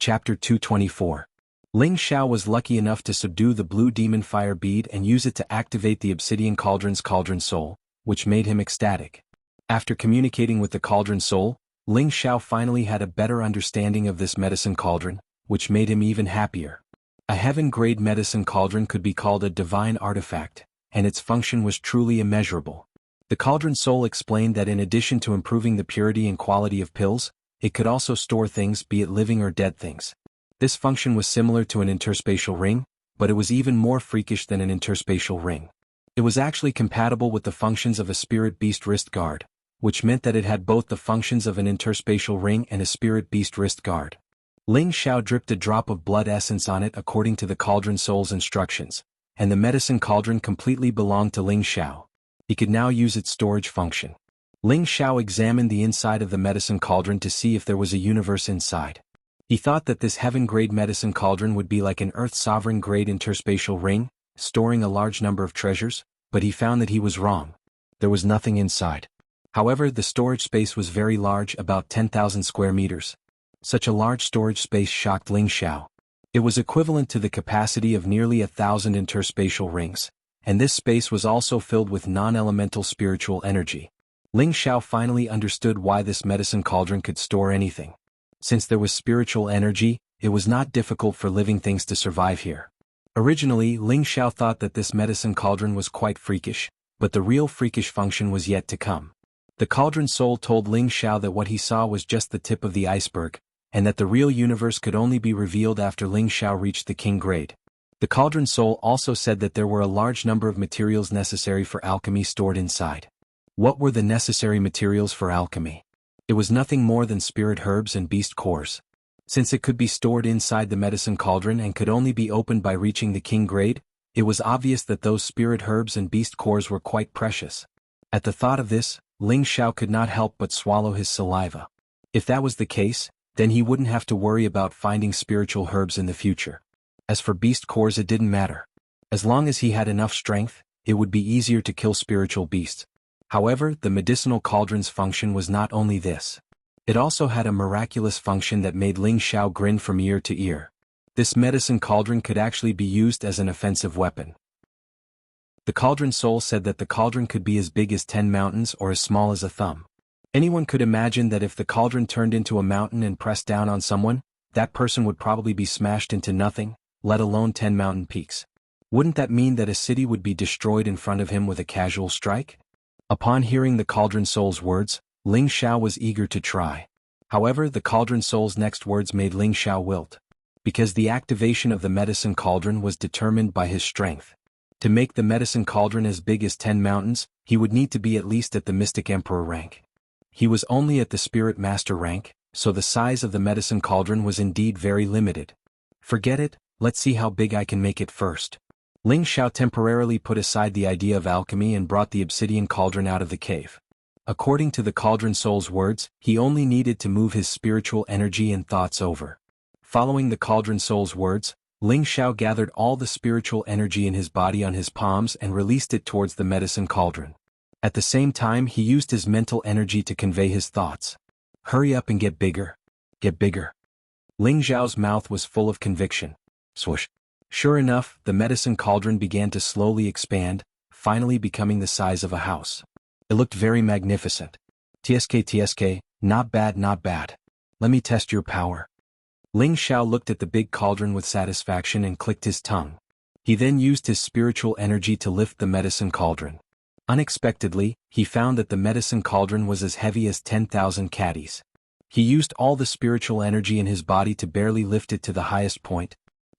Chapter 224. Ling Xiao was lucky enough to subdue the blue demon fire bead and use it to activate the obsidian cauldron's cauldron soul, which made him ecstatic. After communicating with the cauldron soul, Ling Xiao finally had a better understanding of this medicine cauldron, which made him even happier. A heaven-grade medicine cauldron could be called a divine artifact, and its function was truly immeasurable. The cauldron soul explained that in addition to improving the purity and quality of pills, it could also store things, be it living or dead things. This function was similar to an interspatial ring, but it was even more freakish than an interspatial ring. It was actually compatible with the functions of a spirit beast wrist guard, which meant that it had both the functions of an interspatial ring and a spirit beast wrist guard. Ling Xiao dripped a drop of blood essence on it according to the cauldron soul's instructions, and the medicine cauldron completely belonged to Ling Xiao. He could now use its storage function. Ling Xiao examined the inside of the medicine cauldron to see if there was a universe inside. He thought that this heaven-grade medicine cauldron would be like an Earth sovereign-grade interspatial ring, storing a large number of treasures, but he found that he was wrong. There was nothing inside. However, the storage space was very large, about 10,000 square meters. Such a large storage space shocked Ling Xiao. It was equivalent to the capacity of nearly 1,000 interspatial rings, and this space was also filled with non-elemental spiritual energy. Ling Xiao finally understood why this medicine cauldron could store anything. Since there was spiritual energy, it was not difficult for living things to survive here. Originally, Ling Xiao thought that this medicine cauldron was quite freakish, but the real freakish function was yet to come. The cauldron soul told Ling Xiao that what he saw was just the tip of the iceberg, and that the real universe could only be revealed after Ling Xiao reached the king grade. The cauldron soul also said that there were a large number of materials necessary for alchemy stored inside. What were the necessary materials for alchemy? It was nothing more than spirit herbs and beast cores. Since it could be stored inside the medicine cauldron and could only be opened by reaching the king grade, it was obvious that those spirit herbs and beast cores were quite precious. At the thought of this, Ling Xiao could not help but swallow his saliva. If that was the case, then he wouldn't have to worry about finding spiritual herbs in the future. As for beast cores, it didn't matter. As long as he had enough strength, it would be easier to kill spiritual beasts. However, the medicinal cauldron's function was not only this. It also had a miraculous function that made Ling Xiao grin from ear to ear. This medicine cauldron could actually be used as an offensive weapon. The cauldron soul said that the cauldron could be as big as 10 mountains or as small as a thumb. Anyone could imagine that if the cauldron turned into a mountain and pressed down on someone, that person would probably be smashed into nothing, let alone 10 mountain peaks. Wouldn't that mean that a city would be destroyed in front of him with a casual strike? Upon hearing the cauldron soul's words, Ling Xiao was eager to try. However, the cauldron soul's next words made Ling Xiao wilt. Because the activation of the medicine cauldron was determined by his strength. To make the medicine cauldron as big as 10 mountains, he would need to be at least at the Mystic Emperor rank. He was only at the Spirit Master rank, so the size of the medicine cauldron was indeed very limited. Forget it, let's see how big I can make it first. Ling Xiao temporarily put aside the idea of alchemy and brought the obsidian cauldron out of the cave. According to the cauldron soul's words, he only needed to move his spiritual energy and thoughts over. Following the cauldron soul's words, Ling Xiao gathered all the spiritual energy in his body on his palms and released it towards the medicine cauldron. At the same time, he used his mental energy to convey his thoughts. Hurry up and get bigger. Get bigger. Ling Xiao's mouth was full of conviction. Swoosh. Sure enough, the medicine cauldron began to slowly expand, finally becoming the size of a house. It looked very magnificent. TSK, not bad, not bad. Let me test your power. Ling Xiao looked at the big cauldron with satisfaction and clicked his tongue. He then used his spiritual energy to lift the medicine cauldron. Unexpectedly, he found that the medicine cauldron was as heavy as 10,000 caddies. He used all the spiritual energy in his body to barely lift it to the highest point.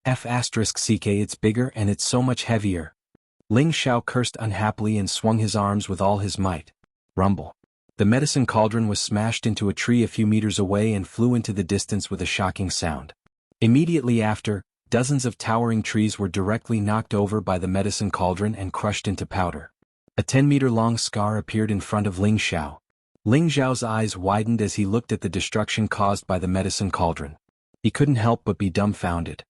F***ck, it's bigger and it's so much heavier. Ling Xiao cursed unhappily and swung his arms with all his might. Rumble. The medicine cauldron was smashed into a tree a few meters away and flew into the distance with a shocking sound. Immediately after, dozens of towering trees were directly knocked over by the medicine cauldron and crushed into powder. A 10-meter-long scar appeared in front of Ling Xiao. Ling Xiao's eyes widened as he looked at the destruction caused by the medicine cauldron. He couldn't help but be dumbfounded.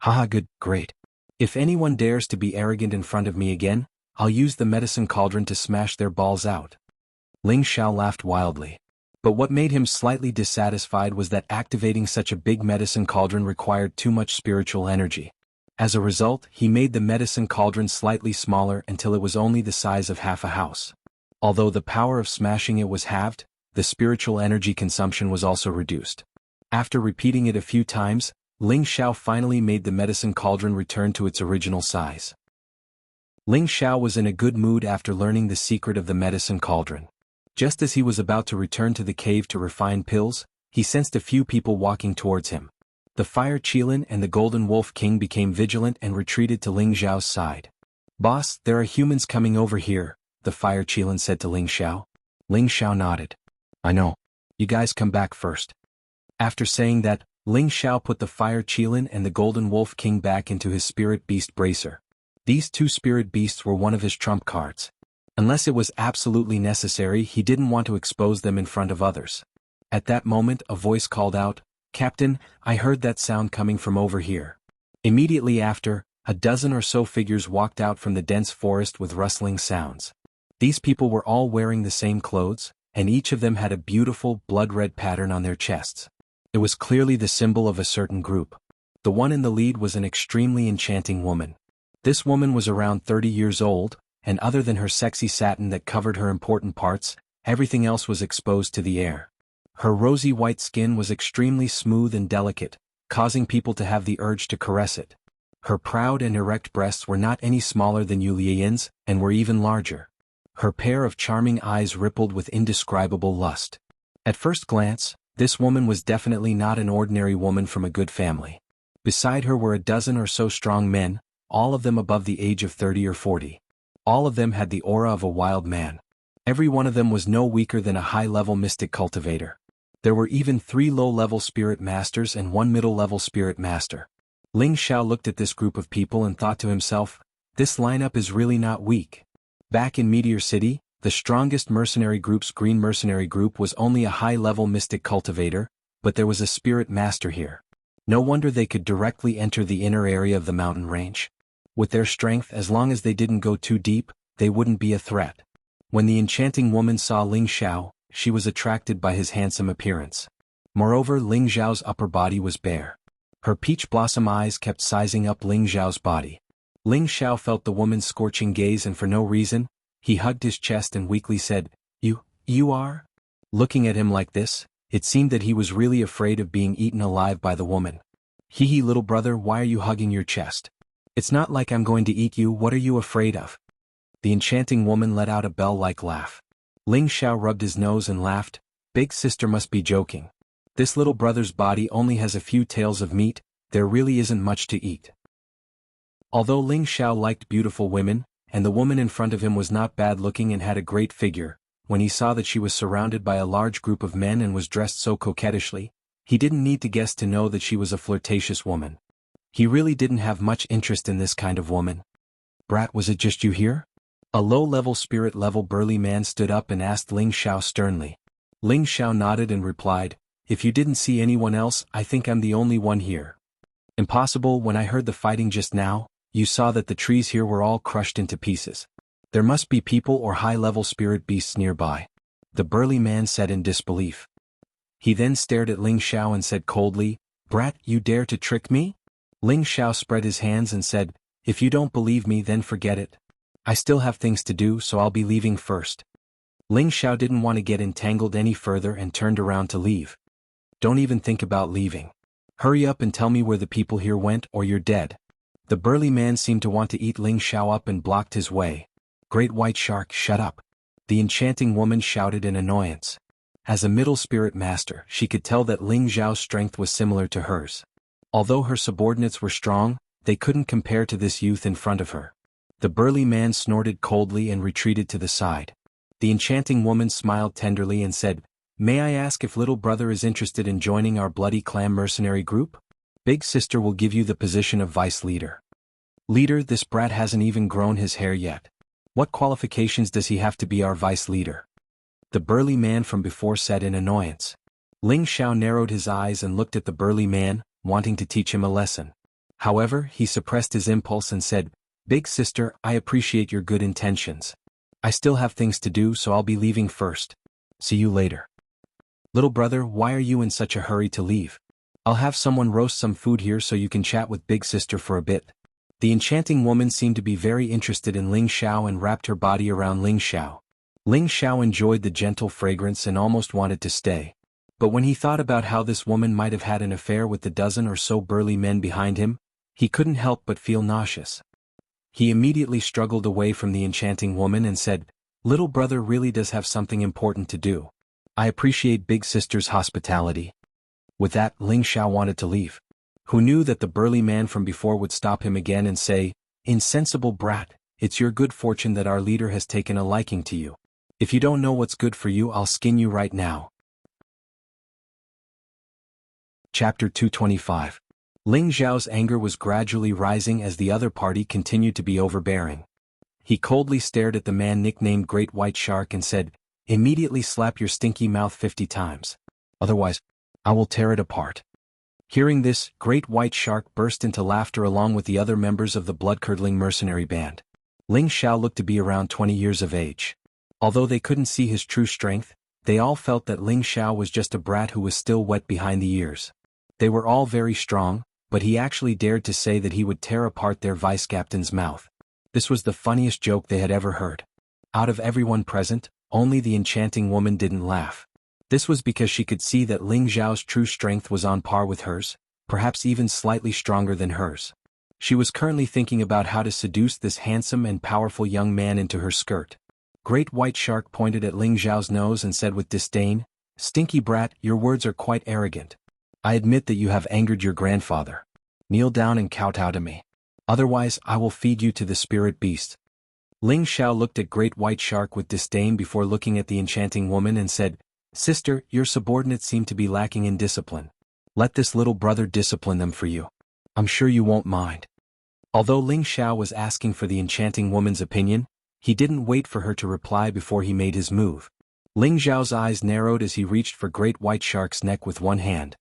Haha, good, great. If anyone dares to be arrogant in front of me again, I'll use the medicine cauldron to smash their balls out. Ling Xiao laughed wildly. But what made him slightly dissatisfied was that activating such a big medicine cauldron required too much spiritual energy. As a result, he made the medicine cauldron slightly smaller until it was only the size of half a house. Although the power of smashing it was halved, the spiritual energy consumption was also reduced. After repeating it a few times, Ling Xiao finally made the medicine cauldron return to its original size. Ling Xiao was in a good mood after learning the secret of the medicine cauldron. Just as he was about to return to the cave to refine pills, he sensed a few people walking towards him. The Fire Qilin and the Golden Wolf King became vigilant and retreated to Ling Xiao's side. "Boss, there are humans coming over here," the Fire Qilin said to Ling Xiao. Ling Xiao nodded. "I know. You guys come back first." After saying that, Ling Xiao put the Fire Qilin and the Golden Wolf King back into his Spirit Beast bracer. These two Spirit Beasts were one of his trump cards. Unless it was absolutely necessary, he didn't want to expose them in front of others. At that moment, a voice called out, "Captain, I heard that sound coming from over here." Immediately after, a dozen or so figures walked out from the dense forest with rustling sounds. These people were all wearing the same clothes, and each of them had a beautiful blood-red pattern on their chests. It was clearly the symbol of a certain group. The one in the lead was an extremely enchanting woman. This woman was around 30 years old, and other than her sexy satin that covered her important parts, everything else was exposed to the air. Her rosy white skin was extremely smooth and delicate, causing people to have the urge to caress it. Her proud and erect breasts were not any smaller than Yu Lian's, and were even larger. Her pair of charming eyes rippled with indescribable lust. At first glance, this woman was definitely not an ordinary woman from a good family. Beside her were a dozen or so strong men, all of them above the age of 30 or 40. All of them had the aura of a wild man. Every one of them was no weaker than a high-level mystic cultivator. There were even 3 low-level spirit masters and 1 middle-level spirit master. Ling Xiao looked at this group of people and thought to himself, this lineup is really not weak. Back in Meteor City, the strongest mercenary group's Green Mercenary Group was only a high-level mystic cultivator, but there was a spirit master here. No wonder they could directly enter the inner area of the mountain range. With their strength, as long as they didn't go too deep, they wouldn't be a threat. When the enchanting woman saw Ling Xiao, she was attracted by his handsome appearance. Moreover, Ling Xiao's upper body was bare. Her peach blossom eyes kept sizing up Ling Xiao's body. Ling Xiao felt the woman's scorching gaze, and for no reason, he hugged his chest and weakly said, You are? Looking at him like this, it seemed that he was really afraid of being eaten alive by the woman. Hee little brother, why are you hugging your chest? It's not like I'm going to eat you, what are you afraid of? The enchanting woman let out a bell-like laugh. Ling Xiao rubbed his nose and laughed, big sister must be joking. This little brother's body only has a few tails of meat, there really isn't much to eat. Although Ling Xiao liked beautiful women, and the woman in front of him was not bad-looking and had a great figure, when he saw that she was surrounded by a large group of men and was dressed so coquettishly, he didn't need to guess to know that she was a flirtatious woman. He really didn't have much interest in this kind of woman. Brat, was it just you here? A low-level spirit-level burly man stood up and asked Ling Xiao sternly. Ling Xiao nodded and replied, if you didn't see anyone else, I think I'm the only one here. Impossible, when I heard the fighting just now, you saw that the trees here were all crushed into pieces. There must be people or high-level spirit beasts nearby. The burly man said in disbelief. He then stared at Ling Xiao and said coldly, Brat, you dare to trick me? Ling Xiao spread his hands and said, if you don't believe me then forget it. I still have things to do, so I'll be leaving first. Ling Xiao didn't want to get entangled any further and turned around to leave. Don't even think about leaving. Hurry up and tell me where the people here went or you're dead. The burly man seemed to want to eat Ling Xiao up and blocked his way. Great white shark, shut up. The enchanting woman shouted in annoyance. As a middle spirit master, she could tell that Ling Xiao's strength was similar to hers. Although her subordinates were strong, they couldn't compare to this youth in front of her. The burly man snorted coldly and retreated to the side. The enchanting woman smiled tenderly and said, May I ask if little brother is interested in joining our bloody clam mercenary group? Big sister will give you the position of vice leader. Leader, this brat hasn't even grown his hair yet. What qualifications does he have to be our vice leader? The burly man from before said in annoyance. Ling Xiao narrowed his eyes and looked at the burly man, wanting to teach him a lesson. However, he suppressed his impulse and said, Big sister, I appreciate your good intentions. I still have things to do, so I'll be leaving first. See you later. Little brother, why are you in such a hurry to leave? I'll have someone roast some food here so you can chat with big sister for a bit. The enchanting woman seemed to be very interested in Ling Xiao and wrapped her body around Ling Xiao. Ling Xiao enjoyed the gentle fragrance and almost wanted to stay. But when he thought about how this woman might have had an affair with the dozen or so burly men behind him, he couldn't help but feel nauseous. He immediately struggled away from the enchanting woman and said, "Little brother really does have something important to do. I appreciate big sister's hospitality." With that, Ling Xiao wanted to leave. Who knew that the burly man from before would stop him again and say, "Insensible brat, it's your good fortune that our leader has taken a liking to you. If you don't know what's good for you, I'll skin you right now." Chapter 225. Ling Xiao's anger was gradually rising as the other party continued to be overbearing. He coldly stared at the man nicknamed Great White Shark and said, "Immediately slap your stinky mouth 50 times. Otherwise, I will tear it apart." Hearing this, Great White Shark burst into laughter along with the other members of the blood-curdling mercenary band. Ling Xiao looked to be around 20 years of age. Although they couldn't see his true strength, they all felt that Ling Xiao was just a brat who was still wet behind the ears. They were all very strong, but he actually dared to say that he would tear apart their vice-captain's mouth. This was the funniest joke they had ever heard. Out of everyone present, only the enchanting woman didn't laugh. This was because she could see that Ling Xiao's true strength was on par with hers, perhaps even slightly stronger than hers. She was currently thinking about how to seduce this handsome and powerful young man into her skirt. Great White Shark pointed at Ling Xiao's nose and said with disdain, "Stinky brat, your words are quite arrogant. I admit that you have angered your grandfather. Kneel down and kowtow to me. Otherwise, I will feed you to the spirit beast." Ling Xiao looked at Great White Shark with disdain before looking at the enchanting woman and said, "Sister, your subordinates seem to be lacking in discipline. Let this little brother discipline them for you. I'm sure you won't mind." Although Ling Xiao was asking for the enchanting woman's opinion, he didn't wait for her to reply before he made his move. Ling Xiao's eyes narrowed as he reached for Great White Shark's neck with one hand.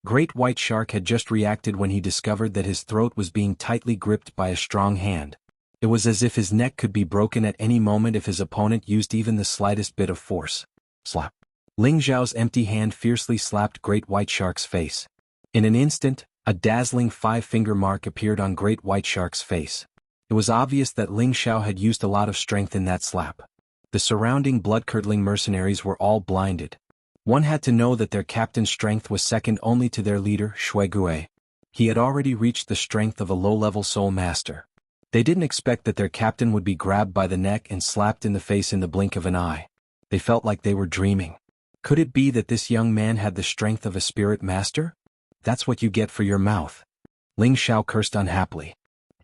Great White Shark had just reacted when he discovered that his throat was being tightly gripped by a strong hand. It was as if his neck could be broken at any moment if his opponent used even the slightest bit of force. Slap. Ling Xiao's empty hand fiercely slapped Great White Shark's face. In an instant, a dazzling 5-finger mark appeared on Great White Shark's face. It was obvious that Ling Xiao had used a lot of strength in that slap. The surrounding blood-curdling mercenaries were all blinded. One had to know that their captain's strength was second only to their leader, Shui Gui. He had already reached the strength of a low-level soul master. They didn't expect that their captain would be grabbed by the neck and slapped in the face in the blink of an eye. They felt like they were dreaming. Could it be that this young man had the strength of a spirit master? That's what you get for your mouth. Ling Xiao cursed unhappily.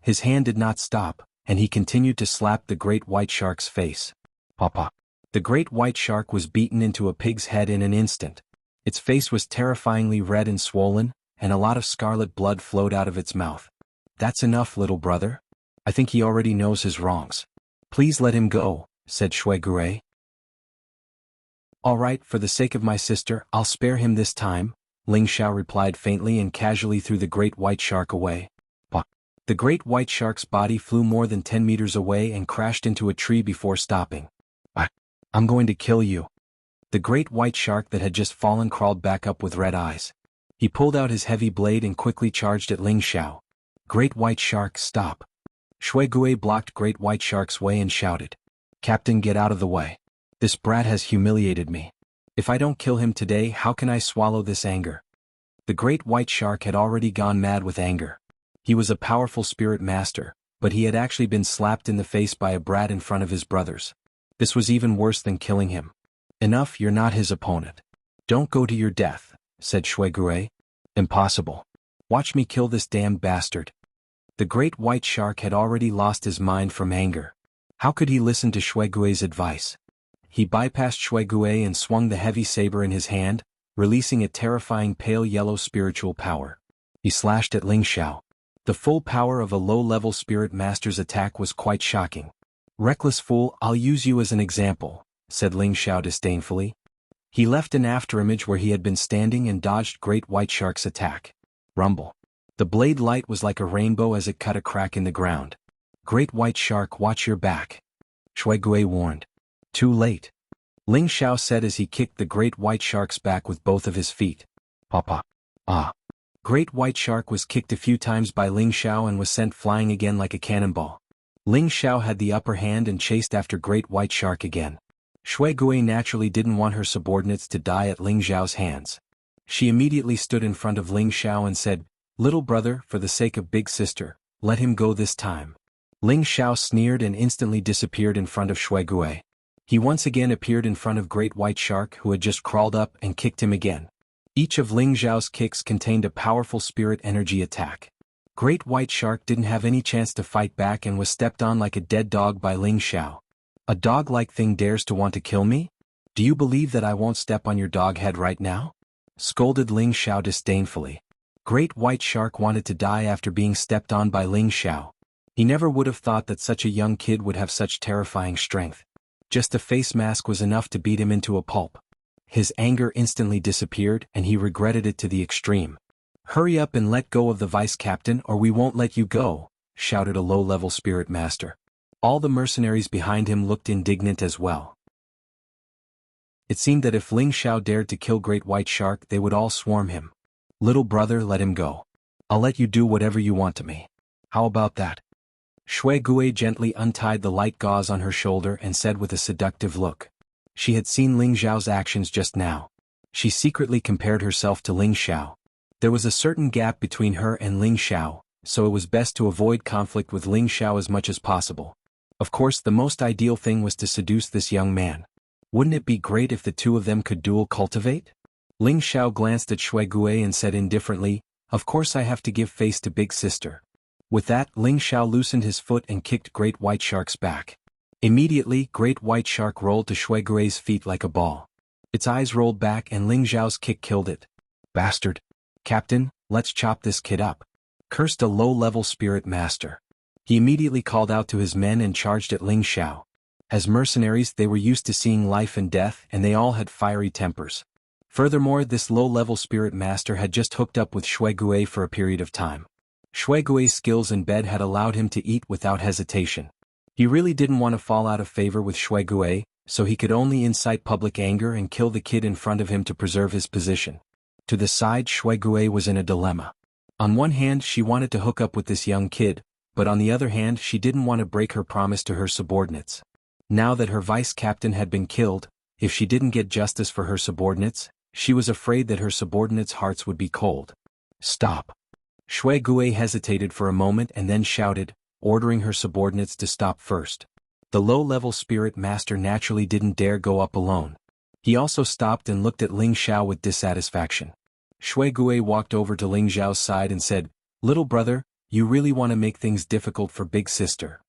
His hand did not stop, and he continued to slap the Great White Shark's face. Papa. The Great White Shark was beaten into a pig's head in an instant. Its face was terrifyingly red and swollen, and a lot of scarlet blood flowed out of its mouth. "That's enough, little brother. I think he already knows his wrongs. Please let him go," said Shui Gui. "All right, for the sake of my sister, I'll spare him this time," Ling Xiao replied faintly and casually threw the Great White Shark away. Bah! The Great White Shark's body flew more than 10 meters away and crashed into a tree before stopping. "I'm going to kill you." The Great White Shark that had just fallen crawled back up with red eyes. He pulled out his heavy blade and quickly charged at Ling Xiao. "Great White Shark, stop." Shui Gui blocked Great White Shark's way and shouted, "Captain, get out of the way. This brat has humiliated me. If I don't kill him today, how can I swallow this anger?" The Great White Shark had already gone mad with anger. He was a powerful spirit master, but he had actually been slapped in the face by a brat in front of his brothers. This was even worse than killing him. "Enough, you're not his opponent. Don't go to your death," said Shui Gui. "Impossible. Watch me kill this damned bastard." The Great White Shark had already lost his mind from anger. How could he listen to Shui Gui's advice? He bypassed Shui Gui and swung the heavy saber in his hand, releasing a terrifying pale yellow spiritual power. He slashed at Ling Xiao. The full power of a low-level spirit master's attack was quite shocking. "Reckless fool, I'll use you as an example," said Ling Xiao disdainfully. He left an afterimage where he had been standing and dodged Great White Shark's attack. Rumble. The blade light was like a rainbow as it cut a crack in the ground. "Great White Shark, watch your back," Shui Gui warned. Too late. Ling Xiao said as he kicked the great white shark's back with both of his feet. Papa. Ah. Great white shark was kicked a few times by Ling Xiao and was sent flying again like a cannonball. Ling Xiao had the upper hand and chased after great white shark again. Shui Gui naturally didn't want her subordinates to die at Ling Xiao's hands. She immediately stood in front of Ling Xiao and said, "Little brother, for the sake of big sister, let him go this time." Ling Xiao sneered and instantly disappeared in front of Shui Gui. He once again appeared in front of Great White Shark who had just crawled up and kicked him again. Each of Ling Xiao's kicks contained a powerful spirit energy attack. Great White Shark didn't have any chance to fight back and was stepped on like a dead dog by Ling Xiao. "A dog-like thing dares to want to kill me? Do you believe that I won't step on your dog head right now?" scolded Ling Xiao disdainfully. Great White Shark wanted to die after being stepped on by Ling Xiao. He never would have thought that such a young kid would have such terrifying strength. Just a face mask was enough to beat him into a pulp. His anger instantly disappeared and he regretted it to the extreme. "Hurry up and let go of the vice captain or we won't let you go," shouted a low-level spirit master. All the mercenaries behind him looked indignant as well. It seemed that if Ling Xiao dared to kill Great White Shark they would all swarm him. "Little brother, let him go. I'll let you do whatever you want to me. How about that?" Shui Gui gently untied the light gauze on her shoulder and said with a seductive look. She had seen Ling Xiao's actions just now. She secretly compared herself to Ling Xiao. There was a certain gap between her and Ling Xiao, so it was best to avoid conflict with Ling Xiao as much as possible. Of course, the most ideal thing was to seduce this young man. Wouldn't it be great if the two of them could dual cultivate? Ling Xiao glanced at Shui Gui and said indifferently, "Of course I have to give face to big sister." With that, Ling Xiao loosened his foot and kicked Great White Shark's back. Immediately, Great White Shark rolled to Shui Gui's feet like a ball. Its eyes rolled back and Ling Xiao's kick killed it. "Bastard! Captain, let's chop this kid up," cursed a low-level spirit master. He immediately called out to his men and charged at Ling Xiao. As mercenaries they were used to seeing life and death and they all had fiery tempers. Furthermore, this low-level spirit master had just hooked up with Shui Gui for a period of time. Shui Gui's skills in bed had allowed him to eat without hesitation. He really didn't want to fall out of favor with Shui Gui, so he could only incite public anger and kill the kid in front of him to preserve his position. To the side, Shui Gui was in a dilemma. On one hand, she wanted to hook up with this young kid, but on the other hand, she didn't want to break her promise to her subordinates. Now that her vice captain had been killed, if she didn't get justice for her subordinates, she was afraid that her subordinates' hearts would be cold. "Stop." Shui Gui hesitated for a moment and then shouted, ordering her subordinates to stop first. The low-level spirit master naturally didn't dare go up alone. He also stopped and looked at Ling Xiao with dissatisfaction. Shui Gui walked over to Ling Xiao's side and said, "Little brother, you really want to make things difficult for big sister.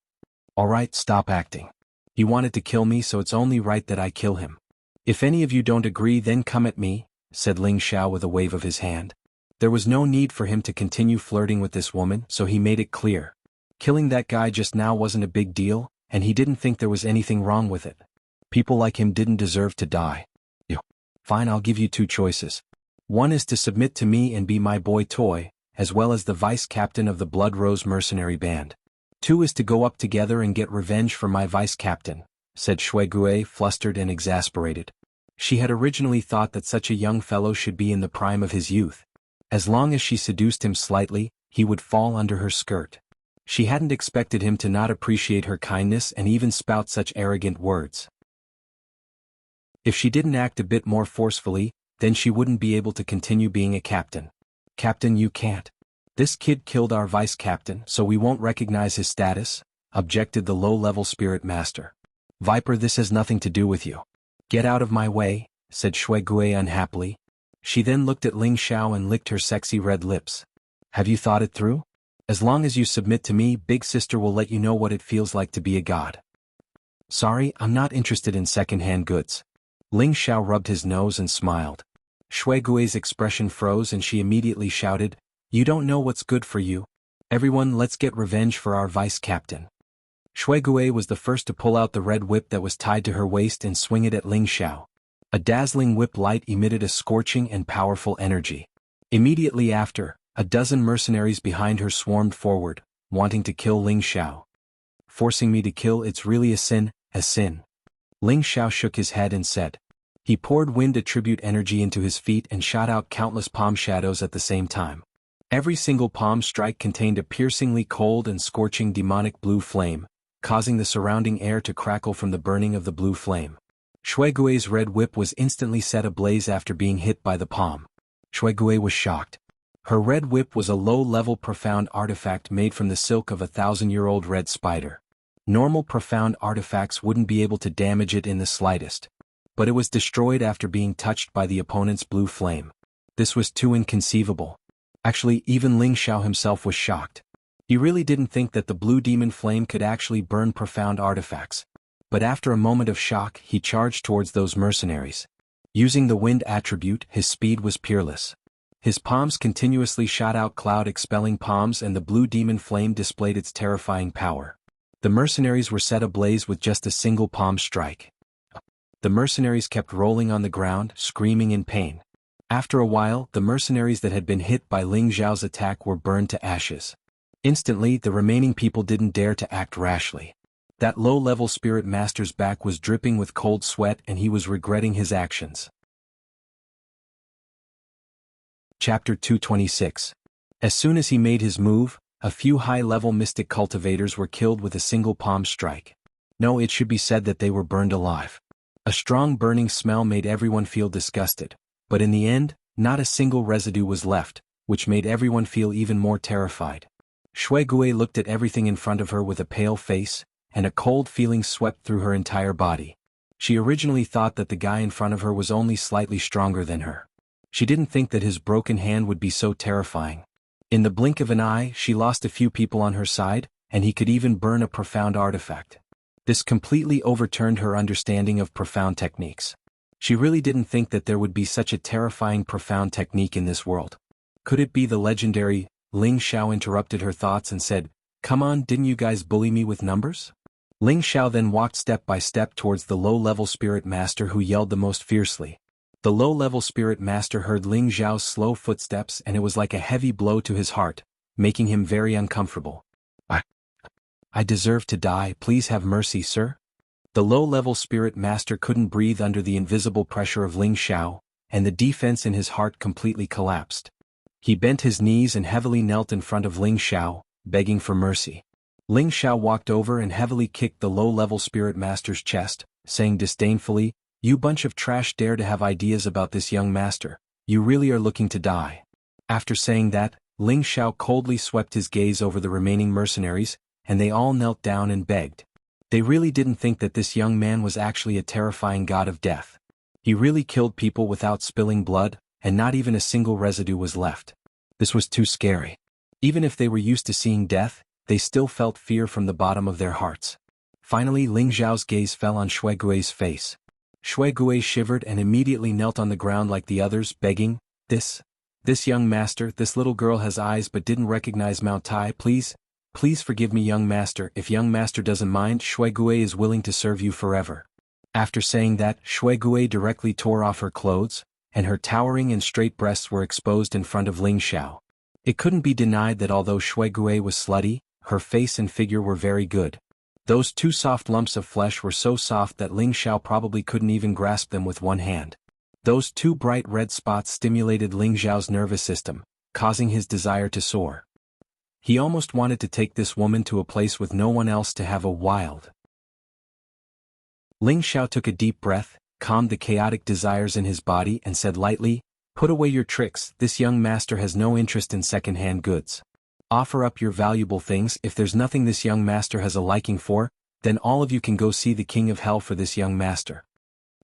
Alright, stop acting. He wanted to kill me, so it's only right that I kill him. If any of you don't agree, then come at me," said Ling Xiao with a wave of his hand. There was no need for him to continue flirting with this woman, so he made it clear. Killing that guy just now wasn't a big deal, and he didn't think there was anything wrong with it. People like him didn't deserve to die. Fine, I'll give you two choices. One is to submit to me and be my boy toy, as well as the vice captain of the Blood Rose mercenary band. Two is to go up together and get revenge for my vice captain, said Shui Gui, flustered and exasperated. She had originally thought that such a young fellow should be in the prime of his youth. As long as she seduced him slightly, he would fall under her skirt. She hadn't expected him to not appreciate her kindness and even spout such arrogant words. If she didn't act a bit more forcefully, then she wouldn't be able to continue being a captain. "Captain, you can't. This kid killed our vice captain, so we won't recognize his status," objected the low-level spirit master. "Viper, this has nothing to do with you. Get out of my way," said Shui Gui unhappily. She then looked at Ling Xiao and licked her sexy red lips. "Have you thought it through? As long as you submit to me, big sister will let you know what it feels like to be a god." "Sorry, I'm not interested in second-hand goods." Ling Xiao rubbed his nose and smiled. Shui Gui's expression froze and she immediately shouted, "You don't know what's good for you. Everyone, let's get revenge for our vice captain." Shui Gui was the first to pull out the red whip that was tied to her waist and swing it at Ling Xiao. A dazzling whip light emitted a scorching and powerful energy. Immediately after, a dozen mercenaries behind her swarmed forward, wanting to kill Ling Xiao. "Forcing me to kill, it's really a sin, a sin." Ling Xiao shook his head and said. He poured wind attribute energy into his feet and shot out countless palm shadows at the same time. Every single palm strike contained a piercingly cold and scorching demonic blue flame, causing the surrounding air to crackle from the burning of the blue flame. Shuigui's red whip was instantly set ablaze after being hit by the palm. Shuigui was shocked. Her red whip was a low-level profound artifact made from the silk of a 1,000-year-old red spider. Normal profound artifacts wouldn't be able to damage it in the slightest. But it was destroyed after being touched by the opponent's blue flame. This was too inconceivable. Actually, even Ling Xiao himself was shocked. He really didn't think that the blue demon flame could actually burn profound artifacts. But after a moment of shock, he charged towards those mercenaries. Using the wind attribute, his speed was peerless. His palms continuously shot out cloud-expelling palms, and the blue demon flame displayed its terrifying power. The mercenaries were set ablaze with just a single palm strike. The mercenaries kept rolling on the ground, screaming in pain. After a while, the mercenaries that had been hit by Ling Xiao's attack were burned to ashes. Instantly, the remaining people didn't dare to act rashly. That low-level spirit master's back was dripping with cold sweat, and he was regretting his actions. Chapter 226. As soon as he made his move, a few high-level mystic cultivators were killed with a single palm strike. No, it should be said that they were burned alive. A strong burning smell made everyone feel disgusted, but in the end, not a single residue was left, which made everyone feel even more terrified. Shuigui looked at everything in front of her with a pale face, and a cold feeling swept through her entire body. She originally thought that the guy in front of her was only slightly stronger than her. She didn't think that his broken hand would be so terrifying. In the blink of an eye, she lost a few people on her side, and he could even burn a profound artifact. This completely overturned her understanding of profound techniques. She really didn't think that there would be such a terrifying profound technique in this world. Could it be the legendary? Ling Xiao interrupted her thoughts and said, "Come on, didn't you guys bully me with numbers?" Ling Xiao then walked step by step towards the low-level spirit master, who yelled the most fiercely. The low-level spirit master heard Ling Xiao's slow footsteps, and it was like a heavy blow to his heart, making him very uncomfortable. I deserve to die, please have mercy, sir." The low-level spirit master couldn't breathe under the invisible pressure of Ling Xiao, and the defense in his heart completely collapsed. He bent his knees and heavily knelt in front of Ling Xiao, begging for mercy. Ling Xiao walked over and heavily kicked the low-level spirit master's chest, saying disdainfully, "You bunch of trash dare to have ideas about this young master. You really are looking to die." After saying that, Ling Xiao coldly swept his gaze over the remaining mercenaries, and they all knelt down and begged. They really didn't think that this young man was actually a terrifying god of death. He really killed people without spilling blood, and not even a single residue was left. This was too scary. Even if they were used to seeing death, they still felt fear from the bottom of their hearts. Finally, Ling Xiao's gaze fell on Shuigui's face. Shuigui shivered and immediately knelt on the ground like the others, begging, This young master, this little girl has eyes but didn't recognize Mao Tai, please forgive me, young master. If young master doesn't mind, Shuigui is willing to serve you forever." After saying that, Shuigui directly tore off her clothes, and her towering and straight breasts were exposed in front of Ling Xiao. It couldn't be denied that although Shuigui was slutty, her face and figure were very good. Those two soft lumps of flesh were so soft that Ling Xiao probably couldn't even grasp them with one hand. Those two bright red spots stimulated Ling Xiao's nervous system, causing his desire to soar. He almost wanted to take this woman to a place with no one else to have a wild. Ling Xiao took a deep breath, calmed the chaotic desires in his body and said lightly, "Put away your tricks, this young master has no interest in second-hand goods. Offer up your valuable things. If there's nothing this young master has a liking for, then all of you can go see the king of hell for this young master."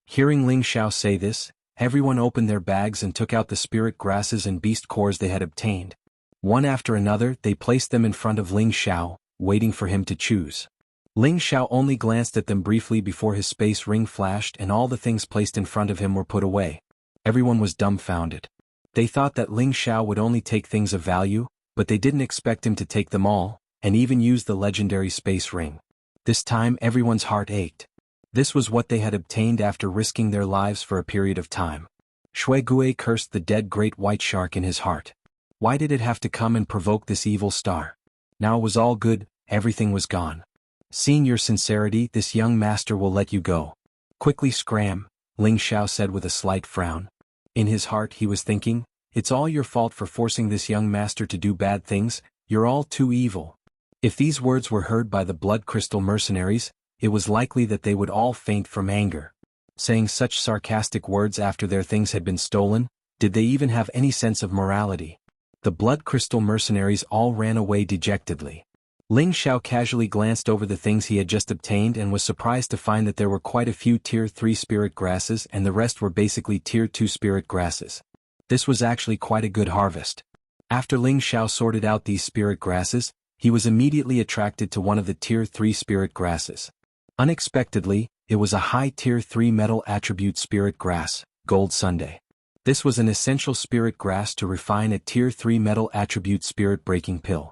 Hearing Ling Xiao say this, everyone opened their bags and took out the spirit grasses and beast cores they had obtained. One after another, they placed them in front of Ling Xiao, waiting for him to choose. Ling Xiao only glanced at them briefly before his space ring flashed and all the things placed in front of him were put away. Everyone was dumbfounded. They thought that Ling Xiao would only take things of value, but they didn't expect him to take them all, and even use the legendary space ring. This time everyone's heart ached. This was what they had obtained after risking their lives for a period of time. Shuigui cursed the dead great white shark in his heart. Why did it have to come and provoke this evil star? Now it was all good, everything was gone. Seeing your sincerity, this young master will let you go. Quickly scram, Ling Xiao said with a slight frown. In his heart he was thinking, it's all your fault for forcing this young master to do bad things, you're all too evil. If these words were heard by the blood crystal mercenaries, it was likely that they would all faint from anger. Saying such sarcastic words after their things had been stolen, did they even have any sense of morality? The blood crystal mercenaries all ran away dejectedly. Ling Xiao casually glanced over the things he had just obtained and was surprised to find that there were quite a few Tier 3 spirit grasses and the rest were basically Tier 2 spirit grasses. This was actually quite a good harvest. After Ling Xiao sorted out these spirit grasses, he was immediately attracted to one of the Tier 3 spirit grasses. Unexpectedly, it was a high Tier 3 metal attribute spirit grass, Gold Sunday. This was an essential spirit grass to refine a Tier 3 metal attribute spirit breaking pill.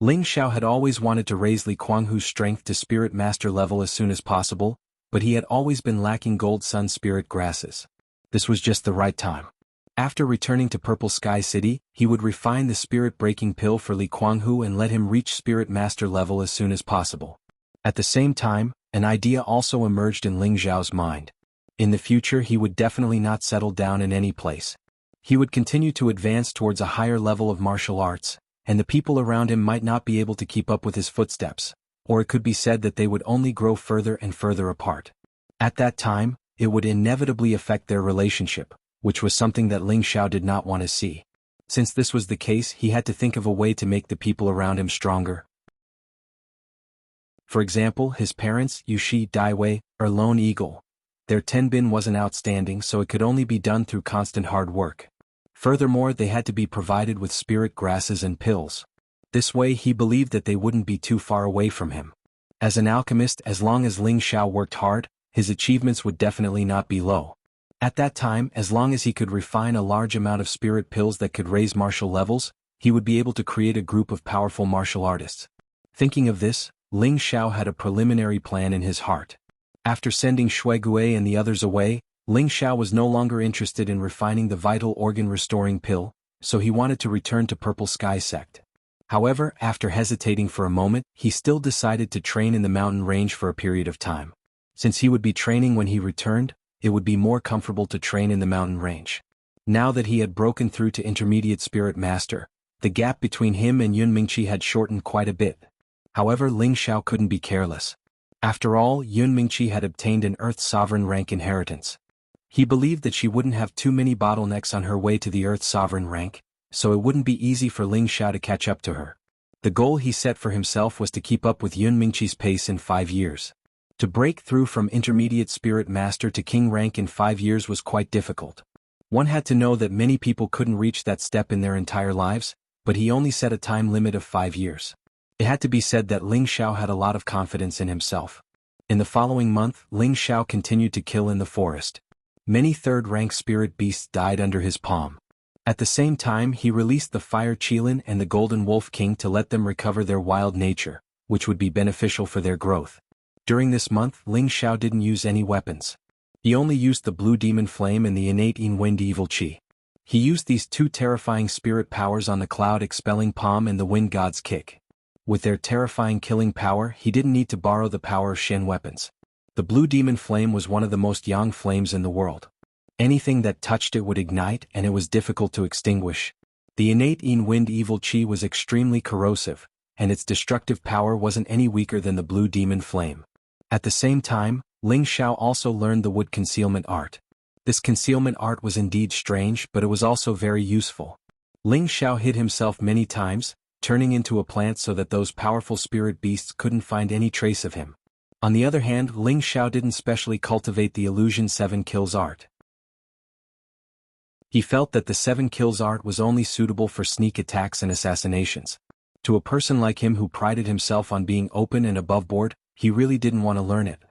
Ling Xiao had always wanted to raise Li Kuanghu's strength to spirit master level as soon as possible, but he had always been lacking Gold Sun spirit grasses. This was just the right time. After returning to Purple Sky City, he would refine the spirit-breaking pill for Li Kuanghu and let him reach spirit master level as soon as possible. At the same time, an idea also emerged in Ling Xiao's mind. In the future he would definitely not settle down in any place. He would continue to advance towards a higher level of martial arts, and the people around him might not be able to keep up with his footsteps, or it could be said that they would only grow further and further apart. At that time, it would inevitably affect their relationship, which was something that Ling Xiao did not want to see. Since this was the case, he had to think of a way to make the people around him stronger. For example, his parents, Yushi Daiwei, or Lone Eagle. Their tenbin wasn't outstanding, so it could only be done through constant hard work. Furthermore, they had to be provided with spirit grasses and pills. This way he believed that they wouldn't be too far away from him. As an alchemist, as long as Ling Xiao worked hard, his achievements would definitely not be low. At that time, as long as he could refine a large amount of spirit pills that could raise martial levels, he would be able to create a group of powerful martial artists. Thinking of this, Ling Xiao had a preliminary plan in his heart. After sending Shuigui and the others away, Ling Xiao was no longer interested in refining the vital organ restoring pill, so he wanted to return to Purple Sky Sect. However, after hesitating for a moment, he still decided to train in the mountain range for a period of time. Since he would be training when he returned, it would be more comfortable to train in the mountain range. Now that he had broken through to intermediate spirit master, the gap between him and Yun Mingqi had shortened quite a bit. However, Ling Xiao couldn't be careless. After all, Yun Mingqi had obtained an Earth Sovereign rank inheritance. He believed that she wouldn't have too many bottlenecks on her way to the Earth Sovereign rank, so it wouldn't be easy for Ling Xiao to catch up to her. The goal he set for himself was to keep up with Yun Mingqi's pace in 5 years. To break through from intermediate spirit master to king rank in 5 years was quite difficult. One had to know that many people couldn't reach that step in their entire lives, but he only set a time limit of 5 years. It had to be said that Ling Xiao had a lot of confidence in himself. In the following month, Ling Xiao continued to kill in the forest. Many third-rank spirit beasts died under his palm. At the same time, he released the Fire Qilin and the Golden Wolf King to let them recover their wild nature, which would be beneficial for their growth. During this month, Ling Xiao didn't use any weapons. He only used the Blue Demon Flame and the innate Wind Evil Qi. He used these two terrifying spirit powers on the Cloud Expelling Palm and the Wind God's Kick. With their terrifying killing power, he didn't need to borrow the power of Shen weapons. The Blue Demon Flame was one of the most yang flames in the world. Anything that touched it would ignite and it was difficult to extinguish. The innate Wind Evil Qi was extremely corrosive, and its destructive power wasn't any weaker than the Blue Demon Flame. At the same time, Ling Xiao also learned the wood concealment art. This concealment art was indeed strange, but it was also very useful. Ling Xiao hid himself many times, turning into a plant so that those powerful spirit beasts couldn't find any trace of him. On the other hand, Ling Xiao didn't specially cultivate the illusion 7 kills art. He felt that the 7 kills art was only suitable for sneak attacks and assassinations. To a person like him who prided himself on being open and above board, he really didn't want to learn it.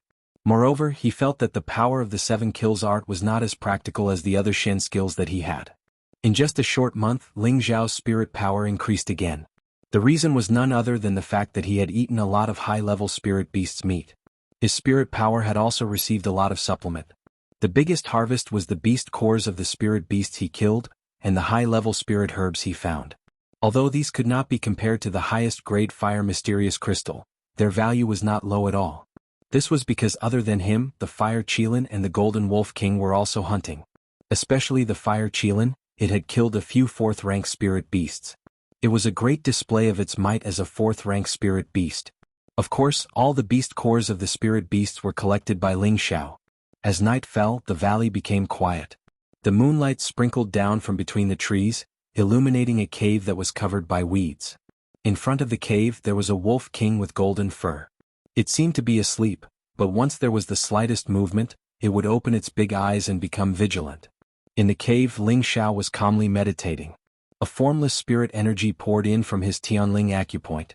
Moreover, he felt that the power of the 7 kills art was not as practical as the other Shen skills that he had. In just a short month, Ling Xiao's spirit power increased again. The reason was none other than the fact that he had eaten a lot of high-level spirit beasts' meat. His spirit power had also received a lot of supplement. The biggest harvest was the beast cores of the spirit beasts he killed, and the high-level spirit herbs he found. Although these could not be compared to the highest grade fire mysterious crystal, their value was not low at all. This was because other than him, the Fire Qilin and the Golden Wolf King were also hunting. Especially the Fire Qilin, it had killed a few 4th-rank spirit beasts. It was a great display of its might as a 4th-rank spirit beast. Of course, all the beast cores of the spirit beasts were collected by Ling Xiao. As night fell, the valley became quiet. The moonlight sprinkled down from between the trees, illuminating a cave that was covered by weeds. In front of the cave there was a wolf king with golden fur. It seemed to be asleep, but once there was the slightest movement, it would open its big eyes and become vigilant. In the cave, Ling Xiao was calmly meditating. A formless spirit energy poured in from his Tianling acupoint.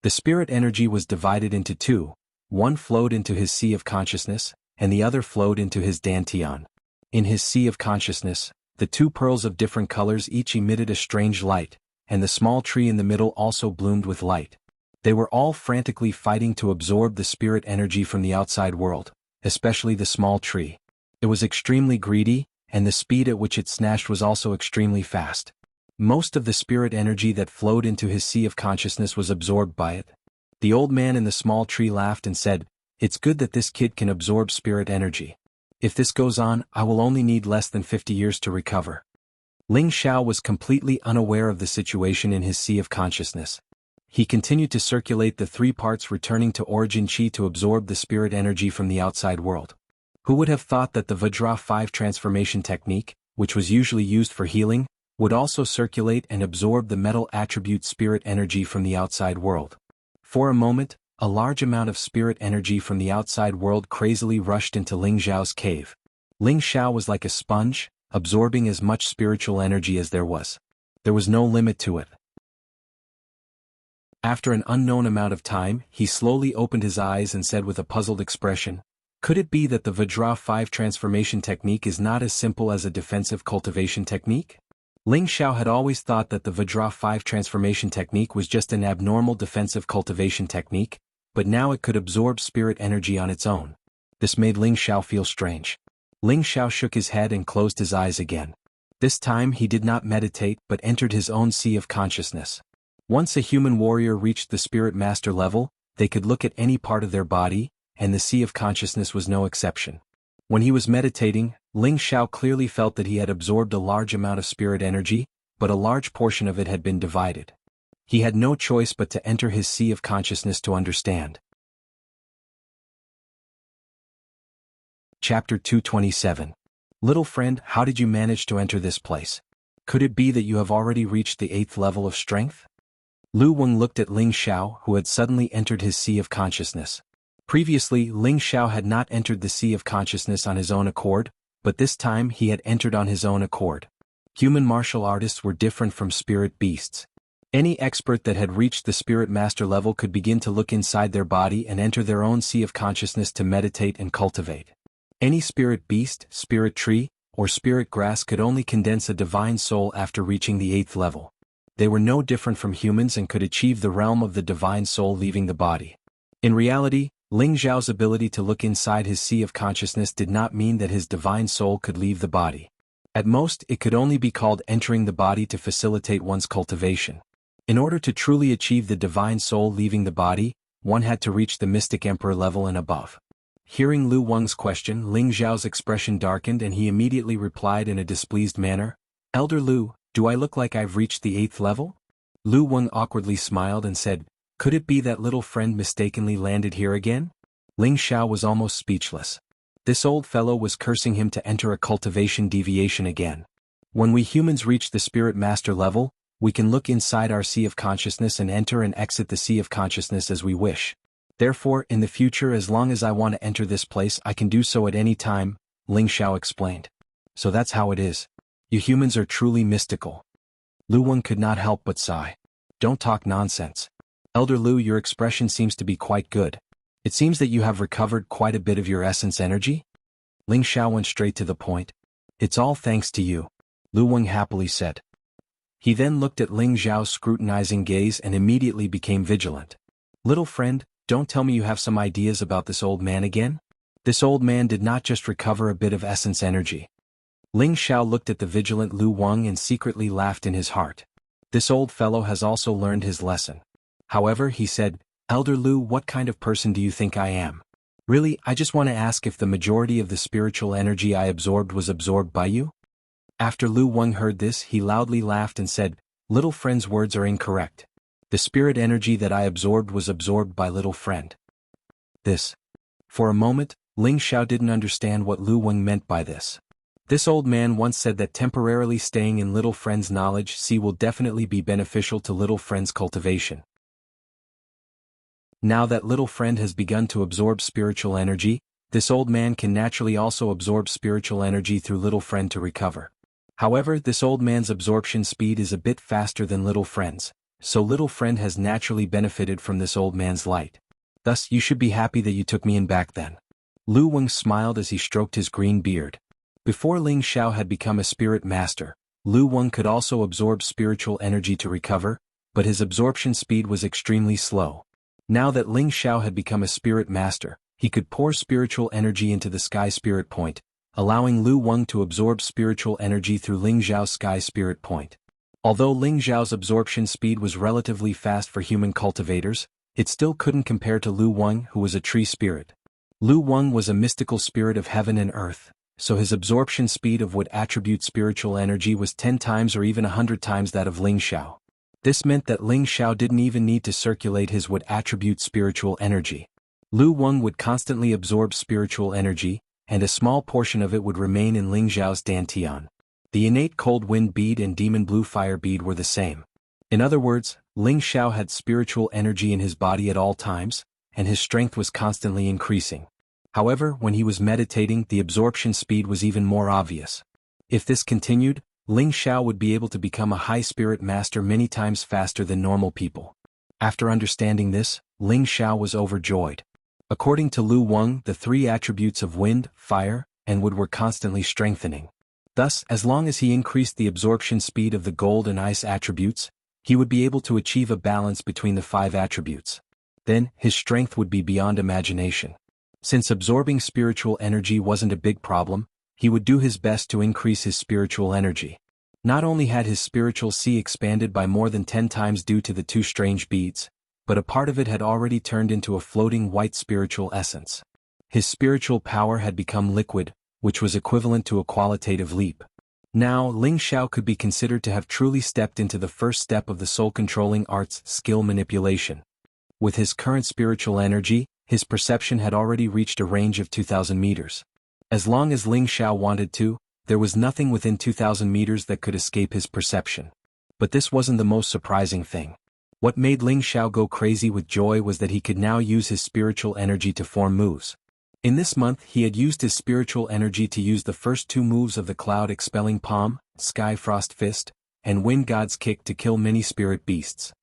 The spirit energy was divided into two, one flowed into his sea of consciousness, and the other flowed into his dantian. In his sea of consciousness, the two pearls of different colors each emitted a strange light, and the small tree in the middle also bloomed with light. They were all frantically fighting to absorb the spirit energy from the outside world, especially the small tree. It was extremely greedy, and the speed at which it snatched was also extremely fast. Most of the spirit energy that flowed into his sea of consciousness was absorbed by it. The old man in the small tree laughed and said, "It's good that this kid can absorb spirit energy. If this goes on, I will only need less than 50 years to recover." Ling Xiao was completely unaware of the situation in his sea of consciousness. He continued to circulate the 3 parts, returning to origin chi to absorb the spirit energy from the outside world. Who would have thought that the Vajra 5 transformation technique, which was usually used for healing, would also circulate and absorb the metal attribute spirit energy from the outside world. For a moment, a large amount of spirit energy from the outside world crazily rushed into Ling Xiao's cave. Ling Xiao was like a sponge, absorbing as much spiritual energy as there was. There was no limit to it. After an unknown amount of time, he slowly opened his eyes and said with a puzzled expression, "Could it be that the Vajra 5 transformation technique is not as simple as a defensive cultivation technique?" Ling Xiao had always thought that the Vajra 5 transformation technique was just an abnormal defensive cultivation technique, but now it could absorb spirit energy on its own. This made Ling Xiao feel strange. Ling Xiao shook his head and closed his eyes again. This time he did not meditate but entered his own sea of consciousness. Once a human warrior reached the spirit master level, they could look at any part of their body, and the sea of consciousness was no exception. When he was meditating, Ling Xiao clearly felt that he had absorbed a large amount of spirit energy, but a large portion of it had been divided. He had no choice but to enter his sea of consciousness to understand. Chapter 227. Little friend, how did you manage to enter this place? Could it be that you have already reached the 8th level of strength? Lu Weng looked at Ling Xiao, who had suddenly entered his sea of consciousness. Previously, Ling Xiao had not entered the sea of consciousness on his own accord, but this time he had entered on his own accord. Human martial artists were different from spirit beasts. Any expert that had reached the spirit master level could begin to look inside their body and enter their own sea of consciousness to meditate and cultivate. Any spirit beast, spirit tree, or spirit grass could only condense a divine soul after reaching the 8th level. They were no different from humans and could achieve the realm of the divine soul leaving the body. In reality, Ling Xiao's ability to look inside his sea of consciousness did not mean that his divine soul could leave the body. At most, it could only be called entering the body to facilitate one's cultivation. In order to truly achieve the divine soul leaving the body, one had to reach the mystic emperor level and above. Hearing Lu Weng's question, Ling Xiao's expression darkened and he immediately replied in a displeased manner, "Elder Lu, do I look like I've reached the 8th level?" Lu Weng awkwardly smiled and said, "Could it be that little friend mistakenly landed here again?" Ling Xiao was almost speechless. This old fellow was cursing him to enter a cultivation deviation again. When we humans reach the spirit master level, we can look inside our sea of consciousness and enter and exit the sea of consciousness as we wish. Therefore, in the future, as long as I want to enter this place, I can do so at any time, Ling Xiao explained. So that's how it is. You humans are truly mystical. Lu Weng could not help but sigh. Don't talk nonsense. Elder Lu, your expression seems to be quite good. It seems that you have recovered quite a bit of your essence energy? Ling Xiao went straight to the point. It's all thanks to you, Lu Weng happily said. He then looked at Ling Xiao's scrutinizing gaze and immediately became vigilant. Little friend, don't tell me you have some ideas about this old man again? This old man did not just recover a bit of essence energy. Ling Xiao looked at the vigilant Lu Weng and secretly laughed in his heart. This old fellow has also learned his lesson. However, he said, Elder Lu, what kind of person do you think I am? Really, I just want to ask if the majority of the spiritual energy I absorbed was absorbed by you? After Lu Wang heard this, he loudly laughed and said, Little friend's words are incorrect. The spirit energy that I absorbed was absorbed by little friend. This. For a moment, Ling Xiao didn't understand what Lu Wang meant by this. This old man once said that temporarily staying in little friend's knowledge will definitely be beneficial to little friend's cultivation. Now that little friend has begun to absorb spiritual energy, this old man can naturally also absorb spiritual energy through little friend to recover. However, this old man's absorption speed is a bit faster than little friend's, so little friend has naturally benefited from this old man's light. Thus, you should be happy that you took me in back then. Lu Wang smiled as he stroked his green beard. Before Ling Xiao had become a spirit master, Lu Wang could also absorb spiritual energy to recover, but his absorption speed was extremely slow. Now that Ling Xiao had become a spirit master, he could pour spiritual energy into the sky spirit point, allowing Lu Wang to absorb spiritual energy through Ling Xiao's sky spirit point. Although Ling Xiao's absorption speed was relatively fast for human cultivators, it still couldn't compare to Lu Wang, who was a tree spirit. Lu Wang was a mystical spirit of heaven and earth, so his absorption speed of wood attribute spiritual energy was 10 times or even 100 times that of Ling Xiao. This meant that Ling Xiao didn't even need to circulate his wood attribute spiritual energy. Lu Wang would constantly absorb spiritual energy, and a small portion of it would remain in Ling Xiao's dantian. The innate cold wind bead and demon blue fire bead were the same. In other words, Ling Xiao had spiritual energy in his body at all times, and his strength was constantly increasing. However, when he was meditating, the absorption speed was even more obvious. If this continued, Ling Xiao would be able to become a high spirit master many times faster than normal people. After understanding this, Ling Xiao was overjoyed. According to Lu Wang, the 3 attributes of wind, fire, and wood were constantly strengthening. Thus, as long as he increased the absorption speed of the gold and ice attributes, he would be able to achieve a balance between the 5 attributes. Then, his strength would be beyond imagination. Since absorbing spiritual energy wasn't a big problem, he would do his best to increase his spiritual energy. Not only had his spiritual sea expanded by more than 10 times due to the 2 strange beads, but a part of it had already turned into a floating white spiritual essence. His spiritual power had become liquid, which was equivalent to a qualitative leap. Now, Ling Xiao could be considered to have truly stepped into the first step of the soul-controlling arts, skill manipulation. With his current spiritual energy, his perception had already reached a range of 2,000 meters. As long as Ling Xiao wanted to, there was nothing within 2,000 meters that could escape his perception. But this wasn't the most surprising thing. What made Ling Xiao go crazy with joy was that he could now use his spiritual energy to form moves. In this month, he had used his spiritual energy to use the first 2 moves of the Cloud Expelling Palm, Sky Frost Fist, and Wind God's Kick to kill many spirit beasts.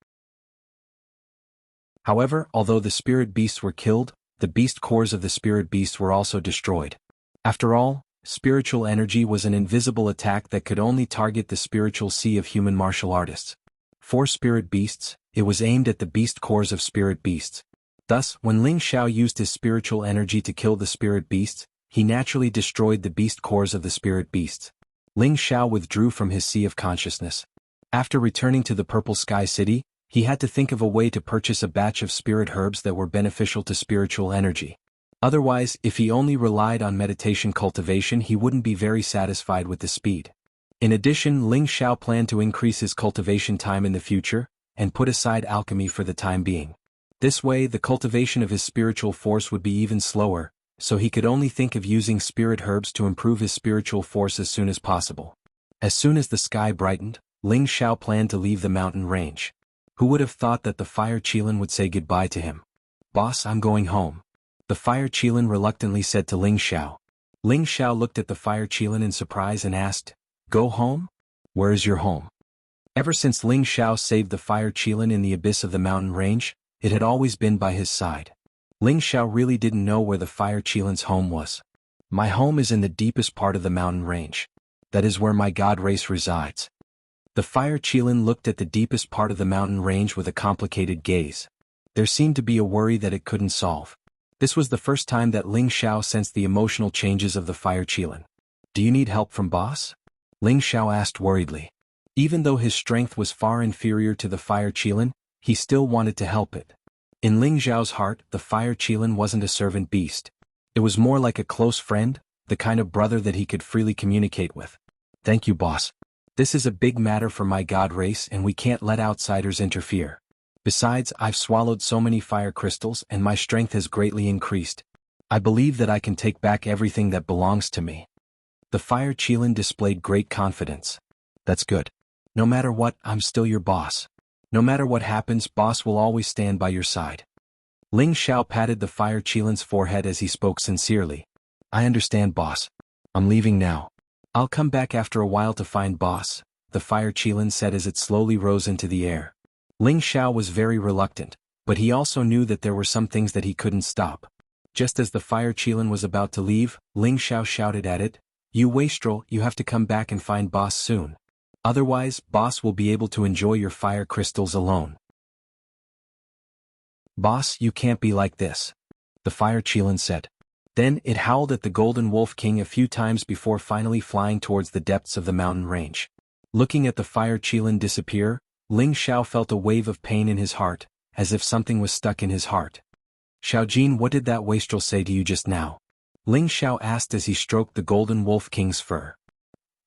However, although the spirit beasts were killed, the beast cores of the spirit beasts were also destroyed. After all, spiritual energy was an invisible attack that could only target the spiritual sea of human martial artists. For spirit beasts, it was aimed at the beast cores of spirit beasts. Thus, when Ling Xiao used his spiritual energy to kill the spirit beasts, he naturally destroyed the beast cores of the spirit beasts. Ling Xiao withdrew from his sea of consciousness. After returning to the Purple Sky City, he had to think of a way to purchase a batch of spirit herbs that were beneficial to spiritual energy. Otherwise, if he only relied on meditation cultivation, he wouldn't be very satisfied with the speed. In addition, Ling Xiao planned to increase his cultivation time in the future, and put aside alchemy for the time being. This way, the cultivation of his spiritual force would be even slower, so he could only think of using spirit herbs to improve his spiritual force as soon as possible. As soon as the sky brightened, Ling Xiao planned to leave the mountain range. Who would have thought that the fire Qilin would say goodbye to him? Boss, I'm going home. The fire Qilin reluctantly said to Ling Xiao. Ling Xiao looked at the fire Qilin in surprise and asked, Go home? Where is your home? Ever since Ling Xiao saved the fire Qilin in the abyss of the mountain range, it had always been by his side. Ling Xiao really didn't know where the fire Qilin's home was. My home is in the deepest part of the mountain range. That is where my god race resides. The fire Qilin looked at the deepest part of the mountain range with a complicated gaze. There seemed to be a worry that it couldn't solve. This was the first time that Ling Xiao sensed the emotional changes of the fire Qilin. Do you need help from boss? Ling Xiao asked worriedly. Even though his strength was far inferior to the fire Qilin, he still wanted to help it. In Ling Xiao's heart, the fire Qilin wasn't a servant beast. It was more like a close friend, the kind of brother that he could freely communicate with. Thank you, boss. This is a big matter for my god race and we can't let outsiders interfere. Besides, I've swallowed so many fire crystals and my strength has greatly increased. I believe that I can take back everything that belongs to me. The fire Qilin displayed great confidence. That's good. No matter what, I'm still your boss. No matter what happens, boss will always stand by your side. Ling Xiao patted the fire Qilin's forehead as he spoke sincerely. I understand, boss. I'm leaving now. I'll come back after a while to find boss, the fire Qilin said as it slowly rose into the air. Ling Xiao was very reluctant, but he also knew that there were some things that he couldn't stop. Just as the fire Qilin was about to leave, Ling Xiao shouted at it, You wastrel, you have to come back and find boss soon. Otherwise, boss will be able to enjoy your fire crystals alone. Boss, you can't be like this, the fire Qilin said. Then it howled at the Golden Wolf King a few times before finally flying towards the depths of the mountain range. Looking at the fire Qilin disappear, Ling Xiao felt a wave of pain in his heart, as if something was stuck in his heart. Xiaojin, what did that wastrel say to you just now? Ling Xiao asked as he stroked the Golden Wolf King's fur.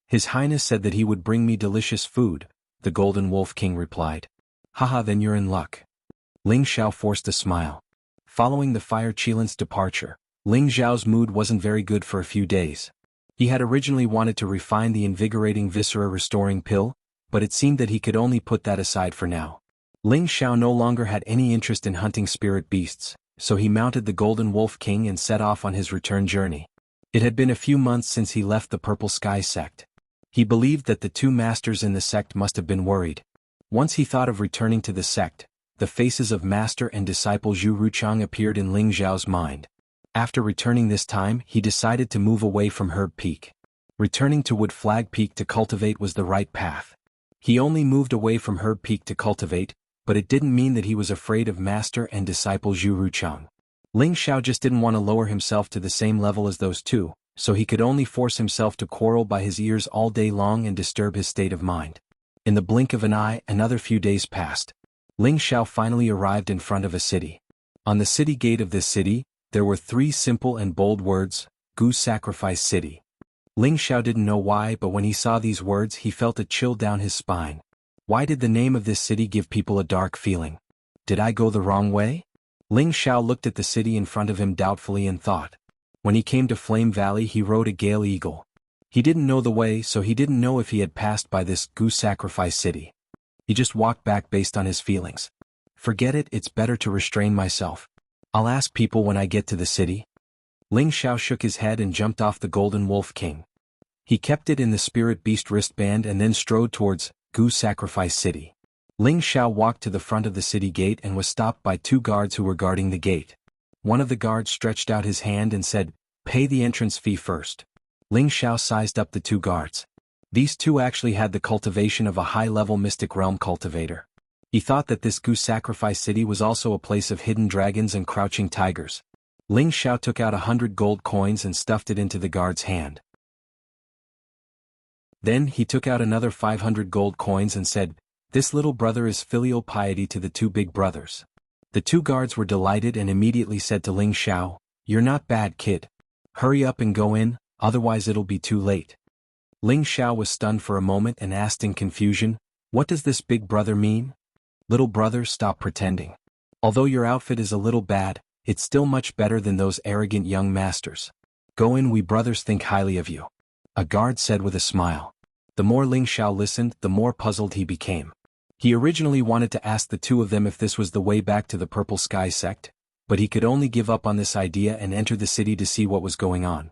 His Highness said that he would bring me delicious food, the Golden Wolf King replied. Haha, then you're in luck. Ling Xiao forced a smile. Following the fire Qilin's departure, Ling Xiao's mood wasn't very good for a few days. He had originally wanted to refine the invigorating viscera restoring pill, but it seemed that he could only put that aside for now. Ling Xiao no longer had any interest in hunting spirit beasts, so he mounted the Golden Wolf King and set off on his return journey. It had been a few months since he left the Purple Sky sect. He believed that the two masters in the sect must have been worried. Once he thought of returning to the sect, the faces of master and disciple Zhu Ruchang appeared in Ling Xiao's mind. After returning this time, he decided to move away from Herb Peak. Returning to Wood Flag Peak to cultivate was the right path. He only moved away from Herb Peak to cultivate, but it didn't mean that he was afraid of master and disciple Zhu Ruchang. Ling Xiao just didn't want to lower himself to the same level as those two, so he could only force himself to quarrel by his ears all day long and disturb his state of mind. In the blink of an eye, another few days passed. Ling Xiao finally arrived in front of a city. On the city gate of this city, there were 3 simple and bold words, Goose Sacrifice City. Ling Xiao didn't know why, but when he saw these words he felt a chill down his spine. Why did the name of this city give people a dark feeling? Did I go the wrong way? Ling Xiao looked at the city in front of him doubtfully and thought. When he came to Flame Valley he rode a Gale Eagle. He didn't know the way, so he didn't know if he had passed by this Goose Sacrifice City. He just walked back based on his feelings. Forget it, it's better to restrain myself. I'll ask people when I get to the city. Ling Xiao shook his head and jumped off the Golden Wolf King. He kept it in the Spirit Beast wristband and then strode towards Goose Sacrifice City. Ling Xiao walked to the front of the city gate and was stopped by 2 guards who were guarding the gate. One of the guards stretched out his hand and said, Pay the entrance fee first. Ling Xiao sized up the 2 guards. These 2 actually had the cultivation of a high-level Mystic Realm cultivator. He thought that this Goose Sacrifice City was also a place of hidden dragons and crouching tigers. Ling Xiao took out 100 gold coins and stuffed it into the guard's hand. Then he took out another 500 gold coins and said, This little brother is filial piety to the 2 big brothers. The 2 guards were delighted and immediately said to Ling Xiao, You're not bad, kid. Hurry up and go in, otherwise it'll be too late. Ling Xiao was stunned for a moment and asked in confusion, What does this big brother mean? Little brother, stop pretending. Although your outfit is a little bad, it's still much better than those arrogant young masters. Go in, we brothers think highly of you. A guard said with a smile. The more Ling Xiao listened, the more puzzled he became. He originally wanted to ask the 2 of them if this was the way back to the Purple Sky sect, but he could only give up on this idea and enter the city to see what was going on.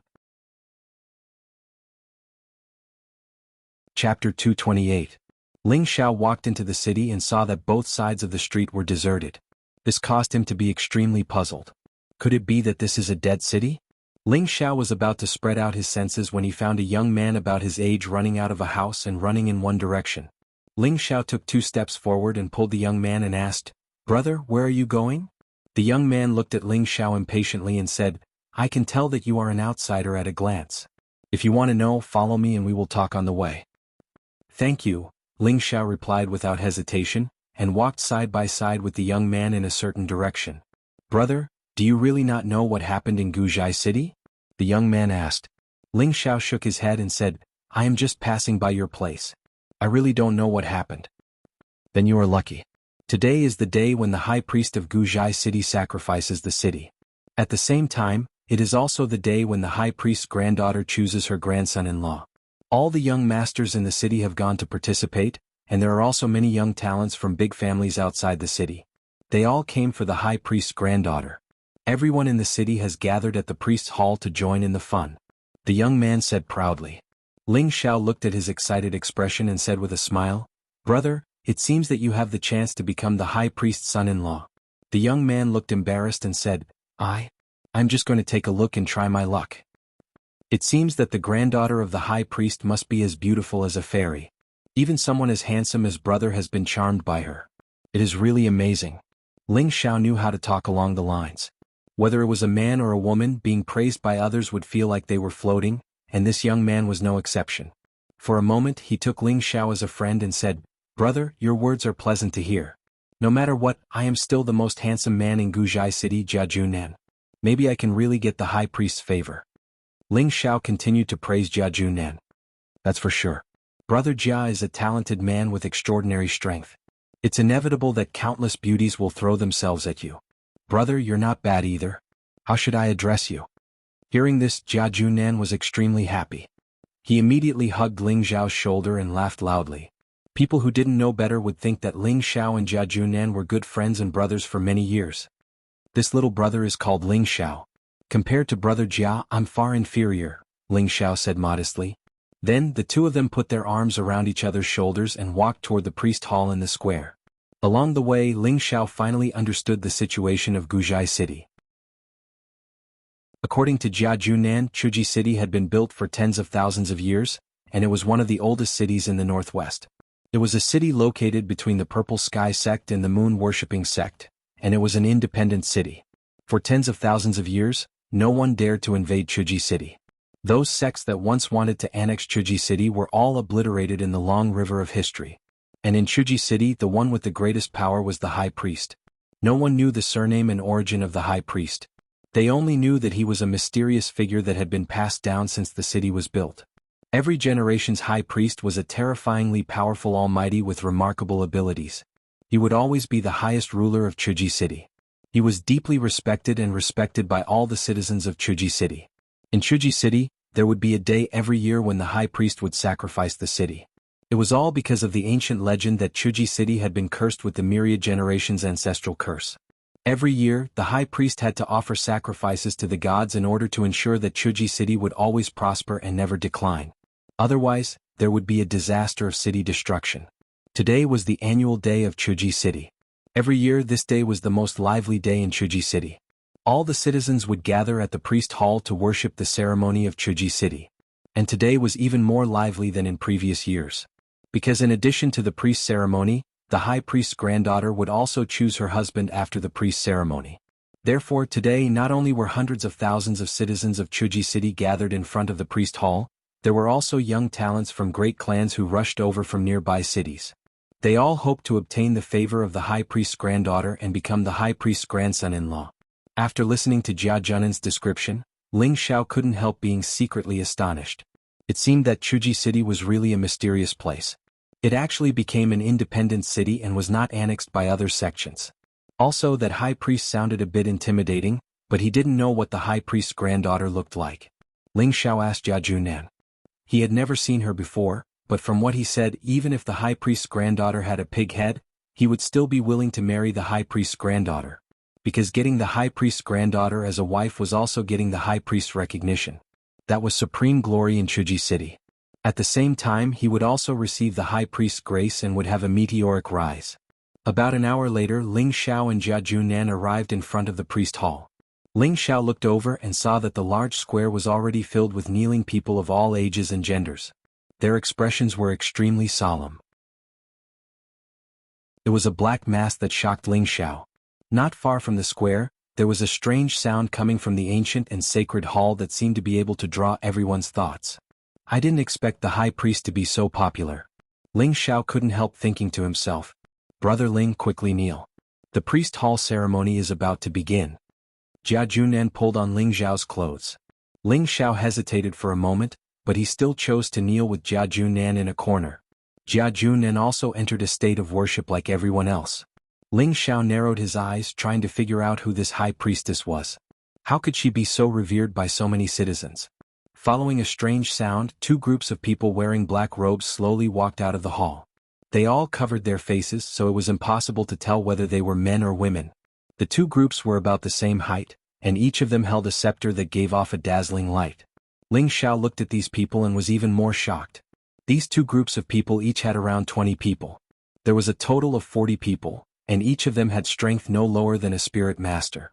Chapter 228. Ling Xiao walked into the city and saw that both sides of the street were deserted. This caused him to be extremely puzzled. Could it be that this is a dead city? Ling Xiao was about to spread out his senses when he found a young man about his age running out of a house and running in one direction. Ling Xiao took 2 steps forward and pulled the young man and asked, Brother, where are you going? The young man looked at Ling Xiao impatiently and said, I can tell that you are an outsider at a glance. If you want to know, follow me and we will talk on the way. Thank you, Ling Xiao replied without hesitation, and walked side by side with the young man in a certain direction. "Brother, do you really not know what happened in Guzhai City?" the young man asked. Ling Xiao shook his head and said, "I am just passing by your place. I really don't know what happened." "Then you are lucky. Today is the day when the high priest of Guzhai City sacrifices the city. At the same time, it is also the day when the high priest's granddaughter chooses her grandson-in-law. All the young masters in the city have gone to participate, and there are also many young talents from big families outside the city. They all came for the high priest's granddaughter. Everyone in the city has gathered at the priest's hall to join in the fun," the young man said proudly. Ling Xiao looked at his excited expression and said with a smile, "Brother, it seems that you have the chance to become the high priest's son-in-law." The young man looked embarrassed and said, I'm just going to take a look and try my luck. It seems that the granddaughter of the high priest must be as beautiful as a fairy. Even someone as handsome as brother has been charmed by her. It is really amazing." Ling Xiao knew how to talk along the lines. Whether it was a man or a woman, being praised by others would feel like they were floating, and this young man was no exception. For a moment he took Ling Xiao as a friend and said, "Brother, your words are pleasant to hear. No matter what, I am still the most handsome man in Guzhai City, Jianghu. Maybe I can really get the high priest's favor." Ling Xiao continued to praise Jianghu. "That's for sure. Brother Jia is a talented man with extraordinary strength. It's inevitable that countless beauties will throw themselves at you. Brother, you're not bad either. How should I address you?" Hearing this, Jianghu was extremely happy. He immediately hugged Ling Xiao's shoulder and laughed loudly. People who didn't know better would think that Ling Xiao and Jianghu were good friends and brothers for many years. "This little brother is called Ling Xiao. Compared to brother Jia, I'm far inferior," Ling Xiao said modestly. Then the two of them put their arms around each other's shoulders and walked toward the priest hall in the square. Along the way, Ling Xiao finally understood the situation of Guzhai City. According to Jianghu, Chuji City had been built for tens of thousands of years, and it was one of the oldest cities in the northwest. It was a city located between the Purple Sky sect and the moon-worshipping sect, and it was an independent city. For tens of thousands of years, no one dared to invade Chuji City. Those sects that once wanted to annex Chuji City were all obliterated in the long river of history. And in Chuji City, the one with the greatest power was the high priest. No one knew the surname and origin of the high priest. They only knew that he was a mysterious figure that had been passed down since the city was built. Every generation's high priest was a terrifyingly powerful almighty with remarkable abilities. He would always be the highest ruler of Chuji City. He was deeply respected and respected by all the citizens of Chuji City. In Chuji City, there would be a day every year when the high priest would sacrifice the city. It was all because of the ancient legend that Chuji City had been cursed with the myriad generations' ancestral curse. Every year, the high priest had to offer sacrifices to the gods in order to ensure that Chuji City would always prosper and never decline. Otherwise, there would be a disaster of city destruction. Today was the annual day of Chuji City. Every year this day was the most lively day in Chuji City. All the citizens would gather at the priest hall to worship the ceremony of Chuji City. And today was even more lively than in previous years. Because in addition to the priest ceremony, the high priest's granddaughter would also choose her husband after the priest ceremony. Therefore today not only were hundreds of thousands of citizens of Chuji City gathered in front of the priest hall, there were also young talents from great clans who rushed over from nearby cities. They all hoped to obtain the favor of the high priest's granddaughter and become the high priest's grandson-in-law. After listening to Jia Junan's description, Ling Xiao couldn't help being secretly astonished. It seemed that Chuji City was really a mysterious place. It actually became an independent city and was not annexed by other sections. Also, that high priest sounded a bit intimidating, but he didn't know what the high priest's granddaughter looked like. Ling Xiao asked Jia Junan. He had never seen her before, but from what he said, even if the high priest's granddaughter had a pig head, he would still be willing to marry the high priest's granddaughter. Because getting the high priest's granddaughter as a wife was also getting the high priest's recognition. That was supreme glory in Chuji City. At the same time, he would also receive the high priest's grace and would have a meteoric rise. About an hour later, Ling Xiao and Jia Junan arrived in front of the priest hall. Ling Xiao looked over and saw that the large square was already filled with kneeling people of all ages and genders. Their expressions were extremely solemn. It was a black mass that shocked Ling Xiao. Not far from the square, there was a strange sound coming from the ancient and sacred hall that seemed to be able to draw everyone's thoughts. I didn't expect the high priest to be so popular. Ling Xiao couldn't help thinking to himself. Brother Ling, quickly kneel. The priest hall ceremony is about to begin. Jia Junan pulled on Ling Xiao's clothes. Ling Xiao hesitated for a moment, but he still chose to kneel with Jia Junan in a corner. Jia Junan also entered a state of worship like everyone else. Ling Xiao narrowed his eyes, trying to figure out who this high priestess was. How could she be so revered by so many citizens? Following a strange sound, two groups of people wearing black robes slowly walked out of the hall. They all covered their faces, so it was impossible to tell whether they were men or women. The two groups were about the same height, and each of them held a scepter that gave off a dazzling light. Ling Xiao looked at these people and was even more shocked. These two groups of people each had around 20 people. There was a total of 40 people, and each of them had strength no lower than a spirit master.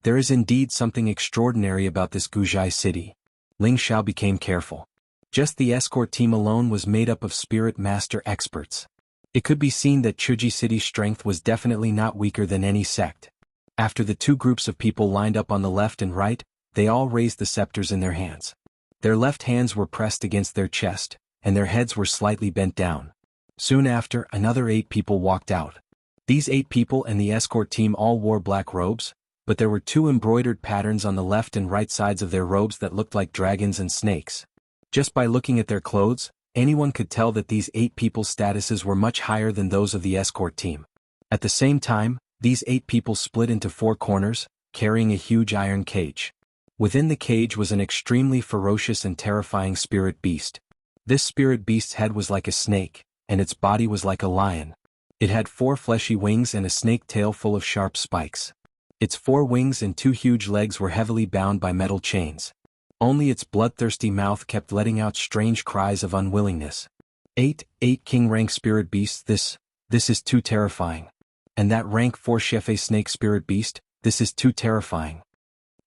There is indeed something extraordinary about this Guzhai city. Ling Xiao became careful. Just the escort team alone was made up of spirit master experts. It could be seen that Chuji City's strength was definitely not weaker than any sect. After the two groups of people lined up on the left and right, they all raised the scepters in their hands. Their left hands were pressed against their chest, and their heads were slightly bent down. Soon after, another 8 people walked out. These 8 people and the escort team all wore black robes, but there were 2 embroidered patterns on the left and right sides of their robes that looked like dragons and snakes. Just by looking at their clothes, anyone could tell that these 8 people's statuses were much higher than those of the escort team. At the same time, these 8 people split into 4 corners, carrying a huge iron cage. Within the cage was an extremely ferocious and terrifying spirit beast. This spirit beast's head was like a snake, and its body was like a lion. It had 4 fleshy wings and a snake tail full of sharp spikes. Its 4 wings and 2 huge legs were heavily bound by metal chains. Only its bloodthirsty mouth kept letting out strange cries of unwillingness. 8 king rank spirit beasts, this is too terrifying. And that rank 4 chef snake spirit beast, this is too terrifying.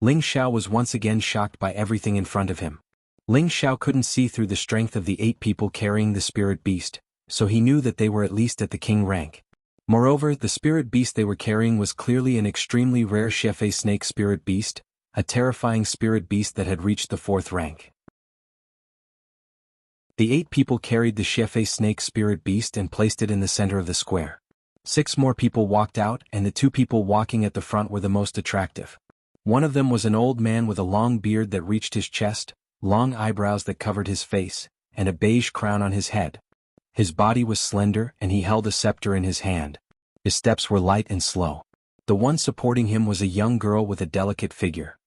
Ling Xiao was once again shocked by everything in front of him. Ling Xiao couldn't see through the strength of the 8 people carrying the spirit beast, so he knew that they were at least at the king rank. Moreover, the spirit beast they were carrying was clearly an extremely rare chef snake spirit beast, a terrifying spirit beast that had reached the 4th rank. The 8 people carried the chef snake spirit beast and placed it in the center of the square. 6 more people walked out, and the 2 people walking at the front were the most attractive. One of them was an old man with a long beard that reached his chest, long eyebrows that covered his face, and a beige crown on his head. His body was slender, and he held a scepter in his hand. His steps were light and slow. The one supporting him was a young girl with a delicate figure.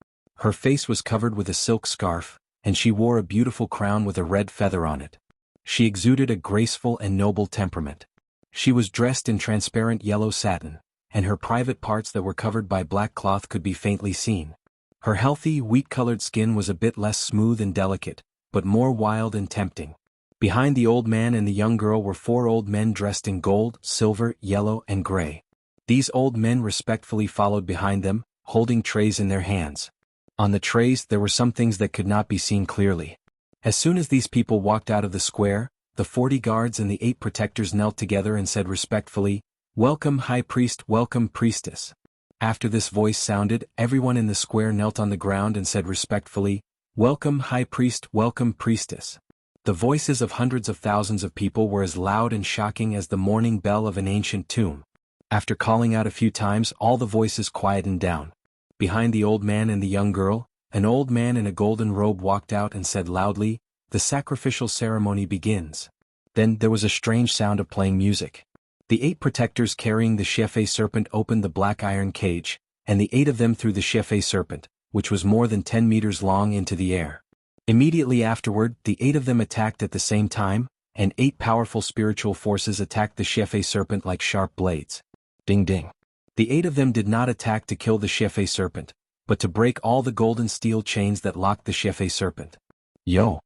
Her face was covered with a silk scarf, and she wore a beautiful crown with a red feather on it. She exuded a graceful and noble temperament. She was dressed in transparent yellow satin, and her private parts that were covered by black cloth could be faintly seen. Her healthy, wheat-colored skin was a bit less smooth and delicate, but more wild and tempting. Behind the old man and the young girl were 4 old men dressed in gold, silver, yellow, and gray. These old men respectfully followed behind them, holding trays in their hands. On the trays there were some things that could not be seen clearly. As soon as these people walked out of the square, the 40 guards and the 8 protectors knelt together and said respectfully, "Welcome, High Priest, welcome, Priestess." After this voice sounded, everyone in the square knelt on the ground and said respectfully, "Welcome, High Priest, welcome, Priestess." The voices of hundreds of thousands of people were as loud and shocking as the morning bell of an ancient tomb. After calling out a few times, all the voices quietened down. Behind the old man and the young girl, an old man in a golden robe walked out and said loudly, "The sacrificial ceremony begins." Then there was a strange sound of playing music. The 8 protectors carrying the chef serpent opened the black iron cage, and the 8 of them threw the chef serpent, which was more than 10 meters long, into the air. Immediately afterward, the 8 of them attacked at the same time, and 8 powerful spiritual forces attacked the chef serpent like sharp blades. Ding ding. The 8 of them did not attack to kill the chef serpent, but to break all the golden steel chains that locked the chef serpent. Yo!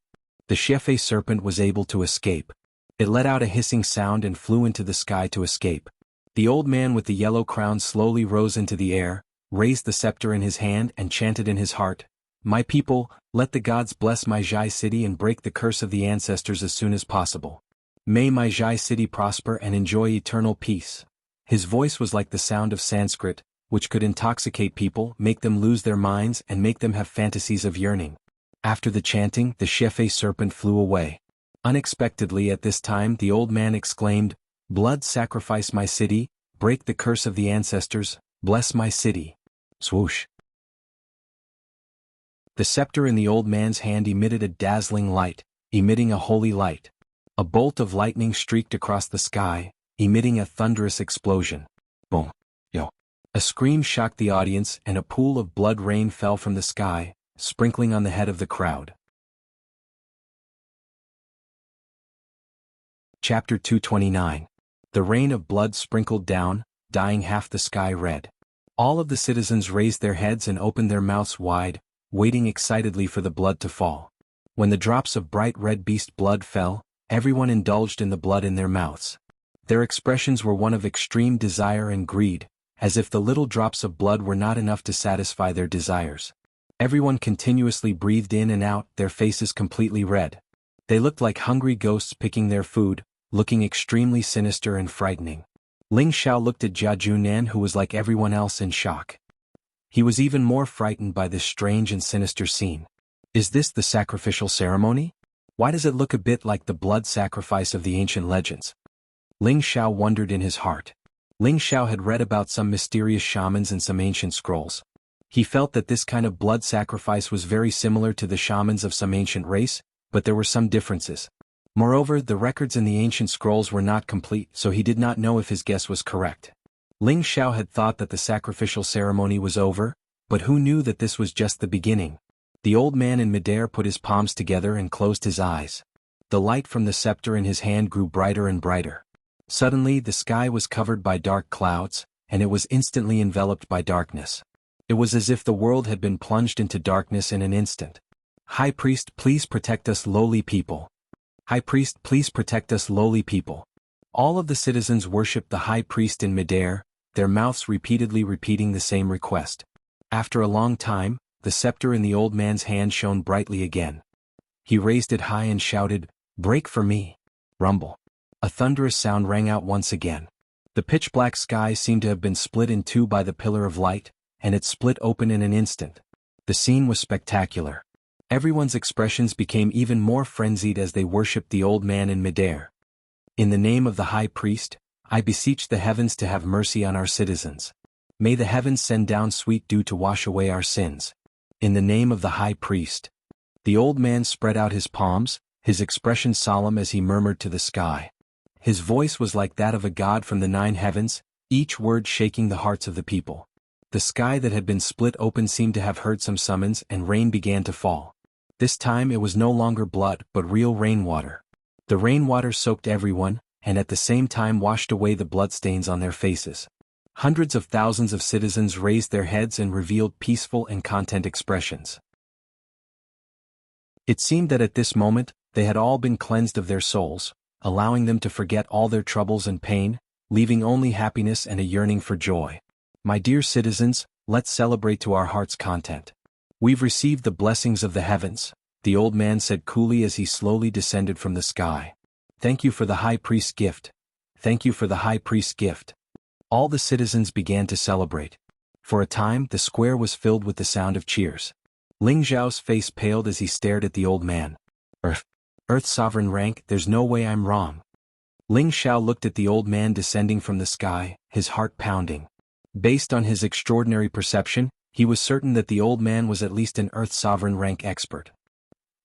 The chef serpent was able to escape. It let out a hissing sound and flew into the sky to escape. The old man with the yellow crown slowly rose into the air, raised the scepter in his hand and chanted in his heart, "My people, let the gods bless my Zhai city and break the curse of the ancestors as soon as possible. May my Zhai city prosper and enjoy eternal peace." His voice was like the sound of Sanskrit, which could intoxicate people, make them lose their minds and make them have fantasies of yearning. After the chanting, the chef serpent flew away. Unexpectedly at this time the old man exclaimed, "Blood sacrifice my city, break the curse of the ancestors, bless my city. Swoosh. The scepter in the old man's hand emitted a dazzling light, emitting a holy light. A bolt of lightning streaked across the sky, emitting a thunderous explosion. Boom. Yo. A scream shocked the audience and a pool of blood rain fell from the sky, sprinkling on the head of the crowd. Chapter 229. The rain of blood sprinkled down, dyeing half the sky red. All of the citizens raised their heads and opened their mouths wide, waiting excitedly for the blood to fall. When the drops of bright red beast blood fell, everyone indulged in the blood in their mouths. Their expressions were one of extreme desire and greed, as if the little drops of blood were not enough to satisfy their desires. Everyone continuously breathed in and out, their faces completely red. They looked like hungry ghosts picking their food, looking extremely sinister and frightening. Ling Xiao looked at Jianghu Nan, who was like everyone else in shock. He was even more frightened by this strange and sinister scene. Is this the sacrificial ceremony? Why does it look a bit like the blood sacrifice of the ancient legends? Ling Xiao wondered in his heart. Ling Xiao had read about some mysterious shamans in some ancient scrolls. He felt that this kind of blood sacrifice was very similar to the shamans of some ancient race, but there were some differences. Moreover, the records in the ancient scrolls were not complete, so he did not know if his guess was correct. Ling Xiao had thought that the sacrificial ceremony was over, but who knew that this was just the beginning? The old man in midair put his palms together and closed his eyes. The light from the scepter in his hand grew brighter and brighter. Suddenly the sky was covered by dark clouds, and it was instantly enveloped by darkness. It was as if the world had been plunged into darkness in an instant. High Priest, please protect us lowly people. High Priest, please protect us lowly people. All of the citizens worshipped the High Priest in midair, their mouths repeatedly repeating the same request. After a long time, the scepter in the old man's hand shone brightly again. He raised it high and shouted, "Break for me." Rumble. A thunderous sound rang out once again. The pitch-black sky seemed to have been split in two by the pillar of light, and it split open in an instant. The scene was spectacular. Everyone's expressions became even more frenzied as they worshipped the old man in midair. In the name of the High Priest, I beseech the heavens to have mercy on our citizens. May the heavens send down sweet dew to wash away our sins. In the name of the High Priest. The old man spread out his palms, his expression solemn as he murmured to the sky. His voice was like that of a god from the 9 heavens, each word shaking the hearts of the people. The sky that had been split open seemed to have heard some summons, and rain began to fall. This time it was no longer blood but real rainwater. The rainwater soaked everyone, and at the same time washed away the bloodstains on their faces. Hundreds of thousands of citizens raised their heads and revealed peaceful and content expressions. It seemed that at this moment, they had all been cleansed of their souls, allowing them to forget all their troubles and pain, leaving only happiness and a yearning for joy. My dear citizens, let's celebrate to our heart's content. We've received the blessings of the heavens, the old man said coolly as he slowly descended from the sky. Thank you for the High Priest's gift. Thank you for the High Priest's gift. All the citizens began to celebrate. For a time, the square was filled with the sound of cheers. Ling Zhao's face paled as he stared at the old man. Earth sovereign rank, there's no way I'm wrong. Ling Xiao looked at the old man descending from the sky, his heart pounding. Based on his extraordinary perception, he was certain that the old man was at least an Earth sovereign rank expert.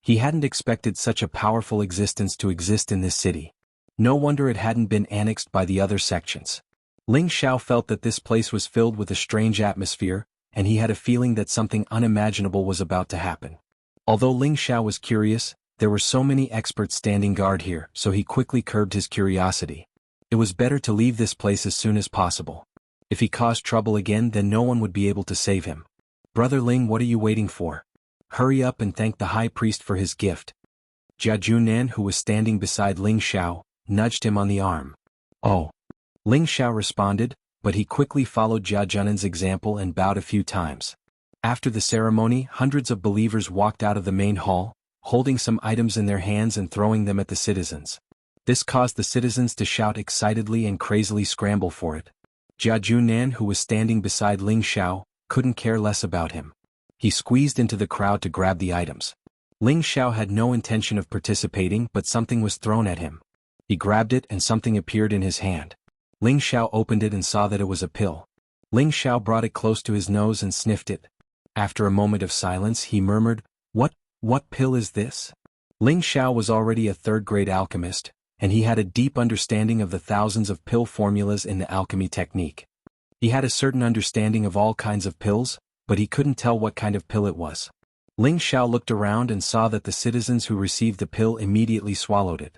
He hadn't expected such a powerful existence to exist in this city. No wonder it hadn't been annexed by the other sections. Ling Xiao felt that this place was filled with a strange atmosphere, and he had a feeling that something unimaginable was about to happen. Although Ling Xiao was curious, there were so many experts standing guard here, so he quickly curbed his curiosity. It was better to leave this place as soon as possible. If he caused trouble again, then no one would be able to save him. Brother Ling, what are you waiting for? Hurry up and thank the High Priest for his gift. Jianghu Nan, who was standing beside Ling Xiao, nudged him on the arm. Oh. Ling Xiao responded, but he quickly followed Jianghu example and bowed a few times. After the ceremony, hundreds of believers walked out of the main hall, holding some items in their hands and throwing them at the citizens. This caused the citizens to shout excitedly and crazily scramble for it. Jianghu Nan, who was standing beside Ling Xiao, couldn't care less about him. He squeezed into the crowd to grab the items. Ling Xiao had no intention of participating, but something was thrown at him. He grabbed it and something appeared in his hand. Ling Xiao opened it and saw that it was a pill. Ling Xiao brought it close to his nose and sniffed it. After a moment of silence he murmured, What pill is this? Ling Xiao was already a third-grade alchemist, and he had a deep understanding of the thousands of pill formulas in the alchemy technique. He had a certain understanding of all kinds of pills, but he couldn't tell what kind of pill it was. Ling Xiao looked around and saw that the citizens who received the pill immediately swallowed it.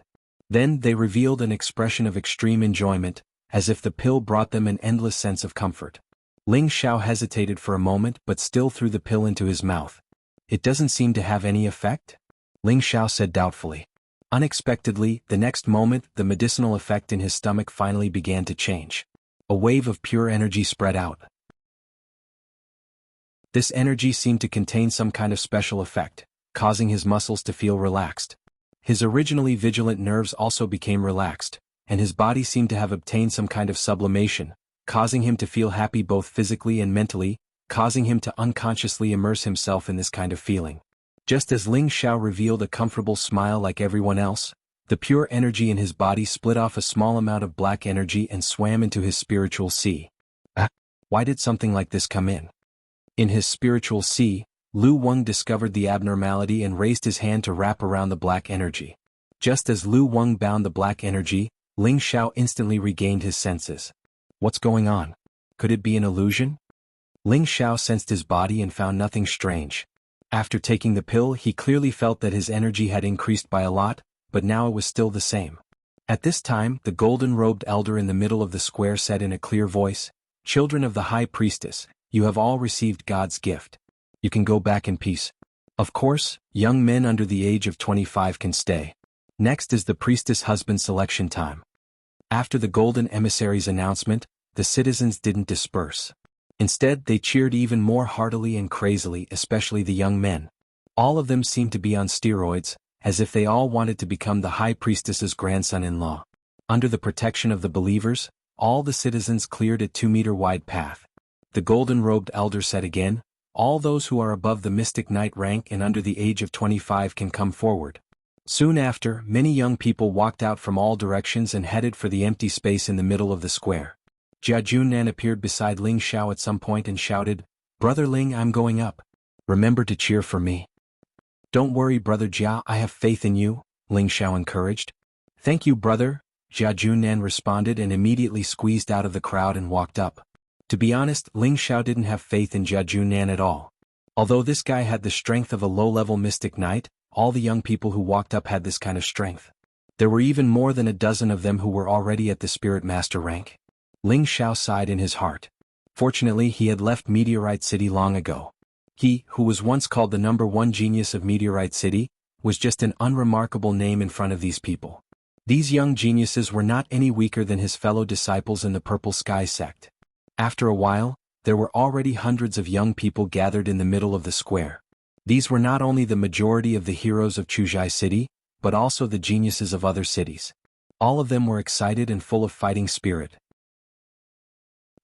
Then they revealed an expression of extreme enjoyment, as if the pill brought them an endless sense of comfort. Ling Xiao hesitated for a moment but still threw the pill into his mouth. It doesn't seem to have any effect? Ling Xiao said doubtfully. Unexpectedly, the next moment, the medicinal effect in his stomach finally began to change. A wave of pure energy spread out. This energy seemed to contain some kind of special effect, causing his muscles to feel relaxed. His originally vigilant nerves also became relaxed, and his body seemed to have obtained some kind of sublimation, causing him to feel happy both physically and mentally, causing him to unconsciously immerse himself in this kind of feeling. Just as Ling Xiao revealed a comfortable smile like everyone else, the pure energy in his body split off a small amount of black energy and swam into his spiritual sea. Why did something like this come in? In his spiritual sea, Lu Weng discovered the abnormality and raised his hand to wrap around the black energy. Just as Lu Weng bound the black energy, Ling Xiao instantly regained his senses. What's going on? Could it be an illusion? Ling Xiao sensed his body and found nothing strange. After taking the pill he clearly felt that his energy had increased by a lot, but now it was still the same. At this time, the golden-robed elder in the middle of the square said in a clear voice, "Children of the High Priestess, you have all received God's gift. You can go back in peace. Of course, young men under the age of 25 can stay. Next is the priestess husband selection time." After the golden emissary's announcement, the citizens didn't disperse. Instead, they cheered even more heartily and crazily, especially the young men. All of them seemed to be on steroids, as if they all wanted to become the high priestess's grandson-in-law. Under the protection of the believers, all the citizens cleared a 2-meter-wide path. The golden-robed elder said again, "All those who are above the mystic knight rank and under the age of 25 can come forward." Soon after, many young people walked out from all directions and headed for the empty space in the middle of the square. Jia Junnan appeared beside Ling Xiao at some point and shouted, "Brother Ling, I'm going up. Remember to cheer for me." "Don't worry, Brother Jia, I have faith in you," Ling Xiao encouraged. "Thank you, brother," Jia Junnan responded and immediately squeezed out of the crowd and walked up. To be honest, Ling Xiao didn't have faith in Jia Junnan at all. Although this guy had the strength of a low-level mystic knight, all the young people who walked up had this kind of strength. There were even more than a dozen of them who were already at the Spirit Master rank. Ling Xiao sighed in his heart. Fortunately, he had left Meteorite City long ago. He, who was once called the #1 genius of Meteorite City, was just an unremarkable name in front of these people. These young geniuses were not any weaker than his fellow disciples in the Purple Sky sect. After a while, there were already hundreds of young people gathered in the middle of the square. These were not only the majority of the heroes of Chuzhai City, but also the geniuses of other cities. All of them were excited and full of fighting spirit.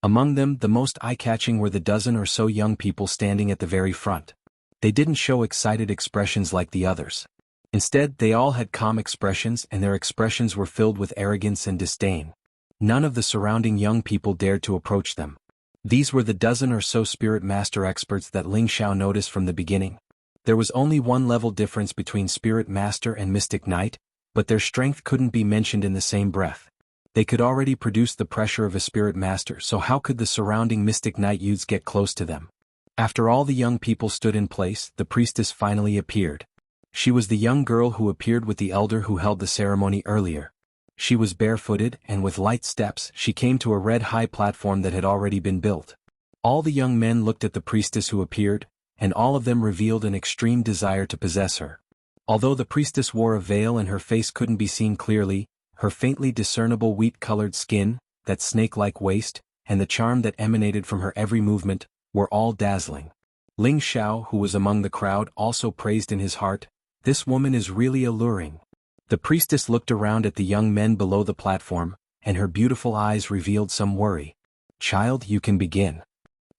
Among them, the most eye-catching were the dozen or so young people standing at the very front. They didn't show excited expressions like the others. Instead, they all had calm expressions and their expressions were filled with arrogance and disdain. None of the surrounding young people dared to approach them. These were the dozen or so Spirit Master experts that Ling Xiao noticed from the beginning. There was only one level difference between Spirit Master and Mystic Knight, but their strength couldn't be mentioned in the same breath. They could already produce the pressure of a Spirit Master, so how could the surrounding Mystic Knight youths get close to them? After all the young people stood in place, the priestess finally appeared. She was the young girl who appeared with the elder who held the ceremony earlier. She was barefooted, and with light steps, she came to a red high platform that had already been built. All the young men looked at the priestess who appeared, and all of them revealed an extreme desire to possess her. Although the priestess wore a veil and her face couldn't be seen clearly, her faintly discernible wheat-colored skin, that snake-like waist, and the charm that emanated from her every movement, were all dazzling. Ling Xiao, who was among the crowd, also praised in his heart, "This woman is really alluring." The priestess looked around at the young men below the platform, and her beautiful eyes revealed some worry. "Child, you can begin."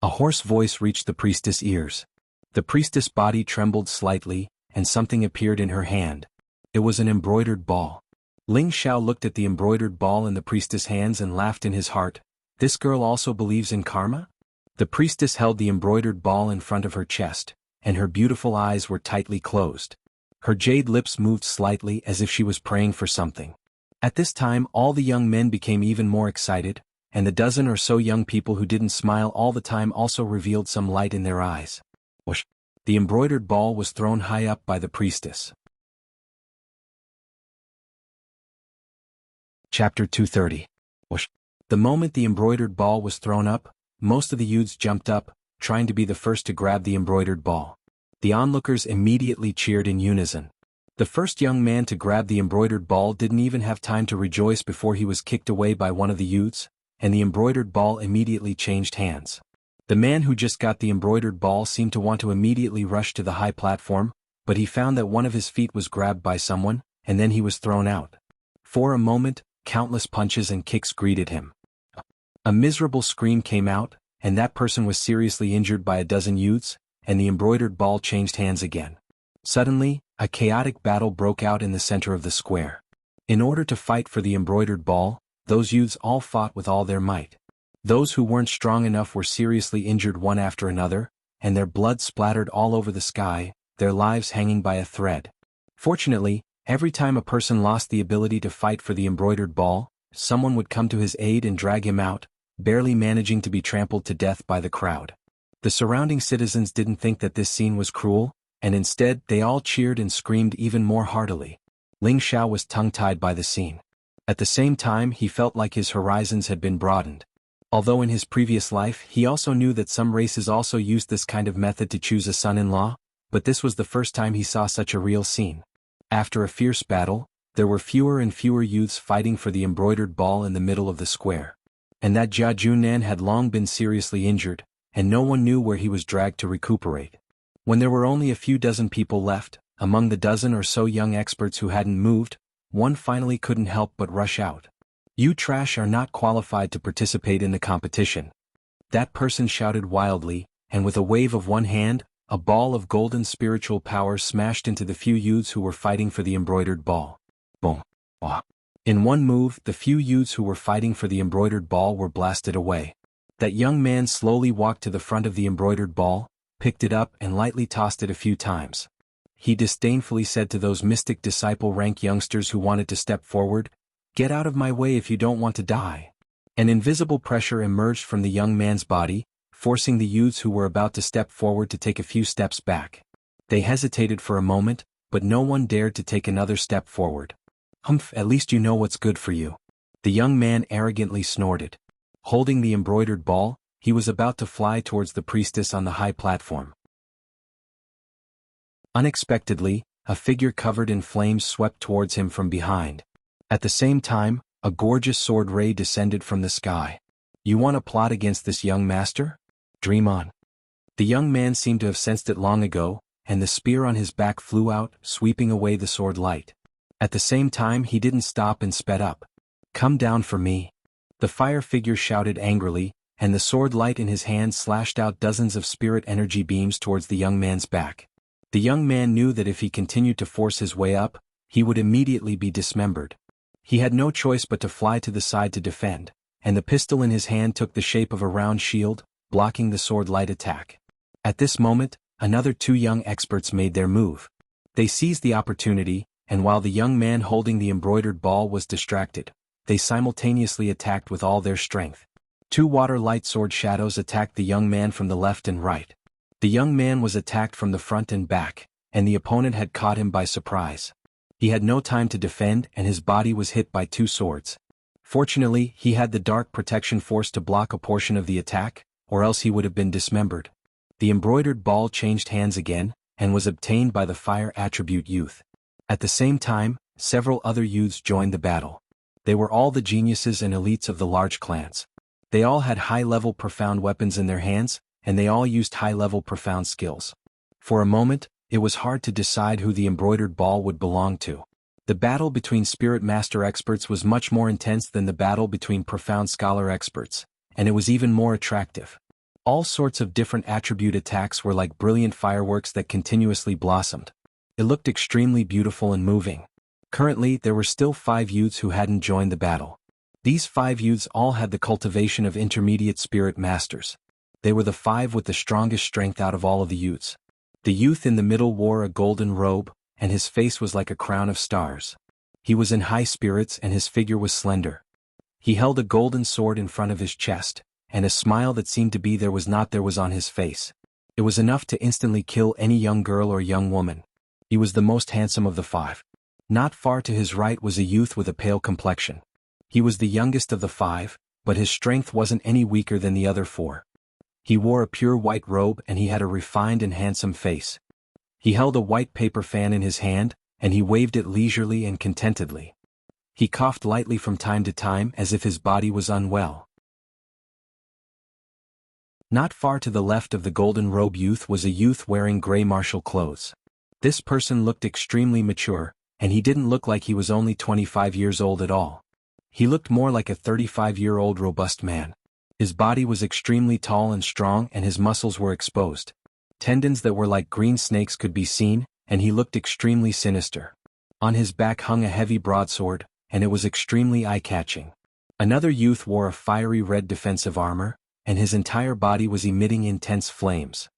A hoarse voice reached the priestess' ears. The priestess' body trembled slightly, and something appeared in her hand. It was an embroidered ball. Ling Xiao looked at the embroidered ball in the priestess' hands and laughed in his heart. This girl also believes in karma? The priestess held the embroidered ball in front of her chest, and her beautiful eyes were tightly closed. Her jade lips moved slightly as if she was praying for something. At this time all the young men became even more excited, and the dozen or so young people who didn't smile all the time also revealed some light in their eyes. Whoosh! The embroidered ball was thrown high up by the priestess. Chapter 230. Whoosh! The moment the embroidered ball was thrown up, most of the youths jumped up, trying to be the first to grab the embroidered ball. The onlookers immediately cheered in unison. The first young man to grab the embroidered ball didn't even have time to rejoice before he was kicked away by one of the youths, and the embroidered ball immediately changed hands. The man who just got the embroidered ball seemed to want to immediately rush to the high platform, but he found that one of his feet was grabbed by someone, and then he was thrown out. For a moment, countless punches and kicks greeted him. A miserable scream came out, and that person was seriously injured by a dozen youths, and the embroidered ball changed hands again. Suddenly, a chaotic battle broke out in the center of the square. In order to fight for the embroidered ball, those youths all fought with all their might. Those who weren't strong enough were seriously injured one after another, and their blood splattered all over the sky, their lives hanging by a thread. Fortunately, every time a person lost the ability to fight for the embroidered ball, someone would come to his aid and drag him out, barely managing to be trampled to death by the crowd. The surrounding citizens didn't think that this scene was cruel, and instead they all cheered and screamed even more heartily. Ling Xiao was tongue-tied by the scene. At the same time he felt like his horizons had been broadened. Although in his previous life he also knew that some races also used this kind of method to choose a son-in-law, but this was the first time he saw such a real scene. After a fierce battle, there were fewer and fewer youths fighting for the embroidered ball in the middle of the square. And that Jia Junnan had long been seriously injured, and no one knew where he was dragged to recuperate. When there were only a few dozen people left, among the dozen or so young experts who hadn't moved, one finally couldn't help but rush out. "You trash are not qualified to participate in the competition." That person shouted wildly, and with a wave of one hand, a ball of golden spiritual power smashed into the few youths who were fighting for the embroidered ball. Boom! Wah! In one move, the few youths who were fighting for the embroidered ball were blasted away. That young man slowly walked to the front of the embroidered ball, picked it up and lightly tossed it a few times. He disdainfully said to those mystic disciple-rank youngsters who wanted to step forward, "Get out of my way if you don't want to die." An invisible pressure emerged from the young man's body, forcing the youths who were about to step forward to take a few steps back. They hesitated for a moment, but no one dared to take another step forward. "Humph, at least you know what's good for you." The young man arrogantly snorted. Holding the embroidered ball, he was about to fly towards the priestess on the high platform. Unexpectedly, a figure covered in flames swept towards him from behind. At the same time, a gorgeous sword ray descended from the sky. "You want to plot against this young master? Dream on." The young man seemed to have sensed it long ago, and the spear on his back flew out, sweeping away the sword light. At the same time he didn't stop and sped up. "Come down for me." The fire figure shouted angrily, and the sword light in his hand slashed out dozens of spirit energy beams towards the young man's back. The young man knew that if he continued to force his way up, he would immediately be dismembered. He had no choice but to fly to the side to defend, and the pistol in his hand took the shape of a round shield, blocking the sword light attack. At this moment, another two young experts made their move. They seized the opportunity, and while the young man holding the embroidered ball was distracted, they simultaneously attacked with all their strength. Two water light sword shadows attacked the young man from the left and right. The young man was attacked from the front and back, and the opponent had caught him by surprise. He had no time to defend and his body was hit by two swords. Fortunately, he had the dark protection force to block a portion of the attack, or else he would have been dismembered. The embroidered ball changed hands again, and was obtained by the fire attribute youth. At the same time, several other youths joined the battle. They were all the geniuses and elites of the large clans. They all had high-level profound weapons in their hands, and they all used high-level profound skills. For a moment, it was hard to decide who the embroidered ball would belong to. The battle between Spirit Master experts was much more intense than the battle between Profound Scholar experts, and it was even more attractive. All sorts of different attribute attacks were like brilliant fireworks that continuously blossomed. It looked extremely beautiful and moving. Currently, there were still 5 youths who hadn't joined the battle. These 5 youths all had the cultivation of intermediate spirit masters. They were the 5 with the strongest strength out of all of the youths. The youth in the middle wore a golden robe, and his face was like a crown of stars. He was in high spirits and his figure was slender. He held a golden sword in front of his chest, and a smile that seemed to be there was on his face. It was enough to instantly kill any young girl or young woman. He was the most handsome of the 5. Not far to his right was a youth with a pale complexion. He was the youngest of the 5, but his strength wasn't any weaker than the other 4. He wore a pure white robe and he had a refined and handsome face. He held a white paper fan in his hand, and he waved it leisurely and contentedly. He coughed lightly from time to time as if his body was unwell. Not far to the left of the golden robe youth was a youth wearing gray martial clothes. This person looked extremely mature, and he didn't look like he was only 25 years old at all. He looked more like a 35-year-old robust man. His body was extremely tall and strong and his muscles were exposed. Tendons that were like green snakes could be seen, and he looked extremely sinister. On his back hung a heavy broadsword, and it was extremely eye-catching. Another youth wore a fiery red defensive armor, and his entire body was emitting intense flames.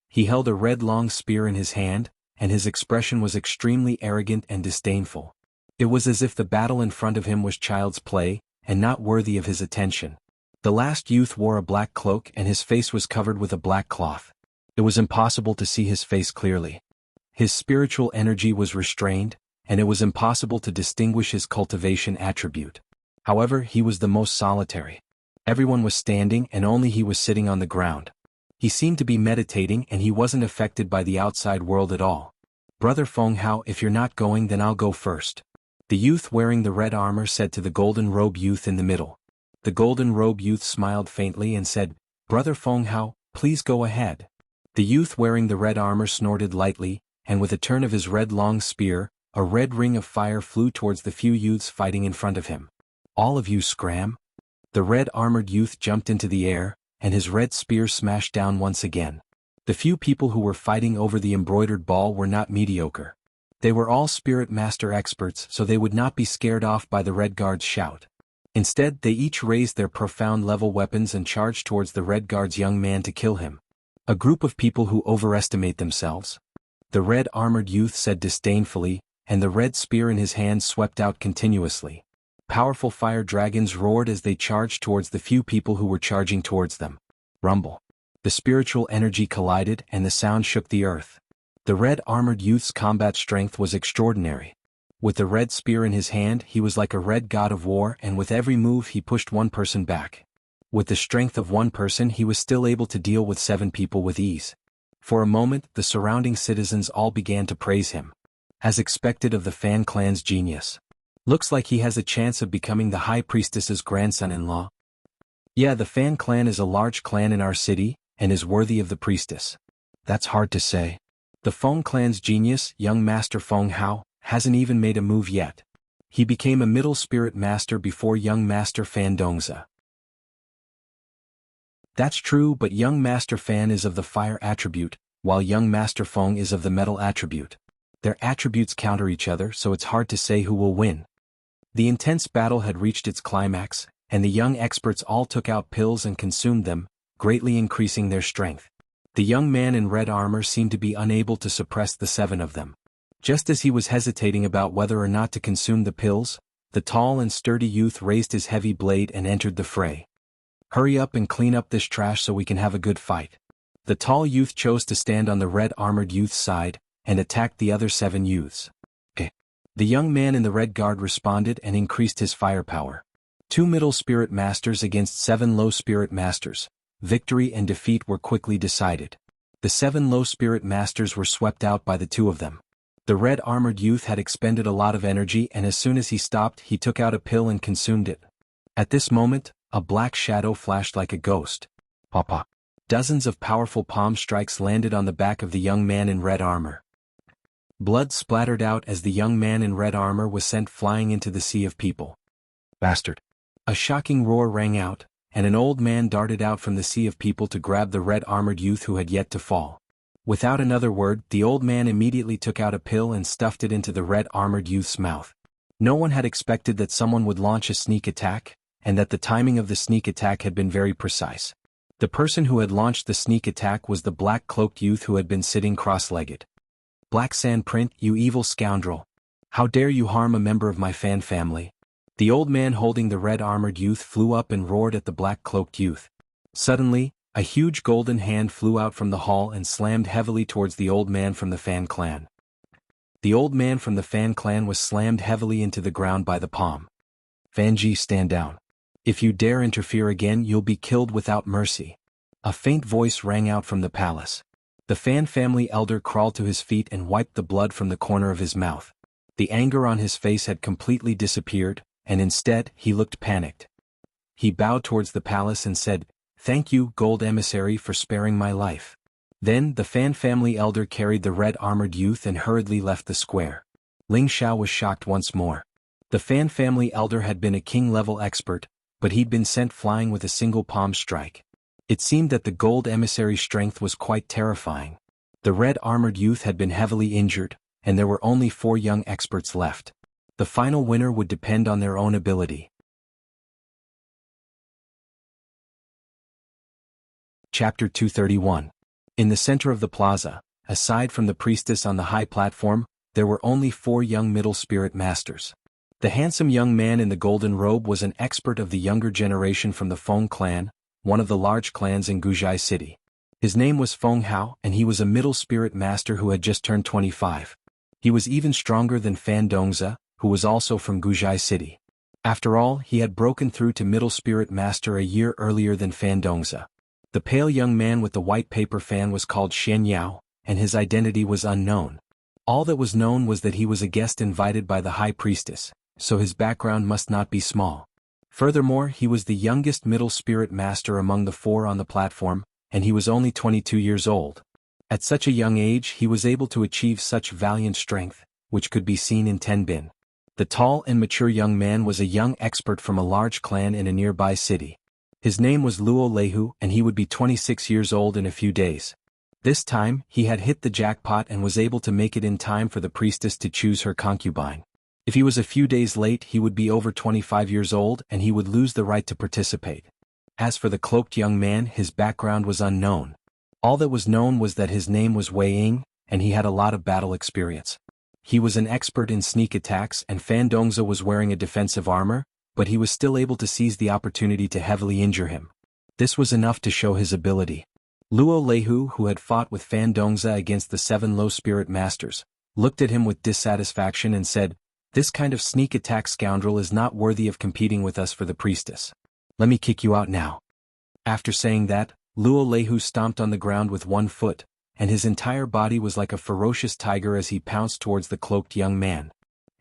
He held a red long spear in his hand, and his expression was extremely arrogant and disdainful. It was as if the battle in front of him was child's play, and not worthy of his attention. The last youth wore a black cloak and his face was covered with a black cloth. It was impossible to see his face clearly. His spiritual energy was restrained, and it was impossible to distinguish his cultivation attribute. However, he was the most solitary. Everyone was standing and only he was sitting on the ground. He seemed to be meditating and he wasn't affected by the outside world at all. "Brother Feng Hao, if you're not going then I'll go first," the youth wearing the red armor said to the golden robe youth in the middle. The golden robe youth smiled faintly and said, "Brother Feng Hao, please go ahead." The youth wearing the red armor snorted lightly, and with a turn of his red long spear, a red ring of fire flew towards the few youths fighting in front of him. "All of you scram!" The red-armored youth jumped into the air, and his red spear smashed down once again. The few people who were fighting over the embroidered ball were not mediocre. They were all spirit master experts, so they would not be scared off by the red guard's shout. Instead, they each raised their profound level weapons and charged towards the red guard's young man to kill him. A group of people who overestimate themselves, the red-armored youth said disdainfully, and the red spear in his hand swept out continuously. Powerful fire dragons roared as they charged towards the few people who were charging towards them. Rumble. The spiritual energy collided and the sound shook the earth. The red-armored youth's combat strength was extraordinary. With the red spear in his hand, he was like a red god of war, and with every move he pushed one person back. With the strength of one person he was still able to deal with 7 people with ease. For a moment, the surrounding citizens all began to praise him. As expected of the Fan clan's genius. "Looks like he has a chance of becoming the High Priestess's grandson-in-law." "Yeah, the Fan clan is a large clan in our city, and is worthy of the priestess." "That's hard to say. The Feng clan's genius, young Master Feng Hao, hasn't even made a move yet. He became a middle spirit master before young Master Fan Dongza." "That's true, but young Master Fan is of the fire attribute, while young Master Feng is of the metal attribute. Their attributes counter each other, so it's hard to say who will win." The intense battle had reached its climax, and the young experts all took out pills and consumed them, greatly increasing their strength. The young man in red armor seemed to be unable to suppress the 7 of them. Just as he was hesitating about whether or not to consume the pills, the tall and sturdy youth raised his heavy blade and entered the fray. "Hurry up and clean up this trash so we can have a good fight." The tall youth chose to stand on the red-armored youth's side, and attacked the other 7 youths. The young man in the red guard responded and increased his firepower. 2 middle spirit masters against 7 low spirit masters. Victory and defeat were quickly decided. The 7 low spirit masters were swept out by the 2 of them. The red-armored youth had expended a lot of energy, and as soon as he stopped he took out a pill and consumed it. At this moment, a black shadow flashed like a ghost. Papa. Dozens of powerful palm strikes landed on the back of the young man in red armor. Blood splattered out as the young man in red armor was sent flying into the sea of people. "Bastard!" A shocking roar rang out, and an old man darted out from the sea of people to grab the red-armored youth who had yet to fall. Without another word, the old man immediately took out a pill and stuffed it into the red-armored youth's mouth. No one had expected that someone would launch a sneak attack, and that the timing of the sneak attack had been very precise. The person who had launched the sneak attack was the black-cloaked youth who had been sitting cross-legged. "Black Sand Print, you evil scoundrel! How dare you harm a member of my fan family?" The old man holding the red-armored youth flew up and roared at the black-cloaked youth. Suddenly, a huge golden hand flew out from the hall and slammed heavily towards the old man from the Fan clan. The old man from the Fan clan was slammed heavily into the ground by the palm. "Fanji, stand down. If you dare interfere again, you'll be killed without mercy." A faint voice rang out from the palace. The Fan family elder crawled to his feet and wiped the blood from the corner of his mouth. The anger on his face had completely disappeared, and instead, he looked panicked. He bowed towards the palace and said, "Thank you, Gold Emissary, for sparing my life." Then, the Fan family elder carried the red-armored youth and hurriedly left the square. Ling Xiao was shocked once more. The Fan family elder had been a king-level expert, but he'd been sent flying with a single palm strike. It seemed that the Gold Emissary's strength was quite terrifying. The red-armored youth had been heavily injured, and there were only 4 young experts left. The final winner would depend on their own ability. Chapter 231. In the center of the plaza, aside from the priestess on the high platform, there were only 4 young middle spirit masters. The handsome young man in the golden robe was an expert of the younger generation from the Feng clan, one of the large clans in Guzhai City. His name was Feng Hao, and he was a middle spirit master who had just turned 25. He was even stronger than Fan Dongza, who was also from Guzhai City. After all, he had broken through to middle spirit master a year earlier than Fan Dongza. The pale young man with the white paper fan was called Shen Yao, and his identity was unknown. All that was known was that he was a guest invited by the high priestess, so his background must not be small. Furthermore, he was the youngest middle spirit master among the 4 on the platform, and he was only 22 years old. At such a young age he was able to achieve such valiant strength, which could be seen in Tenbin. The tall and mature young man was a young expert from a large clan in a nearby city. His name was Luo Leihu, and he would be 26 years old in a few days. This time, he had hit the jackpot and was able to make it in time for the priestess to choose her concubine. If he was a few days late, he would be over 25 years old and he would lose the right to participate. As for the cloaked young man, his background was unknown. All that was known was that his name was Wei Ying, and he had a lot of battle experience. He was an expert in sneak attacks, and Fan Dongza was wearing a defensive armor, but he was still able to seize the opportunity to heavily injure him. This was enough to show his ability. Luo Leihu, who had fought with Fan Dongza against the 7 low spirit masters, looked at him with dissatisfaction and said, "This kind of sneak attack scoundrel is not worthy of competing with us for the priestess. Let me kick you out now." After saying that, Luo Leihu stomped on the ground with 1 foot, and his entire body was like a ferocious tiger as he pounced towards the cloaked young man.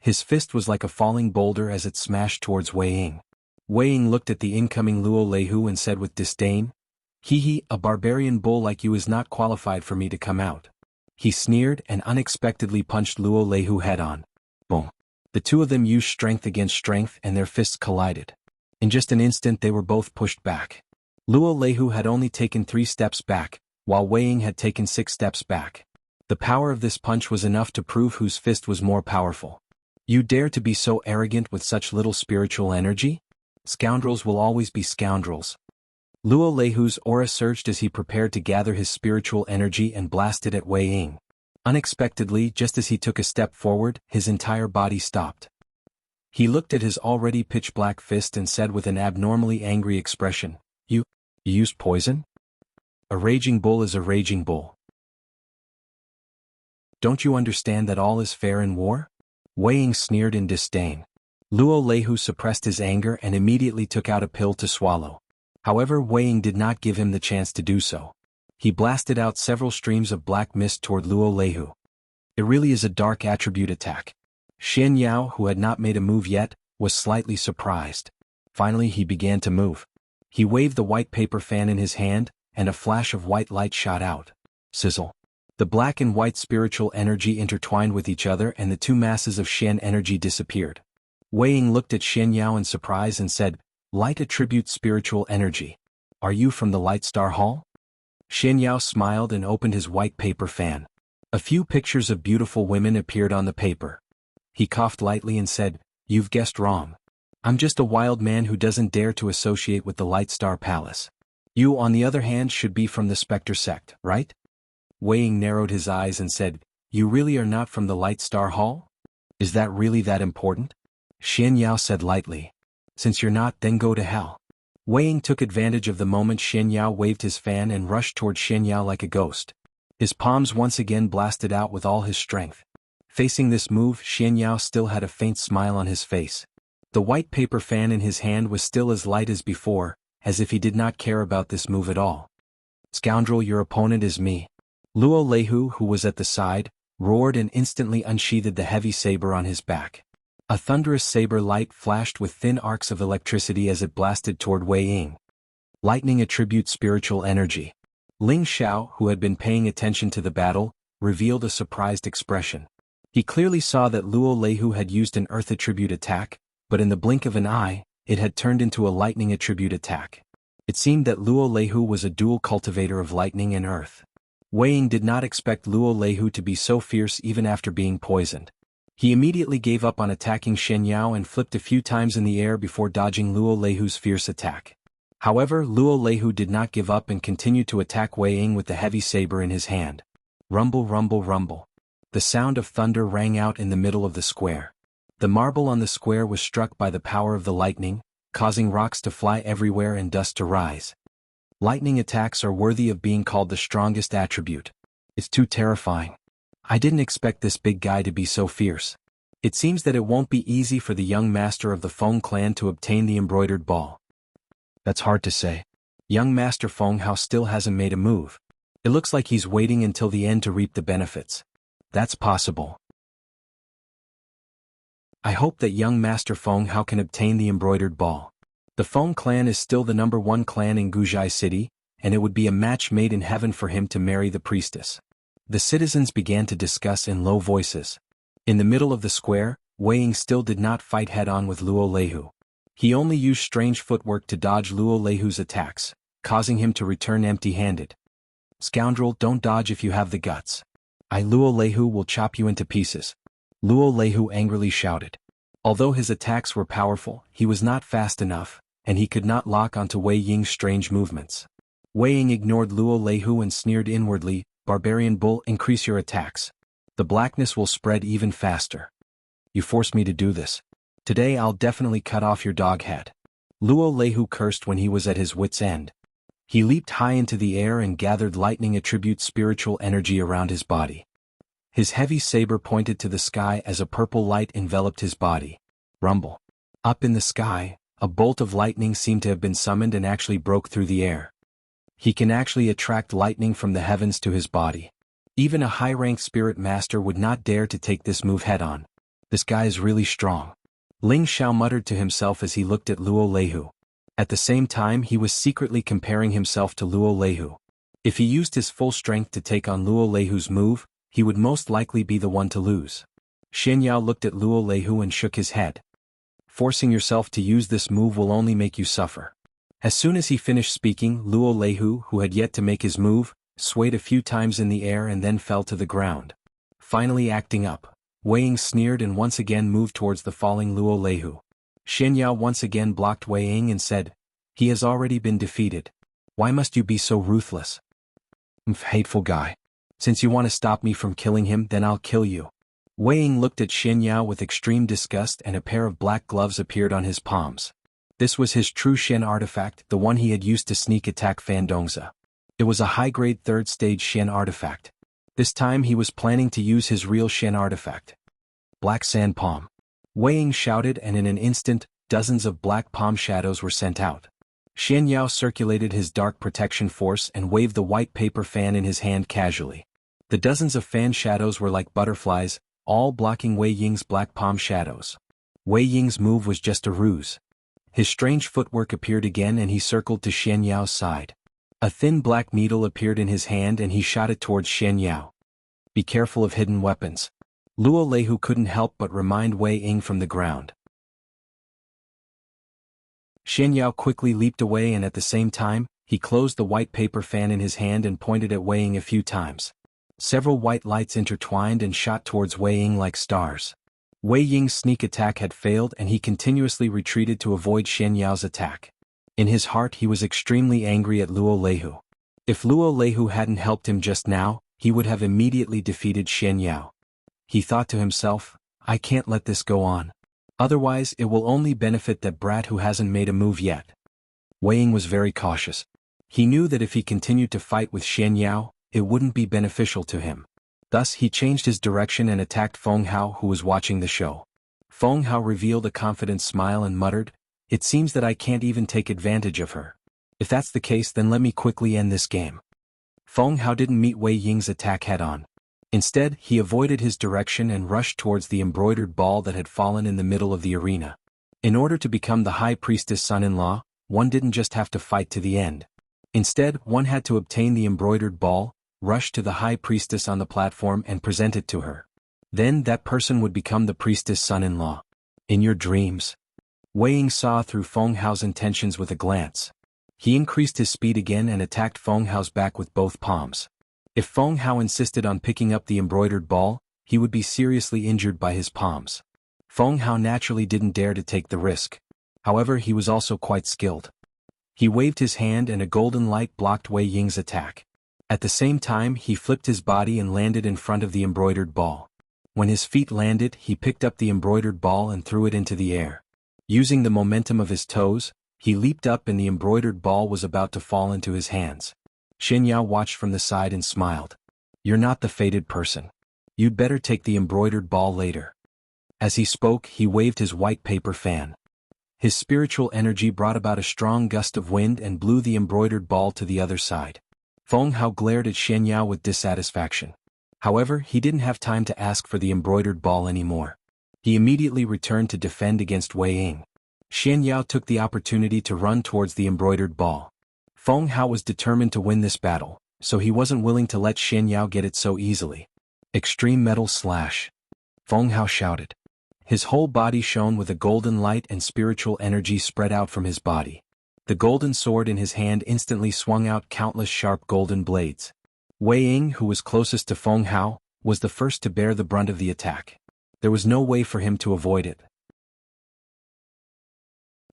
His fist was like a falling boulder as it smashed towards Wei Ying. Wei Ying looked at the incoming Luo Leihu and said with disdain, "Hee, a barbarian bull like you is not qualified for me to come out." He sneered and unexpectedly punched Luo Leihu head-on. Boom. The 2 of them used strength against strength and their fists collided. In just an instant they were both pushed back. Luo Leihu had only taken 3 steps back, while Wei Ying had taken 6 steps back. The power of this punch was enough to prove whose fist was more powerful. "You dare to be so arrogant with such little spiritual energy? Scoundrels will always be scoundrels." Luo Leihu's aura surged as he prepared to gather his spiritual energy and blasted at Wei Ying. Unexpectedly, just as he took a step forward, his entire body stopped. He looked at his already pitch-black fist and said with an abnormally angry expression, You used poison? A raging bull is a raging bull. Don't you understand that all is fair in war?" Wei Ying sneered in disdain. Luo Leihu suppressed his anger and immediately took out a pill to swallow. However, Wei Ying did not give him the chance to do so. He blasted out several streams of black mist toward Luo Leihu. It really is a dark attribute attack. Shen Yao, who had not made a move yet, was slightly surprised. Finally he began to move. He waved the white paper fan in his hand, and a flash of white light shot out. Sizzle. The black and white spiritual energy intertwined with each other and the 2 masses of Shen energy disappeared. Wei Ying looked at Shen Yao in surprise and said, "Light attribute spiritual energy. Are you from the Light Star Hall?" Shen Yao smiled and opened his white paper fan. A few pictures of beautiful women appeared on the paper. He coughed lightly and said, You've guessed wrong. I'm just a wild man who doesn't dare to associate with the Light Star Palace. You, on the other hand, should be from the Spectre sect, right? Wei Ying narrowed his eyes and said, You really are not from the Light Star Hall? Is that really that important? Xian Yao said lightly. Since you're not, then go to hell. Wei Ying took advantage of the moment Xian Yao waved his fan and rushed toward Xian Yao like a ghost. His palms once again blasted out with all his strength. Facing this move, Xian Yao still had a faint smile on his face. The white paper fan in his hand was still as light as before, as if he did not care about this move at all. Scoundrel, your opponent is me. Luo Leihu, who was at the side, roared and instantly unsheathed the heavy saber on his back. A thunderous saber light flashed with thin arcs of electricity as it blasted toward Wei Ying. Lightning attribute spiritual energy. Ling Xiao, who had been paying attention to the battle, revealed a surprised expression. He clearly saw that Luo Leihu had used an earth attribute attack, but in the blink of an eye, it had turned into a lightning attribute attack. It seemed that Luo Leihu was a dual cultivator of lightning and earth. Wei Ying did not expect Luo Leihu to be so fierce even after being poisoned. He immediately gave up on attacking Xian Yao and flipped a few times in the air before dodging Luo Leihu's fierce attack. However, Luo Leihu did not give up and continued to attack Wei Ying with the heavy saber in his hand. Rumble, rumble, rumble. The sound of thunder rang out in the middle of the square. The marble on the square was struck by the power of the lightning, causing rocks to fly everywhere and dust to rise. Lightning attacks are worthy of being called the strongest attribute. It's too terrifying. I didn't expect this big guy to be so fierce. It seems that it won't be easy for the young master of the Feng clan to obtain the embroidered ball. That's hard to say. Young Master Feng Hao still hasn't made a move. It looks like he's waiting until the end to reap the benefits. That's possible. I hope that young Master Feng Hao can obtain the embroidered ball. The Feng clan is still the #1 clan in Guzhai City, and it would be a match made in heaven for him to marry the priestess. The citizens began to discuss in low voices. In the middle of the square, Wei Ying still did not fight head-on with Luo Leihu. He only used strange footwork to dodge Luo Leihu's attacks, causing him to return empty-handed. Scoundrel, don't dodge if you have the guts. Luo Leihu will chop you into pieces. Luo Leihu angrily shouted. Although his attacks were powerful, he was not fast enough, and he could not lock onto Wei Ying's strange movements. Wei Ying ignored Luo Leihu and sneered inwardly, Barbarian bull, increase your attacks. The blackness will spread even faster. You forced me to do this. Today I'll definitely cut off your dog head. Luo Leihu cursed when he was at his wit's end. He leaped high into the air and gathered lightning attribute spiritual energy around his body. His heavy saber pointed to the sky as a purple light enveloped his body. Rumble. Up in the sky, a bolt of lightning seemed to have been summoned and actually broke through the air. He can actually attract lightning from the heavens to his body. Even a high-ranked spirit master would not dare to take this move head-on. This guy is really strong. Ling Xiao muttered to himself as he looked at Luo Leihu. At the same time, he was secretly comparing himself to Luo Leihu. If he used his full strength to take on Luo Leihu's move, he would most likely be the one to lose. Xian Yao looked at Luo Leihu and shook his head. Forcing yourself to use this move will only make you suffer. As soon as he finished speaking, Luo Leihu, who had yet to make his move, swayed a few times in the air and then fell to the ground. Finally acting up, Wei Ying sneered and once again moved towards the falling Luo Leihu. Xian Yao once again blocked Wei Ying and said, He has already been defeated. Why must you be so ruthless? Hateful guy. Since you want to stop me from killing him, then I'll kill you. Wei Ying looked at Xian Yao with extreme disgust and a pair of black gloves appeared on his palms. This was his true Shen artifact, the one he had used to sneak attack Fan Dongzi. It was a high-grade 3rd stage Shen artifact. This time he was planning to use his real Shen artifact. Black Sand Palm. Wei Ying shouted and in an instant, dozens of black palm shadows were sent out. Xian Yao circulated his dark protection force and waved the white paper fan in his hand casually. The dozens of fan shadows were like butterflies, all blocking Wei Ying's black palm shadows. Wei Ying's move was just a ruse. His strange footwork appeared again and he circled to Xian Yao's side. A thin black needle appeared in his hand and he shot it towards Xian Yao. Be careful of hidden weapons. Luo Leihu couldn't help but remind Wei Ying from the ground. Xian Yao quickly leaped away and at the same time, he closed the white paper fan in his hand and pointed at Wei Ying a few times. Several white lights intertwined and shot towards Wei Ying like stars. Wei Ying's sneak attack had failed and he continuously retreated to avoid Xian Yao's attack. In his heart he was extremely angry at Luo Leihu. If Luo Leihu hadn't helped him just now, he would have immediately defeated Xian Yao. He thought to himself, I can't let this go on. Otherwise it will only benefit that brat who hasn't made a move yet. Wei Ying was very cautious. He knew that if he continued to fight with Xian Yao, it wouldn't be beneficial to him. Thus he changed his direction and attacked Feng Hao, who was watching the show. Feng Hao revealed a confident smile and muttered, It seems that I can't even take advantage of her. If that's the case, then let me quickly end this game. Feng Hao didn't meet Wei Ying's attack head-on. Instead, he avoided his direction and rushed towards the embroidered ball that had fallen in the middle of the arena. In order to become the High Priestess son-in-law, one didn't just have to fight to the end. Instead, one had to obtain the embroidered ball, rush to the High Priestess on the platform and present it to her. Then that person would become the Priestess son-in-law. In your dreams. Wei Ying saw through Feng Hao's intentions with a glance. He increased his speed again and attacked Feng Hao's back with both palms. If Feng Hao insisted on picking up the embroidered ball, he would be seriously injured by his palms. Feng Hao naturally didn't dare to take the risk. However, he was also quite skilled. He waved his hand and a golden light blocked Wei Ying's attack. At the same time, he flipped his body and landed in front of the embroidered ball. When his feet landed, he picked up the embroidered ball and threw it into the air. Using the momentum of his toes, he leaped up and the embroidered ball was about to fall into his hands. Xian Yao watched from the side and smiled. You're not the fated person. You'd better take the embroidered ball later. As he spoke, he waved his white paper fan. His spiritual energy brought about a strong gust of wind and blew the embroidered ball to the other side. Feng Hao glared at Xian Yao with dissatisfaction. However, he didn't have time to ask for the embroidered ball anymore. He immediately returned to defend against Wei Ying. Xian Yao took the opportunity to run towards the embroidered ball. Feng Hao was determined to win this battle, so he wasn't willing to let Xian Yao get it so easily. Extreme Metal Slash. Feng Hao shouted. His whole body shone with a golden light and spiritual energy spread out from his body. The golden sword in his hand instantly swung out countless sharp golden blades. Wei Ying, who was closest to Feng Hao, was the first to bear the brunt of the attack. There was no way for him to avoid it.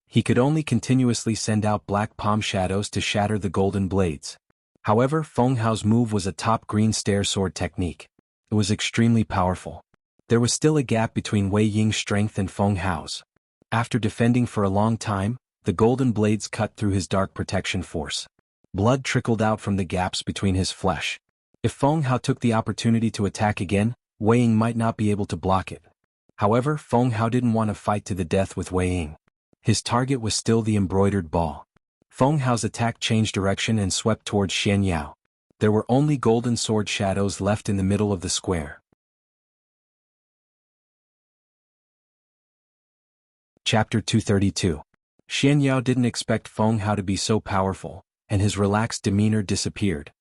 He could only continuously send out black palm shadows to shatter the golden blades. However, Feng Hao's move was a top green stair sword technique. It was extremely powerful. There was still a gap between Wei Ying's strength and Feng Hao's. After defending for a long time, the golden blades cut through his dark protection force. Blood trickled out from the gaps between his flesh. If Feng Hao took the opportunity to attack again, Wei Ying might not be able to block it. However, Feng Hao didn't want to fight to the death with Wei Ying. His target was still the embroidered ball. Feng Hao's attack changed direction and swept towards Xian Yao. There were only golden sword shadows left in the middle of the square. Chapter 232. Xian Yao didn't expect Feng Hao to be so powerful, and his relaxed demeanor disappeared.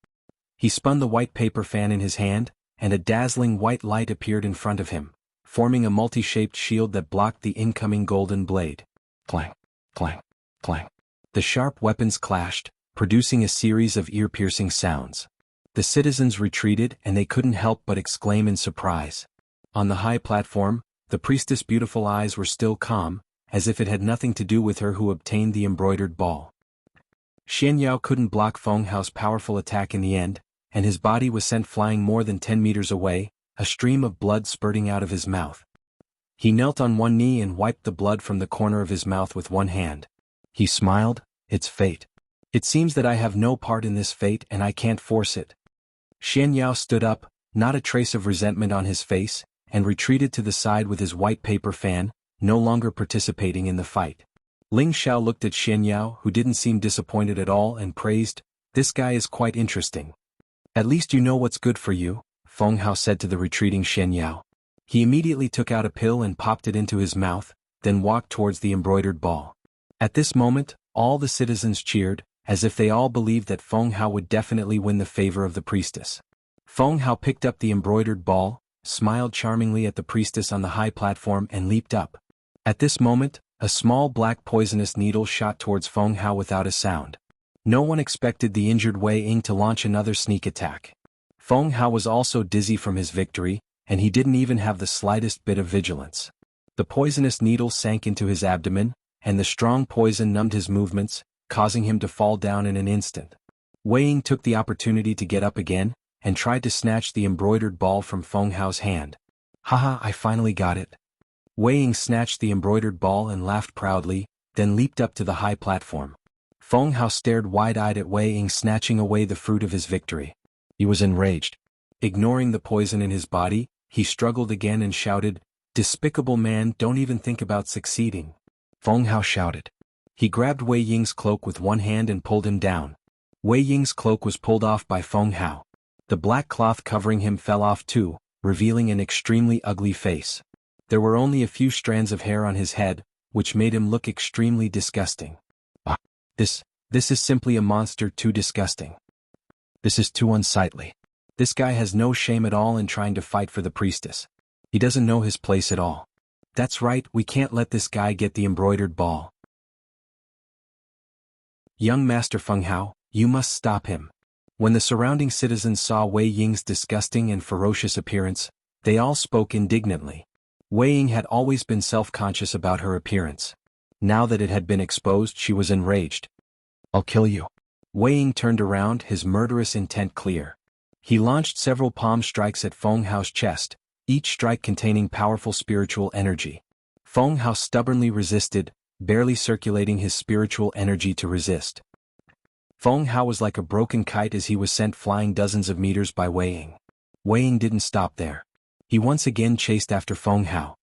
He spun the white paper fan in his hand, and a dazzling white light appeared in front of him, forming a multi-shaped shield that blocked the incoming golden blade. Clang, clang, clang. The sharp weapons clashed, producing a series of ear-piercing sounds. The citizens retreated and they couldn't help but exclaim in surprise. On the high platform, the priestess' beautiful eyes were still calm, as if it had nothing to do with her who obtained the embroidered ball. Xian Yao couldn't block Feng Hao's powerful attack in the end, and his body was sent flying more than 10 meters away, a stream of blood spurting out of his mouth. He knelt on one knee and wiped the blood from the corner of his mouth with one hand. He smiled, it's fate. It seems that I have no part in this fate and I can't force it. Xian Yao stood up, not a trace of resentment on his face, and retreated to the side with his white paper fan, no longer participating in the fight. Ling Xiao looked at Xian Yao, who didn't seem disappointed at all, and praised, "This guy is quite interesting." "At least you know what's good for you," Feng Hao said to the retreating Xian Yao. He immediately took out a pill and popped it into his mouth, then walked towards the embroidered ball. At this moment, all the citizens cheered, as if they all believed that Feng Hao would definitely win the favor of the priestess. Feng Hao picked up the embroidered ball, smiled charmingly at the priestess on the high platform and leaped up. At this moment, a small black poisonous needle shot towards Feng Hao without a sound. No one expected the injured Wei Ying to launch another sneak attack. Feng Hao was also dizzy from his victory, and he didn't even have the slightest bit of vigilance. The poisonous needle sank into his abdomen, and the strong poison numbed his movements, causing him to fall down in an instant. Wei Ying took the opportunity to get up again, and tried to snatch the embroidered ball from Feng Hao's hand. Haha, I finally got it. Wei Ying snatched the embroidered ball and laughed proudly, then leaped up to the high platform. Feng Hao stared wide-eyed at Wei Ying snatching away the fruit of his victory. He was enraged. Ignoring the poison in his body, he struggled again and shouted, "Despicable man, don't even think about succeeding." Feng Hao shouted. He grabbed Wei Ying's cloak with one hand and pulled him down. Wei Ying's cloak was pulled off by Feng Hao. The black cloth covering him fell off too, revealing an extremely ugly face. There were only a few strands of hair on his head, which made him look extremely disgusting. This is simply a monster, too disgusting. This is too unsightly. This guy has no shame at all in trying to fight for the priestess. He doesn't know his place at all. That's right, we can't let this guy get the embroidered ball. Young Master Feng Hao, you must stop him. When the surrounding citizens saw Wei Ying's disgusting and ferocious appearance, they all spoke indignantly. Wei Ying had always been self-conscious about her appearance. Now that it had been exposed, she was enraged. I'll kill you. Wei Ying turned around, his murderous intent clear. He launched several palm strikes at Feng Hao's chest, each strike containing powerful spiritual energy. Feng Hao stubbornly resisted, barely circulating his spiritual energy to resist. Feng Hao was like a broken kite as he was sent flying dozens of meters by Wei Ying. Wei Ying didn't stop there. He once again chased after Feng Hao.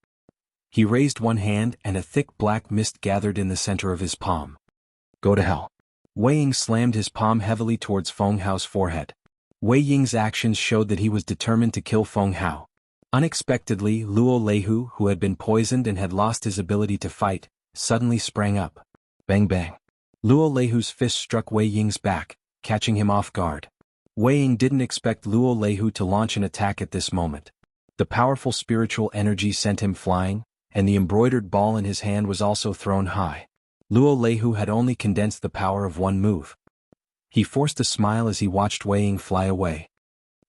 He raised one hand and a thick black mist gathered in the center of his palm. Go to hell. Wei Ying slammed his palm heavily towards Feng Hao's forehead. Wei Ying's actions showed that he was determined to kill Feng Hao. Unexpectedly, Luo Leihu, who had been poisoned and had lost his ability to fight, suddenly sprang up. Bang bang. Luo Leihu's fist struck Wei Ying's back, catching him off guard. Wei Ying didn't expect Luo Leihu to launch an attack at this moment. The powerful spiritual energy sent him flying, and the embroidered ball in his hand was also thrown high. Luo Leihu had only condensed the power of one move. He forced a smile as he watched Wei Ying fly away.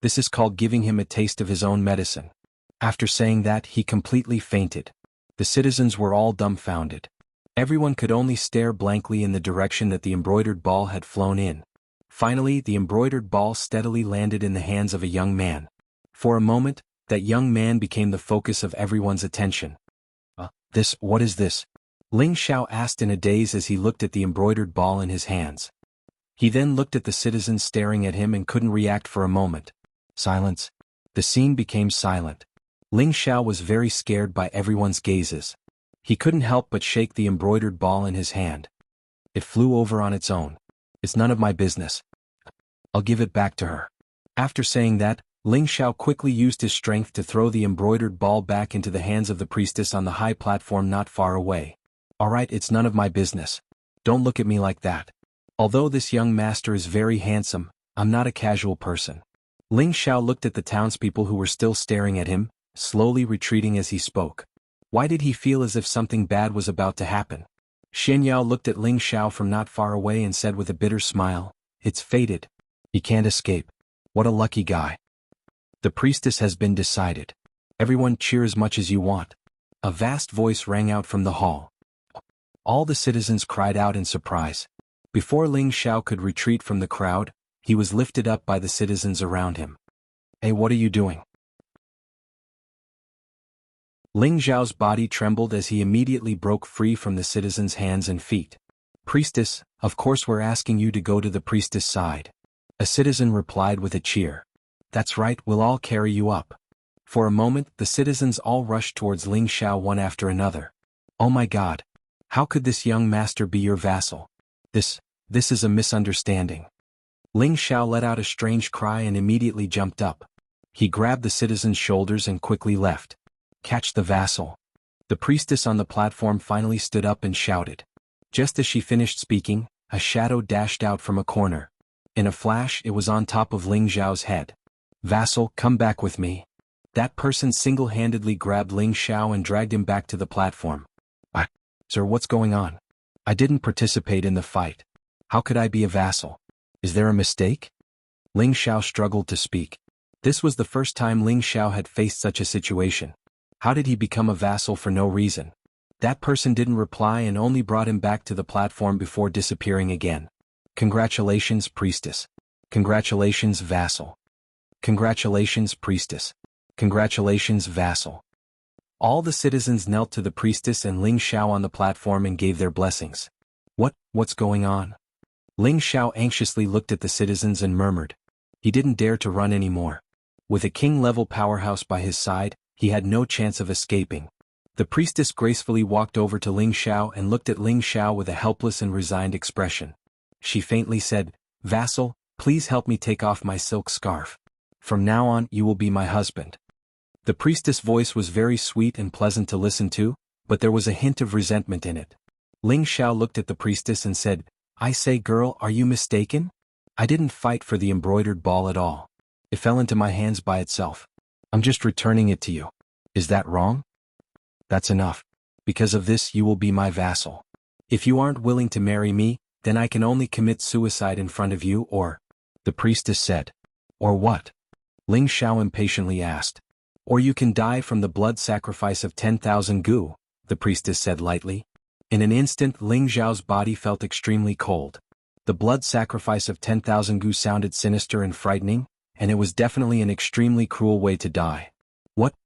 This is called giving him a taste of his own medicine. After saying that, he completely fainted. The citizens were all dumbfounded. Everyone could only stare blankly in the direction that the embroidered ball had flown in. Finally, the embroidered ball steadily landed in the hands of a young man. For a moment, that young man became the focus of everyone's attention. What is this? Ling Xiao asked in a daze as he looked at the embroidered ball in his hands. He then looked at the citizens staring at him and couldn't react for a moment. Silence. The scene became silent. Ling Xiao was very scared by everyone's gazes. He couldn't help but shake the embroidered ball in his hand. It flew over on its own. It's none of my business. I'll give it back to her. After saying that, Ling Xiao quickly used his strength to throw the embroidered ball back into the hands of the priestess on the high platform not far away. Alright, it's none of my business. Don't look at me like that. Although this young master is very handsome, I'm not a casual person. Ling Xiao looked at the townspeople who were still staring at him, slowly retreating as he spoke. Why did he feel as if something bad was about to happen? Xian Yao looked at Ling Xiao from not far away and said with a bitter smile, "It's fated. He can't escape. What a lucky guy." The priestess has been decided. Everyone cheer as much as you want. A vast voice rang out from the hall. All the citizens cried out in surprise. Before Ling Xiao could retreat from the crowd, he was lifted up by the citizens around him. Hey, what are you doing? Ling Xiao's body trembled as he immediately broke free from the citizens' hands and feet. Priestess, of course we're asking you to go to the priestess' side. A citizen replied with a cheer. That's right, we'll all carry you up. For a moment, the citizens all rushed towards Ling Xiao one after another. Oh my God! How could this young master be your vassal? This is a misunderstanding. Ling Xiao let out a strange cry and immediately jumped up. He grabbed the citizen's shoulders and quickly left. Catch the vassal. The priestess on the platform finally stood up and shouted. Just as she finished speaking, a shadow dashed out from a corner. In a flash, it was on top of Ling Xiao's head. Vassal, come back with me. That person single-handedly grabbed Ling Xiao and dragged him back to the platform. Sir, what's going on? I didn't participate in the fight. How could I be a vassal? Is there a mistake? Ling Xiao struggled to speak. This was the first time Ling Xiao had faced such a situation. How did he become a vassal for no reason? That person didn't reply and only brought him back to the platform before disappearing again. Congratulations, priestess. Congratulations, vassal. Congratulations, priestess. Congratulations, vassal. All the citizens knelt to the priestess and Ling Xiao on the platform and gave their blessings. What's going on? Ling Xiao anxiously looked at the citizens and murmured. He didn't dare to run anymore. With a king-level powerhouse by his side, he had no chance of escaping. The priestess gracefully walked over to Ling Xiao and looked at Ling Xiao with a helpless and resigned expression. She faintly said, "Vassal, please help me take off my silk scarf. From now on, you will be my husband." The priestess' voice was very sweet and pleasant to listen to, but there was a hint of resentment in it. Ling Xiao looked at the priestess and said, "I say, girl, are you mistaken? I didn't fight for the embroidered ball at all. It fell into my hands by itself. I'm just returning it to you. Is that wrong?" "That's enough. Because of this you will be my vassal. If you aren't willing to marry me, then I can only commit suicide in front of you or—" the priestess said. "Or what?" Ling Xiao impatiently asked. "Or you can die from the blood sacrifice of 10,000 gu," the priestess said lightly. In an instant Ling Xiao's body felt extremely cold. The blood sacrifice of 10,000 gu sounded sinister and frightening, and it was definitely an extremely cruel way to die.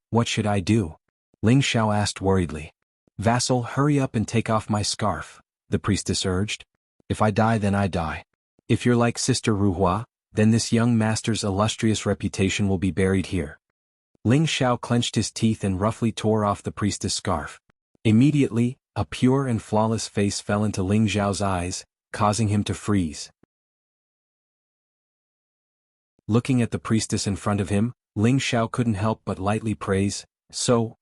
What should I do?" Ling Xiao asked worriedly. "Vassal, hurry up and take off my scarf," the priestess urged. "If I die, then I die. If you're like Sister Ruhua, then this young master's illustrious reputation will be buried here." Ling Xiao clenched his teeth and roughly tore off the priestess' scarf. Immediately, a pure and flawless face fell into Ling Xiao's eyes, causing him to freeze. Looking at the priestess in front of him, Ling Xiao couldn't help but lightly praise, so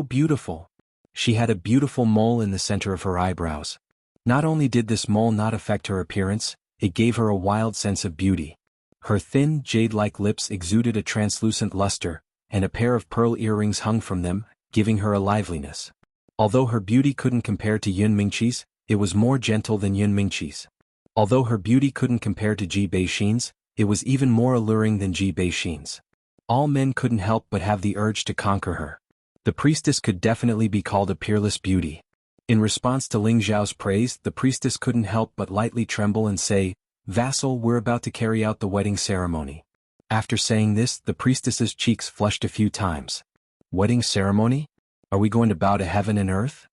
beautiful. She had a beautiful mole in the center of her eyebrows. Not only did this mole not affect her appearance, it gave her a wild sense of beauty. Her thin, jade-like lips exuded a translucent luster, and a pair of pearl earrings hung from them, giving her a liveliness. Although her beauty couldn't compare to Yun Mingqi's, it was more gentle than Yun Mingqi's. Although her beauty couldn't compare to Ji Beixin's, it was even more alluring than Ji Beixin's. All men couldn't help but have the urge to conquer her. The priestess could definitely be called a peerless beauty. In response to Ling Xiao's praise, the priestess couldn't help but lightly tremble and say, "Vassal, we're about to carry out the wedding ceremony." After saying this, the priestess's cheeks flushed a few times. "Wedding ceremony? Are we going to bow to heaven and earth?"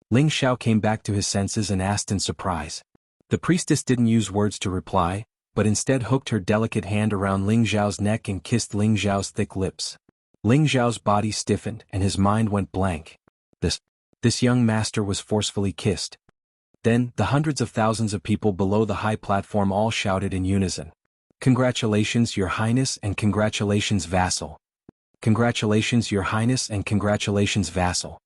Ling Xiao came back to his senses and asked in surprise. The priestess didn't use words to reply, but instead hooked her delicate hand around Ling Xiao's neck and kissed Ling Xiao's thick lips. Ling Xiao's body stiffened and his mind went blank. This young master was forcefully kissed. Then, the hundreds of thousands of people below the high platform all shouted in unison. "Congratulations, Your Highness, and congratulations, vassal. Congratulations, Your Highness, and congratulations, vassal."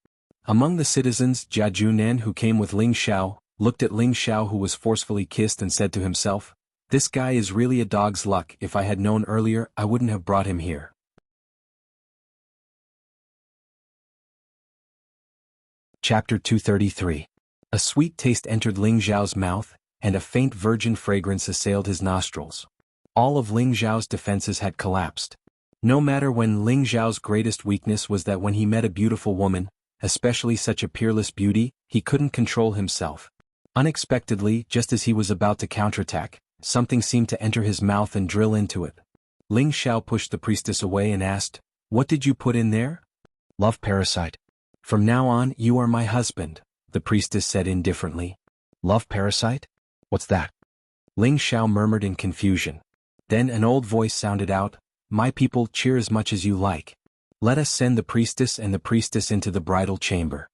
Among the citizens, Jia Junan, who came with Ling Xiao, looked at Ling Xiao, who was forcefully kissed, and said to himself, "This guy is really a dog's luck. If I had known earlier, I wouldn't have brought him here." Chapter 233. A sweet taste entered Ling Xiao's mouth, and a faint virgin fragrance assailed his nostrils. All of Ling Xiao's defenses had collapsed. No matter when Ling Xiao's greatest weakness was that when he met a beautiful woman, especially such a peerless beauty, he couldn't control himself. Unexpectedly, just as he was about to counterattack, something seemed to enter his mouth and drill into it. Ling Xiao pushed the priestess away and asked, "What did you put in there?" "Love parasite. From now on, you are my husband," the priestess said indifferently. "Love parasite? What's that?" Ling Xiao murmured in confusion. Then an old voice sounded out, "My people, cheer as much as you like. Let us send the priestess and the priestess into the bridal chamber."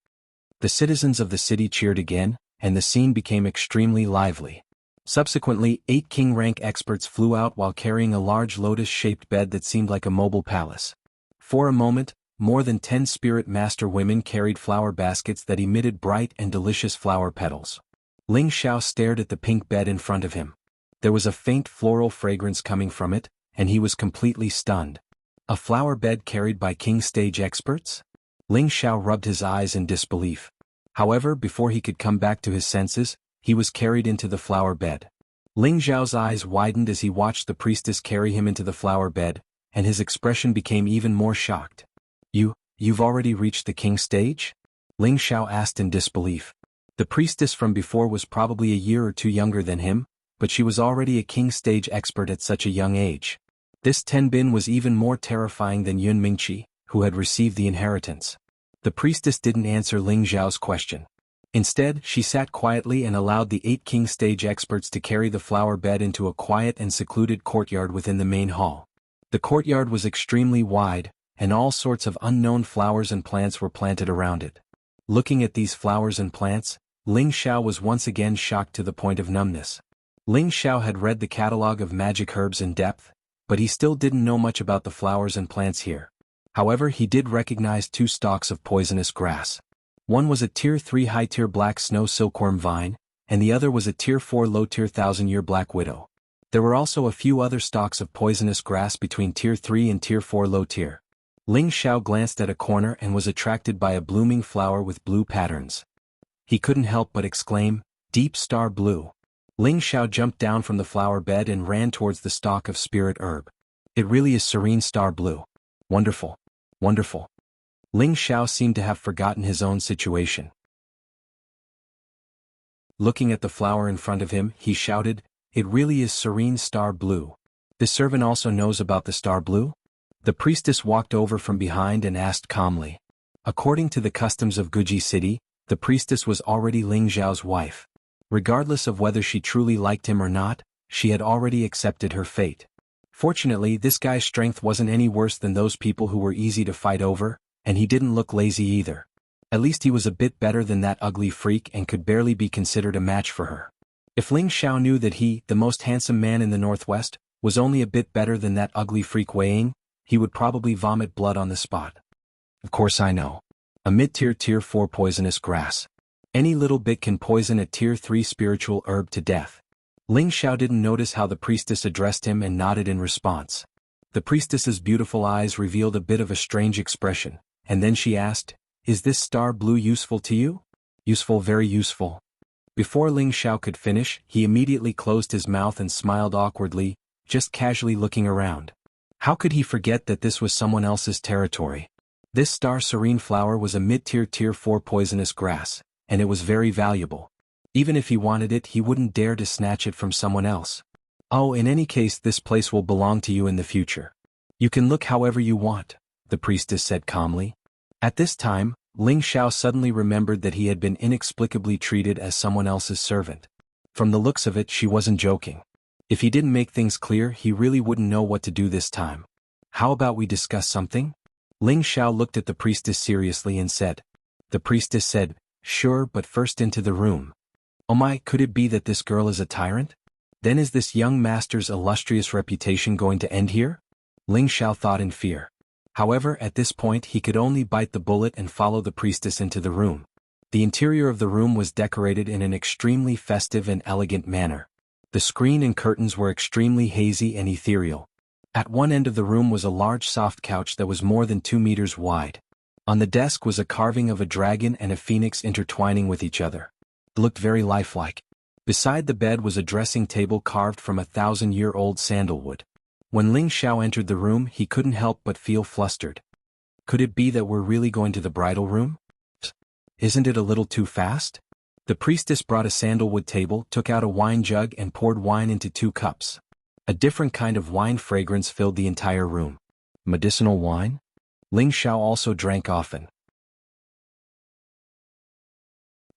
The citizens of the city cheered again, and the scene became extremely lively. Subsequently, 8 king-rank experts flew out while carrying a large lotus-shaped bed that seemed like a mobile palace. For a moment, more than 10 spirit master women carried flower baskets that emitted bright and delicious flower petals. Ling Xiao stared at the pink bed in front of him. There was a faint floral fragrance coming from it, and he was completely stunned. A flower bed carried by king stage experts? Ling Xiao rubbed his eyes in disbelief. However, before he could come back to his senses, he was carried into the flower bed. Ling Xiao's eyes widened as he watched the priestess carry him into the flower bed, and his expression became even more shocked. You've already reached the king stage? Ling Xiao asked in disbelief. The priestess from before was probably a year or two younger than him, but she was already a king stage expert at such a young age. This Tenbin was even more terrifying than Yun Mingqi, who had received the inheritance. The priestess didn't answer Ling Xiao's question. Instead, she sat quietly and allowed the 8 king stage experts to carry the flower bed into a quiet and secluded courtyard within the main hall. The courtyard was extremely wide, and all sorts of unknown flowers and plants were planted around it. Looking at these flowers and plants, Ling Xiao was once again shocked to the point of numbness. Ling Xiao had read the catalogue of magic herbs in depth, but he still didn't know much about the flowers and plants here. However, he did recognize 2 stalks of poisonous grass. One was a Tier 3 high-tier black snow silkworm vine, and the other was a Tier 4 low-tier thousand-year black widow. There were also a few other stalks of poisonous grass between Tier 3 and Tier 4 low-tier. Ling Xiao glanced at a corner and was attracted by a blooming flower with blue patterns. He couldn't help but exclaim, "Deep star blue." Ling Xiao jumped down from the flower bed and ran towards the stalk of spirit herb. It really is serene star blue. Wonderful. Wonderful. Ling Xiao seemed to have forgotten his own situation. Looking at the flower in front of him, he shouted, "It really is serene star blue. This servant also knows about the star blue?" The priestess walked over from behind and asked calmly. According to the customs of Guji City, the priestess was already Ling Xiao's wife. Regardless of whether she truly liked him or not, she had already accepted her fate. Fortunately, this guy's strength wasn't any worse than those people who were easy to fight over, and he didn't look lazy either. At least he was a bit better than that ugly freak and could barely be considered a match for her. If Ling Xiao knew that he, the most handsome man in the northwest, was only a bit better than that ugly freak Wei Ying, he would probably vomit blood on the spot. Of course I know. A mid-tier Tier 4 poisonous grass. Any little bit can poison a Tier 3 spiritual herb to death. Ling Xiao didn't notice how the priestess addressed him and nodded in response. The priestess's beautiful eyes revealed a bit of a strange expression, and then she asked, "Is this star blue useful to you?" "Useful, very useful." Before Ling Xiao could finish, he immediately closed his mouth and smiled awkwardly, just casually looking around. How could he forget that this was someone else's territory? This star serene flower was a mid-tier Tier 4 poisonous grass, and it was very valuable. Even if he wanted it, he wouldn't dare to snatch it from someone else. "Oh, in any case, this place will belong to you in the future. You can look however you want," the priestess said calmly. At this time, Ling Xiao suddenly remembered that he had been inexplicably treated as someone else's servant. From the looks of it, she wasn't joking. If he didn't make things clear, he really wouldn't know what to do this time. "How about we discuss something?" Ling Xiao looked at the priestess seriously and said. The priestess said, "Sure, but first into the room." "Oh my, could it be that this girl is a tyrant? Then is this young master's illustrious reputation going to end here?" Ling Xiao thought in fear. However, at this point he could only bite the bullet and follow the priestess into the room. The interior of the room was decorated in an extremely festive and elegant manner. The screen and curtains were extremely hazy and ethereal. At one end of the room was a large soft couch that was more than 2 meters wide. On the desk was a carving of a dragon and a phoenix intertwining with each other. It looked very lifelike. Beside the bed was a dressing table carved from 1,000-year-old sandalwood. When Ling Xiao entered the room, he couldn't help but feel flustered. Could it be that we're really going to the bridal room? Isn't it a little too fast? The priestess brought a sandalwood table, took out a wine jug and poured wine into 2 cups. A different kind of wine fragrance filled the entire room. Medicinal wine? Ling Xiao also drank often.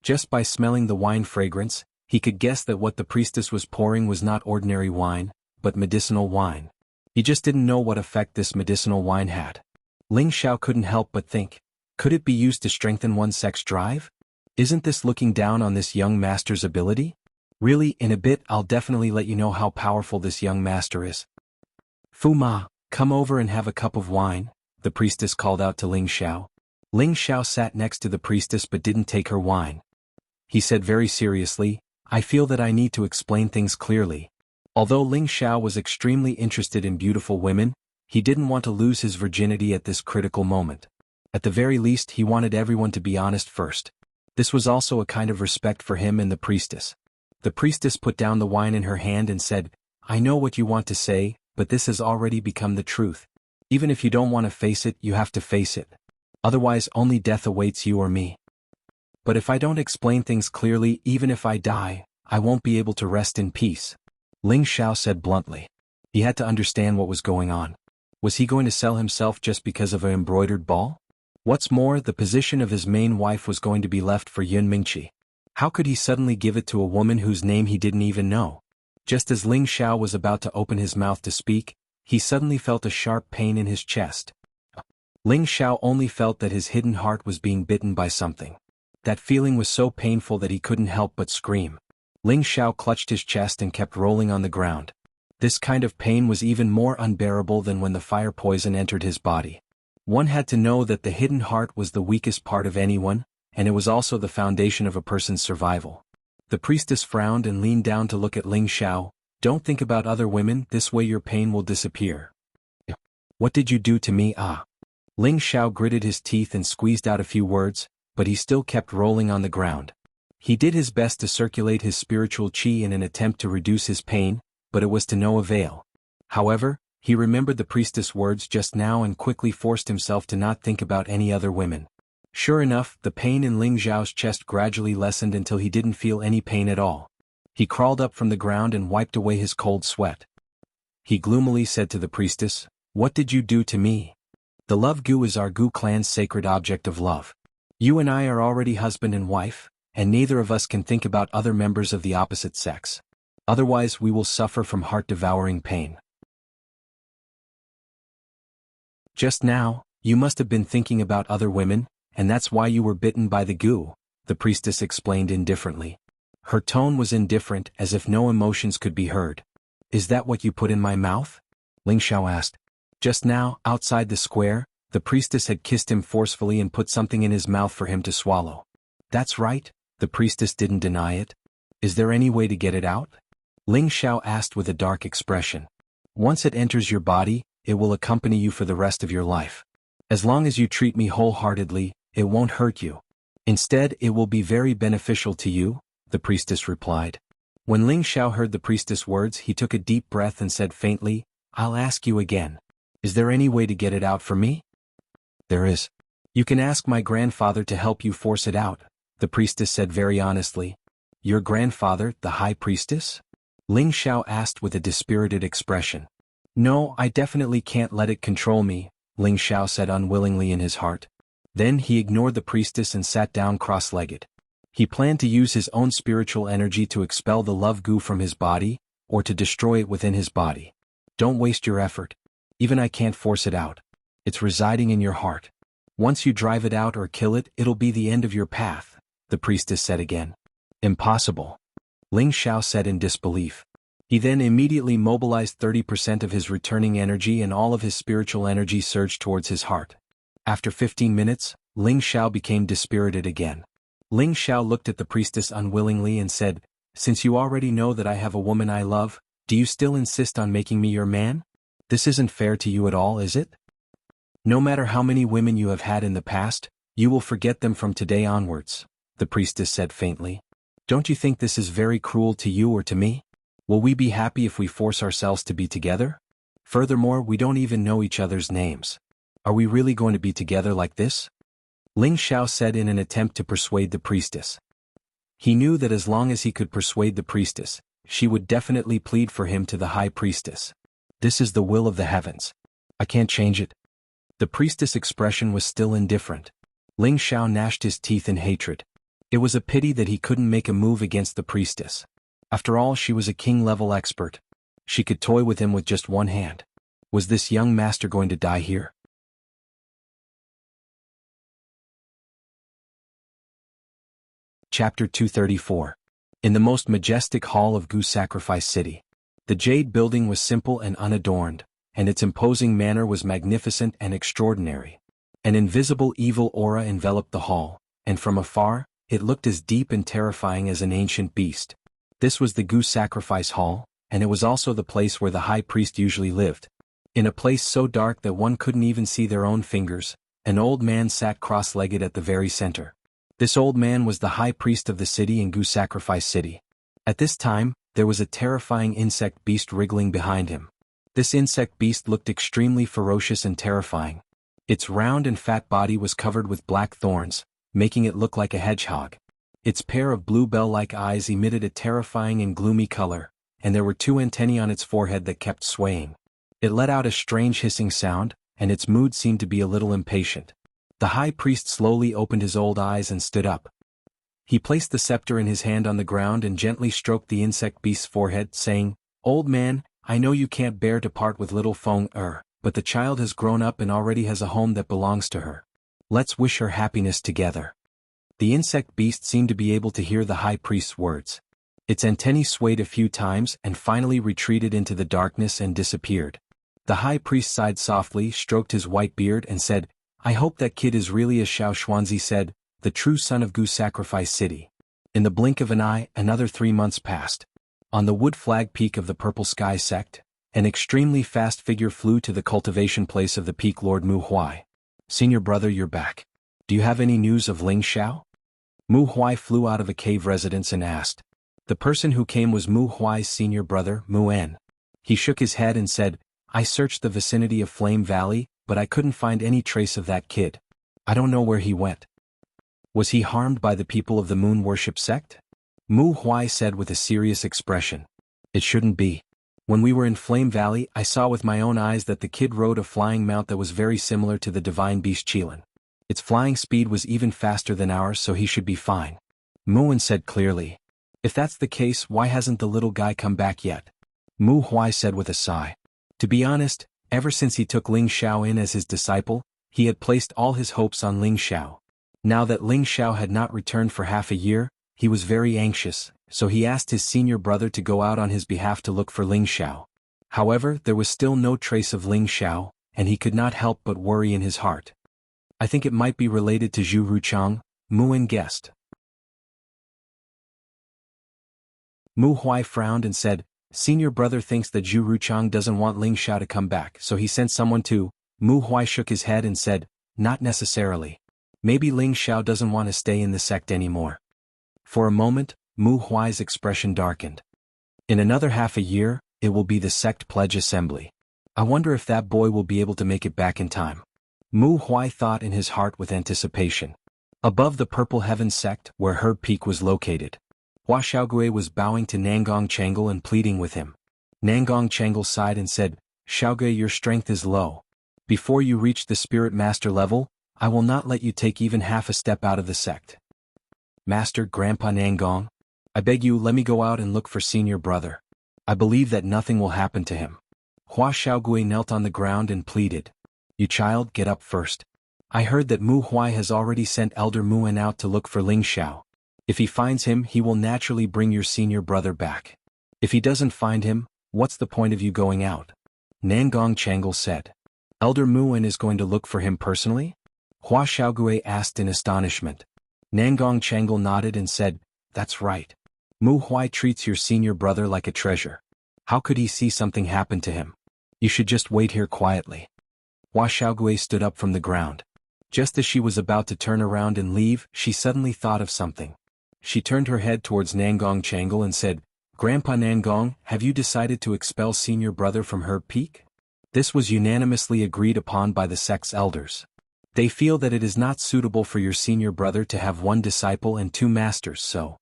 Just by smelling the wine fragrance, he could guess that what the priestess was pouring was not ordinary wine, but medicinal wine. He just didn't know what effect this medicinal wine had. Ling Xiao couldn't help but think, could it be used to strengthen one's sex drive? Isn't this looking down on this young master's ability? Really, in a bit I'll definitely let you know how powerful this young master is. "Fu Ma, come over and have a cup of wine," the priestess called out to Ling Xiao. Ling Xiao sat next to the priestess but didn't take her wine. He said very seriously, "I feel that I need to explain things clearly." Although Ling Xiao was extremely interested in beautiful women, he didn't want to lose his virginity at this critical moment. At the very least, he wanted everyone to be honest first. This was also a kind of respect for him and the priestess. The priestess put down the wine in her hand and said, "I know what you want to say, but this has already become the truth. Even if you don't want to face it, you have to face it." Otherwise only death awaits you or me. But if I don't explain things clearly, even if I die, I won't be able to rest in peace. Ling Xiao said bluntly. He had to understand what was going on. Was he going to sell himself just because of an embroidered ball? What's more, the position of his main wife was going to be left for Yun Mingqi. How could he suddenly give it to a woman whose name he didn't even know? Just as Ling Xiao was about to open his mouth to speak, he suddenly felt a sharp pain in his chest. Ling Xiao only felt that his hidden heart was being bitten by something. That feeling was so painful that he couldn't help but scream. Ling Xiao clutched his chest and kept rolling on the ground. This kind of pain was even more unbearable than when the fire poison entered his body. One had to know that the hidden heart was the weakest part of anyone, and it was also the foundation of a person's survival. The priestess frowned and leaned down to look at Ling Xiao. Don't think about other women, this way your pain will disappear. What did you do to me? Ling Xiao gritted his teeth and squeezed out a few words, but he still kept rolling on the ground. He did his best to circulate his spiritual qi in an attempt to reduce his pain, but it was to no avail. However, he remembered the priestess' words just now and quickly forced himself to not think about any other women. Sure enough, the pain in Ling Xiao's chest gradually lessened until he didn't feel any pain at all. He crawled up from the ground and wiped away his cold sweat. He gloomily said to the priestess, "What did you do to me? The love gu is our Gu clan's sacred object of love. You and I are already husband and wife, and neither of us can think about other members of the opposite sex. Otherwise we will suffer from heart-devouring pain." Just now, you must have been thinking about other women, and that's why you were bitten by the gu, the priestess explained indifferently. Her tone was indifferent, as if no emotions could be heard. "Is that what you put in my mouth?" Ling Xiao asked. Just now, outside the square, the priestess had kissed him forcefully and put something in his mouth for him to swallow. "That's right," the priestess didn't deny it. "Is there any way to get it out?" Ling Xiao asked with a dark expression. "Once it enters your body, it will accompany you for the rest of your life. As long as you treat me wholeheartedly, it won't hurt you. Instead, it will be very beneficial to you," the priestess replied. When Ling Xiao heard the priestess' words, he took a deep breath and said faintly, "I'll ask you again. Is there any way to get it out for me?" "There is. You can ask my grandfather to help you force it out," the priestess said very honestly. "Your grandfather, the high priestess?" Ling Xiao asked with a dispirited expression. "No, I definitely can't let it control me," Ling Xiao said unwillingly in his heart. Then he ignored the priestess and sat down cross-legged. He planned to use his own spiritual energy to expel the love gu from his body, or to destroy it within his body. "Don't waste your effort. Even I can't force it out. It's residing in your heart. Once you drive it out or kill it, it'll be the end of your path," the priestess said again. "Impossible," Ling Xiao said in disbelief. He then immediately mobilized 30% of his returning energy, and all of his spiritual energy surged towards his heart. After 15 minutes, Ling Xiao became dispirited again. Ling Xiao looked at the priestess unwillingly and said, "Since you already know that I have a woman I love, do you still insist on making me your man? This isn't fair to you at all, is it? No matter how many women you have had in the past, you will forget them from today onwards," the priestess said faintly. "Don't you think this is very cruel to you or to me? Will we be happy if we force ourselves to be together? Furthermore, we don't even know each other's names. Are we really going to be together like this?" Ling Xiao said in an attempt to persuade the priestess. He knew that as long as he could persuade the priestess, she would definitely plead for him to the high priestess. "This is the will of the heavens. I can't change it." The priestess' expression was still indifferent. Ling Xiao gnashed his teeth in hatred. It was a pity that he couldn't make a move against the priestess. After all, she was a king-level expert. She could toy with him with just one hand. Was this young master going to die here? Chapter 234. In the most majestic hall of Gu Sacrifice City. The Jade Building was simple and unadorned, and its imposing manner was magnificent and extraordinary. An invisible evil aura enveloped the hall, and from afar, it looked as deep and terrifying as an ancient beast. This was the Gu Sacrifice Hall, and it was also the place where the high priest usually lived. In a place so dark that one couldn't even see their own fingers, an old man sat cross-legged at the very center. This old man was the high priest of the city in Gu Sacrifice City. At this time, there was a terrifying insect beast wriggling behind him. This insect beast looked extremely ferocious and terrifying. Its round and fat body was covered with black thorns, making it look like a hedgehog. Its pair of blue bell-like eyes emitted a terrifying and gloomy color, and there were two antennae on its forehead that kept swaying. It let out a strange hissing sound, and its mood seemed to be a little impatient. The high priest slowly opened his old eyes and stood up. He placed the scepter in his hand on the ground and gently stroked the insect beast's forehead, saying, "Old man, I know you can't bear to part with little Feng-er, but the child has grown up and already has a home that belongs to her. Let's wish her happiness together." The insect beast seemed to be able to hear the high priest's words. Its antennae swayed a few times and finally retreated into the darkness and disappeared. The high priest sighed softly, stroked his white beard and said, "I hope that kid is really as Xiao Xuanzi said, the true son of Gu Sacrifice City." In the blink of an eye, another 3 months passed. On the wood flag peak of the Purple Sky sect, an extremely fast figure flew to the cultivation place of the peak Lord Mu Huai. "Senior brother, you're back. Do you have any news of Ling Xiao?" Mu Huai flew out of a cave residence and asked. The person who came was Mu Huai's senior brother, Mu En. He shook his head and said, "I searched the vicinity of Flame Valley, but I couldn't find any trace of that kid. I don't know where he went." "Was he harmed by the people of the Moon Worship sect?" Mu Huai said with a serious expression. "It shouldn't be. When we were in Flame Valley, I saw with my own eyes that the kid rode a flying mount that was very similar to the divine beast Qilin. Its flying speed was even faster than ours, so he should be fine." Muin said clearly. "If that's the case, why hasn't the little guy come back yet?" Mu Huai said with a sigh. To be honest, ever since he took Ling Xiao in as his disciple, he had placed all his hopes on Ling Xiao. Now that Ling Xiao had not returned for half a year, he was very anxious, so he asked his senior brother to go out on his behalf to look for Ling Xiao. However, there was still no trace of Ling Xiao, and he could not help but worry in his heart. "I think it might be related to Zhu Ruchang," Muin guessed. Mu Huai frowned and said, "Senior brother thinks that Zhu Ruchang doesn't want Ling Xiao to come back, so he sent someone to." Mu Huai shook his head and said, "Not necessarily. Maybe Ling Xiao doesn't want to stay in the sect anymore." For a moment, Mu Huai's expression darkened. "In another half a year, it will be the sect pledge assembly. I wonder if that boy will be able to make it back in time." Mu Huai thought in his heart with anticipation. Above the Purple Heaven sect, where Herb Peak was located, Hua Xiaogui was bowing to Nangong Changle and pleading with him. Nangong Changle sighed and said, "Xiaogui, your strength is low. Before you reach the Spirit Master level, I will not let you take even half a step out of the sect. Master Grandpa Nangong, I beg you, let me go out and look for senior brother. I believe that nothing will happen to him." Hua Xiaogui knelt on the ground and pleaded. "You child, get up first. I heard that Mu Huai has already sent Elder Muin out to look for Ling Xiao. If he finds him, he will naturally bring your senior brother back. If he doesn't find him, what's the point of you going out?" Nangong Changle said. "Elder Muin is going to look for him personally?" Hua Xiaogui asked in astonishment. Nangong Changle nodded and said, "That's right. Mu Huai treats your senior brother like a treasure. How could he see something happen to him? You should just wait here quietly." Hua Xiaogui stood up from the ground. Just as she was about to turn around and leave, she suddenly thought of something. She turned her head towards Nangong Changle and said, "Grandpa Nangong, have you decided to expel senior brother from Herb Peak?" This was unanimously agreed upon by the sect's elders. They feel that it is not suitable for your senior brother to have one disciple and 2 masters, so.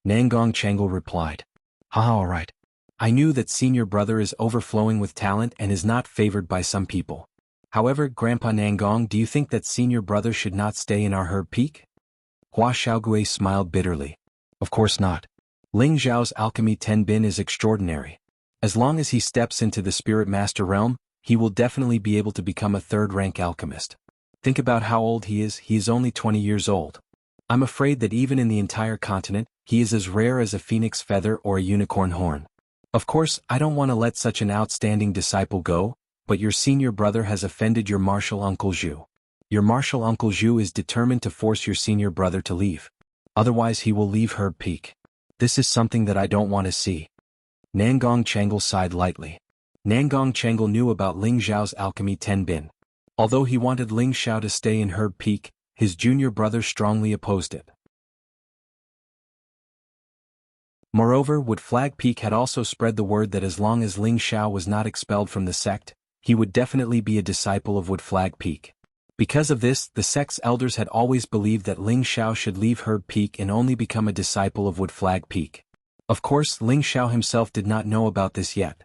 Nangong Changle replied. All right. I knew that senior brother is overflowing with talent and is not favored by some people. However, Grandpa Nangong, do you think that senior brother should not stay in our Herb Peak?" Hua Xiaogui smiled bitterly. "Of course not. Ling Zhao's alchemy Tenbin is extraordinary. As long as he steps into the Spirit Master realm, he will definitely be able to become a 3rd-rank alchemist. Think about how old he is only 20 years old. I'm afraid that even in the entire continent, he is as rare as a phoenix feather or a unicorn horn. Of course, I don't want to let such an outstanding disciple go, but your senior brother has offended your martial uncle Zhu. Your martial uncle Zhu is determined to force your senior brother to leave. Otherwise he will leave Herb Peak. This is something that I don't want to see." Nangong Changle sighed lightly. Nangong Changle knew about Ling Zhao's alchemy Tenbin. Although he wanted Ling Xiao to stay in Herb Peak, his junior brother strongly opposed it. Moreover, Wood Flag Peak had also spread the word that as long as Ling Xiao was not expelled from the sect, he would definitely be a disciple of Wood Flag Peak. Because of this, the sect's elders had always believed that Ling Xiao should leave Herb Peak and only become a disciple of Wood Flag Peak. Of course, Ling Xiao himself did not know about this yet.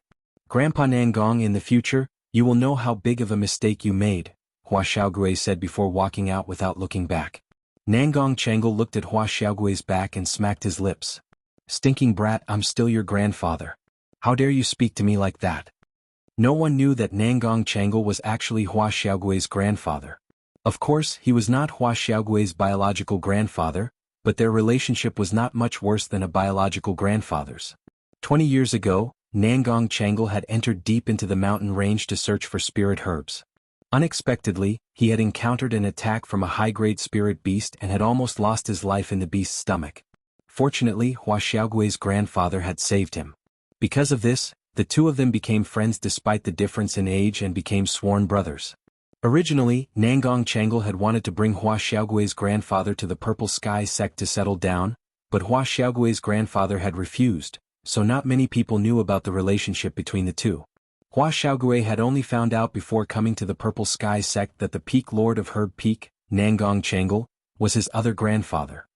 Grandpa Nangong, in the future, you will know how big of a mistake you made, Hua Xiaogui said before walking out without looking back. Nangong Changle looked at Hua Xiaogui's back and smacked his lips. Stinking brat, I'm still your grandfather. How dare you speak to me like that? No one knew that Nangong Changle was actually Hua Xiaogui's grandfather. Of course, he was not Hua Xiaogui's biological grandfather, but their relationship was not much worse than a biological grandfather's. 20 years ago, Nangong Changle had entered deep into the mountain range to search for spirit herbs. Unexpectedly, he had encountered an attack from a high-grade spirit beast and had almost lost his life in the beast's stomach. Fortunately, Hua Xiaogui's grandfather had saved him. Because of this, the two of them became friends despite the difference in age and became sworn brothers. Originally, Nangong Changle had wanted to bring Hua Xiaogui's grandfather to the Purple Sky sect to settle down, but Hua Xiaogui's grandfather had refused, so not many people knew about the relationship between the two. Hua Xiaogui had only found out before coming to the Purple Sky sect that the Peak Lord of Herb Peak, Nangong Changle, was his other grandfather.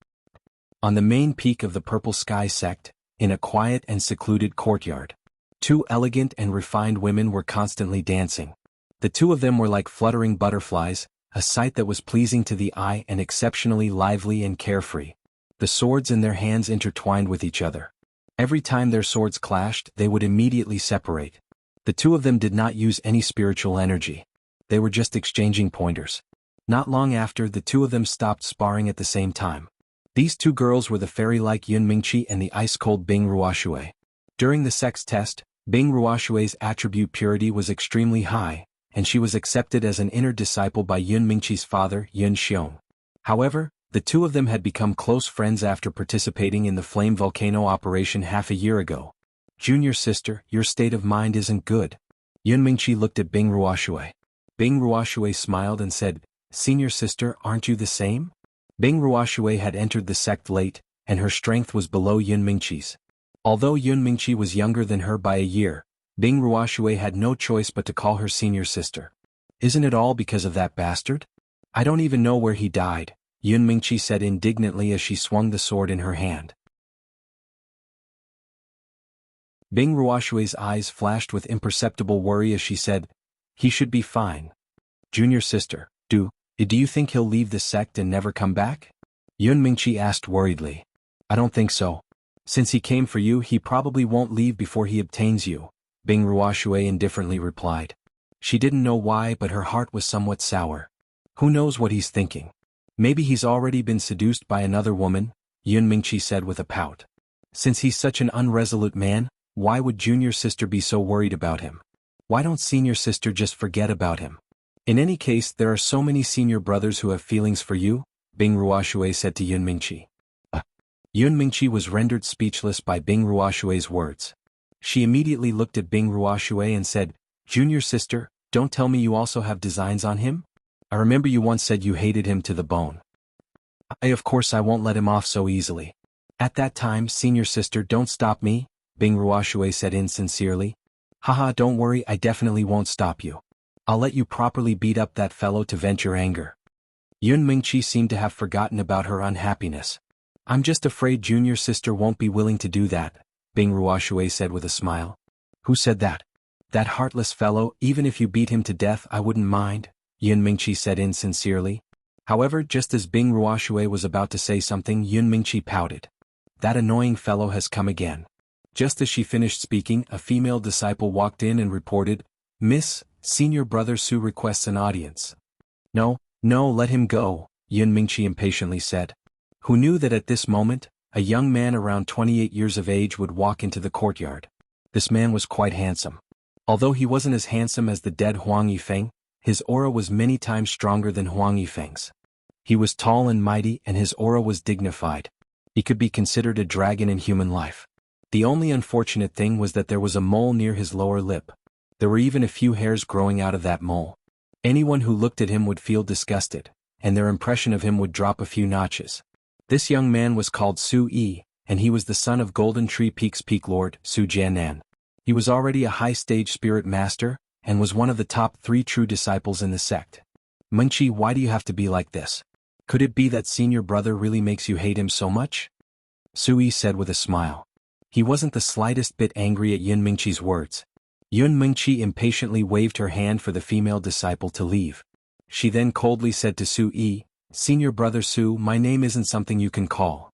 On the main peak of the Purple Sky sect, in a quiet and secluded courtyard, two elegant and refined women were constantly dancing. The two of them were like fluttering butterflies, a sight that was pleasing to the eye and exceptionally lively and carefree. The swords in their hands intertwined with each other. Every time their swords clashed, they would immediately separate. The two of them did not use any spiritual energy. They were just exchanging pointers. Not long after, the two of them stopped sparring at the same time. These two girls were the fairy-like Yun Mingqi and the ice-cold Bing Ruoshui. During the sex test, Bing Ruoshui's attribute purity was extremely high, and she was accepted as an inner disciple by Yun Mingqi's father, Yun Xiong. However, the two of them had become close friends after participating in the Flame Volcano operation half a year ago. Junior sister, your state of mind isn't good. Yun Mingqi looked at Bing Ruoshui. Bing Ruoshui smiled and said, Senior sister, aren't you the same? Bing Ruoshui had entered the sect late, and her strength was below Yun Mingqi's. Although Yun Mingqi was younger than her by a year, Bing Ruoshui had no choice but to call her senior sister. Isn't it all because of that bastard? I don't even know where he died, Yun Mingqi said indignantly as she swung the sword in her hand. Bing Ruoshui's eyes flashed with imperceptible worry as she said, He should be fine. Junior sister, do you think he'll leave the sect and never come back? Yun Mingqi asked worriedly. I don't think so. Since he came for you, he probably won't leave before he obtains you, Bing Ruoshui indifferently replied. She didn't know why, but her heart was somewhat sour. Who knows what he's thinking? Maybe he's already been seduced by another woman, Yun Mingqi said with a pout. Since he's such an unresolute man, why would junior sister be so worried about him? Why don't senior sister just forget about him? In any case, there are so many senior brothers who have feelings for you, Bing Ruoshui said to Yun Mingqi. Yun Mingqi was rendered speechless by Bing Ruoshui's words. She immediately looked at Bing Ruoshui and said, Junior sister, don't tell me you also have designs on him? I remember you once said you hated him to the bone. Of course I won't let him off so easily. At that time, senior sister, don't stop me, Bing Ruoshui said insincerely. Haha, don't worry, I definitely won't stop you. I'll let you properly beat up that fellow to vent your anger. Yun Mingqi seemed to have forgotten about her unhappiness. I'm just afraid junior sister won't be willing to do that, Bing Ruoshui said with a smile. Who said that? That heartless fellow, even if you beat him to death I wouldn't mind, Yun Mingqi said insincerely. However, just as Bing Ruoshui was about to say something, Yun Mingqi pouted. That annoying fellow has come again. Just as she finished speaking, a female disciple walked in and reported, Miss, Senior Brother Su requests an audience. No, let him go, Yun Mingqi impatiently said. Who knew that at this moment, a young man around 28 years of age would walk into the courtyard. This man was quite handsome. Although he wasn't as handsome as the dead Huang Yifeng, his aura was many times stronger than Huang Yifeng's. He was tall and mighty and his aura was dignified. He could be considered a dragon in human life. The only unfortunate thing was that there was a mole near his lower lip. There were even a few hairs growing out of that mole. Anyone who looked at him would feel disgusted, and their impression of him would drop a few notches. This young man was called Su Yi, and he was the son of Golden Tree Peak's Peak Lord, Su Jianan. He was already a high-stage spirit master, and was one of the top 3 true disciples in the sect. Mengqi, why do you have to be like this? Could it be that senior brother really makes you hate him so much? Sui said with a smile. He wasn't the slightest bit angry at Yun Mingqi's words. Yun Mingqi impatiently waved her hand for the female disciple to leave. She then coldly said to Sui, "Senior brother Su, my name isn't something you can call."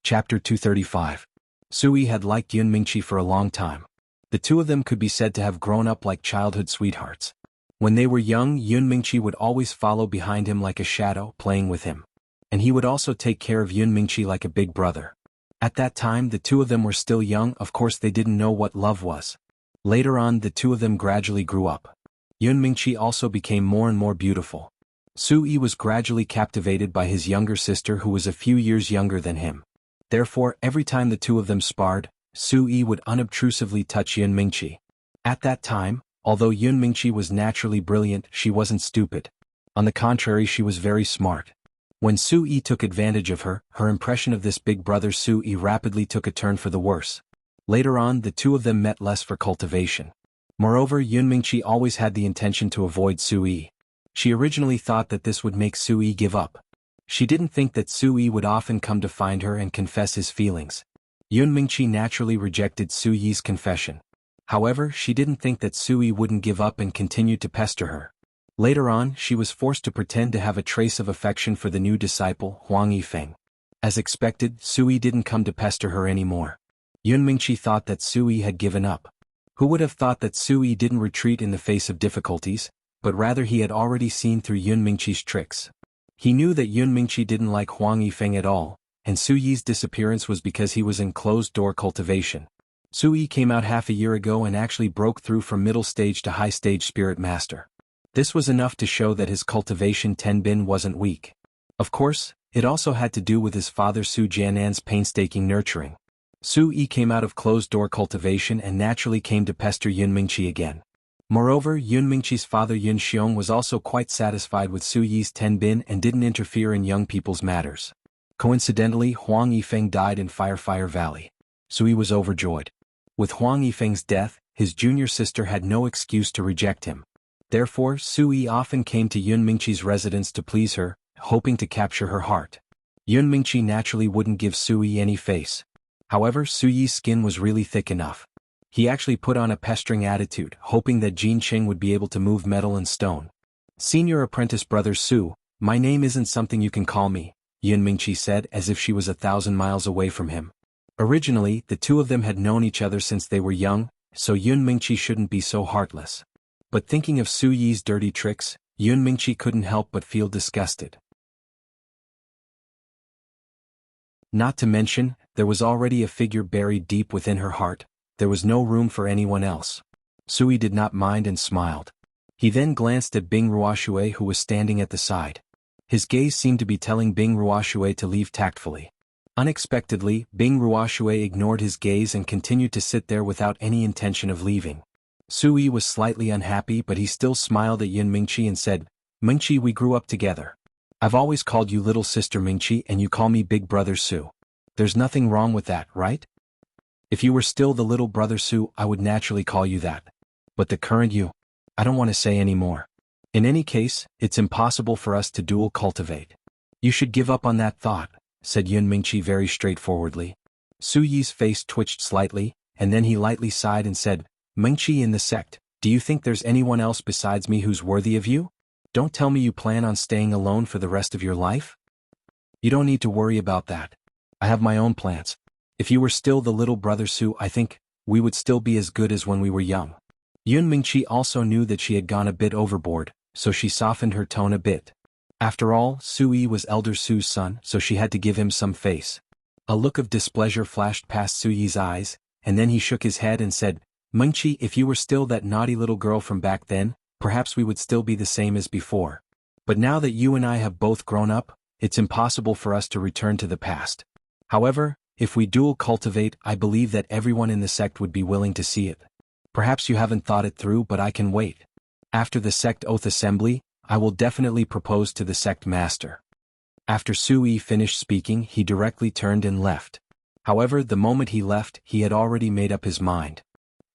Chapter 235. Sui had liked Yun Mingqi for a long time. The two of them could be said to have grown up like childhood sweethearts. When they were young, Yun Mingqi would always follow behind him like a shadow, playing with him. And he would also take care of Yun Mingqi like a big brother. At that time the two of them were still young, of course they didn't know what love was. Later on the two of them gradually grew up. Yun Mingqi also became more and more beautiful. Sui was gradually captivated by his younger sister who was a few years younger than him. Therefore, every time the two of them sparred, Sui would unobtrusively touch Yun Mingqi. At that time, although Yun Mingqi was naturally brilliant, she wasn't stupid. On the contrary, she was very smart. When Sui took advantage of her, her impression of this big brother Sui rapidly took a turn for the worse. Later on, the two of them met less for cultivation. Moreover, Yun Mingqi always had the intention to avoid Sui. She originally thought that this would make Sui give up. She didn't think that Sui would often come to find her and confess his feelings. Yun Mingqi naturally rejected Sui's confession. However, she didn't think that Sui wouldn't give up and continued to pester her. Later on, she was forced to pretend to have a trace of affection for the new disciple, Huang Yifeng. As expected, Sui didn't come to pester her anymore. Yun Mingqi thought that Sui had given up. Who would have thought that Sui didn't retreat in the face of difficulties, but rather he had already seen through Yun Mingqi's tricks. He knew that Yun Mingqi didn't like Huang Yifeng at all, and Sui's disappearance was because he was in closed-door cultivation. Sui came out half a year ago and actually broke through from middle stage to high stage spirit master. This was enough to show that his cultivation tenbin wasn't weak. Of course, it also had to do with his father Su Jianan's painstaking nurturing. Sui came out of closed-door cultivation and naturally came to pester Yun Mingqi again. Moreover, Yun Mingqi's father Yun Xiong was also quite satisfied with Sui's tenbin and didn't interfere in young people's matters. Coincidentally, Huang Yifeng died in Fire Valley. Sui was overjoyed. With Huang Yifeng's death, his junior sister had no excuse to reject him. Therefore, Sui often came to Yun Mingqi's residence to please her, hoping to capture her heart. Yun Mingqi naturally wouldn't give Sui any face. However, Sui's skin was really thick enough. He actually put on a pestering attitude, hoping that Jin Qing would be able to move metal and stone. "Senior apprentice brother Su, my name isn't something you can call me," Yun Mingqi said as if she was 1,000 miles away from him. Originally, the two of them had known each other since they were young, so Yun Mingqi shouldn't be so heartless. But thinking of Sui's dirty tricks, Yun Mingqi couldn't help but feel disgusted. Not to mention, there was already a figure buried deep within her heart. There was no room for anyone else. Sui did not mind and smiled. He then glanced at Bing Ruoshui who was standing at the side. His gaze seemed to be telling Bing Ruoshui to leave tactfully. Unexpectedly, Bing Ruoshui ignored his gaze and continued to sit there without any intention of leaving. Sui was slightly unhappy, but he still smiled at Yun Mingqi and said, "Mingqi, we grew up together. I've always called you little sister Mingqi and you call me big brother Su. There's nothing wrong with that, right? If you were still the little brother Su, I would naturally call you that. But the current you, I don't want to say any more. In any case, it's impossible for us to dual cultivate. You should give up on that thought," said Yun Mingqi very straightforwardly. Sui's face twitched slightly, and then he lightly sighed and said, "Mingqi, in the sect, do you think there's anyone else besides me who's worthy of you? Don't tell me you plan on staying alone for the rest of your life? You don't need to worry about that. I have my own plans. If you were still the little brother Su, I think we would still be as good as when we were young." Yun Mingqi also knew that she had gone a bit overboard, so she softened her tone a bit. After all, Sui was elder Su's son, so she had to give him some face. A look of displeasure flashed past Sui's eyes, and then he shook his head and said, "Mingqi, if you were still that naughty little girl from back then, perhaps we would still be the same as before. But now that you and I have both grown up, it's impossible for us to return to the past. However, if we dual cultivate, I believe that everyone in the sect would be willing to see it. Perhaps you haven't thought it through, but I can wait. After the sect oath assembly, I will definitely propose to the sect master." After Sui finished speaking, he directly turned and left. However, the moment he left, he had already made up his mind.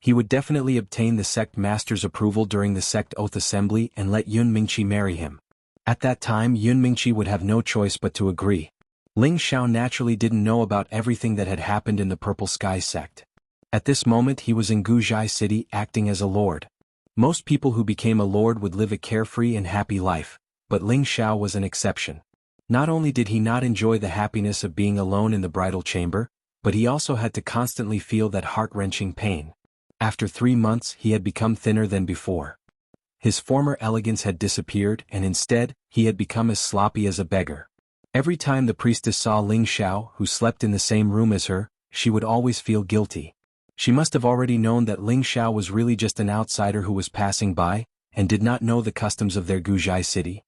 He would definitely obtain the sect master's approval during the sect oath assembly and let Yun Mingqi marry him. At that time Yun Mingqi would have no choice but to agree. Ling Xiao naturally didn't know about everything that had happened in the Purple Sky sect. At this moment he was in Guzhai City acting as a lord. Most people who became a lord would live a carefree and happy life, but Ling Xiao was an exception. Not only did he not enjoy the happiness of being alone in the bridal chamber, but he also had to constantly feel that heart-wrenching pain. After 3 months he had become thinner than before. His former elegance had disappeared and instead, he had become as sloppy as a beggar. Every time the priestess saw Ling Xiao, who slept in the same room as her, she would always feel guilty. She must have already known that Ling Xiao was really just an outsider who was passing by, and did not know the customs of their Guzhai city.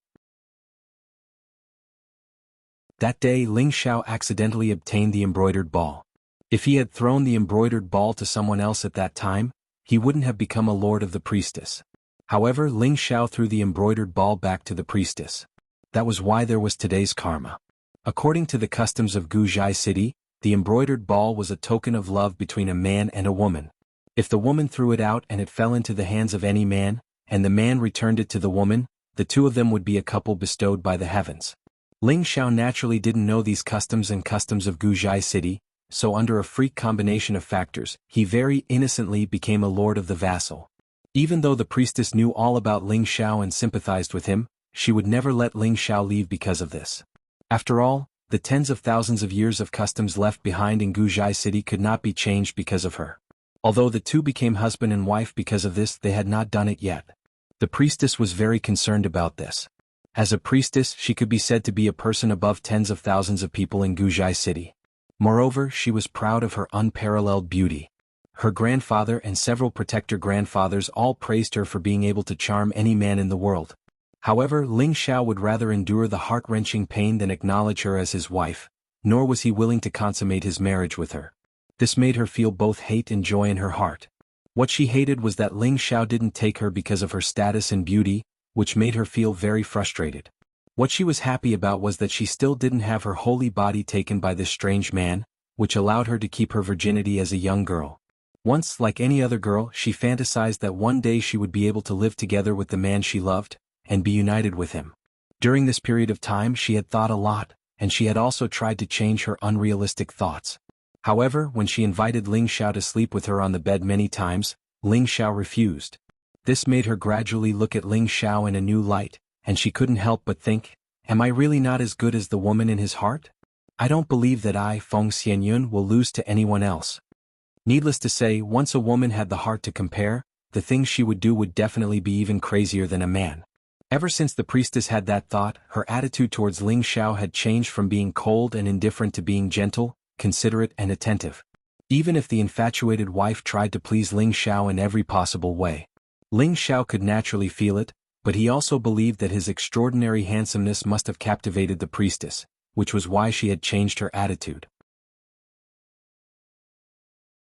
That day Ling Xiao accidentally obtained the embroidered ball. If he had thrown the embroidered ball to someone else at that time, he wouldn't have become a lord of the priestess. However, Ling Xiao threw the embroidered ball back to the priestess. That was why there was today's karma. According to the customs of Guzhai City, the embroidered ball was a token of love between a man and a woman. If the woman threw it out and it fell into the hands of any man, and the man returned it to the woman, the two of them would be a couple bestowed by the heavens. Ling Xiao naturally didn't know these customs and customs of Guzhai City, so under a freak combination of factors, he very innocently became a lord of the vassal. Even though the priestess knew all about Ling Xiao and sympathized with him, she would never let Ling Xiao leave because of this. After all, the tens of thousands of years of customs left behind in Guzhai City could not be changed because of her. Although the two became husband and wife because of this, they had not done it yet. The priestess was very concerned about this. As a priestess, she could be said to be a person above tens of thousands of people in Guzhai City. Moreover, she was proud of her unparalleled beauty. Her grandfather and several protector grandfathers all praised her for being able to charm any man in the world. However, Ling Xiao would rather endure the heart-wrenching pain than acknowledge her as his wife, nor was he willing to consummate his marriage with her. This made her feel both hate and joy in her heart. What she hated was that Ling Xiao didn't take her because of her status and beauty, which made her feel very frustrated. What she was happy about was that she still didn't have her holy body taken by this strange man, which allowed her to keep her virginity as a young girl. Once, like any other girl, she fantasized that one day she would be able to live together with the man she loved, and be united with him. During this period of time she had thought a lot, and she had also tried to change her unrealistic thoughts. However, when she invited Ling Xiao to sleep with her on the bed many times, Ling Xiao refused. This made her gradually look at Ling Xiao in a new light, and she couldn't help but think, am I really not as good as the woman in his heart? I don't believe that I, Feng Xianyun, will lose to anyone else. Needless to say, once a woman had the heart to compare, the things she would do would definitely be even crazier than a man. Ever since the priestess had that thought, her attitude towards Ling Xiao had changed from being cold and indifferent to being gentle, considerate and attentive. Even if the infatuated wife tried to please Ling Xiao in every possible way, Ling Xiao could naturally feel it, but he also believed that his extraordinary handsomeness must have captivated the priestess, which was why she had changed her attitude.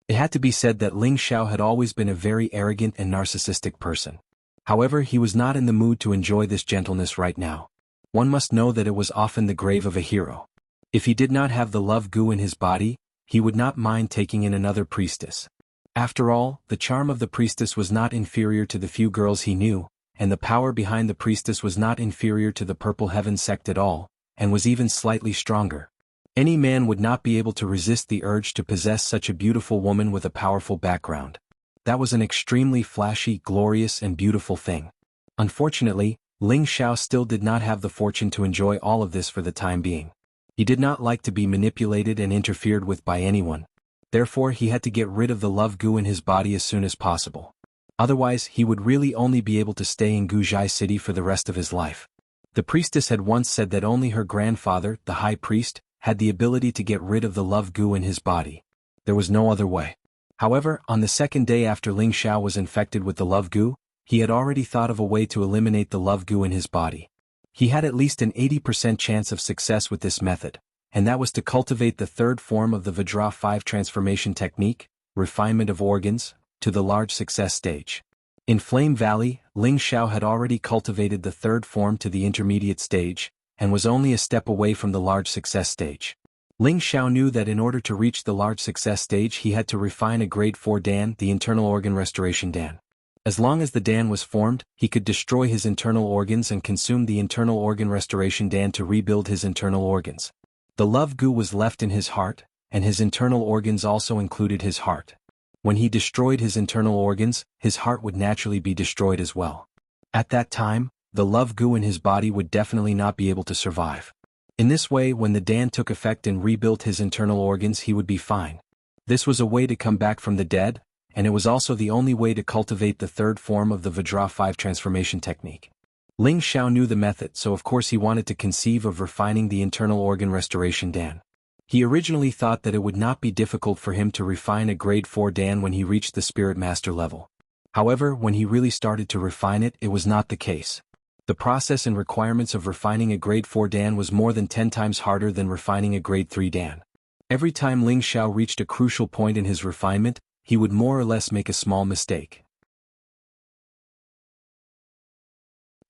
It had to be said that Ling Xiao had always been a very arrogant and narcissistic person. However, he was not in the mood to enjoy this gentleness right now. One must know that it was often the grave of a hero. If he did not have the love goo in his body, he would not mind taking in another priestess. After all, the charm of the priestess was not inferior to the few girls he knew, and the power behind the priestess was not inferior to the Purple Heaven sect at all, and was even slightly stronger. Any man would not be able to resist the urge to possess such a beautiful woman with a powerful background. That was an extremely flashy, glorious and beautiful thing. Unfortunately, Ling Xiao still did not have the fortune to enjoy all of this for the time being. He did not like to be manipulated and interfered with by anyone. Therefore he had to get rid of the love goo in his body as soon as possible. Otherwise he would really only be able to stay in Guzhai City for the rest of his life. The priestess had once said that only her grandfather, the high priest, had the ability to get rid of the love goo in his body. There was no other way. However, on the second day after Ling Xiao was infected with the love goo, he had already thought of a way to eliminate the love goo in his body. He had at least an 80% chance of success with this method, and that was to cultivate the third form of the Vajra 5 transformation technique, refinement of organs, to the large success stage. In Flame Valley, Ling Xiao had already cultivated the third form to the intermediate stage, and was only a step away from the large success stage. Ling Xiao knew that in order to reach the large success stage he had to refine a grade 4 Dan, the internal organ restoration Dan. As long as the Dan was formed, he could destroy his internal organs and consume the internal organ restoration Dan to rebuild his internal organs. The love goo was left in his heart, and his internal organs also included his heart. When he destroyed his internal organs, his heart would naturally be destroyed as well. At that time, the love goo in his body would definitely not be able to survive. In this way, when the Dan took effect and rebuilt his internal organs, he would be fine. This was a way to come back from the dead, and it was also the only way to cultivate the third form of the Vajra 5 transformation technique. Ling Xiao knew the method, so of course he wanted to conceive of refining the internal organ restoration Dan. He originally thought that it would not be difficult for him to refine a grade 4 Dan when he reached the Spirit Master level. However, when he really started to refine it, it was not the case. The process and requirements of refining a grade 4 Dan was more than 10 times harder than refining a grade 3 Dan. Every time Ling Xiao reached a crucial point in his refinement, he would more or less make a small mistake.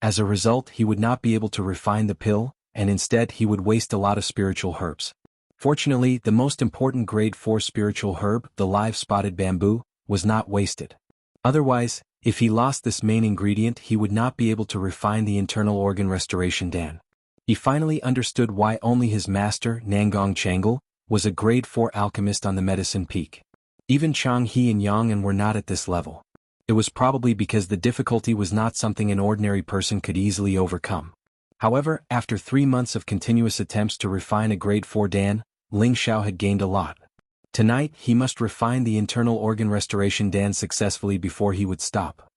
As a result, he would not be able to refine the pill, and instead he would waste a lot of spiritual herbs. Fortunately, the most important grade 4 spiritual herb, the live spotted bamboo, was not wasted. Otherwise, if he lost this main ingredient, he would not be able to refine the internal organ restoration Dan. He finally understood why only his master, Nangong Changle, was a grade 4 alchemist on the medicine peak. Even Chang He and Yang An were not at this level. It was probably because the difficulty was not something an ordinary person could easily overcome. However, after 3 months of continuous attempts to refine a grade 4 Dan, Ling Xiao had gained a lot. Tonight, he must refine the internal organ restoration Dan successfully before he would stop.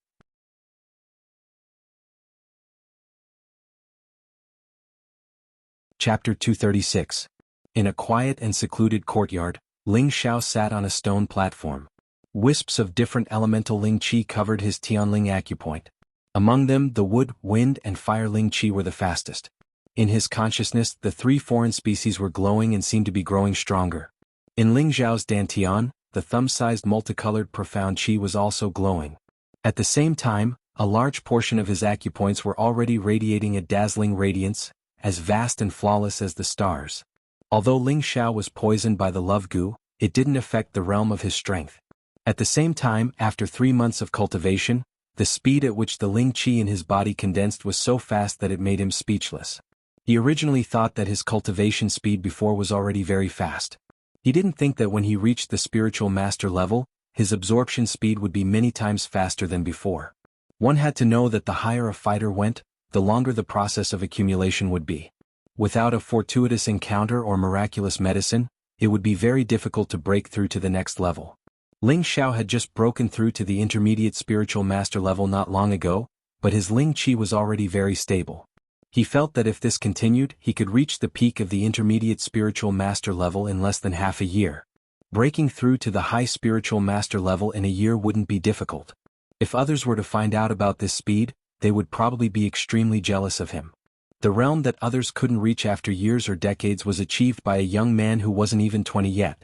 Chapter 236. In a quiet and secluded courtyard, Ling Xiao sat on a stone platform. Wisps of different elemental Ling Qi covered his Tianling acupoint. Among them, the wood, wind, and fire Ling Qi were the fastest. In his consciousness, the 3 foreign species were glowing and seemed to be growing stronger. In Ling Zhao's Dantian, the thumb-sized multicolored profound Qi was also glowing. At the same time, a large portion of his acupoints were already radiating a dazzling radiance, as vast and flawless as the stars. Although Ling Xiao was poisoned by the love goo, it didn't affect the realm of his strength. At the same time, after 3 months of cultivation, the speed at which the Ling Qi in his body condensed was so fast that it made him speechless. He originally thought that his cultivation speed before was already very fast. He didn't think that when he reached the spiritual master level, his absorption speed would be many times faster than before. One had to know that the higher a fighter went, the longer the process of accumulation would be. Without a fortuitous encounter or miraculous medicine, it would be very difficult to break through to the next level. Ling Xiao had just broken through to the intermediate spiritual master level not long ago, but his Ling Qi was already very stable. He felt that if this continued, he could reach the peak of the intermediate spiritual master level in less than half a year. Breaking through to the high spiritual master level in a year wouldn't be difficult. If others were to find out about this speed, they would probably be extremely jealous of him. The realm that others couldn't reach after years or decades was achieved by a young man who wasn't even 20 yet.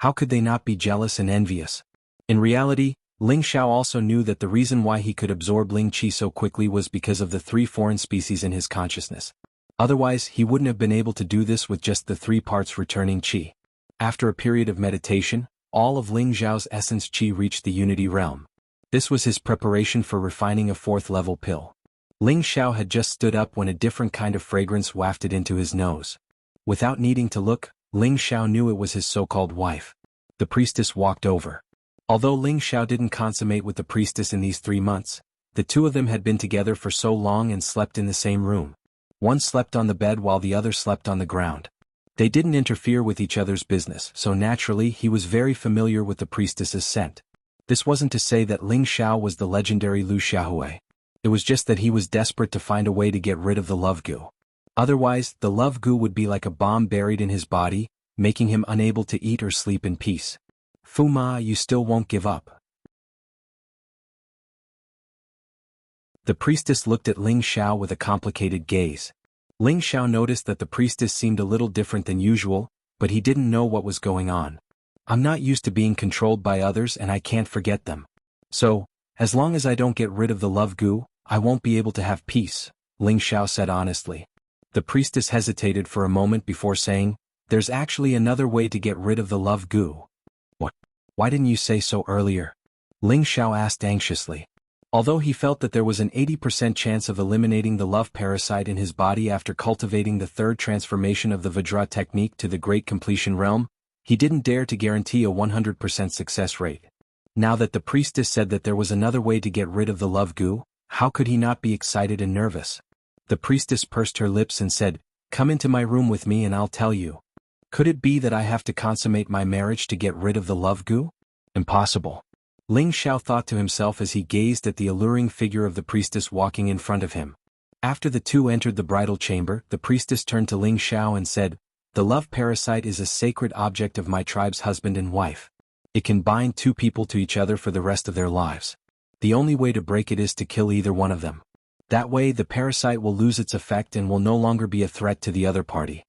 How could they not be jealous and envious? In reality, Ling Xiao also knew that the reason why he could absorb Ling Qi so quickly was because of the 3 foreign species in his consciousness. Otherwise, he wouldn't have been able to do this with just the 3 parts returning Qi. After a period of meditation, all of Ling Xiao's essence Qi reached the unity realm. This was his preparation for refining a 4th level pill. Ling Xiao had just stood up when a different kind of fragrance wafted into his nose. Without needing to look, Ling Xiao knew it was his so-called wife. The priestess walked over. Although Ling Xiao didn't consummate with the priestess in these 3 months, the 2 of them had been together for so long and slept in the same room. One slept on the bed while the other slept on the ground. They didn't interfere with each other's business, so naturally he was very familiar with the priestess's scent. This wasn't to say that Ling Xiao was the legendary Lu Xiaohui. It was just that he was desperate to find a way to get rid of the love goo. Otherwise, the love goo would be like a bomb buried in his body, making him unable to eat or sleep in peace. Fu Ma, you still won't give up. The priestess looked at Ling Xiao with a complicated gaze. Ling Xiao noticed that the priestess seemed a little different than usual, but he didn't know what was going on. I'm not used to being controlled by others and I can't forget them. So, as long as I don't get rid of the love goo, I won't be able to have peace, Ling Xiao said honestly. The priestess hesitated for a moment before saying, There's actually another way to get rid of the love goo. What? Why didn't you say so earlier? Ling Xiao asked anxiously. Although he felt that there was an 80% chance of eliminating the love parasite in his body after cultivating the third transformation of the Vajra technique to the Great Completion realm, he didn't dare to guarantee a 100% success rate. Now that the priestess said that there was another way to get rid of the love goo, how could he not be excited and nervous? The priestess pursed her lips and said, "Come into my room with me and I'll tell you. Could it be that I have to consummate my marriage to get rid of the love goo? Impossible." Ling Xiao thought to himself as he gazed at the alluring figure of the priestess walking in front of him. After the two entered the bridal chamber, the priestess turned to Ling Xiao and said, "The love parasite is a sacred object of my tribe's husband and wife. It can bind two people to each other for the rest of their lives. The only way to break it is to kill either one of them. That way the parasite will lose its effect and will no longer be a threat to the other party."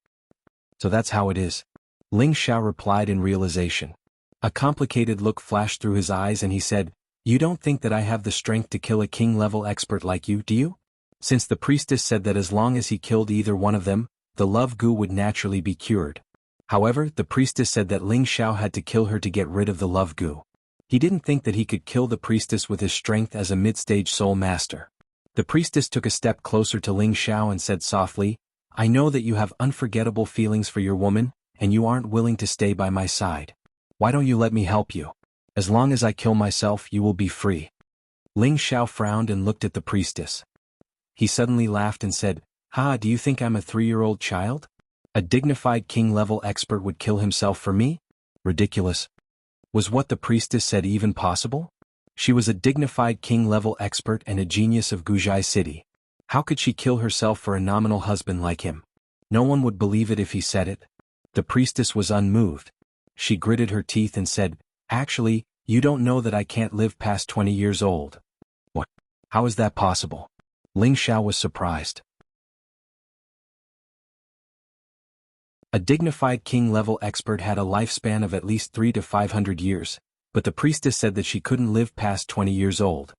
"So that's how it is," Ling Xiao replied in realization. A complicated look flashed through his eyes and he said, "You don't think that I have the strength to kill a king-level expert like you, do you?" Since the priestess said that as long as he killed either one of them, the love goo would naturally be cured. However, the priestess said that Ling Xiao had to kill her to get rid of the love goo. He didn't think that he could kill the priestess with his strength as a mid-stage soul master. The priestess took a step closer to Ling Xiao and said softly, "I know that you have unforgettable feelings for your woman, and you aren't willing to stay by my side. Why don't you let me help you? As long as I kill myself, you will be free." Ling Xiao frowned and looked at the priestess. He suddenly laughed and said, "Ha, do you think I'm a 3-year-old child? A dignified king-level expert would kill himself for me? Ridiculous." Was what the priestess said even possible? She was a dignified king-level expert and a genius of Guzhai City. How could she kill herself for a nominal husband like him? No one would believe it if he said it. The priestess was unmoved. She gritted her teeth and said, "Actually, you don't know that I can't live past 20 years old." "What? How is that possible?" Ling Xiao was surprised. A dignified king-level expert had a lifespan of at least 300 to 500 years, but the priestess said that she couldn't live past 20 years old.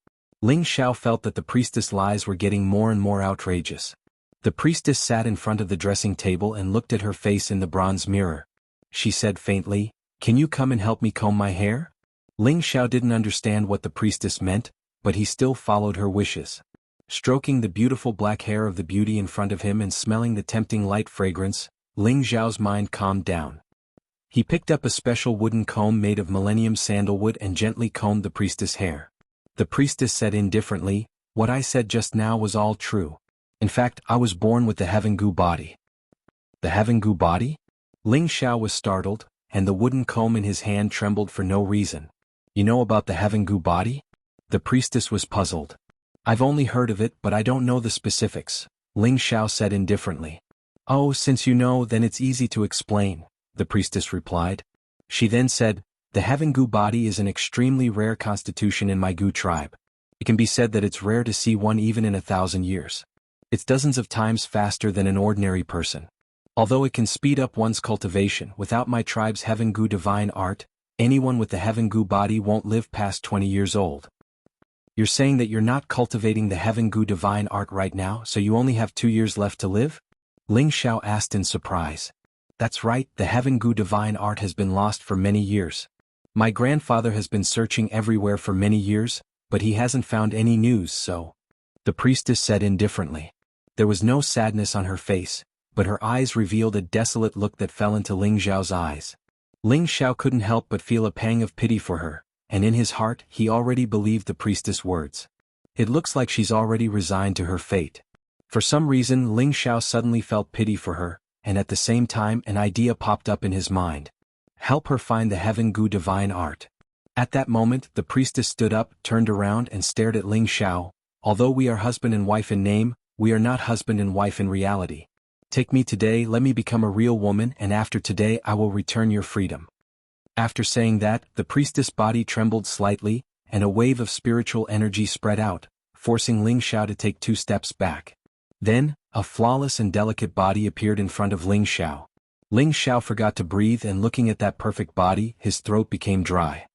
Ling Xiao felt that the priestess' lies were getting more and more outrageous. The priestess sat in front of the dressing table and looked at her face in the bronze mirror. She said faintly, "Can you come and help me comb my hair?" Ling Xiao didn't understand what the priestess meant, but he still followed her wishes. Stroking the beautiful black hair of the beauty in front of him and smelling the tempting light fragrance, Ling Xiao's mind calmed down. He picked up a special wooden comb made of millennium sandalwood and gently combed the priestess' hair. The priestess said indifferently, "What I said just now was all true. In fact, I was born with the Heaven Goo body." "The Heaven Goo body?" Ling Xiao was startled, and the wooden comb in his hand trembled for no reason. "You know about the Heaven Goo body?" The priestess was puzzled. "I've only heard of it but I don't know the specifics," Ling Xiao said indifferently. "Oh, since you know, then it's easy to explain," the priestess replied. She then said, "The Heaven Goo body is an extremely rare constitution in my Goo tribe. It can be said that it's rare to see one even in 1,000 years. It's dozens of times faster than an ordinary person. Although it can speed up one's cultivation, without my tribe's Heaven Goo divine art, anyone with the Heaven Goo body won't live past 20 years old." "You're saying that you're not cultivating the Heaven Goo divine art right now, so you only have 2 years left to live?" Ling Xiao asked in surprise. "That's right, the Heaven Goo divine art has been lost for many years. My grandfather has been searching everywhere for many years, but he hasn't found any news, so..." The priestess said indifferently. There was no sadness on her face, but her eyes revealed a desolate look that fell into Ling Xiao's eyes. Ling Xiao couldn't help but feel a pang of pity for her, and in his heart he already believed the priestess' words. It looks like she's already resigned to her fate. For some reason Ling Xiao suddenly felt pity for her, and at the same time an idea popped up in his mind. Help her find the Heaven Goo divine art. At that moment the priestess stood up, turned around and stared at Ling Xiao. "Although we are husband and wife in name, we are not husband and wife in reality. Take me today, let me become a real woman, and after today I will return your freedom." After saying that, the priestess' body trembled slightly, and a wave of spiritual energy spread out, forcing Ling Xiao to take 2 steps back. Then, a flawless and delicate body appeared in front of Ling Xiao. Ling Xiao forgot to breathe, and looking at that perfect body, his throat became dry.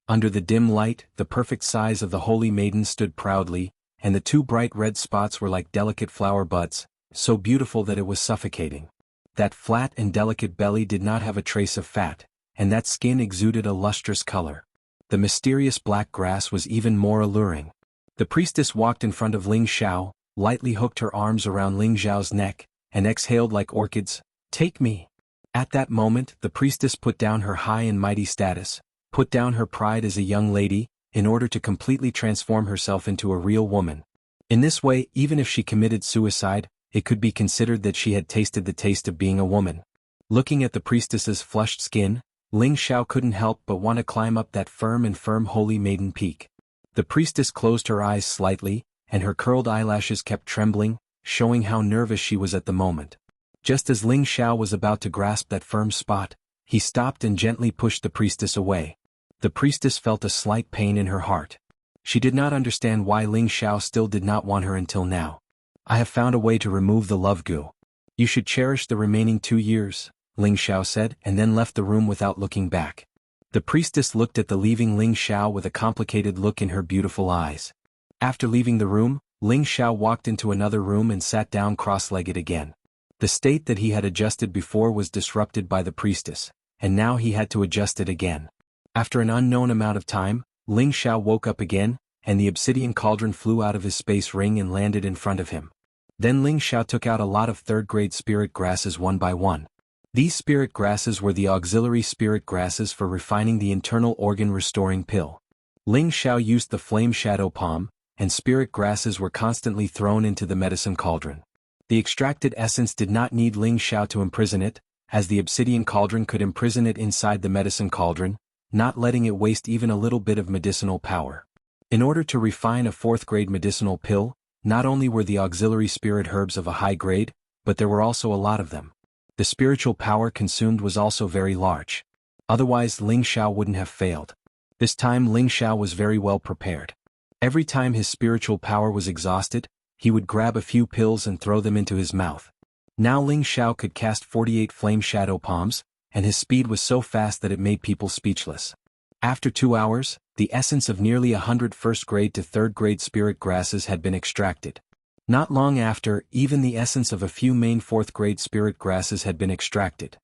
Under the dim light, the perfect size of the holy maiden stood proudly, and the 2 bright red spots were like delicate flower buds, so beautiful that it was suffocating. That flat and delicate belly did not have a trace of fat, and that skin exuded a lustrous color. The mysterious black grass was even more alluring. The priestess walked in front of Ling Xiao, lightly hooked her arms around Ling Xiao's neck, and exhaled like orchids, "Take me." At that moment, the priestess put down her high and mighty status, put down her pride as a young lady, in order to completely transform herself into a real woman. In this way, even if she committed suicide, it could be considered that she had tasted the taste of being a woman. Looking at the priestess's flushed skin, Ling Xiao couldn't help but want to climb up that firm holy maiden peak. The priestess closed her eyes slightly, and her curled eyelashes kept trembling, showing how nervous she was at the moment. Just as Ling Xiao was about to grasp that firm spot, he stopped and gently pushed the priestess away. The priestess felt a slight pain in her heart. She did not understand why Ling Xiao still did not want her until now. "I have found a way to remove the love goo. You should cherish the remaining 2 years, Ling Xiao said, and then left the room without looking back. The priestess looked at the leaving Ling Xiao with a complicated look in her beautiful eyes. After leaving the room, Ling Xiao walked into another room and sat down cross-legged again. The state that he had adjusted before was disrupted by the priestess, and now he had to adjust it again. After an unknown amount of time, Ling Xiao woke up again, and the obsidian cauldron flew out of his space ring and landed in front of him. Then Ling Xiao took out a lot of third-grade spirit grasses one by one. These spirit grasses were the auxiliary spirit grasses for refining the internal organ restoring pill. Ling Xiao used the flame shadow palm, and spirit grasses were constantly thrown into the medicine cauldron. The extracted essence did not need Ling Xiao to imprison it, as the obsidian cauldron could imprison it inside the medicine cauldron, not letting it waste even a little bit of medicinal power. In order to refine a 4th-grade medicinal pill, not only were the auxiliary spirit herbs of a high grade, but there were also a lot of them. The spiritual power consumed was also very large. Otherwise Ling Xiao wouldn't have failed. This time Ling Xiao was very well prepared. Every time his spiritual power was exhausted, he would grab a few pills and throw them into his mouth. Now Ling Xiao could cast 48 flame shadow palms, and his speed was so fast that it made people speechless. After 2 hours, the essence of nearly 100 1st-grade to 3rd-grade spirit grasses had been extracted. Not long after, even the essence of a few main 4th-grade spirit grasses had been extracted.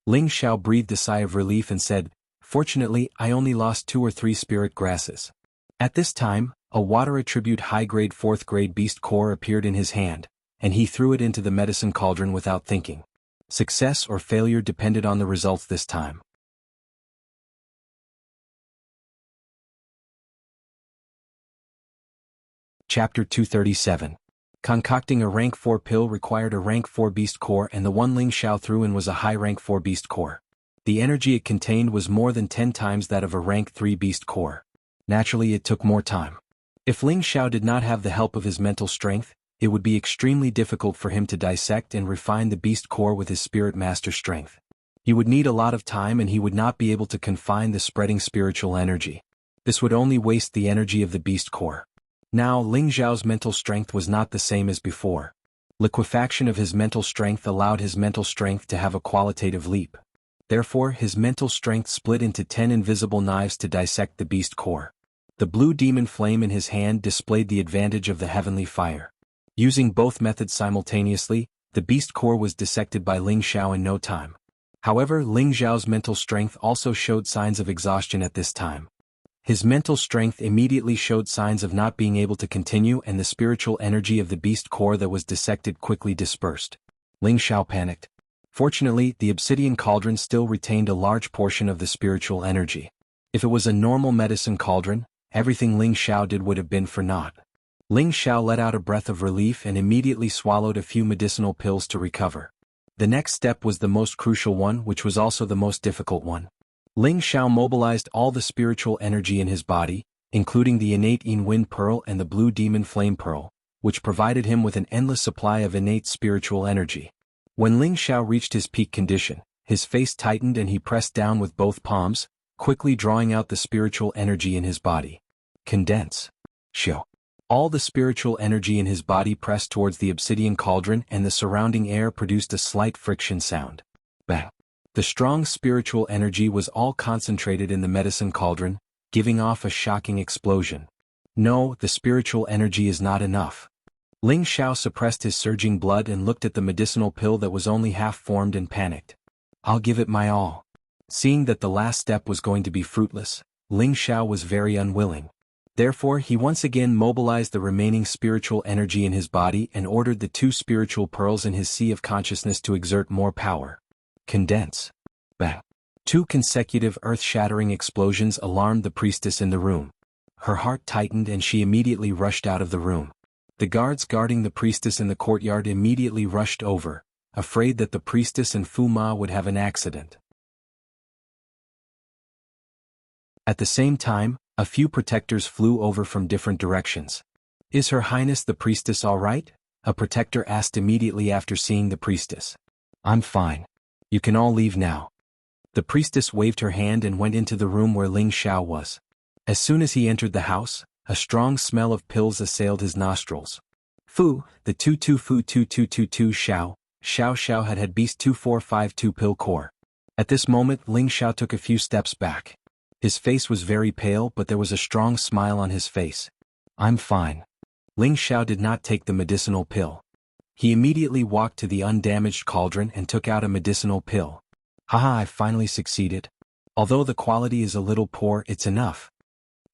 Ling Xiao breathed a sigh of relief and said, "Fortunately, I only lost 2 or 3 spirit grasses." At this time, a water attribute high-grade 4th-grade beast core appeared in his hand, and he threw it into the medicine cauldron without thinking. Success or failure depended on the results this time. Chapter 237. Concocting a rank 4 pill required a rank 4 beast core, and the one Ling Xiao threw in was a high rank 4 beast core. The energy it contained was more than 10 times that of a rank 3 beast core. Naturally, it took more time. If Ling Xiao did not have the help of his mental strength, it would be extremely difficult for him to dissect and refine the beast core with his spirit master strength. He would need a lot of time, and he would not be able to confine the spreading spiritual energy. This would only waste the energy of the beast core. Now Ling Xiao's mental strength was not the same as before. Liquefaction of his mental strength allowed his mental strength to have a qualitative leap. Therefore, his mental strength split into 10 invisible knives to dissect the beast core. The blue demon flame in his hand displayed the advantage of the heavenly fire. Using both methods simultaneously, the beast core was dissected by Ling Xiao in no time. However, Ling Xiao's mental strength also showed signs of exhaustion at this time. His mental strength immediately showed signs of not being able to continue, and the spiritual energy of the beast core that was dissected quickly dispersed. Ling Xiao panicked. Fortunately, the obsidian cauldron still retained a large portion of the spiritual energy. If it was a normal medicine cauldron, everything Ling Xiao did would have been for naught. Ling Xiao let out a breath of relief and immediately swallowed a few medicinal pills to recover. The next step was the most crucial one, which was also the most difficult one. Ling Xiao mobilized all the spiritual energy in his body, including the innate Yin Wind Pearl and the Blue Demon Flame Pearl, which provided him with an endless supply of innate spiritual energy. When Ling Xiao reached his peak condition, his face tightened and he pressed down with both palms, quickly drawing out the spiritual energy in his body. Condense. Xiao. All the spiritual energy in his body pressed towards the obsidian cauldron, and the surrounding air produced a slight friction sound. Bang. The strong spiritual energy was all concentrated in the medicine cauldron, giving off a shocking explosion. No, the spiritual energy is not enough. Ling Xiao suppressed his surging blood and looked at the medicinal pill that was only half formed and panicked. I'll give it my all. Seeing that the last step was going to be fruitless, Ling Xiao was very unwilling. Therefore he once again mobilized the remaining spiritual energy in his body and ordered the 2 spiritual pearls in his sea of consciousness to exert more power. Condense. Bang. 2 consecutive earth-shattering explosions alarmed the priestess in the room. Her heart tightened and she immediately rushed out of the room. The guards guarding the priestess in the courtyard immediately rushed over, afraid that the priestess and Fu Ma would have an accident. At the same time, a few protectors flew over from different directions. Is Her Highness the priestess all right? A protector asked immediately after seeing the priestess. I'm fine. You can all leave now. The priestess waved her hand and went into the room where Ling Xiao was. As soon as he entered the house, a strong smell of pills assailed his nostrils. Fu, the 222222 Xiao, Xiao had Beast 2452 pill core. At this moment Ling Xiao took a few steps back. His face was very pale but there was a strong smile on his face. I'm fine. Ling Xiao did not take the medicinal pill. He immediately walked to the undamaged cauldron and took out a medicinal pill. Haha, I finally succeeded. Although the quality is a little poor, it's enough.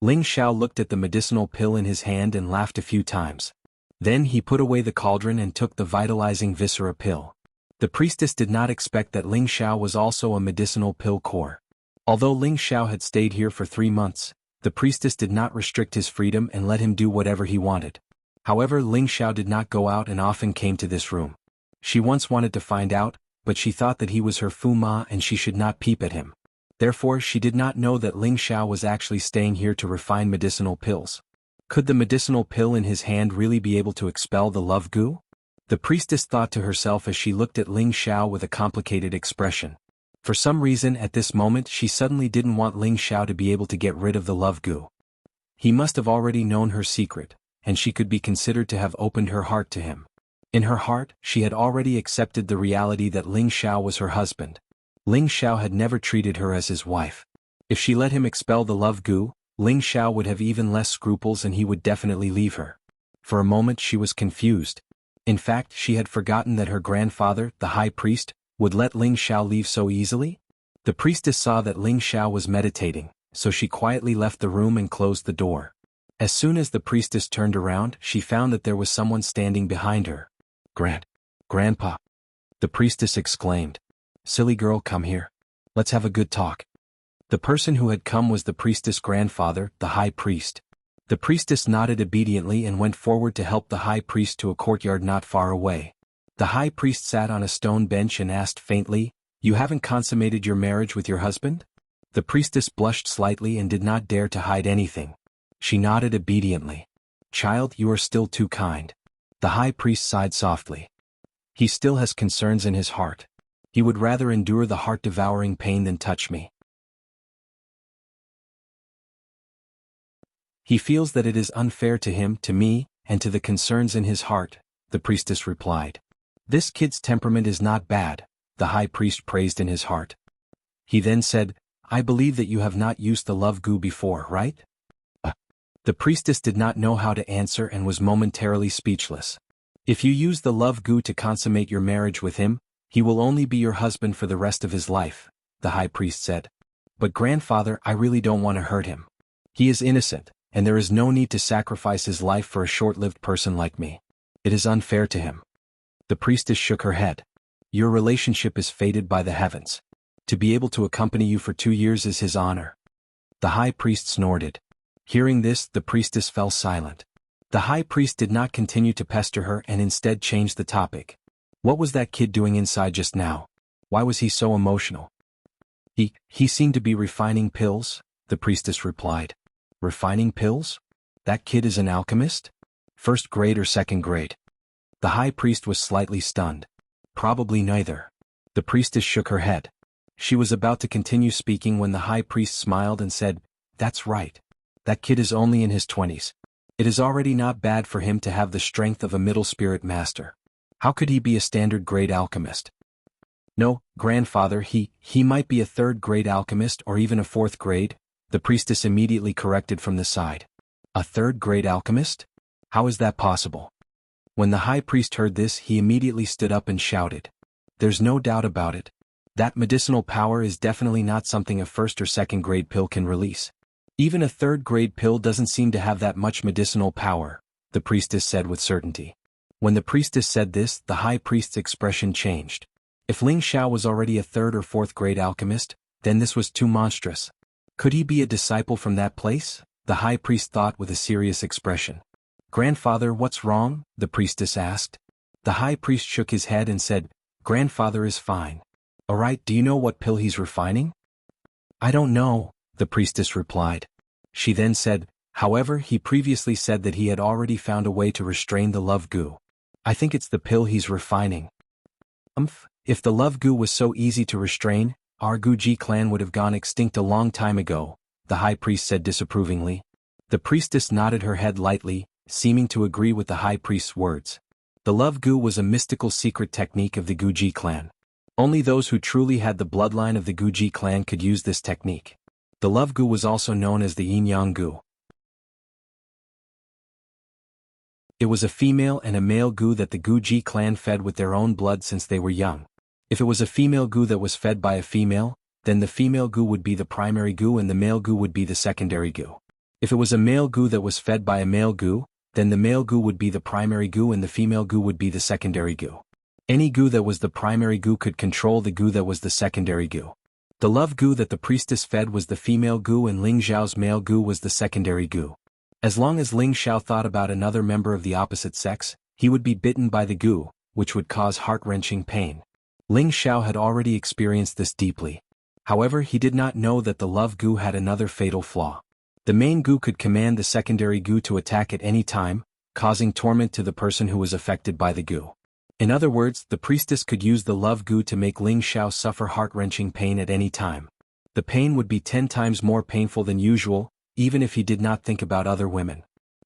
Ling Xiao looked at the medicinal pill in his hand and laughed a few times. Then he put away the cauldron and took the vitalizing viscera pill. The priestess did not expect that Ling Xiao was also a medicinal pill core. Although Ling Xiao had stayed here for 3 months, the priestess did not restrict his freedom and let him do whatever he wanted. However, Ling Xiao did not go out and often came to this room. She once wanted to find out, but she thought that he was her Fu Ma and she should not peep at him. Therefore she did not know that Ling Xiao was actually staying here to refine medicinal pills. Could the medicinal pill in his hand really be able to expel the love goo? The priestess thought to herself as she looked at Ling Xiao with a complicated expression. For some reason at this moment she suddenly didn't want Ling Xiao to be able to get rid of the love goo. He must have already known her secret, and she could be considered to have opened her heart to him. In her heart, she had already accepted the reality that Ling Xiao was her husband. Ling Xiao had never treated her as his wife. If she let him expel the love goo, Ling Xiao would have even less scruples and he would definitely leave her. For a moment she was confused. In fact, she had forgotten that her grandfather, the high priest, would let Ling Xiao leave so easily? The priestess saw that Ling Xiao was meditating, so she quietly left the room and closed the door. As soon as the priestess turned around, she found that there was someone standing behind her. Grandpa. The priestess exclaimed. Silly girl, come here. Let's have a good talk. The person who had come was the priestess' grandfather, the high priest. The priestess nodded obediently and went forward to help the high priest to a courtyard not far away. The high priest sat on a stone bench and asked faintly, You haven't consummated your marriage with your husband? The priestess blushed slightly and did not dare to hide anything. She nodded obediently. Child, you are still too kind. The high priest sighed softly. He still has concerns in his heart. He would rather endure the heart-devouring pain than touch me. He feels that it is unfair to him, to me, and to the concerns in his heart, the priestess replied. This kid's temperament is not bad, the high priest praised in his heart. He then said, I believe that you have not used the love goo before, right? The priestess did not know how to answer and was momentarily speechless. If you use the love goo to consummate your marriage with him, he will only be your husband for the rest of his life, the high priest said. But grandfather, I really don't want to hurt him. He is innocent, and there is no need to sacrifice his life for a short-lived person like me. It is unfair to him. The priestess shook her head. Your relationship is fated by the heavens. To be able to accompany you for 2 years is his honor. The high priest snorted. Hearing this, the priestess fell silent. The high priest did not continue to pester her and instead changed the topic. What was that kid doing inside just now? Why was he so emotional? He seemed to be refining pills, the priestess replied. Refining pills? That kid is an alchemist? 1st grade or 2nd grade? The high priest was slightly stunned. Probably neither. The priestess shook her head. She was about to continue speaking when the high priest smiled and said, That's right. That kid is only in his 20s. It is already not bad for him to have the strength of a middle spirit master. How could he be a standard grade alchemist? No, grandfather, he might be a 3rd grade alchemist or even a 4th grade, the priestess immediately corrected from the side. A third-grade alchemist? How is that possible? When the high priest heard this, he immediately stood up and shouted. There's no doubt about it. That medicinal power is definitely not something a first or second-grade pill can release. Even a third-grade pill doesn't seem to have that much medicinal power, the priestess said with certainty. When the priestess said this, the high priest's expression changed. If Ling Xiao was already a third or fourth-grade alchemist, then this was too monstrous. Could he be a disciple from that place? The high priest thought with a serious expression. Grandfather, what's wrong? The priestess asked. The high priest shook his head and said, Grandfather is fine. Alright, do you know what pill he's refining? I don't know, the priestess replied. She then said, however, he previously said that he had already found a way to restrain the love goo. I think it's the pill he's refining. If the love goo was so easy to restrain, our Guji clan would have gone extinct a long time ago, the high priest said disapprovingly. The priestess nodded her head lightly, seeming to agree with the high priest's words. The love goo was a mystical secret technique of the Guji clan. Only those who truly had the bloodline of the Guji clan could use this technique. The love goo was also known as the yin yang goo. It was a female and a male goo that the Guji clan fed with their own blood since they were young. If it was a female goo that was fed by a female, then the female goo would be the primary goo and the male goo would be the secondary goo. If it was a male goo that was fed by a male goo, then the male goo would be the primary goo and the female goo would be the secondary goo. Any goo that was the primary goo could control the goo that was the secondary goo. The love goo that the priestess fed was the female goo and Ling Xiao's male goo was the secondary goo. As long as Ling Xiao thought about another member of the opposite sex, he would be bitten by the goo, which would cause heart-wrenching pain. Ling Xiao had already experienced this deeply. However, he did not know that the love goo had another fatal flaw. The main goo could command the secondary goo to attack at any time, causing torment to the person who was affected by the goo. In other words, the priestess could use the love goo to make Ling Xiao suffer heart-wrenching pain at any time. The pain would be 10 times more painful than usual, even if he did not think about other women.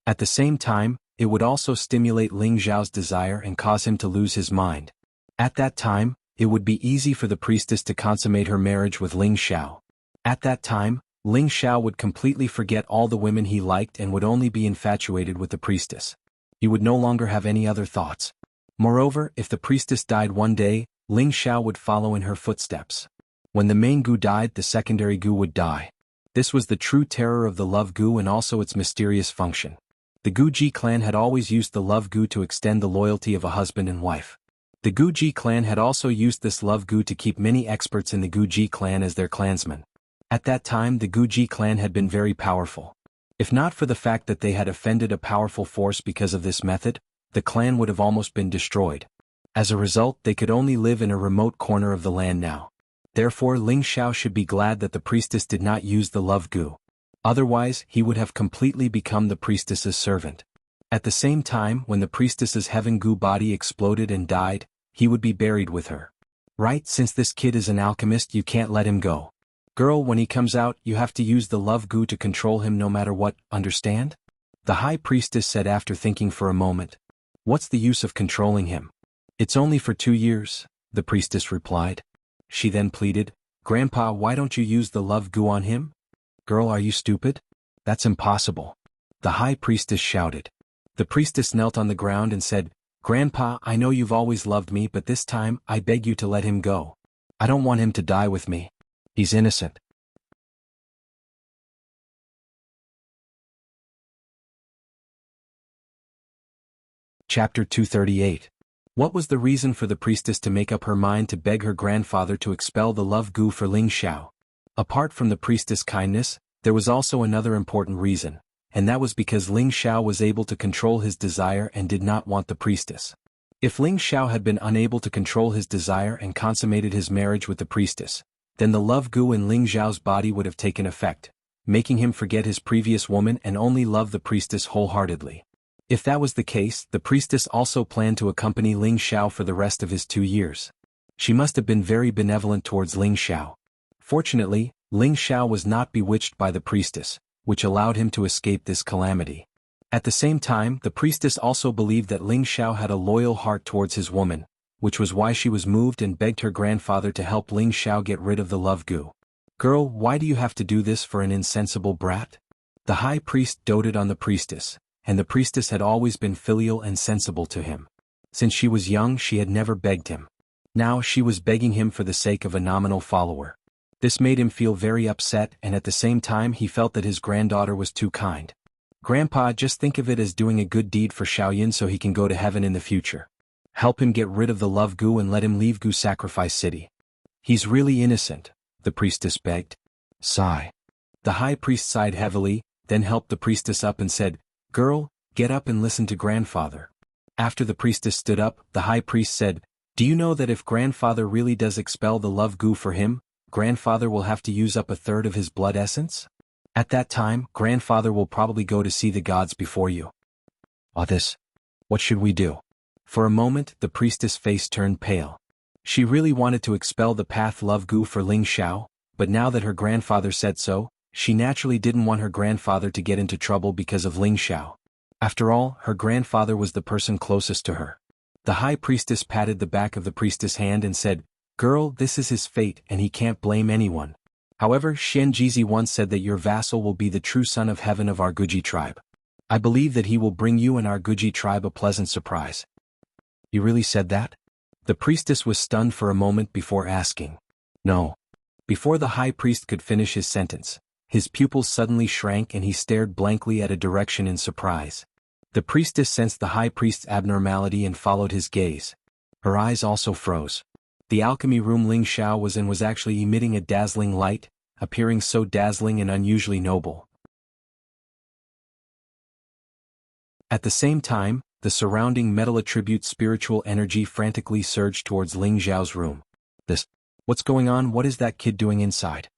At the same time, it would also stimulate Ling Xiao's desire and cause him to lose his mind. At that time, it would be easy for the priestess to consummate her marriage with Ling Xiao. At that time, Ling Xiao would completely forget all the women he liked and would only be infatuated with the priestess. He would no longer have any other thoughts. Moreover, if the priestess died one day, Ling Xiao would follow in her footsteps. When the main goo died, the secondary goo would die. This was the true terror of the love goo and also its mysterious function. The Guji clan had always used the love goo to extend the loyalty of a husband and wife. The Guji clan had also used this love goo to keep many experts in the Guji clan as their clansmen. At that time, the Guji clan had been very powerful. If not for the fact that they had offended a powerful force because of this method, the clan would have almost been destroyed. As a result, they could only live in a remote corner of the land now. Therefore, Ling Xiao should be glad that the priestess did not use the love goo. Otherwise, he would have completely become the priestess's servant. At the same time, when the priestess's heaven goo body exploded and died, he would be buried with her. Right, since this kid is an alchemist, you can't let him go. Girl, when he comes out, you have to use the love goo to control him no matter what, understand? The high priestess said after thinking for a moment. What's the use of controlling him? It's only for 2 years, the priestess replied. She then pleaded, Grandpa, why don't you use the love goo on him? Girl, are you stupid? That's impossible. The high priestess shouted. The priestess knelt on the ground and said, Grandpa, I know you've always loved me, but this time, I beg you to let him go. I don't want him to die with me. He's innocent. Chapter 238. What was the reason for the priestess to make up her mind to beg her grandfather to expel the love goo for Ling Xiao? Apart from the priestess' kindness, there was also another important reason, and that was because Ling Xiao was able to control his desire and did not want the priestess. If Ling Xiao had been unable to control his desire and consummated his marriage with the priestess, then the love goo in Ling Xiao's body would have taken effect, making him forget his previous woman and only love the priestess wholeheartedly. If that was the case, the priestess also planned to accompany Ling Xiao for the rest of his 2 years. She must have been very benevolent towards Ling Xiao. Fortunately, Ling Xiao was not bewitched by the priestess, which allowed him to escape this calamity. At the same time, the priestess also believed that Ling Xiao had a loyal heart towards his woman, which was why she was moved and begged her grandfather to help Ling Xiao get rid of the love goo. Girl, why do you have to do this for an insensible brat? The high priest doted on the priestess, and the priestess had always been filial and sensible to him. Since she was young she had never begged him. Now she was begging him for the sake of a nominal follower. This made him feel very upset, and at the same time he felt that his granddaughter was too kind. Grandpa, just think of it as doing a good deed for Xiaoyan so he can go to heaven in the future. Help him get rid of the love Gu and let him leave Gu Sacrifice City. He's really innocent, the priestess begged. Sigh. The high priest sighed heavily, then helped the priestess up and said, "Girl, get up and listen to grandfather." After the priestess stood up, the high priest said, "Do you know that if grandfather really does expel the love Gu for him, grandfather will have to use up a third of his blood essence? At that time, grandfather will probably go to see the gods before you." What should we do? For a moment, the priestess' face turned pale. She really wanted to expel the path love Gu for Ling Xiao, but now that her grandfather said so, she naturally didn't want her grandfather to get into trouble because of Ling Xiao. After all, her grandfather was the person closest to her. The high priestess patted the back of the priestess' hand and said, "Girl, this is his fate and he can't blame anyone. However, Shen Jizi once said that your vassal will be the true son of heaven of our Guji tribe. I believe that he will bring you and our Guji tribe a pleasant surprise." "You really said that?" The priestess was stunned for a moment before asking, "No." Before the high priest could finish his sentence, his pupils suddenly shrank and he stared blankly at a direction in surprise. The priestess sensed the high priest's abnormality and followed his gaze. Her eyes also froze. The alchemy room Ling Xiao was in was actually emitting a dazzling light, appearing so dazzling and unusually noble. At the same time, the surrounding metal attribute spiritual energy frantically surged towards Ling Xiao's room. What's going on? What is that kid doing inside?"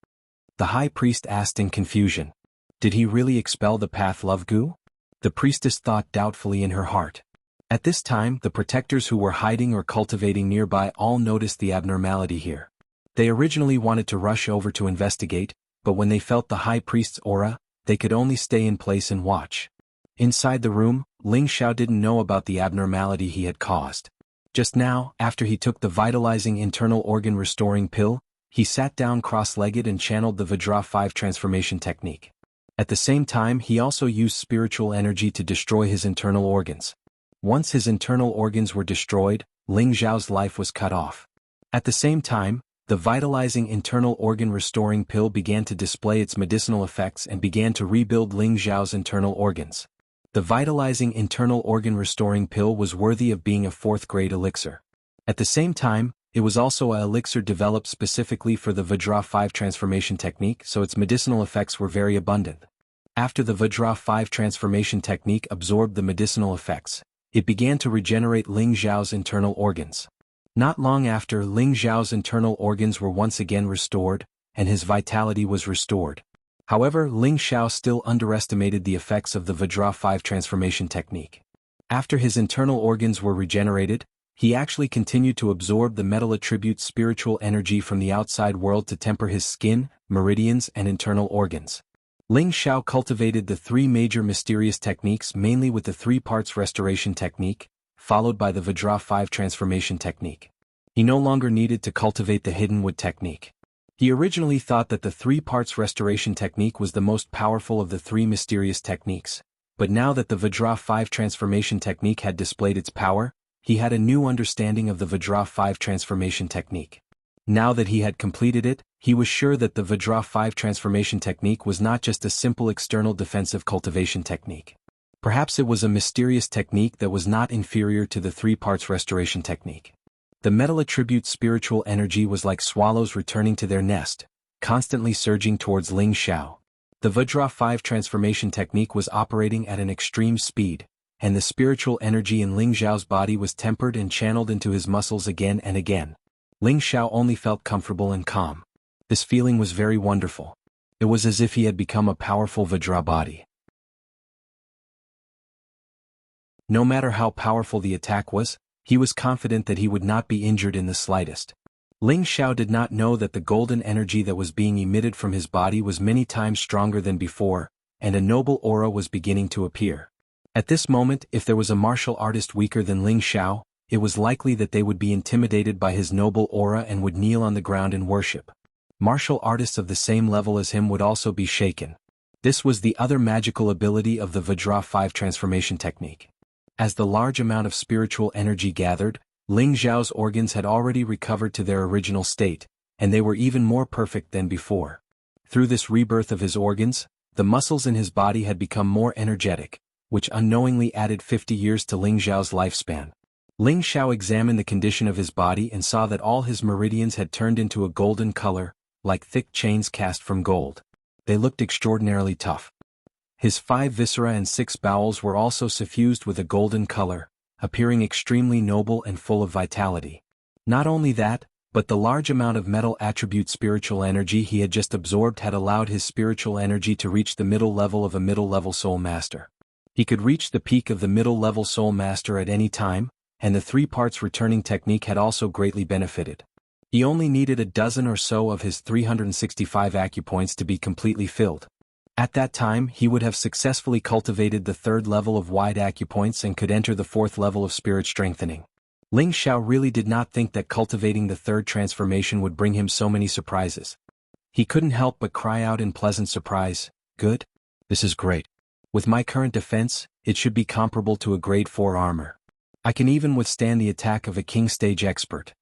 The high priest asked in confusion. Did he really expel the path love Gu? The priestess thought doubtfully in her heart. At this time, the protectors who were hiding or cultivating nearby all noticed the abnormality here. They originally wanted to rush over to investigate, but when they felt the high priest's aura, they could only stay in place and watch. Inside the room, Ling Xiao didn't know about the abnormality he had caused. Just now, after he took the vitalizing internal organ restoring pill, he sat down cross-legged and channeled the Vajra 5 transformation technique. At the same time, he also used spiritual energy to destroy his internal organs. Once his internal organs were destroyed, Ling Xiao's life was cut off. At the same time, the vitalizing internal organ restoring pill began to display its medicinal effects and began to rebuild Ling Xiao's internal organs. The vitalizing internal organ restoring pill was worthy of being a 4th-grade elixir. At the same time, it was also an elixir developed specifically for the Vajra 5 transformation technique, so its medicinal effects were very abundant. After the Vajra 5 transformation technique absorbed the medicinal effects, it began to regenerate Ling Xiao's internal organs. Not long after, Ling Xiao's internal organs were once again restored, and his vitality was restored. However, Ling Xiao still underestimated the effects of the Vajra 5 transformation technique. After his internal organs were regenerated, he actually continued to absorb the metal attribute spiritual energy from the outside world to temper his skin, meridians and internal organs. Ling Xiao cultivated the 3 major mysterious techniques mainly with the 3 parts restoration technique, followed by the Vajra 5 transformation technique. He no longer needed to cultivate the hidden wood technique. He originally thought that the 3 parts restoration technique was the most powerful of the 3 mysterious techniques, but now that the Vajra 5 transformation technique had displayed its power, he had a new understanding of the Vajra 5 transformation technique. Now that he had completed it, he was sure that the Vajra 5 transformation technique was not just a simple external defensive cultivation technique. Perhaps it was a mysterious technique that was not inferior to the 3 parts restoration technique. The metal attribute spiritual energy was like swallows returning to their nest, constantly surging towards Ling Xiao. The Vajra 5 transformation technique was operating at an extreme speed, and the spiritual energy in Ling Xiao's body was tempered and channeled into his muscles again and again. Ling Xiao only felt comfortable and calm. This feeling was very wonderful. It was as if he had become a powerful Vajra body. No matter how powerful the attack was, he was confident that he would not be injured in the slightest. Ling Xiao did not know that the golden energy that was being emitted from his body was many times stronger than before, and a noble aura was beginning to appear. At this moment, if there was a martial artist weaker than Ling Xiao, it was likely that they would be intimidated by his noble aura and would kneel on the ground in worship. Martial artists of the same level as him would also be shaken. This was the other magical ability of the Vajra 5 transformation technique. As the large amount of spiritual energy gathered, Ling Xiao's organs had already recovered to their original state, and they were even more perfect than before. Through this rebirth of his organs, the muscles in his body had become more energetic, which unknowingly added 50 years to Ling Xiao's lifespan. Ling Xiao examined the condition of his body and saw that all his meridians had turned into a golden color, like thick chains cast from gold. They looked extraordinarily tough. His 5 viscera and 6 bowels were also suffused with a golden color, appearing extremely noble and full of vitality. Not only that, but the large amount of metal attribute spiritual energy he had just absorbed had allowed his spiritual energy to reach the middle level of a middle-level soul master. He could reach the peak of the middle-level soul master at any time, and the 3 parts returning technique had also greatly benefited. He only needed a dozen or so of his 365 acupoints to be completely filled. At that time he would have successfully cultivated the 3rd level of wide acupoints and could enter the 4th level of spirit strengthening. Ling Xiao really did not think that cultivating the 3rd transformation would bring him so many surprises. He couldn't help but cry out in pleasant surprise, "Good? This is great. With my current defense, it should be comparable to a grade 4 armor. I can even withstand the attack of a king stage expert."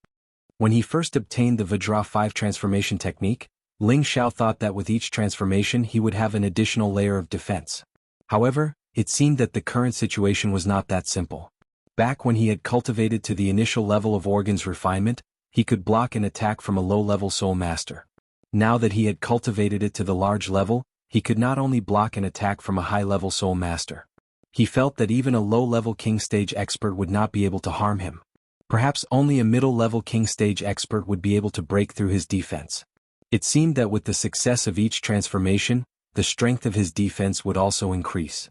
When he first obtained the Vajra 5 transformation technique, Ling Xiao thought that with each transformation he would have an additional layer of defense. However, it seemed that the current situation was not that simple. Back when he had cultivated to the initial level of organs refinement, he could block an attack from a low-level soul master. Now that he had cultivated it to the large level, he could not only block an attack from a high-level soul master. He felt that even a low-level king stage expert would not be able to harm him. Perhaps only a middle-level king stage expert would be able to break through his defense. It seemed that with the success of each transformation, the strength of his defense would also increase.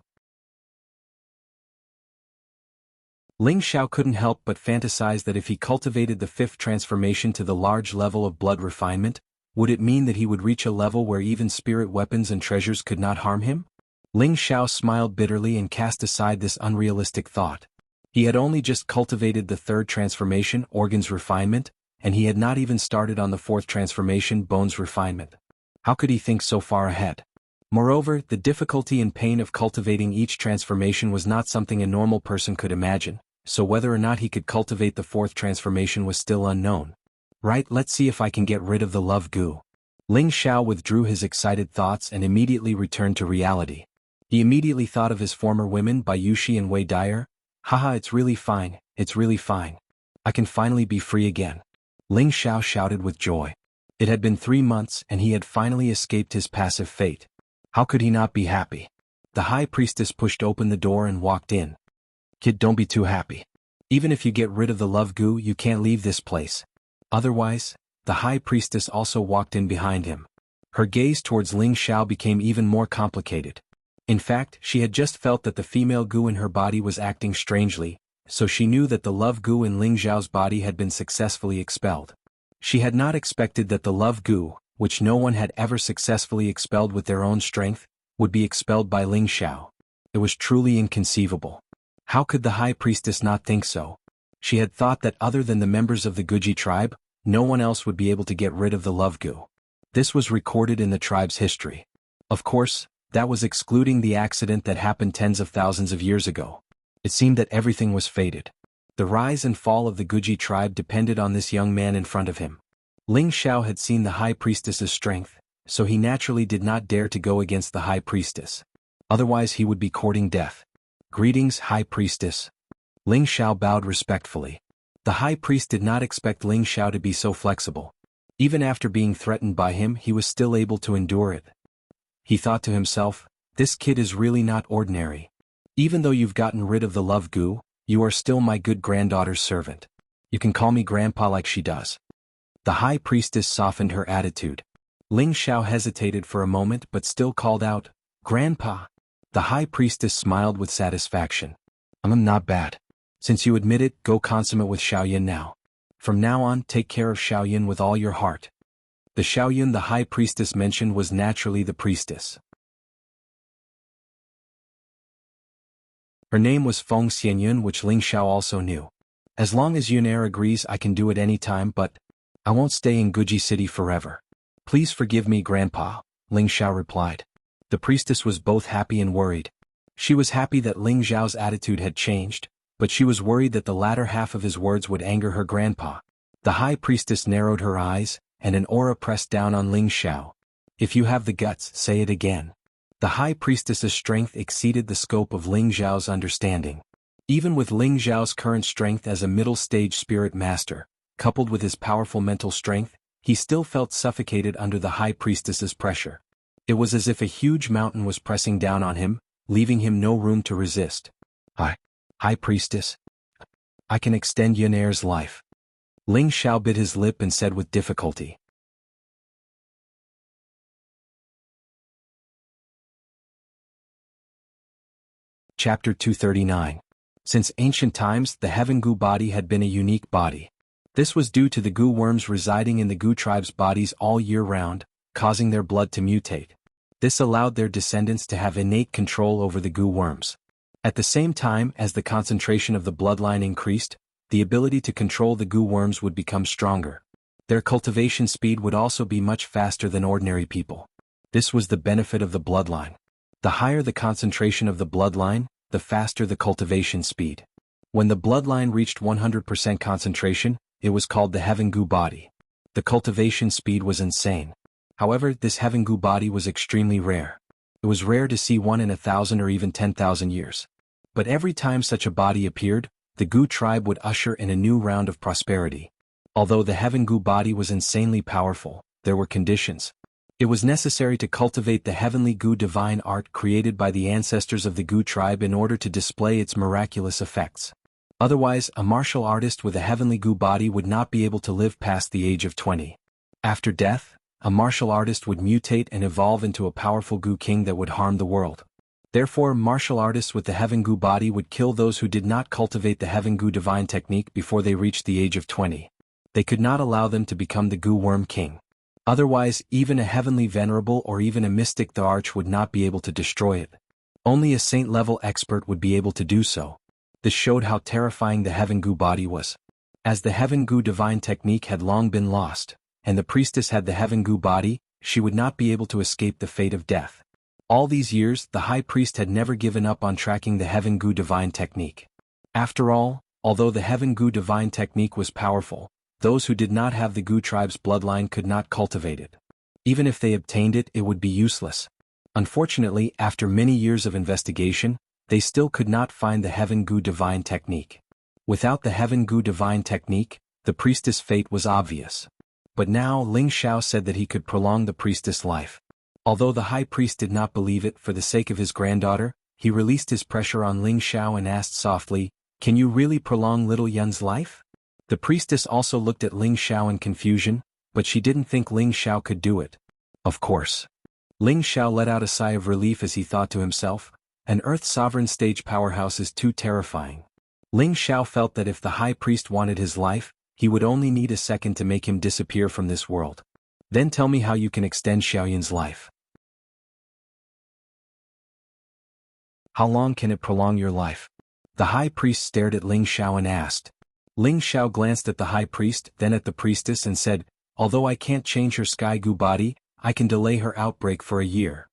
Ling Xiao couldn't help but fantasize that if he cultivated the 5th transformation to the large level of blood refinement, would it mean that he would reach a level where even spirit weapons and treasures could not harm him? Ling Xiao smiled bitterly and cast aside this unrealistic thought. He had only just cultivated the 3rd transformation, organs refinement, and he had not even started on the 4th transformation, bones refinement. How could he think so far ahead? Moreover, the difficulty and pain of cultivating each transformation was not something a normal person could imagine, so whether or not he could cultivate the 4th transformation was still unknown. Right, let's see if I can get rid of the love goo. Ling Xiao withdrew his excited thoughts and immediately returned to reality. He immediately thought of his former women by Yushi and Wei Dyer. Haha, it's really fine, it's really fine. I can finally be free again. Ling Xiao shouted with joy. It had been 3 months and he had finally escaped his passive fate. How could he not be happy? The high priestess pushed open the door and walked in. Kid, don't be too happy. Even if you get rid of the love goo, you can't leave this place. Otherwise, the high priestess also walked in behind him. Her gaze towards Ling Xiao became even more complicated. In fact, she had just felt that the female goo in her body was acting strangely, so she knew that the love goo in Ling Xiao's body had been successfully expelled. She had not expected that the love goo, which no one had ever successfully expelled with their own strength, would be expelled by Ling Xiao. It was truly inconceivable. How could the high priestess not think so? She had thought that other than the members of the Guji tribe, no one else would be able to get rid of the love goo. This was recorded in the tribe's history. Of course, that was excluding the accident that happened tens of thousands of years ago. It seemed that everything was fated. The rise and fall of the Guji tribe depended on this young man in front of him. Ling Xiao had seen the high priestess's strength, so he naturally did not dare to go against the high priestess. Otherwise he would be courting death. Greetings, high priestess. Ling Xiao bowed respectfully. The high priest did not expect Ling Xiao to be so flexible. Even after being threatened by him, he was still able to endure it. He thought to himself, this kid is really not ordinary. Even though you've gotten rid of the love goo, you are still my good granddaughter's servant. You can call me grandpa like she does. The high priestess softened her attitude. Ling Xiao hesitated for a moment but still called out, Grandpa. The high priestess smiled with satisfaction. I'm not bad. Since you admit it, go consummate with Xiaoyan now. From now on, take care of Xiaoyan with all your heart. The Xiaoyan the high priestess mentioned was naturally the priestess. Her name was Feng Xianyun, which Ling Xiao also knew. As long as Yunair agrees, I can do it any time, but I won't stay in Guji City forever. Please forgive me, Grandpa, Ling Xiao replied. The priestess was both happy and worried. She was happy that Ling Xiao's attitude had changed, but she was worried that the latter half of his words would anger her grandpa. The high priestess narrowed her eyes, and an aura pressed down on Ling Xiao. If you have the guts, say it again. The high priestess's strength exceeded the scope of Ling Xiao's understanding. Even with Ling Xiao's current strength as a middle-stage spirit master, coupled with his powerful mental strength, he still felt suffocated under the high priestess's pressure. It was as if a huge mountain was pressing down on him, leaving him no room to resist. High priestess, I can extend Yan Er's life. Ling Xiao bit his lip and said with difficulty. Chapter 239. Since ancient times, the Heaven Gu body had been a unique body. This was due to the Gu worms residing in the Gu tribe's bodies all year round, causing their blood to mutate. This allowed their descendants to have innate control over the Gu worms. At the same time as the concentration of the bloodline increased, the ability to control the Gu worms would become stronger. Their cultivation speed would also be much faster than ordinary people. This was the benefit of the bloodline. The higher the concentration of the bloodline, the faster the cultivation speed. When the bloodline reached 100% concentration, it was called the Heaven Gu body. The cultivation speed was insane. However, this Heaven Gu body was extremely rare. It was rare to see one in 1,000 or even 10,000 years. But every time such a body appeared, the Gu tribe would usher in a new round of prosperity. Although the Heaven Gu body was insanely powerful, there were conditions. It was necessary to cultivate the heavenly Gu divine art created by the ancestors of the Gu tribe in order to display its miraculous effects. Otherwise, a martial artist with a heavenly Gu body would not be able to live past the age of 20. After death, a martial artist would mutate and evolve into a powerful Gu king that would harm the world. Therefore, martial artists with the Heaven Gu body would kill those who did not cultivate the Heaven Gu divine technique before they reached the age of 20. They could not allow them to become the Gu worm king. Otherwise, even a heavenly venerable or even a mystic the arch would not be able to destroy it. Only a saint-level expert would be able to do so. This showed how terrifying the Heaven Gu body was. As the Heaven Gu divine technique had long been lost, and the priestess had the Heaven Gu body, she would not be able to escape the fate of death. All these years, the high priest had never given up on tracking the Heaven Gu divine technique. After all, although the Heaven Gu divine technique was powerful, those who did not have the Gu tribe's bloodline could not cultivate it. Even if they obtained it, it would be useless. Unfortunately, after many years of investigation, they still could not find the Heaven Gu divine technique. Without the Heaven Gu divine technique, the priestess' fate was obvious. But now Ling Xiao said that he could prolong the priestess' life. Although the high priest did not believe it for the sake of his granddaughter, he released his pressure on Ling Xiao and asked softly, "Can you really prolong little Yun's life?" The priestess also looked at Ling Xiao in confusion, but she didn't think Ling Xiao could do it. Of course. Ling Xiao let out a sigh of relief as he thought to himself, an Earth sovereign stage powerhouse is too terrifying. Ling Xiao felt that if the high priest wanted his life, he would only need a second to make him disappear from this world. Then tell me how you can extend Xiaoyan's life. How long can it prolong your life? The high priest stared at Ling Xiao and asked. Ling Xiao glanced at the high priest, then at the priestess and said, "Although I can't change her Sky Gu body, I can delay her outbreak for a year."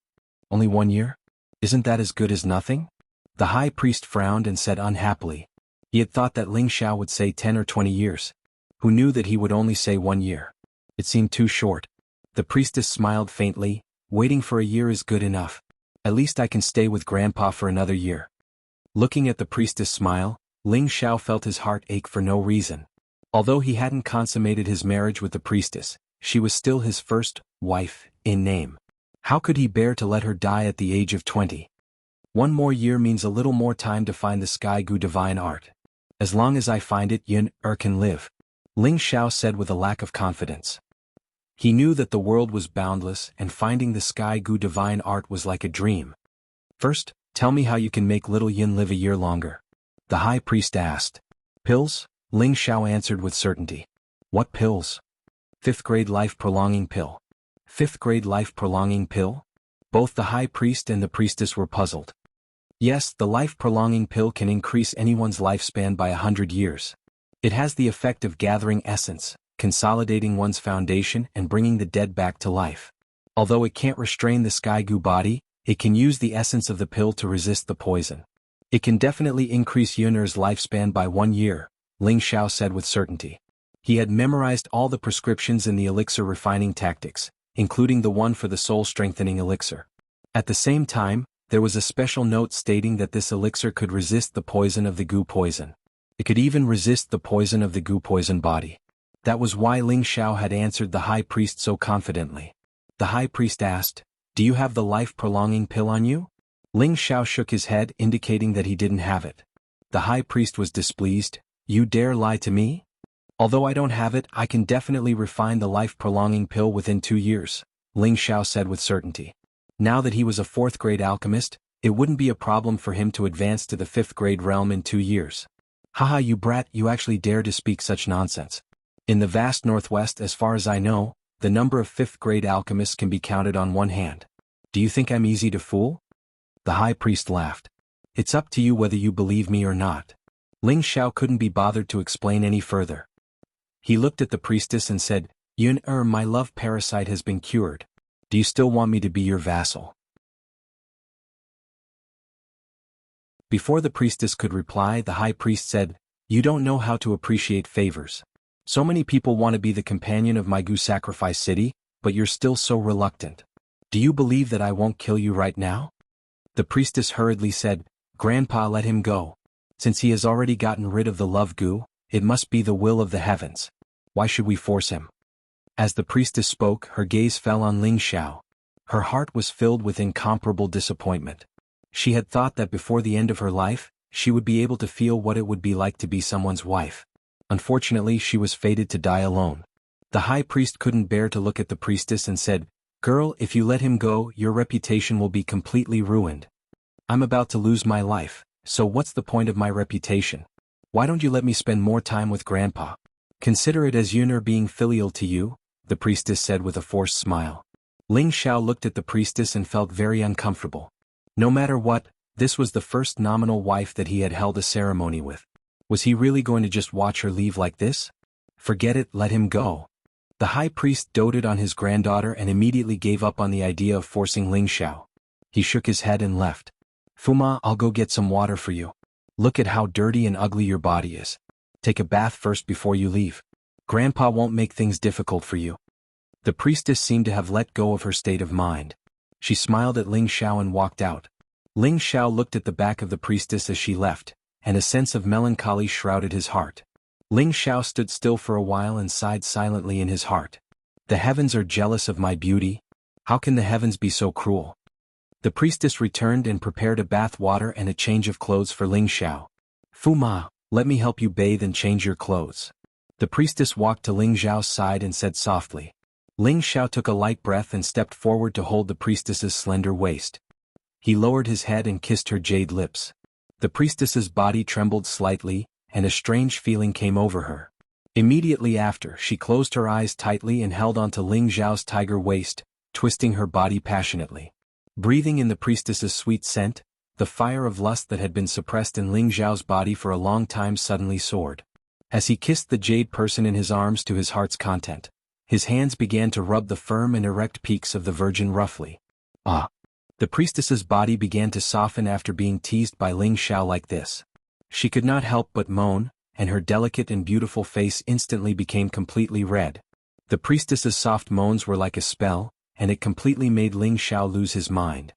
Only 1 year? Isn't that as good as nothing? The high priest frowned and said unhappily. He had thought that Ling Xiao would say 10 or 20 years. Who knew that he would only say 1 year? It seemed too short. The priestess smiled faintly. Waiting for a year is good enough. At least I can stay with Grandpa for another year. Looking at the priestess smile, Ling Xiao felt his heart ache for no reason. Although he hadn't consummated his marriage with the priestess, she was still his first wife in name. How could he bear to let her die at the age of 20? 1 more year means a little more time to find the Sky Gu divine art. As long as I find it, Yan Er can live. Ling Xiao said with a lack of confidence. He knew that the world was boundless and finding the Sky Gu divine art was like a dream. First, tell me how you can make little Yin live a year longer. The high priest asked. Pills? Ling Xiao answered with certainty. What pills? 5th grade life-prolonging pill. 5th grade life-prolonging pill? Both the high priest and the priestess were puzzled. Yes, the life-prolonging pill can increase anyone's lifespan by 100 years. It has the effect of gathering essence, consolidating one's foundation and bringing the dead back to life. Although it can't restrain the Sky Gu body, It can use the essence of the pill to resist the poison. It can definitely increase Yun'er's lifespan by 1 year, Ling Xiao said with certainty. He had memorized all the prescriptions in the elixir refining tactics, including the one for the soul-strengthening elixir. At the same time, there was a special note stating that this elixir could resist the poison of the Gu poison. It could even resist the poison of the Gu poison body. That was why Ling Xiao had answered the high priest so confidently. The high priest asked, "Do you have the life-prolonging pill on you?" Ling Xiao shook his head, indicating that he didn't have it. The high priest was displeased. "You dare lie to me? Although I don't have it, I can definitely refine the life-prolonging pill within 2 years, Ling Xiao said with certainty. Now that he was a 4th-grade alchemist, it wouldn't be a problem for him to advance to the 5th-grade realm in 2 years. Haha, you brat, you actually dare to speak such nonsense. In the vast Northwest, as far as I know, the number of 5th-grade alchemists can be counted on one hand. Do you think I'm easy to fool? The high priest laughed. It's up to you whether you believe me or not. Ling Xiao couldn't be bothered to explain any further. He looked at the priestess and said, "Yun-er, my love parasite has been cured. Do you still want me to be your vassal?" Before the priestess could reply, the high priest said, "You don't know how to appreciate favors. So many people want to be the companion of my Gu sacrifice city, but you're still so reluctant. Do you believe that I won't kill you right now?" The priestess hurriedly said, "Grandpa, let him go. Since he has already gotten rid of the love Gu, it must be the will of the heavens. Why should we force him?" As the priestess spoke, her gaze fell on Ling Xiao. Her heart was filled with incomparable disappointment. She had thought that before the end of her life, she would be able to feel what it would be like to be someone's wife. Unfortunately, she was fated to die alone. The high priest couldn't bear to look at the priestess and said, "Girl, if you let him go, your reputation will be completely ruined. I'm about to lose my life, so what's the point of my reputation? Why don't you let me spend more time with Grandpa? Consider it as Yun'er being filial to you," the priestess said with a forced smile. Ling Xiao looked at the priestess and felt very uncomfortable. No matter what, this was the first nominal wife that he had held a ceremony with. Was he really going to just watch her leave like this? Forget it, let him go. The high priest doted on his granddaughter and immediately gave up on the idea of forcing Ling Xiao. He shook his head and left. "Fuma, I'll go get some water for you. Look at how dirty and ugly your body is. Take a bath first before you leave. Grandpa won't make things difficult for you." The priestess seemed to have let go of her state of mind. She smiled at Ling Xiao and walked out. Ling Xiao looked at the back of the priestess as she left, and a sense of melancholy shrouded his heart. Ling Xiao stood still for a while and sighed silently in his heart. "The heavens are jealous of my beauty. How can the heavens be so cruel?" The priestess returned and prepared a bath water and a change of clothes for Ling Xiao. "Fu Ma, let me help you bathe and change your clothes." The priestess walked to Ling Xiao's side and said softly. Ling Xiao took a light breath and stepped forward to hold the priestess's slender waist. He lowered his head and kissed her jade lips. The priestess's body trembled slightly, and a strange feeling came over her. Immediately after, she closed her eyes tightly and held onto Ling Xiao's tiger waist, twisting her body passionately. Breathing in the priestess's sweet scent, the fire of lust that had been suppressed in Ling Xiao's body for a long time suddenly soared. As he kissed the jade person in his arms to his heart's content, his hands began to rub the firm and erect peaks of the virgin roughly. Ah! The priestess's body began to soften after being teased by Ling Xiao like this. She could not help but moan, and her delicate and beautiful face instantly became completely red. The priestess's soft moans were like a spell, and it completely made Ling Xiao lose his mind.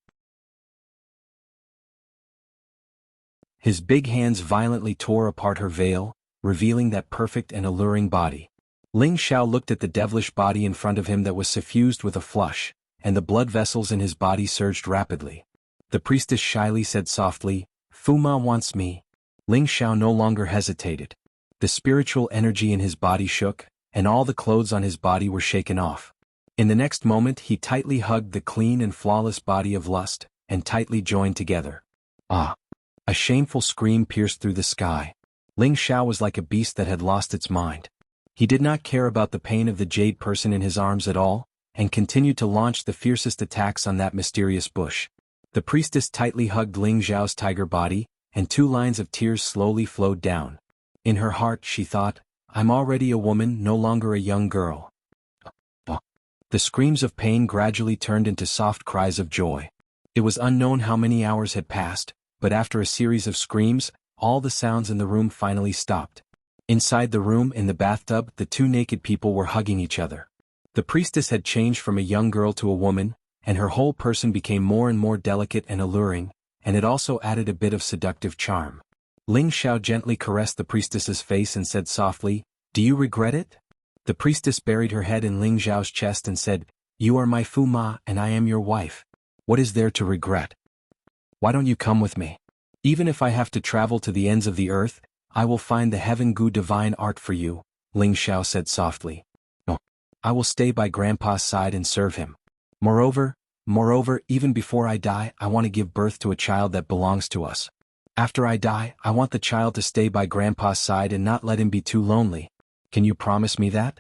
His big hands violently tore apart her veil, revealing that perfect and alluring body. Ling Xiao looked at the devilish body in front of him that was suffused with a flush, and the blood vessels in his body surged rapidly. The priestess shyly said softly, "Fu Ma wants me." Ling Xiao no longer hesitated. The spiritual energy in his body shook, and all the clothes on his body were shaken off. In the next moment he tightly hugged the clean and flawless body of lust, and tightly joined together. Ah! A shameful scream pierced through the sky. Ling Xiao was like a beast that had lost its mind. He did not care about the pain of the jade person in his arms at all, and continued to launch the fiercest attacks on that mysterious bush. The priestess tightly hugged Ling Xiao's tiger body, and 2 lines of tears slowly flowed down. In her heart she thought, "I'm already a woman, no longer a young girl." The screams of pain gradually turned into soft cries of joy. It was unknown how many hours had passed, but after a series of screams, all the sounds in the room finally stopped. Inside the room in the bathtub, the two naked people were hugging each other. The priestess had changed from a young girl to a woman, and her whole person became more and more delicate and alluring, and it also added a bit of seductive charm. Ling Xiao gently caressed the priestess's face and said softly, "Do you regret it?" The priestess buried her head in Ling Xiao's chest and said, "You are my Fu Ma and I am your wife. What is there to regret? Why don't you come with me? Even if I have to travel to the ends of the earth, I will find the Heaven Gu divine art for you," Ling Xiao said softly. "No. I will stay by Grandpa's side and serve him. Moreover, even before I die, I want to give birth to a child that belongs to us. After I die, I want the child to stay by Grandpa's side and not let him be too lonely. Can you promise me that?"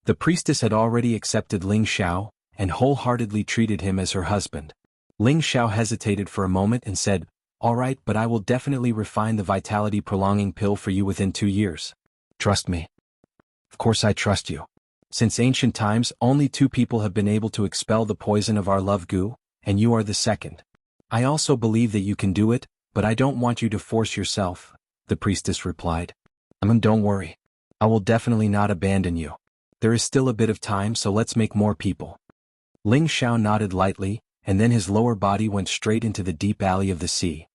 The priestess had already accepted Ling Xiao, and wholeheartedly treated him as her husband. Ling Xiao hesitated for a moment and said, "All right, but I will definitely refine the vitality prolonging pill for you within 2 years. Trust me." "Of course I trust you. Since ancient times, only 2 people have been able to expel the poison of our love goo, and you are the second. I also believe that you can do it, but I don't want you to force yourself," the priestess replied. Don't worry. I will definitely not abandon you. There is still a bit of time, so let's make more people." Ling Xiao nodded lightly, and then his lower body went straight into the deep alley of the sea.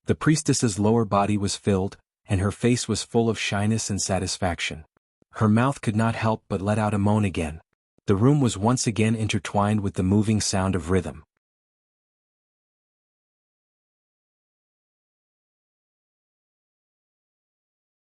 The priestess's lower body was filled, and her face was full of shyness and satisfaction. Her mouth could not help but let out a moan again. The room was once again intertwined with the moving sound of rhythm.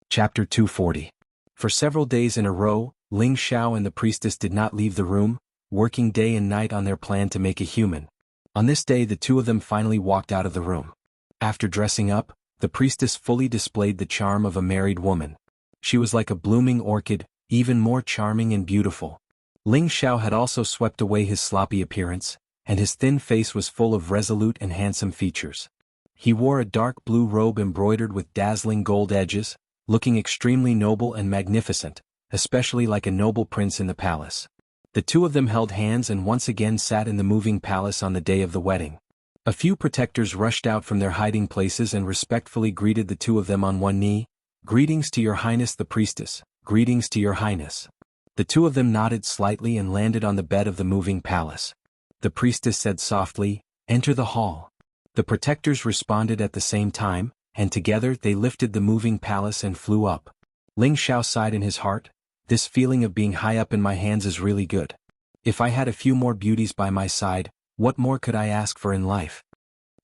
Chapter 240. For several days in a row, Ling Xiao and the priestess did not leave the room, working day and night on their plan to make a human. On this day the two of them finally walked out of the room. After dressing up, the priestess fully displayed the charm of a married woman. She was like a blooming orchid, even more charming and beautiful. Ling Xiao had also swept away his sloppy appearance, and his thin face was full of resolute and handsome features. He wore a dark blue robe embroidered with dazzling gold edges, looking extremely noble and magnificent, especially like a noble prince in the palace. The two of them held hands and once again sat in the moving palace on the day of the wedding. A few protectors rushed out from their hiding places and respectfully greeted the two of them on one knee. "Greetings to your highness the priestess, greetings to your highness." The two of them nodded slightly and landed on the bed of the moving palace. The priestess said softly, "Enter the hall." The protectors responded at the same time, and together they lifted the moving palace and flew up. Ling Xiao sighed in his heart, "This feeling of being high up in my hands is really good. If I had a few more beauties by my side, what more could I ask for in life?"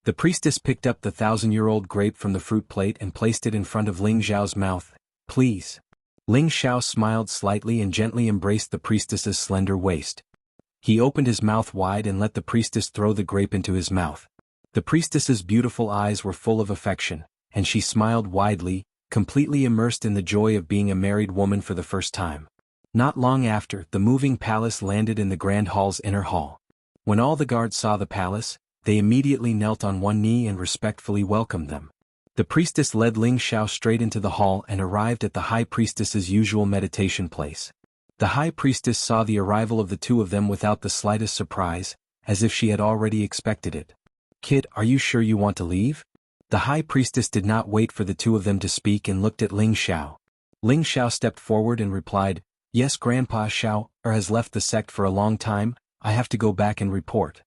The priestess picked up the 1,000-year-old grape from the fruit plate and placed it in front of Ling Xiao's mouth. "Please." Ling Xiao smiled slightly and gently embraced the priestess's slender waist. He opened his mouth wide and let the priestess throw the grape into his mouth. The priestess's beautiful eyes were full of affection, and she smiled widely, completely immersed in the joy of being a married woman for the first time. Not long after, the moving palace landed in the grand hall's inner hall. When all the guards saw the palace, they immediately knelt on one knee and respectfully welcomed them. The priestess led Ling Xiao straight into the hall and arrived at the high priestess's usual meditation place. The high priestess saw the arrival of the two of them without the slightest surprise, as if she had already expected it. "Kid, are you sure you want to leave?" The high priestess did not wait for the two of them to speak and looked at Ling Xiao. Ling Xiao stepped forward and replied, "Yes, Grandpa Xiao has left the sect for a long time. I have to go back and report.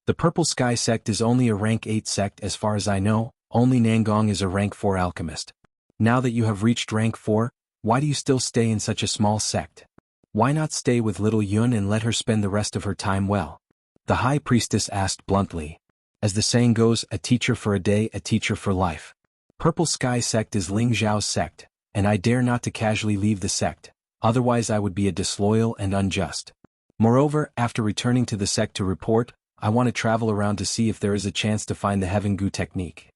The Purple Sky sect is only a rank 8 sect as far as I know, only Nangong is a rank 4 alchemist. Now that you have reached rank 4, why do you still stay in such a small sect? Why not stay with little Yun and let her spend the rest of her time well?" The high priestess asked bluntly. As the saying goes, a teacher for a day, a teacher for life. Purple Sky sect is Ling Xiao's sect, and I dare not to casually leave the sect, otherwise I would be a disloyal and unjust. Moreover, after returning to the sect to report, I want to travel around to see if there is a chance to find the Heaven Gu technique.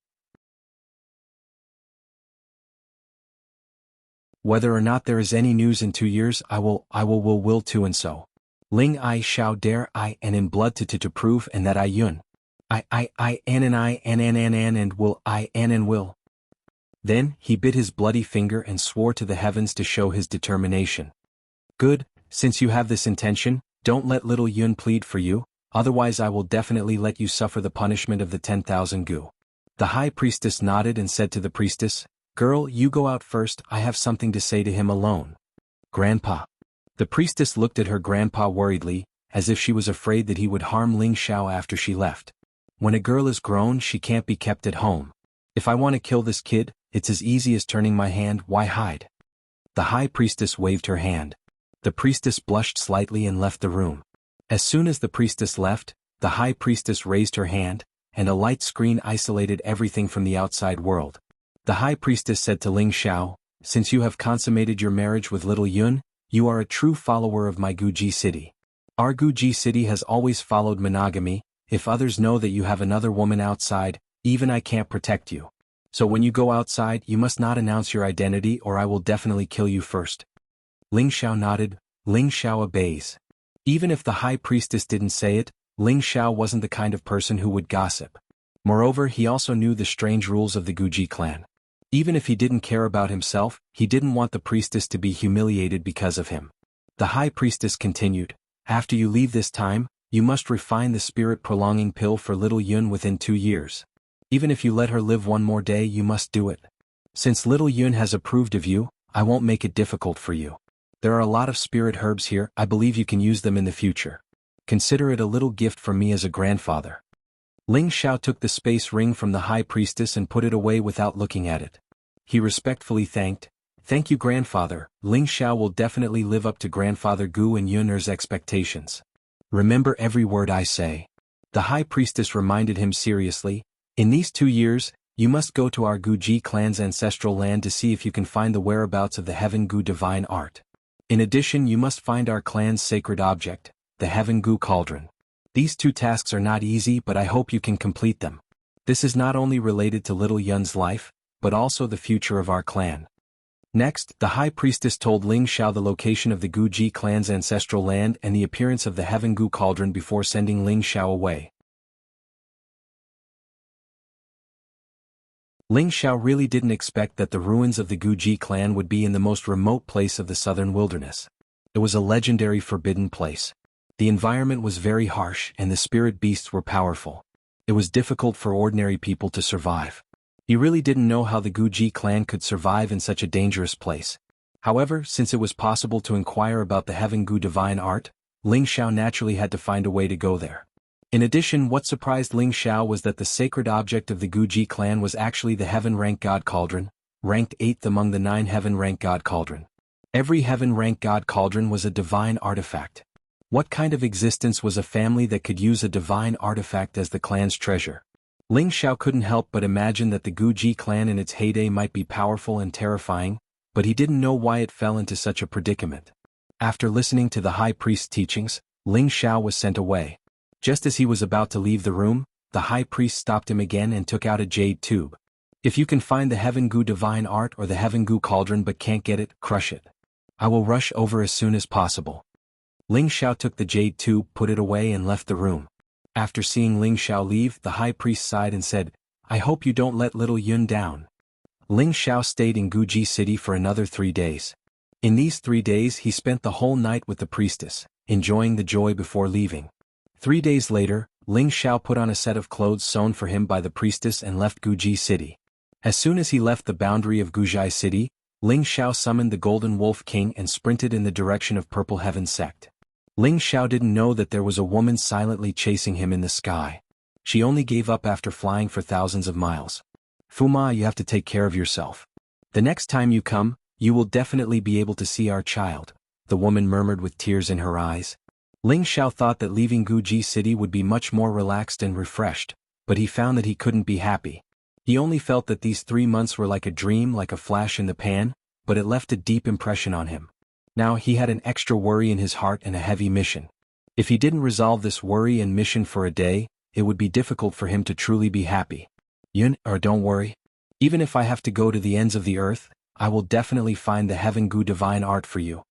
Whether or not there is any news in 2 years, I will to and so. Ling I Xiao dare I and blood to prove and that I Yun. I and will I and will. Then he bit his bloody finger and swore to the heavens to show his determination. "Good, since you have this intention, don't let little Yun plead for you, otherwise I will definitely let you suffer the punishment of the 10,000 gu. The high priestess nodded and said to the priestess, "Girl, you go out first, I have something to say to him alone." "Grandpa." The priestess looked at her grandpa worriedly, as if she was afraid that he would harm Ling Xiao after she left. When a girl is grown, she can't be kept at home. If I want to kill this kid, it's as easy as turning my hand, why hide? The high priestess waved her hand. The priestess blushed slightly and left the room. As soon as the priestess left, the high priestess raised her hand, and a light screen isolated everything from the outside world. The high priestess said to Ling Xiao, "Since you have consummated your marriage with little Yun, you are a true follower of my Guji city. Our Guji city has always followed monogamy. If others know that you have another woman outside, even I can't protect you. So when you go outside, you must not announce your identity or I will definitely kill you first." Ling Xiao nodded. Ling Xiao obeys. Even if the high priestess didn't say it, Ling Xiao wasn't the kind of person who would gossip. Moreover, he also knew the strange rules of the Guji clan. Even if he didn't care about himself, he didn't want the priestess to be humiliated because of him. The high priestess continued, "After you leave this time, you must refine the spirit-prolonging pill for little Yun within 2 years. Even if you let her live one more day, you must do it. Since little Yun has approved of you, I won't make it difficult for you. There are a lot of spirit herbs here, I believe you can use them in the future. Consider it a little gift from me as a grandfather." Ling Xiao took the space ring from the high priestess and put it away without looking at it. He respectfully thanked, "Thank you, grandfather. Ling Xiao will definitely live up to grandfather Gu and Yun'er's expectations. Remember every word I say." The high priestess reminded him seriously, "In these 2 years, you must go to our Guji clan's ancestral land to see if you can find the whereabouts of the Heaven Gu divine art. In addition, you must find our clan's sacred object, the Heaven Gu cauldron. These 2 tasks are not easy, but I hope you can complete them. This is not only related to little Yun's life, but also the future of our clan." Next, the high priestess told Ling Xiao the location of the Guji clan's ancestral land and the appearance of the Heaven Gu cauldron before sending Ling Xiao away. Ling Xiao really didn't expect that the ruins of the Guji clan would be in the most remote place of the southern wilderness. It was a legendary forbidden place. The environment was very harsh and the spirit beasts were powerful. It was difficult for ordinary people to survive. He really didn't know how the Guji clan could survive in such a dangerous place. However, since it was possible to inquire about the Heaven Gu divine art, Ling Xiao naturally had to find a way to go there. In addition, what surprised Ling Xiao was that the sacred object of the Guji clan was actually the Heaven Rank God Cauldron, ranked 8th among the 9 Heaven Rank God Cauldron. Every Heaven Rank God Cauldron was a divine artifact. What kind of existence was a family that could use a divine artifact as the clan's treasure? Ling Xiao couldn't help but imagine that the Guji clan in its heyday might be powerful and terrifying, but he didn't know why it fell into such a predicament. After listening to the high priest's teachings, Ling Xiao was sent away. Just as he was about to leave the room, the high priest stopped him again and took out a jade tube. "If you can find the Heaven Gu divine art or the Heaven Gu cauldron but can't get it, crush it. I will rush over as soon as possible." Ling Xiao took the jade tube, put it away and left the room. After seeing Ling Xiao leave, the high priest sighed and said, "I hope you don't let little Yun down." Ling Xiao stayed in Guji city for another 3 days. In these 3 days he spent the whole night with the priestess, enjoying the joy before leaving. 3 days later, Ling Xiao put on a set of clothes sewn for him by the priestess and left Guji city. As soon as he left the boundary of Gujai city, Ling Xiao summoned the Golden Wolf King and sprinted in the direction of Purple Heaven sect. Ling Xiao didn't know that there was a woman silently chasing him in the sky. She only gave up after flying for thousands of miles. "Fuma, you have to take care of yourself. The next time you come, you will definitely be able to see our child," the woman murmured with tears in her eyes. Ling Xiao thought that leaving Guji city would be much more relaxed and refreshed, but he found that he couldn't be happy. He only felt that these 3 months were like a dream, like a flash in the pan, but it left a deep impression on him. Now he had an extra worry in his heart and a heavy mission. If he didn't resolve this worry and mission for a day, it would be difficult for him to truly be happy. "Yun, or don't worry. Even if I have to go to the ends of the earth, I will definitely find the Heaven Gu divine art for you."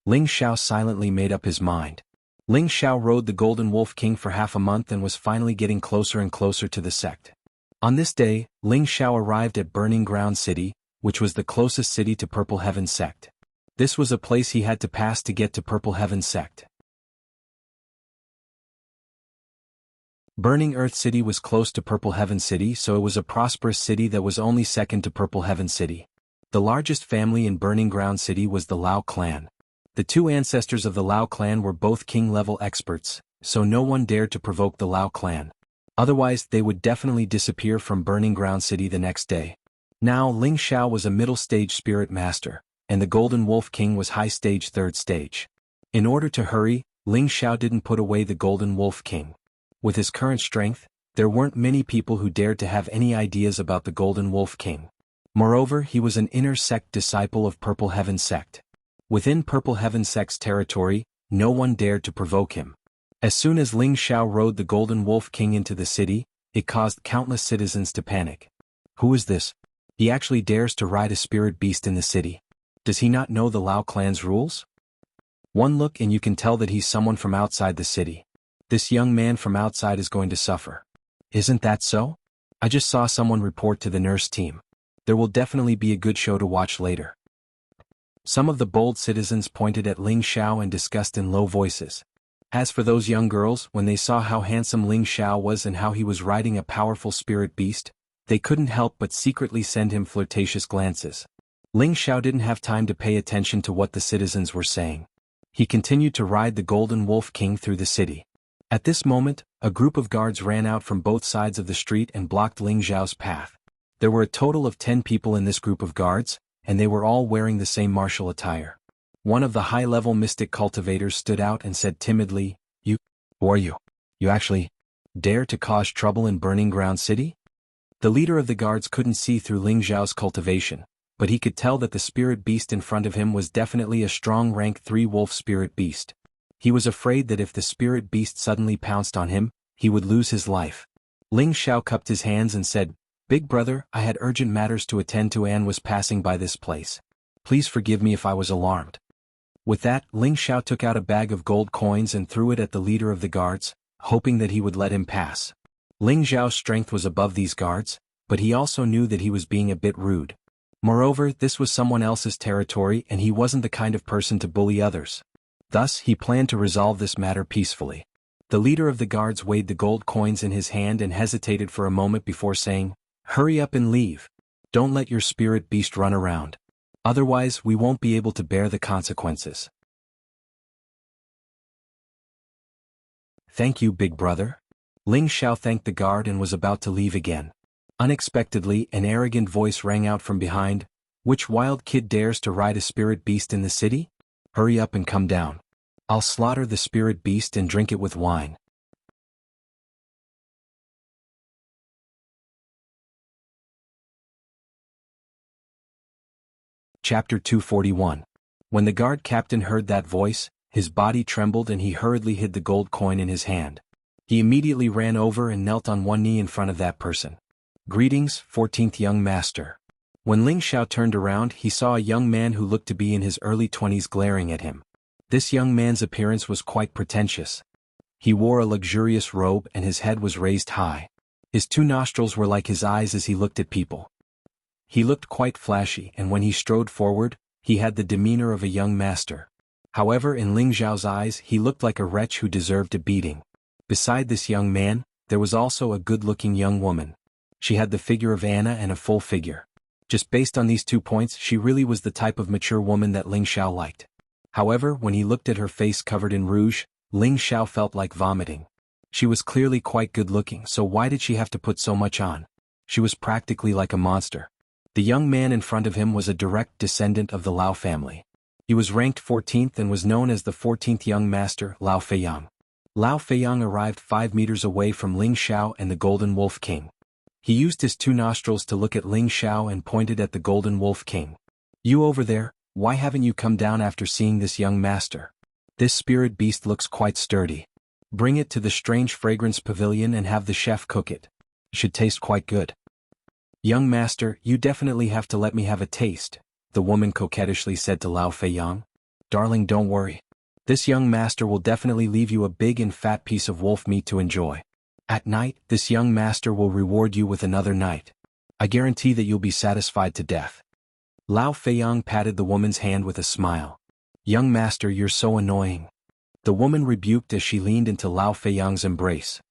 Ling Xiao silently made up his mind. Ling Xiao rode the Golden Wolf King for half a month and was finally getting closer and closer to the sect. On this day, Ling Xiao arrived at Burning Ground City, which was the closest city to Purple Heaven sect. This was a place he had to pass to get to Purple Heaven sect. Burning Earth City was close to Purple Heaven City, so it was a prosperous city that was only second to Purple Heaven City. The largest family in Burning Ground City was the Lao clan. The two ancestors of the Lao clan were both king-level experts, so no one dared to provoke the Lao clan. Otherwise, they would definitely disappear from Burning Ground City the next day. Now, Ling Xiao was a middle-stage spirit master, and the Golden Wolf King was high-stage third stage. In order to hurry, Ling Xiao didn't put away the Golden Wolf King. With his current strength, there weren't many people who dared to have any ideas about the Golden Wolf King. Moreover, he was an inner sect disciple of Purple Heaven Sect. Within Purple Heaven Sect's territory, no one dared to provoke him. As soon as Ling Xiao rode the Golden Wolf King into the city, it caused countless citizens to panic. Who is this? He actually dares to ride a spirit beast in the city. Does he not know the Lao clan's rules? One look and you can tell that he's someone from outside the city. This young man from outside is going to suffer. Isn't that so? I just saw someone report to the nurse team. There will definitely be a good show to watch later. Some of the bold citizens pointed at Ling Xiao and discussed in low voices. As for those young girls, when they saw how handsome Ling Xiao was and how he was riding a powerful spirit beast, they couldn't help but secretly send him flirtatious glances. Ling Xiao didn't have time to pay attention to what the citizens were saying. He continued to ride the Golden Wolf King through the city. At this moment, a group of guards ran out from both sides of the street and blocked Ling Xiao's path. There were a total of 10 people in this group of guards, and they were all wearing the same martial attire. One of the high-level mystic cultivators stood out and said timidly, "You, who are you? You actually dare to cause trouble in Burning Ground City?" The leader of the guards couldn't see through Ling Xiao's cultivation, but he could tell that the spirit beast in front of him was definitely a strong rank 3 wolf spirit beast. He was afraid that if the spirit beast suddenly pounced on him, he would lose his life. Ling Xiao cupped his hands and said, "Big brother, I had urgent matters to attend to and was passing by this place. Please forgive me if I was alarmed." With that, Ling Xiao took out a bag of gold coins and threw it at the leader of the guards, hoping that he would let him pass. Ling Xiao's strength was above these guards, but he also knew that he was being a bit rude. Moreover, this was someone else's territory and he wasn't the kind of person to bully others. Thus, he planned to resolve this matter peacefully. The leader of the guards weighed the gold coins in his hand and hesitated for a moment before saying, "Hurry up and leave. Don't let your spirit beast run around. Otherwise, we won't be able to bear the consequences." "Thank you, big brother." Ling Xiao thanked the guard and was about to leave again. Unexpectedly, an arrogant voice rang out from behind, "Which wild kid dares to ride a spirit beast in the city? Hurry up and come down. I'll slaughter the spirit beast and drink it with wine." Chapter 241. When the guard captain heard that voice, his body trembled and he hurriedly hid the gold coin in his hand. He immediately ran over and knelt on one knee in front of that person. "Greetings, 14th young master." When Ling Xiao turned around, he saw a young man who looked to be in his early 20s glaring at him. This young man's appearance was quite pretentious. He wore a luxurious robe and his head was raised high. His 2 nostrils were like his eyes as he looked at people. He looked quite flashy, and when he strode forward, he had the demeanor of a young master. However, in Ling Xiao's eyes, he looked like a wretch who deserved a beating. Beside this young man, there was also a good-looking young woman. She had the figure of Anna and a full figure. Just based on these 2 points, she really was the type of mature woman that Ling Xiao liked. However, when he looked at her face covered in rouge, Ling Xiao felt like vomiting. She was clearly quite good-looking, so why did she have to put so much on? She was practically like a monster. The young man in front of him was a direct descendant of the Lao family. He was ranked 14th and was known as the 14th young master, Lao Feiyang. Lao Feiyang arrived 5 meters away from Ling Xiao and the Golden Wolf King. He used his 2 nostrils to look at Ling Xiao and pointed at the Golden Wolf King. "You over there, why haven't you come down after seeing this young master? This spirit beast looks quite sturdy. Bring it to the strange fragrance pavilion and have the chef cook it. Should taste quite good." "Young master, you definitely have to let me have a taste," the woman coquettishly said to Lao Feiyang. "Darling, don't worry. This young master will definitely leave you a big and fat piece of wolf meat to enjoy. At night, this young master will reward you with another night. I guarantee that you'll be satisfied to death." Lao Feiyang patted the woman's hand with a smile. "Young master, you're so annoying." The woman rebuked as she leaned into Lao Feiyang's embrace.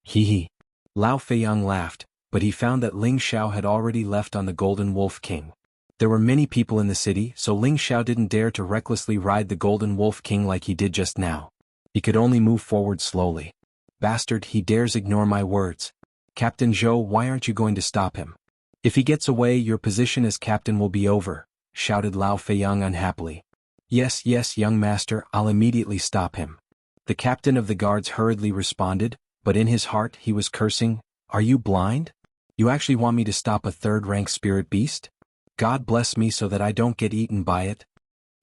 Hee hee. Lao Feiyang laughed, but he found that Ling Xiao had already left on the Golden Wolf King. There were many people in the city, so Ling Xiao didn't dare to recklessly ride the Golden Wolf King like he did just now. He could only move forward slowly. Bastard, he dares ignore my words. Captain Zhou, why aren't you going to stop him? If he gets away, your position as captain will be over, shouted Lao Feiyang unhappily. Yes, yes, young master, I'll immediately stop him. The captain of the guards hurriedly responded, but in his heart he was cursing, Are you blind? You actually want me to stop a third-rank spirit beast? God bless me so that I don't get eaten by it.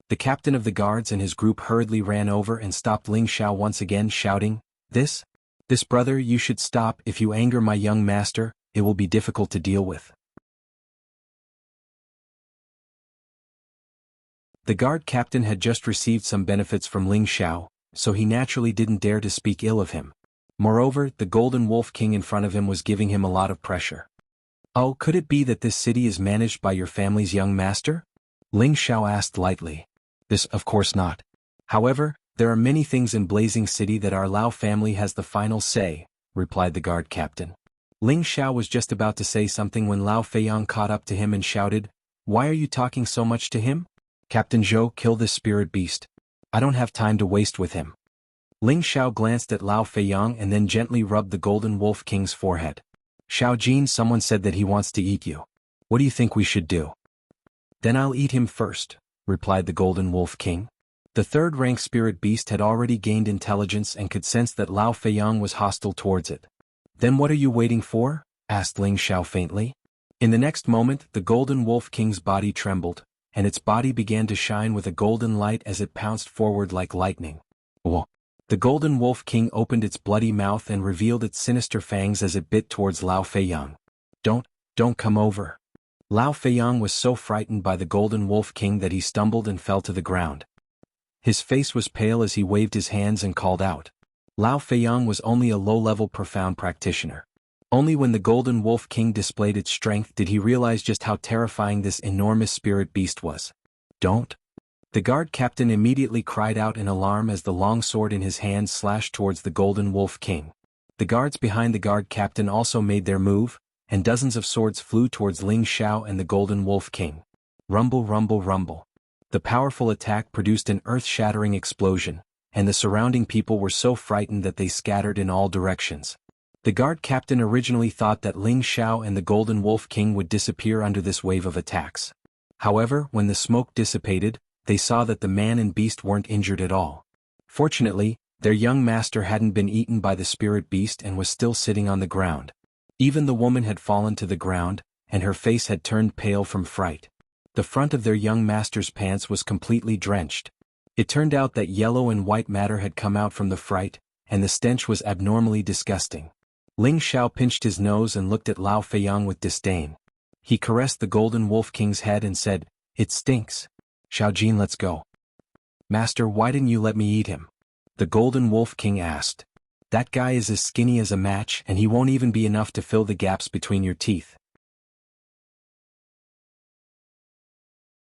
The captain of the guards and his group hurriedly ran over and stopped Ling Xiao once again, shouting, This brother, you should stop. If you anger my young master, it will be difficult to deal with. The guard captain had just received some benefits from Ling Xiao, so he naturally didn't dare to speak ill of him. Moreover, the Golden Wolf King in front of him was giving him a lot of pressure. Oh, could it be that this city is managed by your family's young master? Ling Xiao asked lightly. This, of course not. However, there are many things in Blazing City that our Lao family has the final say, replied the guard captain. Ling Xiao was just about to say something when Lao Feiyang caught up to him and shouted, Why are you talking so much to him? Captain Zhou, kill this spirit beast. I don't have time to waste with him. Ling Xiao glanced at Lao Feiyang and then gently rubbed the Golden Wolf King's forehead. Xiao Jin, someone said that he wants to eat you. What do you think we should do? Then I'll eat him first, replied the Golden Wolf King. The third-rank spirit beast had already gained intelligence and could sense that Lao Feiyang was hostile towards it. Then what are you waiting for? Asked Ling Xiao faintly. In the next moment, the Golden Wolf King's body trembled, and its body began to shine with a golden light as it pounced forward like lightning. Whoa! The Golden Wolf King opened its bloody mouth and revealed its sinister fangs as it bit towards Lao Feiyang. Don't come over. Lao Feiyang was so frightened by the Golden Wolf King that he stumbled and fell to the ground. His face was pale as he waved his hands and called out. Lao Feiyang was only a low-level profound practitioner. Only when the Golden Wolf King displayed its strength did he realize just how terrifying this enormous spirit beast was. Don't! The guard captain immediately cried out in alarm as the long sword in his hand slashed towards the Golden Wolf King. The guards behind the guard captain also made their move, and dozens of swords flew towards Ling Xiao and the Golden Wolf King. Rumble, rumble, rumble. The powerful attack produced an earth-shattering explosion, and the surrounding people were so frightened that they scattered in all directions. The guard captain originally thought that Ling Xiao and the Golden Wolf King would disappear under this wave of attacks. However, when the smoke dissipated, they saw that the man and beast weren't injured at all. Fortunately, their young master hadn't been eaten by the spirit beast and was still sitting on the ground. Even the woman had fallen to the ground, and her face had turned pale from fright. The front of their young master's pants was completely drenched. It turned out that yellow and white matter had come out from the fright, and the stench was abnormally disgusting. Ling Xiao pinched his nose and looked at Lao Feiyang with disdain. He caressed the Golden Wolf King's head and said, It stinks. Xiao Jin, let's go. Master, why didn't you let me eat him? The Golden Wolf King asked. That guy is as skinny as a match and he won't even be enough to fill the gaps between your teeth.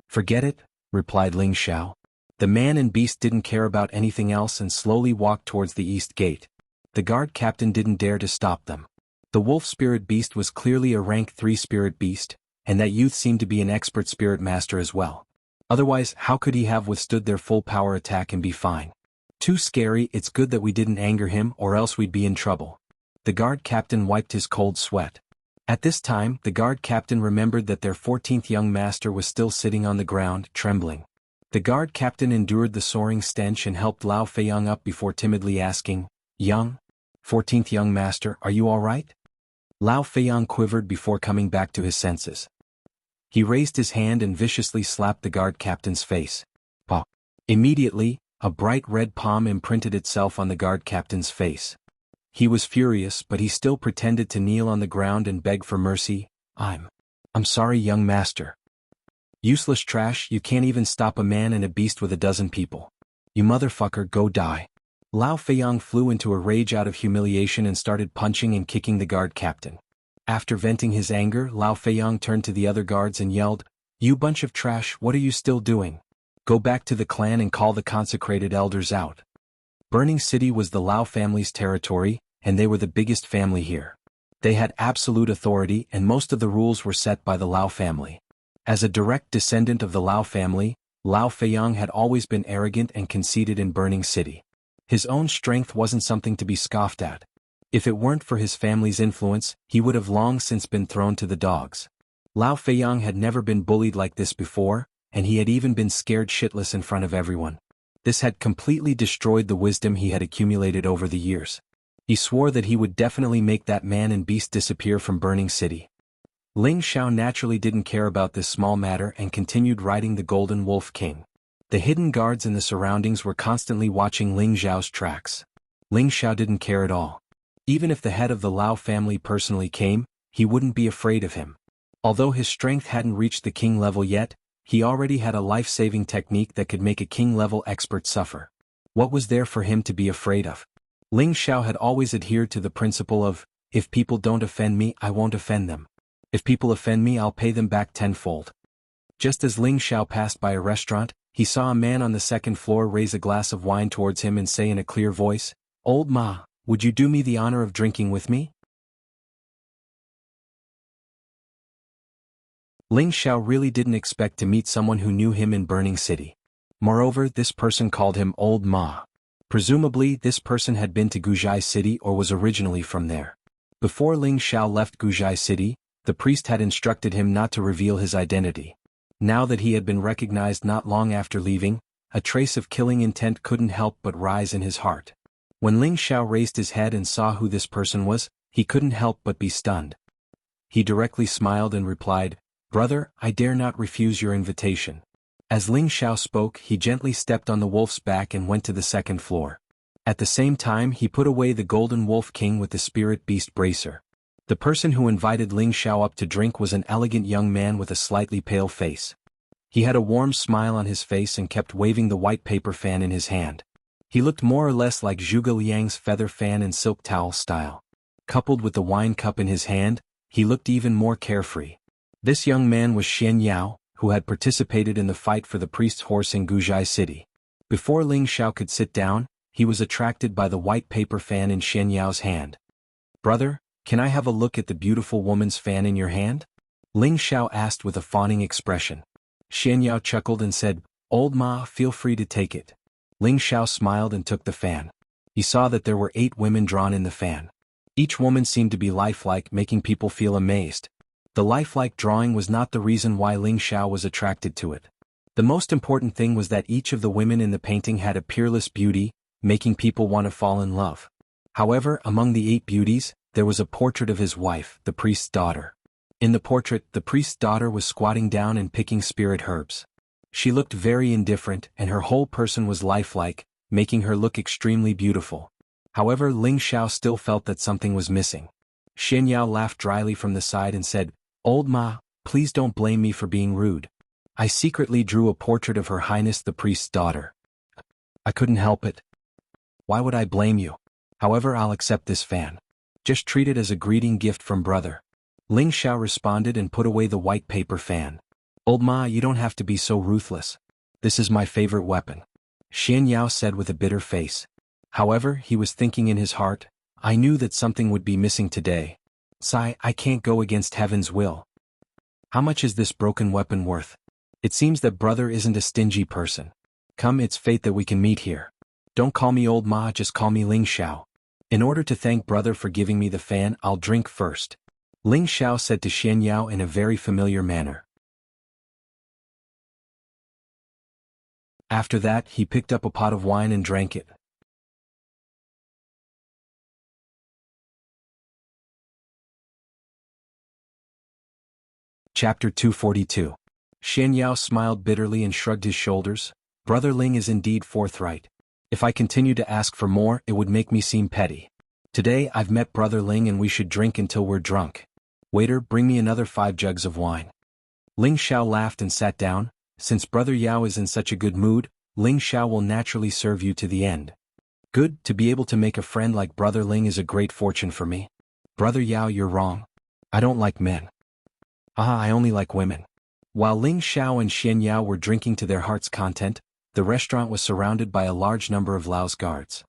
Forget it, replied Ling Xiao. The man and beast didn't care about anything else and slowly walked towards the east gate. The guard captain didn't dare to stop them. The wolf spirit beast was clearly a rank 3 spirit beast, and that youth seemed to be an expert spirit master as well. Otherwise, how could he have withstood their full power attack and be fine? Too scary. It's good that we didn't anger him or else we'd be in trouble. The guard captain wiped his cold sweat. At this time, the guard captain remembered that their 14th young master was still sitting on the ground, trembling. The guard captain endured the soaring stench and helped Lao Feiyang up before timidly asking, 14th young master, are you all right? Lao Feiyang quivered before coming back to his senses. He raised his hand and viciously slapped the guard captain's face. Pah! Immediately, a bright red palm imprinted itself on the guard captain's face. He was furious, but he still pretended to kneel on the ground and beg for mercy. I'm sorry, young master. Useless trash, you can't even stop a man and a beast with a dozen people. You motherfucker, go die. Lao Feiyang flew into a rage out of humiliation and started punching and kicking the guard captain. After venting his anger, Lao Feiyang turned to the other guards and yelled, You bunch of trash, what are you still doing? Go back to the clan and call the consecrated elders out. Burning City was the Lao family's territory, and they were the biggest family here. They had absolute authority and most of the rules were set by the Lao family. As a direct descendant of the Lao family, Lao Feiyang had always been arrogant and conceited in Burning City. His own strength wasn't something to be scoffed at. If it weren't for his family's influence, he would have long since been thrown to the dogs. Lao Feiyang had never been bullied like this before, and he had even been scared shitless in front of everyone. This had completely destroyed the wisdom he had accumulated over the years. He swore that he would definitely make that man and beast disappear from Burning City. Ling Xiao naturally didn't care about this small matter and continued riding the Golden Wolf King. The hidden guards in the surroundings were constantly watching Ling Xiao's tracks. Ling Xiao didn't care at all. Even if the head of the Lao family personally came, he wouldn't be afraid of him. Although his strength hadn't reached the king level yet, he already had a life-saving technique that could make a king-level expert suffer. What was there for him to be afraid of? Ling Xiao had always adhered to the principle of, if people don't offend me, I won't offend them. If people offend me, I'll pay them back tenfold. Just as Ling Xiao passed by a restaurant, he saw a man on the second floor raise a glass of wine towards him and say in a clear voice, "Old Ma, would you do me the honor of drinking with me?" Ling Xiao really didn't expect to meet someone who knew him in Burning City. Moreover, this person called him Old Ma. Presumably, this person had been to Guzhai City or was originally from there. Before Ling Xiao left Guzhai City, the priest had instructed him not to reveal his identity. Now that he had been recognized not long after leaving, a trace of killing intent couldn't help but rise in his heart. When Ling Xiao raised his head and saw who this person was, he couldn't help but be stunned. He directly smiled and replied, "Brother, I dare not refuse your invitation." As Ling Xiao spoke, he gently stepped on the wolf's back and went to the second floor. At the same time, he put away the Golden Wolf King with the Spirit Beast Bracer. The person who invited Ling Xiao up to drink was an elegant young man with a slightly pale face. He had a warm smile on his face and kept waving the white paper fan in his hand. He looked more or less like Zhuge Liang's feather fan and silk towel style. Coupled with the wine cup in his hand, he looked even more carefree. This young man was Xian Yao, who had participated in the fight for the priest's horse in Guzhai City. Before Ling Xiao could sit down, he was attracted by the white paper fan in Xian Yao's hand. "Brother, can I have a look at the beautiful woman's fan in your hand?" Ling Xiao asked with a fawning expression. Xian Yao chuckled and said, "Old Ma, feel free to take it." Ling Xiao smiled and took the fan. He saw that there were 8 women drawn in the fan. Each woman seemed to be lifelike, making people feel amazed. The lifelike drawing was not the reason why Ling Xiao was attracted to it. The most important thing was that each of the women in the painting had a peerless beauty, making people want to fall in love. However, among the 8 beauties, there was a portrait of his wife, the priest's daughter. In the portrait, the priest's daughter was squatting down and picking spirit herbs. She looked very indifferent, and her whole person was lifelike, making her look extremely beautiful. However, Ling Xiao still felt that something was missing. Xian Yao laughed dryly from the side and said, "Old Ma, please don't blame me for being rude. I secretly drew a portrait of Her Highness the priest's daughter. I couldn't help it. Why would I blame you? However, I'll accept this fan. Just treat it as a greeting gift from brother." Ling Xiao responded and put away the white paper fan. "Old Ma, you don't have to be so ruthless. This is my favorite weapon," Xian Yao said with a bitter face. However, he was thinking in his heart, "I knew that something would be missing today. Sigh, I can't go against heaven's will. How much is this broken weapon worth? It seems that brother isn't a stingy person. Come, it's fate that we can meet here. Don't call me Old Ma, just call me Ling Xiao. In order to thank brother for giving me the fan, I'll drink first," Ling Xiao said to Xian Yao in a very familiar manner. After that, he picked up a pot of wine and drank it. Chapter 242. Xian Yao smiled bitterly and shrugged his shoulders. "Brother Ling is indeed forthright. If I continue to ask for more, it would make me seem petty. Today I've met Brother Ling and we should drink until we're drunk. Waiter, bring me another 5 jugs of wine." Ling Xiao laughed and sat down. "Since Brother Yao is in such a good mood, Ling Xiao will naturally serve you to the end." "Good, to be able to make a friend like Brother Ling is a great fortune for me." "Brother Yao, you're wrong. I don't like men. I only like women." While Ling Xiao and Xian Yao were drinking to their heart's content, the restaurant was surrounded by a large number of Lao's guards.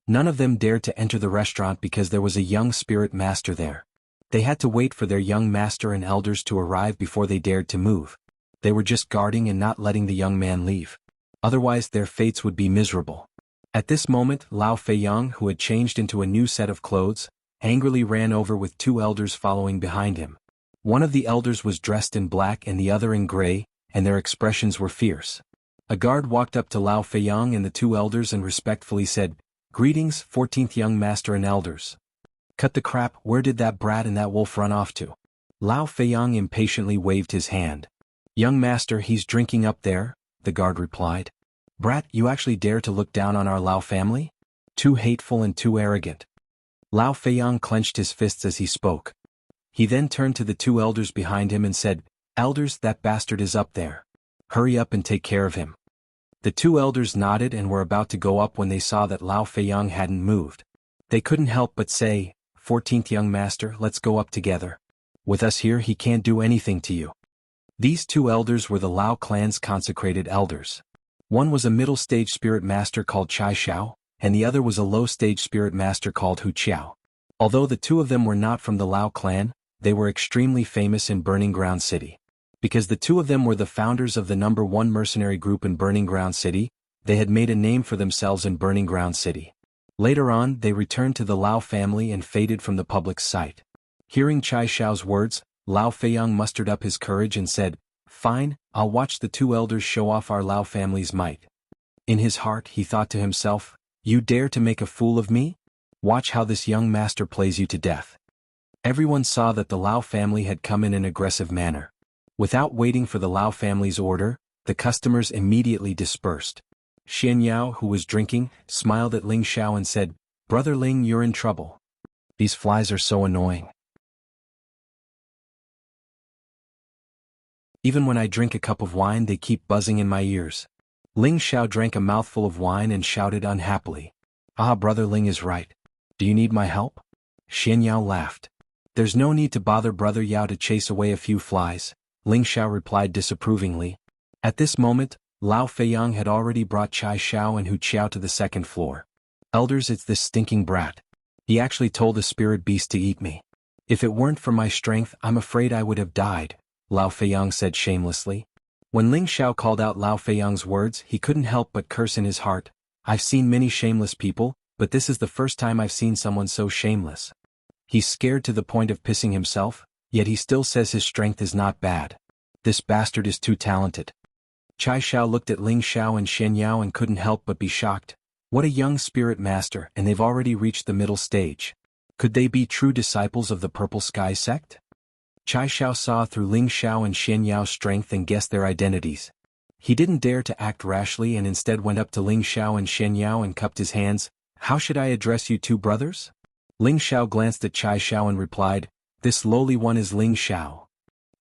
None of them dared to enter the restaurant because there was a young spirit master there. They had to wait for their young master and elders to arrive before they dared to move. They were just guarding and not letting the young man leave. Otherwise their fates would be miserable. At this moment, Lao Feiyang, who had changed into a new set of clothes, angrily ran over with 2 elders following behind him. One of the elders was dressed in black and the other in gray, and their expressions were fierce. A guard walked up to Lao Feiyang and the 2 elders and respectfully said, "Greetings, 14th young master and elders." "Cut the crap, where did that brat and that wolf run off to?" Lao Feiyang impatiently waved his hand. "Young master, he's drinking up there," the guard replied. "Brat, you actually dare to look down on our Lao family? Too hateful and too arrogant." Lao Feiyang clenched his fists as he spoke. He then turned to the 2 elders behind him and said, "Elders, that bastard is up there. Hurry up and take care of him." The 2 elders nodded and were about to go up when they saw that Lao Feiyang hadn't moved. They couldn't help but say, "14th young master, let's go up together. With us here he can't do anything to you." These 2 elders were the Lao clan's consecrated elders. One was a middle-stage spirit master called Chai Xiao, and the other was a low-stage spirit master called Hu Qiao. Although the 2 of them were not from the Lao clan, they were extremely famous in Burning Ground City. Because the 2 of them were the founders of the #1 mercenary group in Burning Ground City, they had made a name for themselves in Burning Ground City. Later on, they returned to the Lao family and faded from the public sight. Hearing Chai Xiao's words, Lao Feiyang mustered up his courage and said, "Fine, I'll watch the 2 elders show off our Lao family's might." In his heart he thought to himself, "You dare to make a fool of me? Watch how this young master plays you to death." Everyone saw that the Lao family had come in an aggressive manner. Without waiting for the Lao family's order, the customers immediately dispersed. Xian Yao, who was drinking, smiled at Ling Xiao and said, "Brother Ling, you're in trouble. These flies are so annoying. Even when I drink a cup of wine they keep buzzing in my ears." Ling Xiao drank a mouthful of wine and shouted unhappily, "Ah, Brother Ling is right. Do you need my help?" Xian Yao laughed. "There's no need to bother Brother Yao to chase away a few flies," Ling Xiao replied disapprovingly. At this moment, Lao Feiyang had already brought Chai Xiao and Hu Qiao to the 2nd floor. "Elders, it's this stinking brat. He actually told the spirit beast to eat me. If it weren't for my strength, I'm afraid I would have died," Lao Feiyang said shamelessly. When Ling Xiao called out Lao Feiyang's words, he couldn't help but curse in his heart. "I've seen many shameless people, but this is the first time I've seen someone so shameless." He's scared to the point of pissing himself, yet he still says his strength is not bad. This bastard is too talented. Chai Xiao looked at Ling Xiao and Xian Yao and couldn't help but be shocked. What a young spirit master, and they've already reached the middle stage. Could they be true disciples of the Purple Sky sect? Chai Xiao saw through Ling Xiao and Xian Yao's strength and guessed their identities. He didn't dare to act rashly and instead went up to Ling Xiao and Xian Yao and cupped his hands. "How should I address you 2 brothers?" Ling Xiao glanced at Chai Xiao and replied, "This lowly one is Ling Xiao.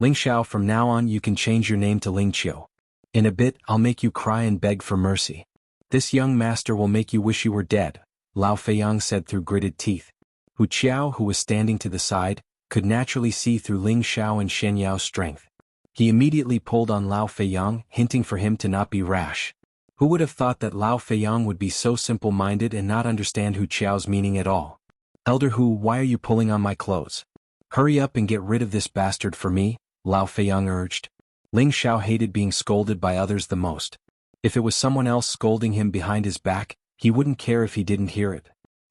Ling Xiao, from now on you can change your name to Ling Qiu. In a bit I'll make you cry and beg for mercy. This young master will make you wish you were dead," Lao Feiyang said through gritted teeth. Hu Qiao, who was standing to the side, could naturally see through Ling Xiao and Xian Yao's strength. He immediately pulled on Lao Feiyang, hinting for him to not be rash. Who would have thought that Lao Feiyang would be so simple-minded and not understand Hu Qiao's meaning at all? "Elder Hu, why are you pulling on my clothes? Hurry up and get rid of this bastard for me," Lao Feiyang urged. Ling Xiao hated being scolded by others the most. If it was someone else scolding him behind his back, he wouldn't care if he didn't hear it.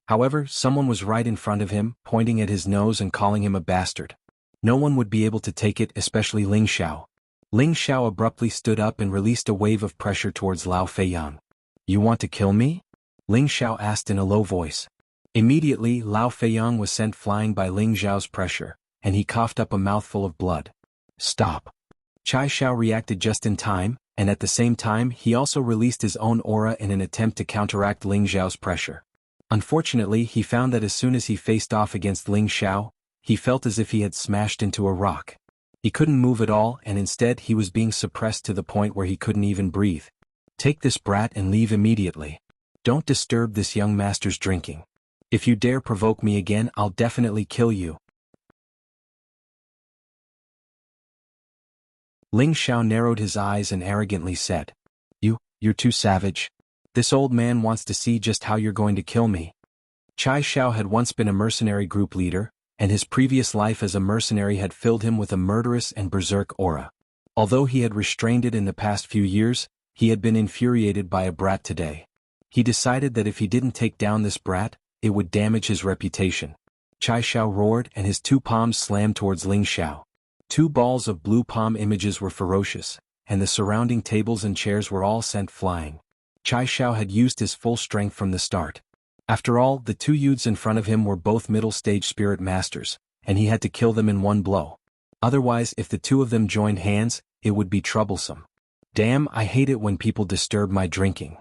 However, someone was right in front of him, pointing at his nose and calling him a bastard. No one would be able to take it, especially Ling Xiao. Ling Xiao abruptly stood up and released a wave of pressure towards Lao Feiyang. "You want to kill me?" Ling Xiao asked in a low voice. Immediately, Lao Feiyang was sent flying by Ling Xiao's pressure, and he coughed up a mouthful of blood. "Stop." Chai Xiao reacted just in time, and at the same time he also released his own aura in an attempt to counteract Ling Xiao's pressure. Unfortunately, he found that as soon as he faced off against Ling Xiao, he felt as if he had smashed into a rock. He couldn't move at all, and instead he was being suppressed to the point where he couldn't even breathe. "Take this brat and leave immediately. Don't disturb this young master's drinking. If you dare provoke me again, I'll definitely kill you." Ling Xiao narrowed his eyes and arrogantly said, You're too savage. This old man wants to see just how you're going to kill me." Chai Xiao had once been a mercenary group leader, and his previous life as a mercenary had filled him with a murderous and berserk aura. Although he had restrained it in the past few years, he had been infuriated by a brat today. He decided that if he didn't take down this brat, it would damage his reputation. Chai Xiao roared and his two palms slammed towards Ling Xiao. Two balls of blue palm images were ferocious, and the surrounding tables and chairs were all sent flying. Chai Xiao had used his full strength from the start. After all, the two youths in front of him were both middle-stage spirit masters, and he had to kill them in one blow. Otherwise, if the two of them joined hands, it would be troublesome. Damn, I hate it when people disturb my drinking.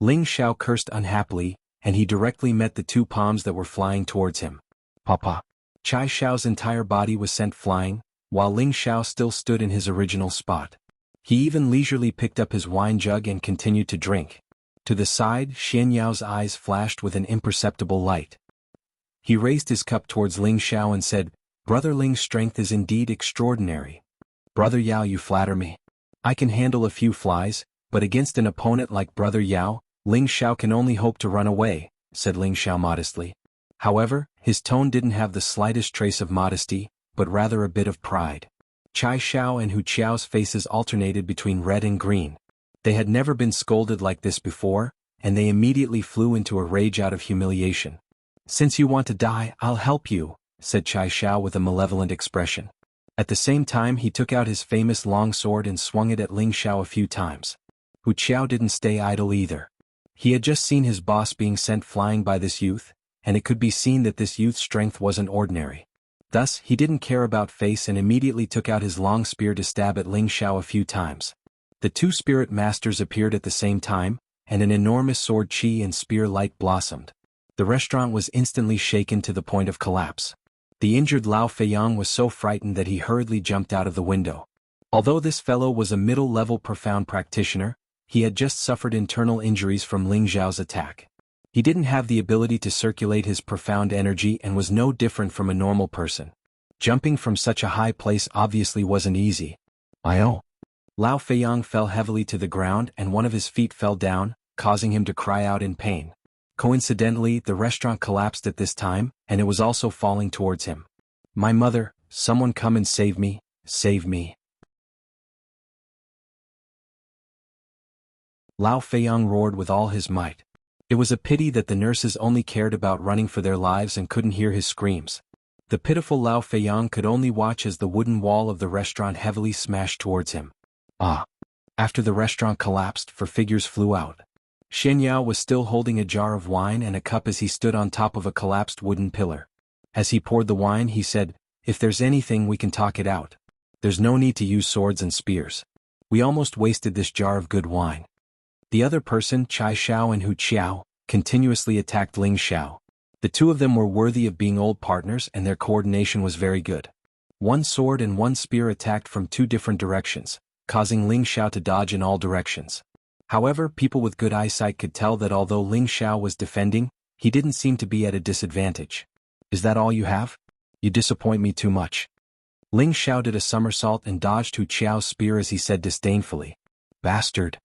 Ling Xiao cursed unhappily, and he directly met the two palms that were flying towards him. Papa. Chai Xiao's entire body was sent flying, while Ling Xiao still stood in his original spot. He even leisurely picked up his wine jug and continued to drink. To the side, Xian Yao's eyes flashed with an imperceptible light. He raised his cup towards Ling Xiao and said, "Brother Ling's strength is indeed extraordinary. Brother Yao, you flatter me. I can handle a few flies, but against an opponent like Brother Yao, Ling Xiao can only hope to run away," said Ling Xiao modestly. However, his tone didn't have the slightest trace of modesty, but rather a bit of pride. Chai Xiao and Hu Qiao's faces alternated between red and green. They had never been scolded like this before, and they immediately flew into a rage out of humiliation. "Since you want to die, I'll help you," said Chai Xiao with a malevolent expression. At the same time he took out his famous long sword and swung it at Ling Xiao a few times. Hu Qiao didn't stay idle either. He had just seen his boss being sent flying by this youth, and it could be seen that this youth's strength wasn't ordinary. Thus, he didn't care about face and immediately took out his long spear to stab at Ling Xiao a few times. The two spirit masters appeared at the same time, and an enormous sword chi and spear light blossomed. The restaurant was instantly shaken to the point of collapse. The injured Lao Feiyang was so frightened that he hurriedly jumped out of the window. Although this fellow was a middle-level profound practitioner, he had just suffered internal injuries from Ling Xiao's attack. He didn't have the ability to circulate his profound energy and was no different from a normal person. Jumping from such a high place obviously wasn't easy. "Io." Lao Feiyang fell heavily to the ground and one of his feet fell down, causing him to cry out in pain. Coincidentally, the restaurant collapsed at this time, and it was also falling towards him. "My mother, someone come and save me, save me." Lao Feiyang roared with all his might. It was a pity that the nurses only cared about running for their lives and couldn't hear his screams. The pitiful Lao Feiyang could only watch as the wooden wall of the restaurant heavily smashed towards him. Ah! After the restaurant collapsed, four figures flew out. Xian Yao was still holding a jar of wine and a cup as he stood on top of a collapsed wooden pillar. As he poured the wine he said, "If there's anything we can talk it out. There's no need to use swords and spears. We almost wasted this jar of good wine." The other person, Chai Xiao and Hu Qiao, continuously attacked Ling Xiao. The two of them were worthy of being old partners and their coordination was very good. One sword and one spear attacked from two different directions, causing Ling Xiao to dodge in all directions. However, people with good eyesight could tell that although Ling Xiao was defending, he didn't seem to be at a disadvantage. "Is that all you have? You disappoint me too much." Ling Xiao did a somersault and dodged Hu Qiao's spear as he said disdainfully, "Bastard."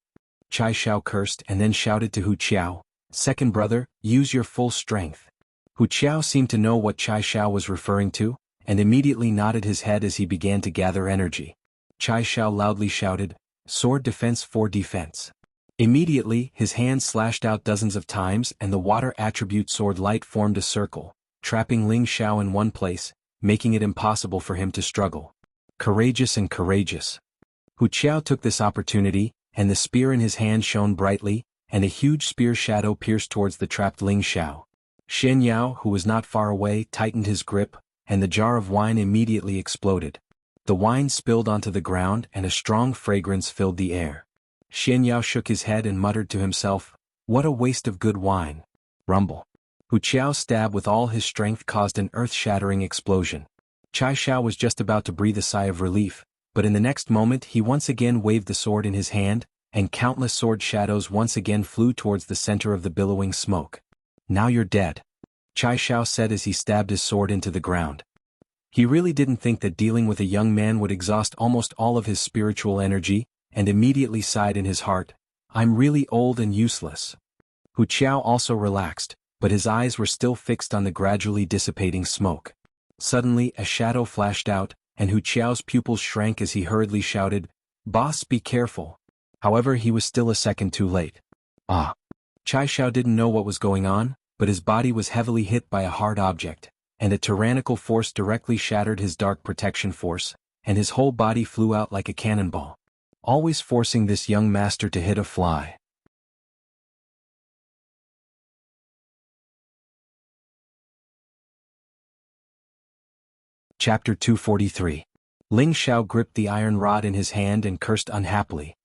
Chai Xiao cursed and then shouted to Hu Qiao, "Second brother, use your full strength." Hu Qiao seemed to know what Chai Xiao was referring to, and immediately nodded his head as he began to gather energy. Chai Xiao loudly shouted, "Sword defense for defense." Immediately, his hand slashed out dozens of times and the water attribute sword light formed a circle, trapping Ling Xiao in one place, making it impossible for him to struggle. Courageous and courageous. Hu Qiao took this opportunity, and the spear in his hand shone brightly, and a huge spear shadow pierced towards the trapped Ling Xiao. Xian Yao, who was not far away, tightened his grip, and the jar of wine immediately exploded. The wine spilled onto the ground and a strong fragrance filled the air. Xian Yao shook his head and muttered to himself, "What a waste of good wine." Rumble. Hu Qiao's stab with all his strength caused an earth-shattering explosion. Chai Xiao was just about to breathe a sigh of relief, but in the next moment he once again waved the sword in his hand, and countless sword shadows once again flew towards the center of the billowing smoke. "Now you're dead," Chai Xiao said as he stabbed his sword into the ground. He really didn't think that dealing with a young man would exhaust almost all of his spiritual energy, and immediately sighed in his heart, "I'm really old and useless." Hu Qiao also relaxed, but his eyes were still fixed on the gradually dissipating smoke. Suddenly, a shadow flashed out, and Hu Qiao's pupils shrank as he hurriedly shouted, "Boss, be careful." However, he was still a second too late. Ah! Chai Xiao didn't know what was going on, but his body was heavily hit by a hard object, and a tyrannical force directly shattered his dark protection force, and his whole body flew out like a cannonball, always forcing this young master to hit a fly. Chapter 243. Ling Xiao gripped the iron rod in his hand and cursed unhappily.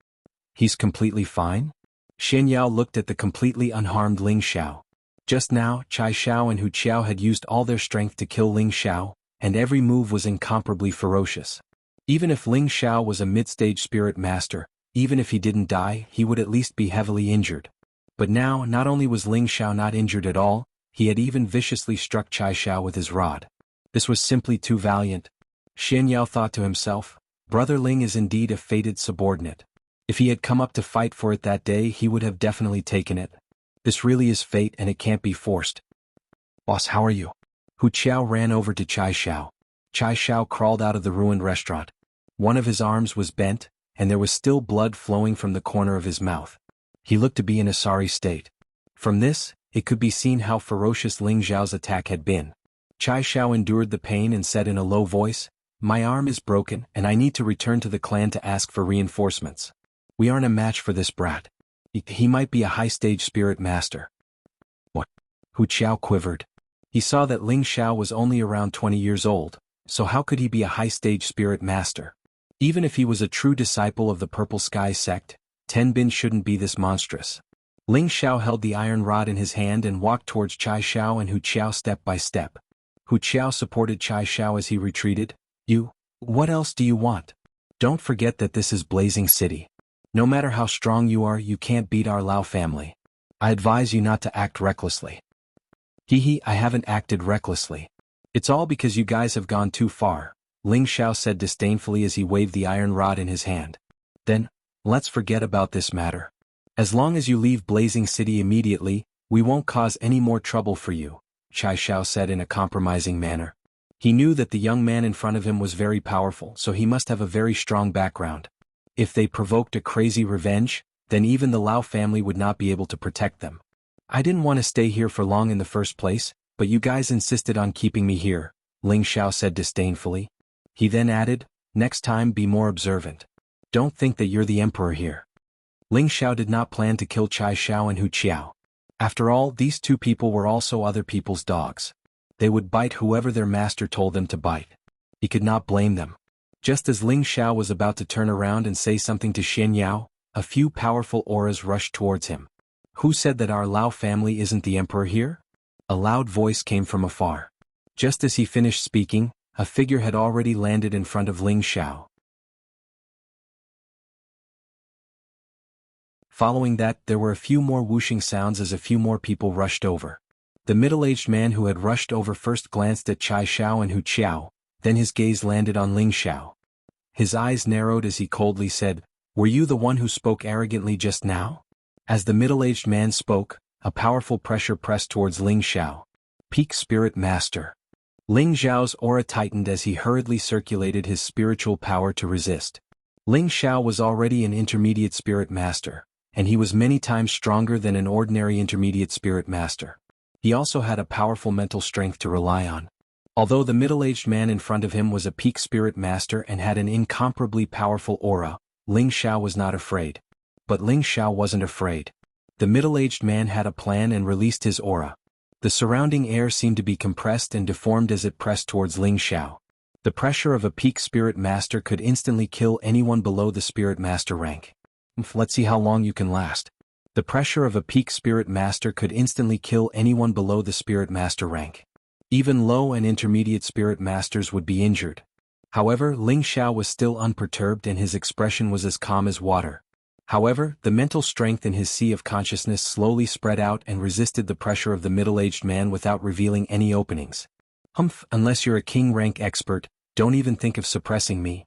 "He's completely fine?" Xian Yao looked at the completely unharmed Ling Xiao. Just now, Chai Xiao and Hu Qiao had used all their strength to kill Ling Xiao, and every move was incomparably ferocious. Even if Ling Xiao was a mid-stage spirit master, even if he didn't die, he would at least be heavily injured. But now, not only was Ling Xiao not injured at all, he had even viciously struck Chai Xiao with his rod. This was simply too valiant. Xian Yao thought to himself, Brother Ling is indeed a fated subordinate. If he had come up to fight for it that day, he would have definitely taken it. This really is fate and it can't be forced. "Boss, how are you?" Hu Qiao ran over to Chai Xiao. Chai Xiao crawled out of the ruined restaurant. One of his arms was bent, and there was still blood flowing from the corner of his mouth. He looked to be in a sorry state. From this, it could be seen how ferocious Ling Xiao's attack had been. Chai Xiao endured the pain and said in a low voice, "My arm is broken and I need to return to the clan to ask for reinforcements. We aren't a match for this brat. He might be a high-stage spirit master." "What?" Hu Qiao quivered. He saw that Ling Xiao was only around 20 years old, so how could he be a high-stage spirit master? Even if he was a true disciple of the Purple Sky sect, Tenbin shouldn't be this monstrous. Ling Xiao held the iron rod in his hand and walked towards Chai Xiao and Hu Qiao step by step. Hu Qiao supported Chai Xiao as he retreated. What else do you want? Don't forget that this is Blazing City. No matter how strong you are, you can't beat our Lao family. I advise you not to act recklessly." I haven't acted recklessly. It's all because you guys have gone too far," Ling Xiao said disdainfully as he waved the iron rod in his hand. "Then, let's forget about this matter. As long as you leave Blazing City immediately, we won't cause any more trouble for you," Chai Xiao said in a compromising manner. He knew that the young man in front of him was very powerful, so he must have a very strong background. If they provoked a crazy revenge, then even the Lao family would not be able to protect them. "I didn't want to stay here for long in the first place, but you guys insisted on keeping me here," Ling Xiao said disdainfully. He then added, "Next time be more observant. Don't think that you're the emperor here." Ling Xiao did not plan to kill Chai Xiao and Hu Qiao. After all, these two people were also other people's dogs. They would bite whoever their master told them to bite. He could not blame them. Just as Ling Xiao was about to turn around and say something to Xian Yao, a few powerful auras rushed towards him. "Who said that our Lao family isn't the emperor here?" A loud voice came from afar. Just as he finished speaking, a figure had already landed in front of Ling Xiao. Following that, there were a few more whooshing sounds as a few more people rushed over. The middle-aged man who had rushed over first glanced at Chai Xiao and Hu Qiao, then his gaze landed on Ling Xiao. His eyes narrowed as he coldly said, "Were you the one who spoke arrogantly just now?" As the middle-aged man spoke, a powerful pressure pressed towards Ling Xiao. Peak Spirit Master. Ling Xiao's aura tightened as he hurriedly circulated his spiritual power to resist. Ling Xiao was already an intermediate spirit master, and he was many times stronger than an ordinary intermediate spirit master. He also had a powerful mental strength to rely on. Although the middle-aged man in front of him was a peak spirit master and had an incomparably powerful aura, Ling Xiao was not afraid. But Ling Xiao wasn't afraid. The middle-aged man had a plan and released his aura. The surrounding air seemed to be compressed and deformed as it pressed towards Ling Xiao. The pressure of a peak spirit master could instantly kill anyone below the spirit master rank. Let's see how long you can last. The pressure of a peak spirit master could instantly kill anyone below the spirit master rank. Even low and intermediate spirit masters would be injured. However, Ling Xiao was still unperturbed and his expression was as calm as water. However, the mental strength in his sea of consciousness slowly spread out and resisted the pressure of the middle-aged man without revealing any openings. Unless you're a king-rank expert, don't even think of suppressing me."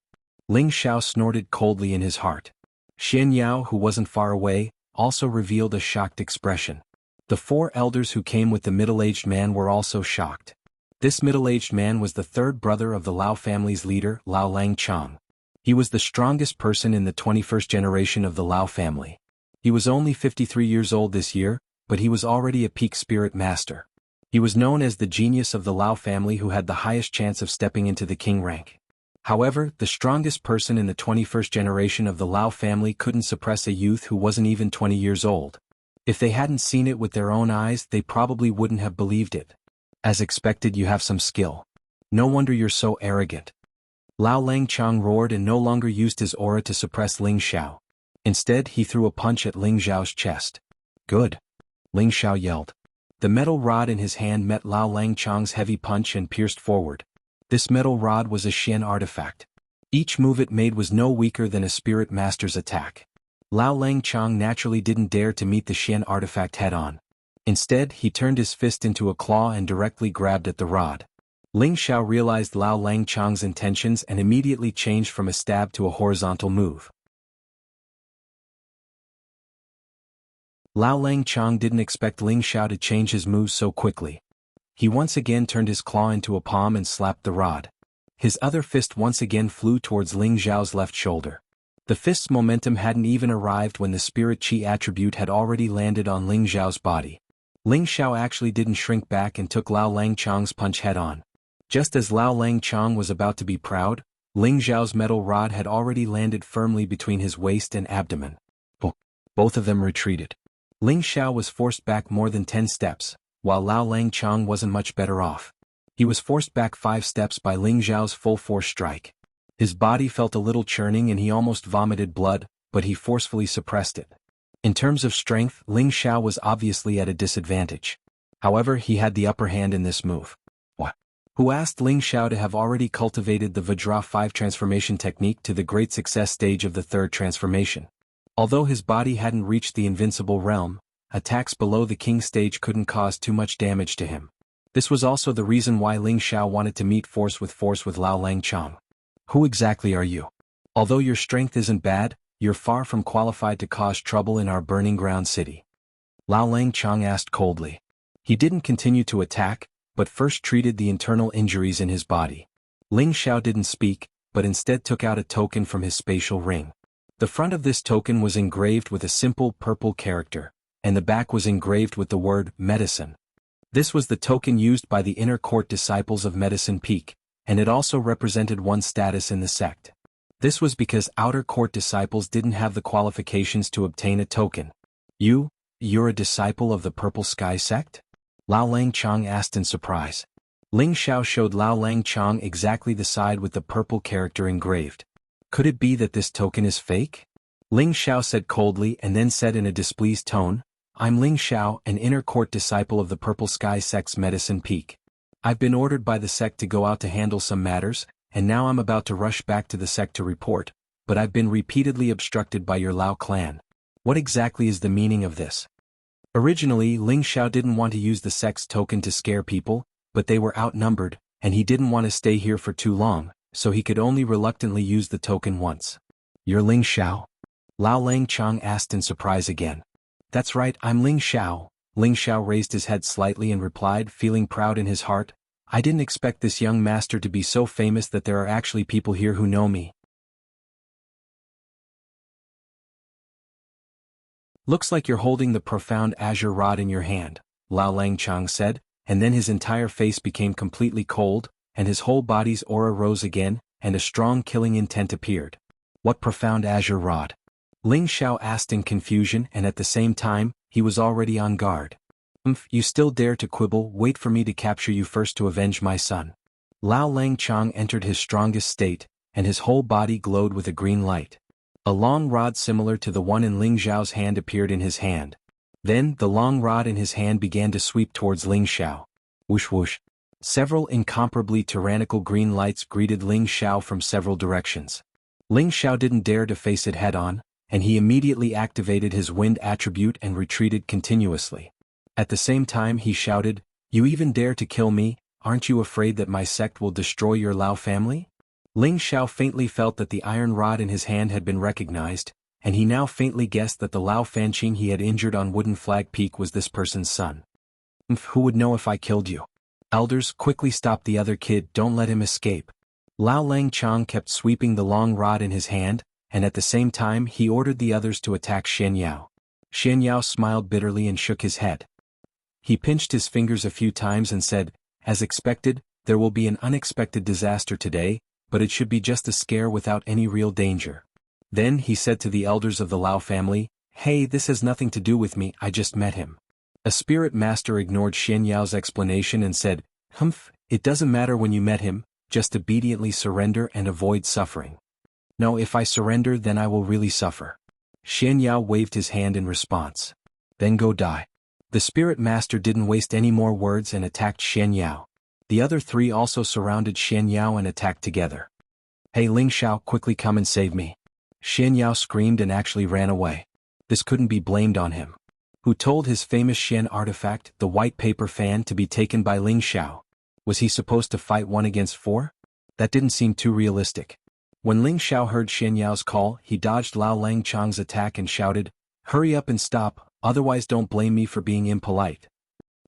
Ling Xiao snorted coldly in his heart. Xian Yao, who wasn't far away, also revealed a shocked expression. The four elders who came with the middle-aged man were also shocked. This middle-aged man was the third brother of the Lao family's leader, Lao Langchang. He was the strongest person in the 21st generation of the Lao family. He was only 53 years old this year, but he was already a peak spirit master. He was known as the genius of the Lao family who had the highest chance of stepping into the king rank. However, the strongest person in the 21st generation of the Lao family couldn't suppress a youth who wasn't even 20 years old. If they hadn't seen it with their own eyes, they probably wouldn't have believed it. As expected, you have some skill. No wonder you're so arrogant. Lao Langchang roared and no longer used his aura to suppress Ling Xiao. Instead, he threw a punch at Ling Xiao's chest. Good. Ling Xiao yelled. The metal rod in his hand met Lao Langchang's heavy punch and pierced forward. This metal rod was a Xian artifact. Each move it made was no weaker than a spirit master's attack. Lao Langchang naturally didn't dare to meet the Xian artifact head-on. Instead, he turned his fist into a claw and directly grabbed at the rod. Ling Xiao realized Lao Langchang's intentions and immediately changed from a stab to a horizontal move. Lao Langchang didn't expect Ling Xiao to change his moves so quickly. He once again turned his claw into a palm and slapped the rod. His other fist once again flew towards Ling Xiao's left shoulder. The fist's momentum hadn't even arrived when the spirit chi attribute had already landed on Ling Xiao's body. Ling Xiao actually didn't shrink back and took Lao Langchang's punch head-on. Just as Lao Langchang was about to be proud, Ling Xiao's metal rod had already landed firmly between his waist and abdomen. Both of them retreated. Ling Xiao was forced back more than 10 steps, while Lao Langchang wasn't much better off. He was forced back 5 steps by Ling Xiao's full-force strike. His body felt a little churning and he almost vomited blood, but he forcefully suppressed it. In terms of strength, Ling Xiao was obviously at a disadvantage. However, he had the upper hand in this move. Who asked Ling Xiao to have already cultivated the Vajra 5 transformation technique to the great success stage of the 3rd transformation. Although his body hadn't reached the invincible realm, attacks below the king stage couldn't cause too much damage to him. This was also the reason why Ling Xiao wanted to meet force with Lao Langchang. Who exactly are you? Although your strength isn't bad, you're far from qualified to cause trouble in our burning ground city. Lao Langchang asked coldly. He didn't continue to attack, but first treated the internal injuries in his body. Ling Xiao didn't speak, but instead took out a token from his spatial ring. The front of this token was engraved with a simple purple character, and the back was engraved with the word medicine. This was the token used by the inner court disciples of Medicine Peak, and it also represented one's status in the sect. This was because outer court disciples didn't have the qualifications to obtain a token. You're a disciple of the Purple Sky sect? Lao Langchang asked in surprise. Ling Xiao showed Lao Langchang exactly the side with the purple character engraved. Could it be that this token is fake? Ling Xiao said coldly and then said in a displeased tone, I'm Ling Xiao, an inner court disciple of the Purple Sky sect's Medicine Peak. I've been ordered by the sect to go out to handle some matters, and now I'm about to rush back to the sect to report, but I've been repeatedly obstructed by your Lao clan. What exactly is the meaning of this? Originally, Ling Xiao didn't want to use the sect's token to scare people, but they were outnumbered, and he didn't want to stay here for too long, so he could only reluctantly use the token once. You're Ling Xiao? Lao Langchang asked in surprise again. That's right, I'm Ling Xiao. Ling Xiao raised his head slightly and replied, feeling proud in his heart, I didn't expect this young master to be so famous that there are actually people here who know me. Looks like you're holding the profound azure rod in your hand, Lao Langchang said, and then his entire face became completely cold, and his whole body's aura rose again, and a strong killing intent appeared. What profound azure rod? Ling Xiao asked in confusion, and at the same time, he was already on guard. You still dare to quibble? Wait for me to capture you first to avenge my son. Lao Langchang entered his strongest state, and his whole body glowed with a green light. A long rod similar to the one in Ling Xiao's hand appeared in his hand. Then, the long rod in his hand began to sweep towards Ling Xiao. Whoosh whoosh. Several incomparably tyrannical green lights greeted Ling Xiao from several directions. Ling Xiao didn't dare to face it head-on, and he immediately activated his wind attribute and retreated continuously. At the same time he shouted, You even dare to kill me? Aren't you afraid that my sect will destroy your Lao family? Ling Xiao faintly felt that the iron rod in his hand had been recognized, and he now faintly guessed that the Lao Fanqing he had injured on Wooden Flag Peak was this person's son. Who would know if I killed you? Elders, quickly stop the other kid, don't let him escape. Lao Langchang kept sweeping the long rod in his hand, and at the same time he ordered the others to attack Xian Yao. Xian Yao smiled bitterly and shook his head. He pinched his fingers a few times and said, as expected, there will be an unexpected disaster today, but it should be just a scare without any real danger. Then he said to the elders of the Lao family, hey, this has nothing to do with me, I just met him. A spirit master ignored Xian Yao's explanation and said, it doesn't matter when you met him, just obediently surrender and avoid suffering. No, if I surrender then I will really suffer. Xian Yao waved his hand in response. Then go die. The spirit master didn't waste any more words and attacked Xian Yao. The other three also surrounded Xian Yao and attacked together. Hey Ling Xiao, quickly come and save me. Xian Yao screamed and actually ran away. This couldn't be blamed on him. Who told his famous Xian artifact, the white paper fan, to be taken by Ling Xiao? Was he supposed to fight 1 against 4? That didn't seem too realistic. When Ling Xiao heard Xian Yao's call, he dodged Lao Langchang's attack and shouted, hurry up and stop, otherwise don't blame me for being impolite.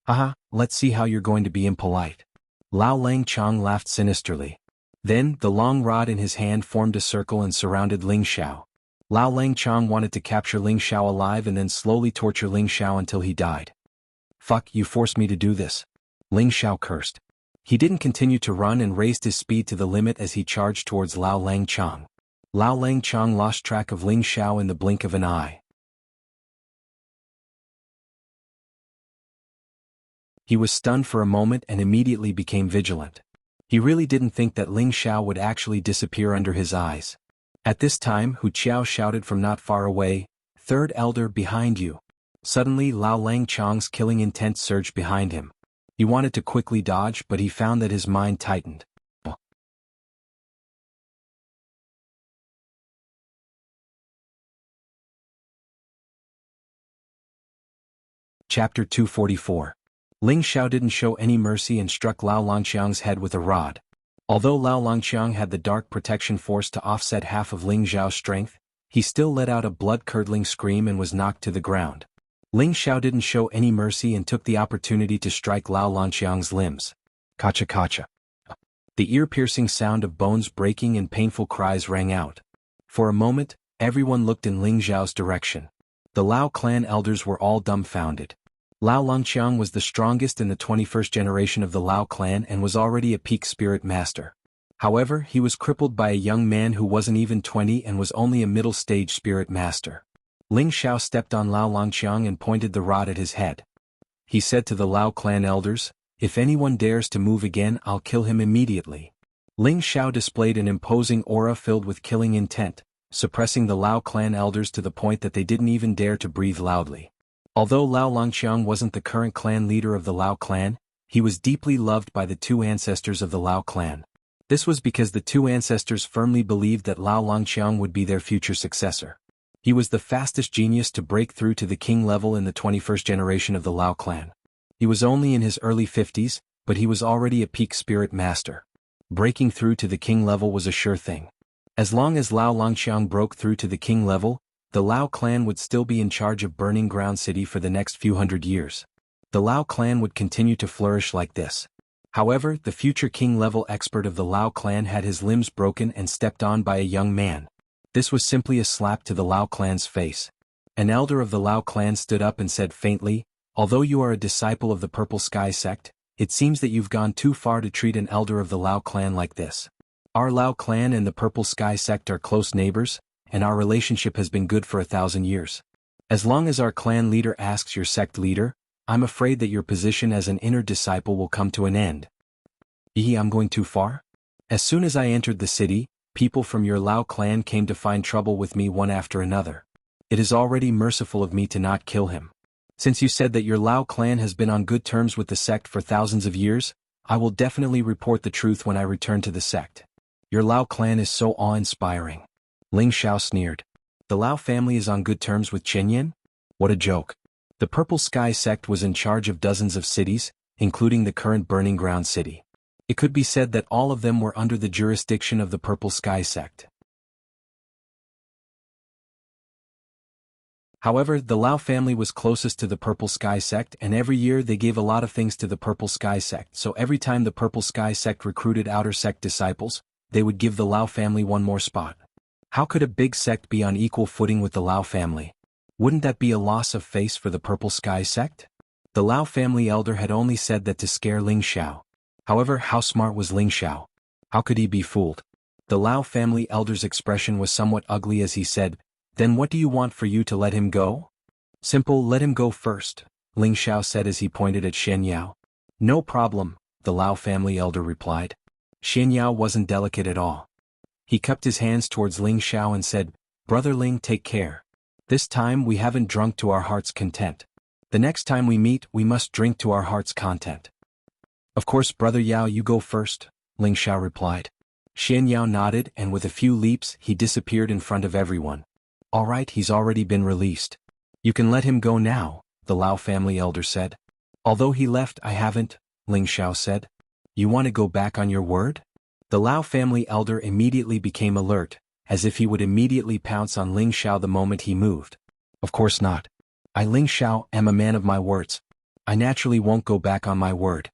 Haha, let's see how you're going to be impolite. Lao Langchang laughed sinisterly. Then, the long rod in his hand formed a circle and surrounded Ling Xiao. Lao Langchang wanted to capture Ling Xiao alive and then slowly torture Ling Xiao until he died. Fuck, you forced me to do this. Ling Xiao cursed. He didn't continue to run and raised his speed to the limit as he charged towards Lao Langchang. Lao Langchang lost track of Ling Xiao in the blink of an eye. He was stunned for a moment and immediately became vigilant. He really didn't think that Ling Xiao would actually disappear under his eyes. At this time, Hu Qiao shouted from not far away, "Third elder behind you." Suddenly Lao Langchang's killing intent surged behind him. He wanted to quickly dodge, but he found that his mind tightened. Chapter 244. Ling Xiao didn't show any mercy and struck Lao Langxiang's head with a rod. Although Lao Langxiang had the dark protection force to offset half of Ling Xiao's strength, he still let out a blood-curdling scream and was knocked to the ground. Ling Xiao didn't show any mercy and took the opportunity to strike Lao Langxiang's limbs. Kacha kacha. The ear-piercing sound of bones breaking and painful cries rang out. For a moment, everyone looked in Ling Xiao's direction. The Lao clan elders were all dumbfounded. Lao Langxiang was the strongest in the 21st generation of the Lao clan and was already a peak spirit master. However, he was crippled by a young man who wasn't even 20 and was only a middle-stage spirit master. Ling Xiao stepped on Lao Langxiang and pointed the rod at his head. He said to the Lao clan elders, "If anyone dares to move again, I'll kill him immediately." Ling Xiao displayed an imposing aura filled with killing intent, suppressing the Lao clan elders to the point that they didn't even dare to breathe loudly. Although Lao Langxiang wasn't the current clan leader of the Lao clan, he was deeply loved by the two ancestors of the Lao clan. This was because the two ancestors firmly believed that Lao Langxiang would be their future successor. He was the fastest genius to break through to the king level in the 21st generation of the Lao clan. He was only in his early 50s, but he was already a peak spirit master. Breaking through to the king level was a sure thing. As long as Lao Langxiang broke through to the king level, the Lao clan would still be in charge of Burning Ground City for the next few hundred years. The Lao clan would continue to flourish like this. However, the future king-level expert of the Lao clan had his limbs broken and stepped on by a young man. This was simply a slap to the Lao clan's face. An elder of the Lao clan stood up and said faintly, "Although you are a disciple of the Purple Sky sect, it seems that you've gone too far to treat an elder of the Lao clan like this. Our Lao clan and the Purple Sky sect are close neighbors, and our relationship has been good for 1,000 years. As long as our clan leader asks your sect leader, I'm afraid that your position as an inner disciple will come to an end." I'm going too far? As soon as I entered the city, people from your Lao clan came to find trouble with me one after another. It is already merciful of me to not kill him. Since you said that your Lao clan has been on good terms with the sect for thousands of years, I will definitely report the truth when I return to the sect. Your Lao clan is so awe-inspiring. Ling Xiao sneered. The Lao family is on good terms with Chenyan? What a joke. The Purple Sky sect was in charge of dozens of cities, including the current Burning Ground City. It could be said that all of them were under the jurisdiction of the Purple Sky sect. However, the Lao family was closest to the Purple Sky sect, and every year they gave a lot of things to the Purple Sky sect, so every time the Purple Sky sect recruited outer sect disciples, they would give the Lao family one more spot. How could a big sect be on equal footing with the Lao family? Wouldn't that be a loss of face for the Purple Sky sect? The Lao family elder had only said that to scare Ling Xiao. However, how smart was Ling Xiao? How could he be fooled? The Lao family elder's expression was somewhat ugly as he said, "Then what do you want for you to let him go?" "Simple, let him go first," Ling Xiao said as he pointed at Shen Yao. "No problem," the Lao family elder replied. Shen Yao wasn't delicate at all. He cupped his hands towards Ling Xiao and said, "Brother Ling, take care. This time we haven't drunk to our heart's content. The next time we meet we must drink to our heart's content." "Of course, Brother Yao, you go first," Ling Xiao replied. Shen Yao nodded, and with a few leaps he disappeared in front of everyone. "All right, he's already been released. You can let him go now," the Lao family elder said. "Although he left, I haven't," Ling Xiao said. "You want to go back on your word?" The Lao family elder immediately became alert, as if he would immediately pounce on Ling Xiao the moment he moved. "Of course not. I, Ling Xiao, am a man of my words. I naturally won't go back on my word."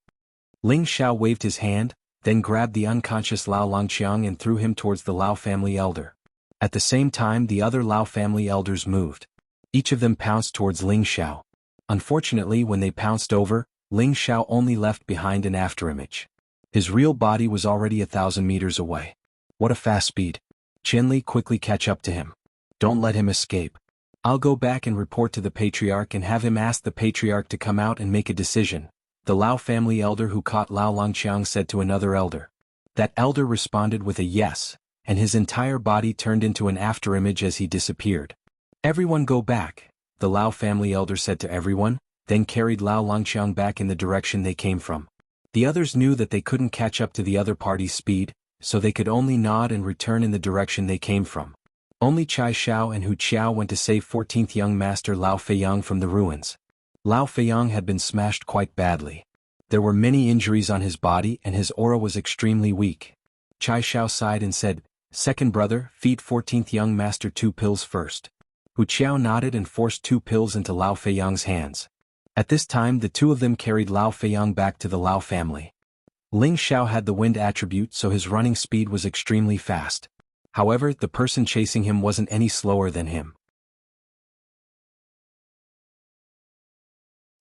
Ling Xiao waved his hand, then grabbed the unconscious Lao Longqiang and threw him towards the Lao family elder. At the same time the other Lao family elders moved. Each of them pounced towards Ling Xiao. Unfortunately, when they pounced over, Ling Xiao only left behind an afterimage. His real body was already 1,000 meters away. What a fast speed. Qianli, quickly catch up to him. Don't let him escape. I'll go back and report to the Patriarch and have him ask the Patriarch to come out and make a decision, the Lao family elder who caught Lao Longqiang said to another elder. That elder responded with a yes, and his entire body turned into an afterimage as he disappeared. "Everyone go back," the Lao family elder said to everyone, then carried Lao Longqiang back in the direction they came from. The others knew that they couldn't catch up to the other party's speed, so they could only nod and return in the direction they came from. Only Chai Xiao and Hu Qiao went to save 14th young master Lao Feiyang from the ruins. Lao Feiyang had been smashed quite badly. There were many injuries on his body and his aura was extremely weak. Chai Xiao sighed and said, "Second brother, feed 14th young master 2 pills first." Hu Qiao nodded and forced 2 pills into Lao Feiyang's hands. At this time the two of them carried Lao Feiyang back to the Lao family. Ling Xiao had the wind attribute, so his running speed was extremely fast. However, the person chasing him wasn't any slower than him.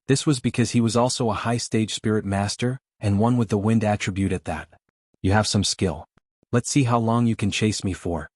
This was because he was also a high-stage spirit master, and one with the wind attribute at that. "You have some skill. Let's see how long you can chase me for."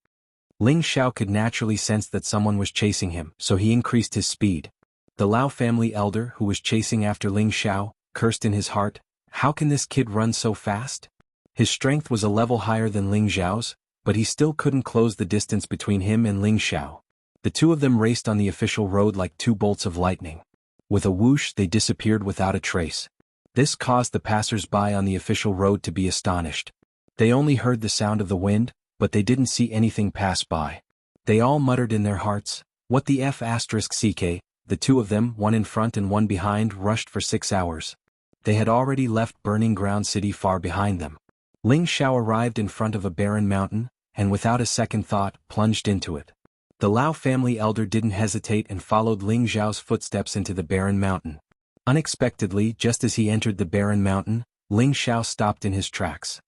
Ling Xiao could naturally sense that someone was chasing him, so he increased his speed. The Lao family elder, who was chasing after Ling Xiao, cursed in his heart, "How can this kid run so fast?" His strength was a level higher than Ling Xiao's, but he still couldn't close the distance between him and Ling Xiao. The two of them raced on the official road like 2 bolts of lightning. With a whoosh they disappeared without a trace. This caused the passers-by on the official road to be astonished. They only heard the sound of the wind, but they didn't see anything pass by. They all muttered in their hearts, "What the F***ck?" The two of them, one in front and one behind, rushed for 6 hours. They had already left Burning Ground City far behind them. Ling Xiao arrived in front of a barren mountain, and without a second thought, plunged into it. The Lao family elder didn't hesitate and followed Ling Xiao's footsteps into the barren mountain. Unexpectedly, just as he entered the barren mountain, Ling Xiao stopped in his tracks.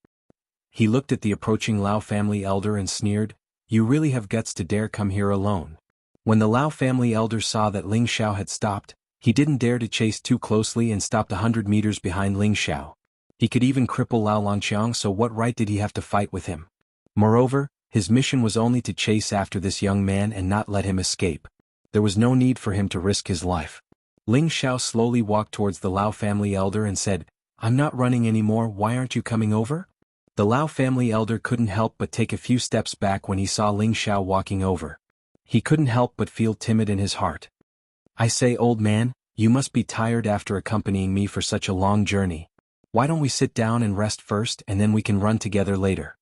He looked at the approaching Lao family elder and sneered, "You really have guts to dare come here alone." When the Lao family elder saw that Ling Xiao had stopped, he didn't dare to chase too closely and stopped 100 meters behind Ling Xiao. He could even cripple Lao Longqiang, so what right did he have to fight with him? Moreover, his mission was only to chase after this young man and not let him escape. There was no need for him to risk his life. Ling Xiao slowly walked towards the Lao family elder and said, "I'm not running anymore, why aren't you coming over?" The Lao family elder couldn't help but take a few steps back when he saw Ling Xiao walking over. He couldn't help but feel timid in his heart. "I say, old man, you must be tired after accompanying me for such a long journey. Why don't we sit down and rest first and then we can run together later?"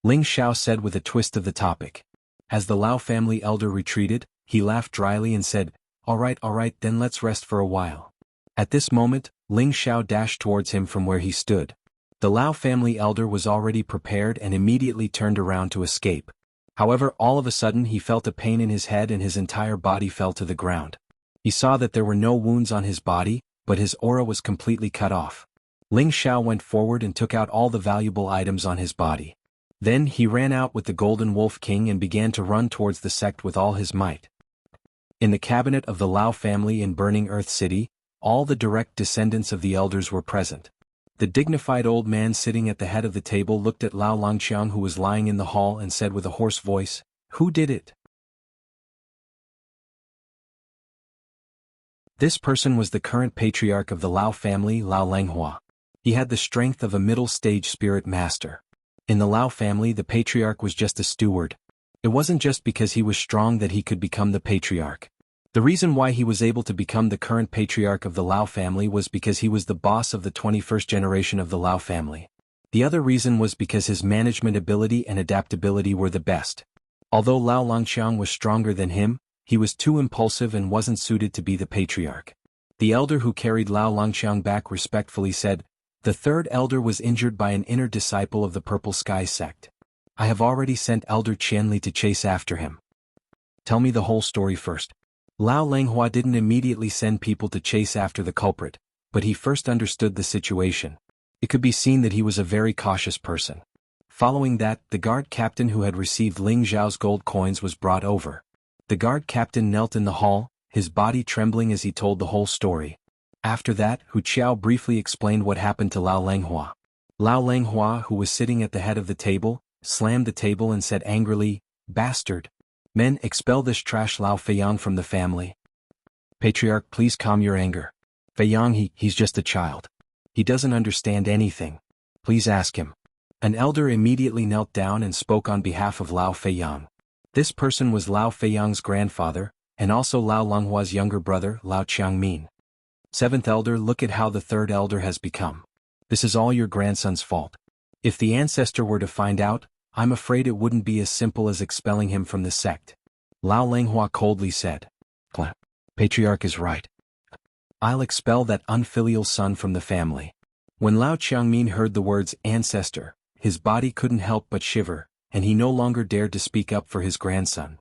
Ling Xiao said with a twist of the topic. As the Lao family elder retreated, he laughed dryly and said, all right, then let's rest for a while." At this moment, Ling Xiao dashed towards him from where he stood. The Lao family elder was already prepared and immediately turned around to escape. However, all of a sudden he felt a pain in his head and his entire body fell to the ground. He saw that there were no wounds on his body, but his aura was completely cut off. Ling Xiao went forward and took out all the valuable items on his body. Then he ran out with the Golden Wolf King and began to run towards the sect with all his might. In the cabinet of the Lao family in Burning Earth City, all the direct descendants of the elders were present. The dignified old man sitting at the head of the table looked at Lao Longqiang, who was lying in the hall, and said with a hoarse voice, "Who did it?" This person was the current patriarch of the Lao family, Lao Langhua. He had the strength of a middle-stage spirit master. In the Lao family, the patriarch was just a steward. It wasn't just because he was strong that he could become the patriarch. The reason why he was able to become the current patriarch of the Lao family was because he was the boss of the 21st generation of the Lao family. The other reason was because his management ability and adaptability were the best. Although Lao Longqiang was stronger than him, he was too impulsive and wasn't suited to be the patriarch. The elder who carried Lao Longqiang back respectfully said, "The third elder was injured by an inner disciple of the Purple Sky sect. I have already sent Elder Qianli to chase after him." "Tell me the whole story first." Lao Langhua didn't immediately send people to chase after the culprit, but he first understood the situation. It could be seen that he was a very cautious person. Following that, the guard captain who had received Ling Zhao's gold coins was brought over. The guard captain knelt in the hall, his body trembling as he told the whole story. After that, Hu Qiao briefly explained what happened to Lao Langhua. Lao Langhua, who was sitting at the head of the table, slammed the table and said angrily, "Bastard! Men, expel this trash Lao Feiyang from the family." "Patriarch, please calm your anger. Feiyang, he's just a child. He doesn't understand anything. Please ask him." An elder immediately knelt down and spoke on behalf of Lao Feiyang. This person was Lao Feiyang's grandfather, and also Lao Longhua's younger brother, Lao Qiangmin. "Seventh elder, look at how the third elder has become. This is all your grandson's fault. If the ancestor were to find out, I'm afraid it wouldn't be as simple as expelling him from the sect." Lao Langhua coldly said. "Patriarch is right. I'll expel that unfilial son from the family." When Lao Qiangmin heard the words ancestor, his body couldn't help but shiver, and he no longer dared to speak up for his grandson.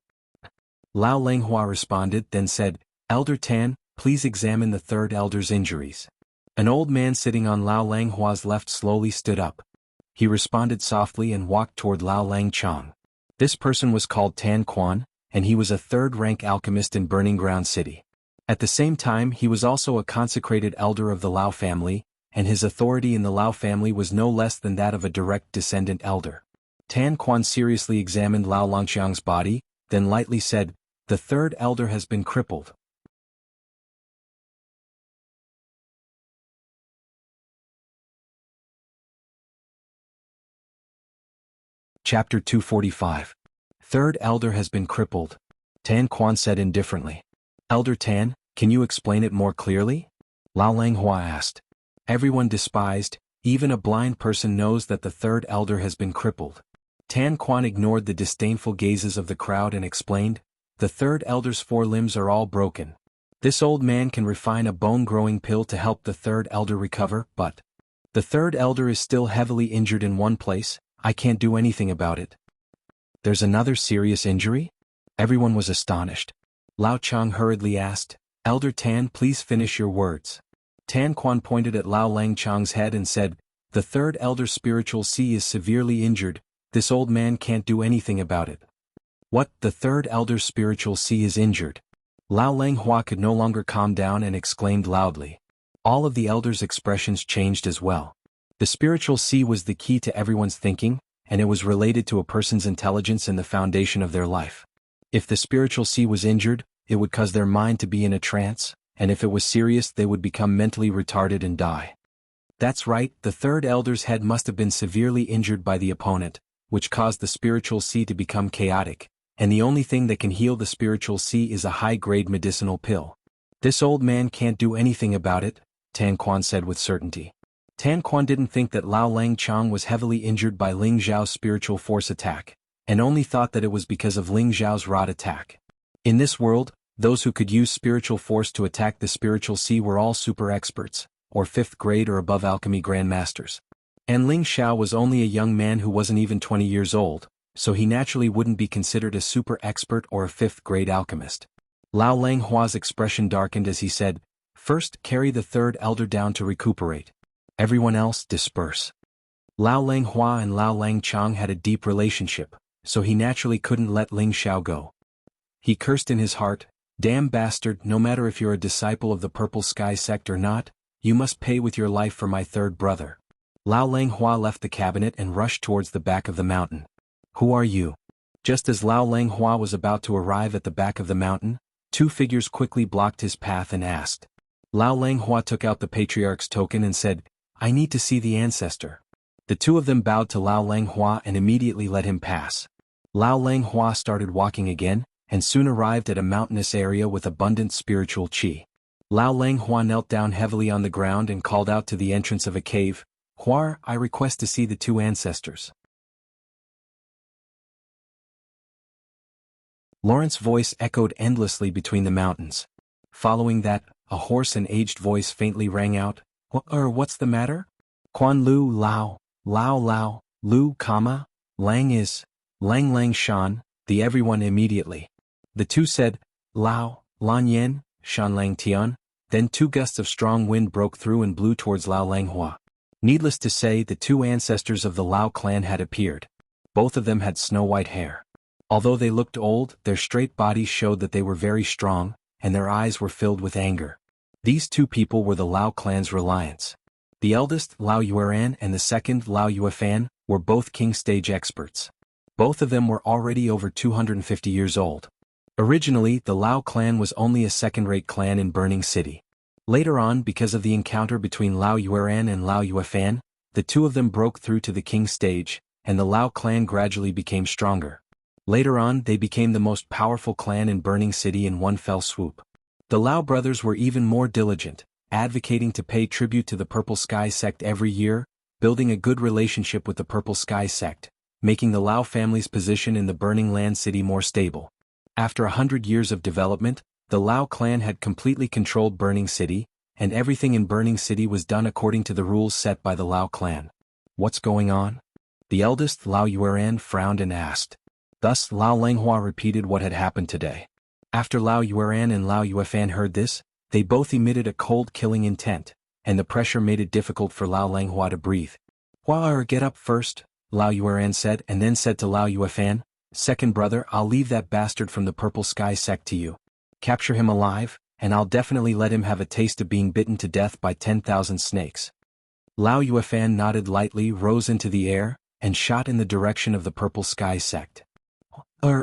Lao Langhua responded, then said, "Elder Tan, please examine the third elder's injuries." An old man sitting on Lao Langhua's left slowly stood up. He responded softly and walked toward Lao Langchang. This person was called Tan Quan, and he was a third-rank alchemist in Burning Ground City. At the same time, he was also a consecrated elder of the Lao family, and his authority in the Lao family was no less than that of a direct descendant elder. Tan Quan seriously examined Lao Longqiang's body, then lightly said, "The third elder has been crippled." Chapter 245. Third elder has been crippled. Tan Quan said indifferently. "Elder Tan, can you explain it more clearly?" Lao Langhua asked. Everyone despised, even a blind person knows that the third elder has been crippled. Tan Quan ignored the disdainful gazes of the crowd and explained, "The third elder's 4 limbs are all broken. This old man can refine a bone-growing pill to help the third elder recover, but the third elder is still heavily injured in one place. I can't do anything about it." "There's another serious injury?" Everyone was astonished. Lao Chang hurriedly asked, "Elder Tan, please finish your words." Tan Quan pointed at Lao Langchang's head and said, "The third elder's spiritual sea is severely injured. This old man can't do anything about it." "What, the third elder's spiritual sea is injured?" Lao Langhua could no longer calm down and exclaimed loudly. All of the elders' expressions changed as well. The spiritual sea was the key to everyone's thinking, and it was related to a person's intelligence and the foundation of their life. If the spiritual sea was injured, it would cause their mind to be in a trance, and if it was serious they would become mentally retarded and die. That's right, the third elder's head must have been severely injured by the opponent, which caused the spiritual sea to become chaotic, and the only thing that can heal the spiritual sea is a high-grade medicinal pill. "This old man can't do anything about it," Tan Quan said with certainty. Tan Quan didn't think that Lao Langchang was heavily injured by Ling Zhao's spiritual force attack, and only thought that it was because of Ling Zhao's rod attack. In this world, those who could use spiritual force to attack the spiritual sea were all super experts, or 5th grade or above alchemy grandmasters. And Ling Xiao was only a young man who wasn't even 20 years old, so he naturally wouldn't be considered a super expert or a fifth-grade alchemist. Lao Langhua's expression darkened as he said, "First, carry the third elder down to recuperate. Everyone else, disperse." Lao Langhua and Lao Langchang had a deep relationship, so he naturally couldn't let Ling Xiao go. He cursed in his heart, "Damn bastard, no matter if you're a disciple of the Purple Sky sect or not, you must pay with your life for my third brother." Lao Langhua left the cabinet and rushed towards the back of the mountain. "Who are you?" Just as Lao Langhua was about to arrive at the back of the mountain, two figures quickly blocked his path and asked. Lao Langhua took out the patriarch's token and said, "I need to see the ancestor." The two of them bowed to Lao Langhua and immediately let him pass. Lao Langhua started walking again, and soon arrived at a mountainous area with abundant spiritual qi. Lao Langhua knelt down heavily on the ground and called out to the entrance of a cave, "Huar, I request to see the two ancestors." Lawrence's voice echoed endlessly between the mountains. Following that, a hoarse and aged voice faintly rang out, What's the matter?" "Quan Lu Lao, Lao Lao, Lu, Lang is, Lang Shan," the everyone immediately. The two said, "Lao, Lan Yen, Shan Lang Tian," then two gusts of strong wind broke through and blew towards Lao Langhua. Needless to say, the two ancestors of the Lao clan had appeared. Both of them had snow-white hair. Although they looked old, their straight bodies showed that they were very strong, and their eyes were filled with anger. These two people were the Lao clan's reliance. The eldest, Lao Yueran, and the second, Lao Yuefan, were both king stage experts. Both of them were already over 250 years old. Originally, the Lao clan was only a second-rate clan in Burning City. Later on, because of the encounter between Lao Yueran and Lao Yuefan, the two of them broke through to the king stage, and the Lao clan gradually became stronger. Later on, they became the most powerful clan in Burning City in one fell swoop. The Lao brothers were even more diligent, advocating to pay tribute to the Purple Sky sect every year, building a good relationship with the Purple Sky sect, making the Lao family's position in the Burning Land City more stable. After 100 years of development, the Lao clan had completely controlled Burning City, and everything in Burning City was done according to the rules set by the Lao clan. "What's going on?" The eldest, Lao Yueran, frowned and asked. Thus, Lao Langhua repeated what had happened today. After Lao Yueran and Lao Yuefan heard this, they both emitted a cold killing intent, and the pressure made it difficult for Lao Langhua to breathe. "Huar, get up first," Lao Yueran said, and then said to Lao Yuefan, "Second brother, I'll leave that bastard from the Purple Sky sect to you. Capture him alive, and I'll definitely let him have a taste of being bitten to death by 10,000 snakes." Lao Yuefan nodded lightly, rose into the air, and shot in the direction of the Purple Sky sect.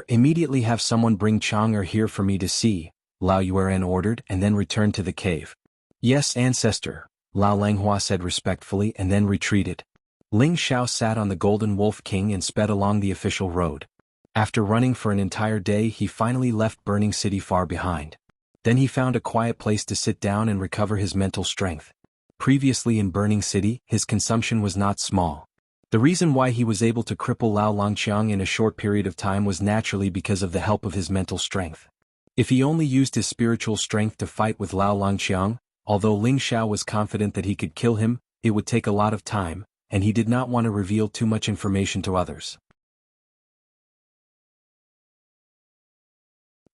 Immediately have someone bring Chang'er here for me to see," Lao Yueran ordered, and then returned to the cave. "Yes, ancestor," Lao Langhua said respectfully and then retreated. Ling Xiao sat on the Golden Wolf King and sped along the official road. After running for an entire day, he finally left Burning City far behind. Then he found a quiet place to sit down and recover his mental strength. Previously in Burning City, his consumption was not small. The reason why he was able to cripple Lao Longqiang in a short period of time was naturally because of the help of his mental strength. If he only used his spiritual strength to fight with Lao Longqiang, although Ling Xiao was confident that he could kill him, it would take a lot of time, and he did not want to reveal too much information to others.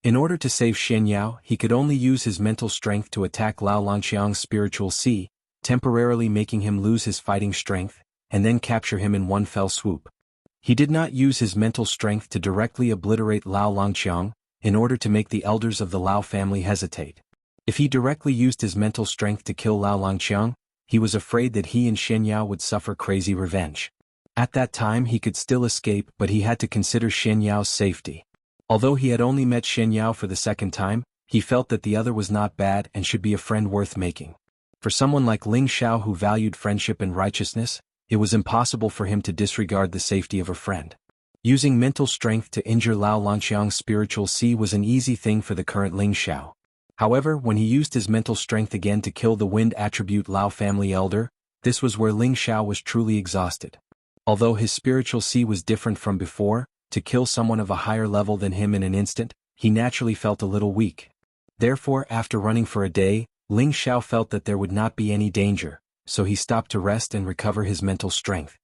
In order to save Shen Yao, he could only use his mental strength to attack Lao Longqiang's spiritual Qi, temporarily making him lose his fighting strength, and then capture him in one fell swoop. He did not use his mental strength to directly obliterate Lao Longqiang, in order to make the elders of the Lao family hesitate. If he directly used his mental strength to kill Lao Longqiang, he was afraid that he and Shen Yao would suffer crazy revenge. At that time he could still escape, but he had to consider Shen Yao's safety. Although he had only met Shen Yao for the second time, he felt that the other was not bad and should be a friend worth making. For someone like Ling Xiao who valued friendship and righteousness, it was impossible for him to disregard the safety of a friend. Using mental strength to injure Lao Longqiang's spiritual Qi was an easy thing for the current Ling Xiao. However, when he used his mental strength again to kill the wind attribute Lao family elder, this was where Ling Xiao was truly exhausted. Although his spiritual Qi was different from before, to kill someone of a higher level than him in an instant, he naturally felt a little weak. Therefore, after running for a day, Ling Xiao felt that there would not be any danger, so he stopped to rest and recover his mental strength.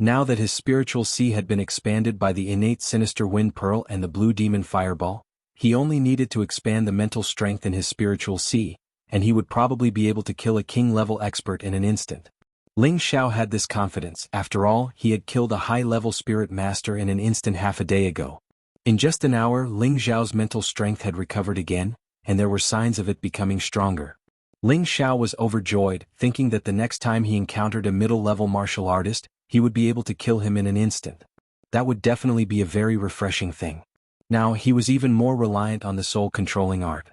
Now that his spiritual sea had been expanded by the innate sinister wind pearl and the blue demon fireball, he only needed to expand the mental strength in his spiritual sea, and he would probably be able to kill a king-level expert in an instant. Ling Xiao had this confidence. After all, he had killed a high-level spirit master in an instant half a day ago. In just an hour, Ling Xiao's mental strength had recovered again, and there were signs of it becoming stronger. Ling Xiao was overjoyed, thinking that the next time he encountered a middle-level martial artist, he would be able to kill him in an instant. That would definitely be a very refreshing thing. Now he was even more reliant on the soul-controlling art.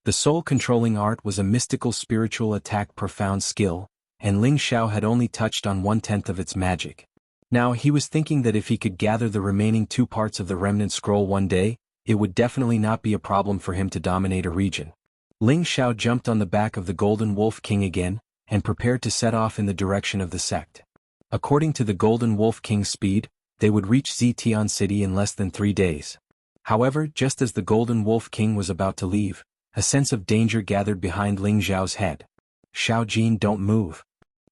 The soul-controlling art was a mystical spiritual attack profound skill, and Ling Xiao had only touched on 1/10 of its magic. Now he was thinking that if he could gather the remaining 2 parts of the remnant scroll one day, it would definitely not be a problem for him to dominate a region. Ling Xiao jumped on the back of the Golden Wolf King again, and prepared to set off in the direction of the sect. According to the Golden Wolf King's speed, they would reach Zetian City in less than 3 days. However, just as the Golden Wolf King was about to leave, a sense of danger gathered behind Ling Xiao's head. "Xiao Jin, don't move."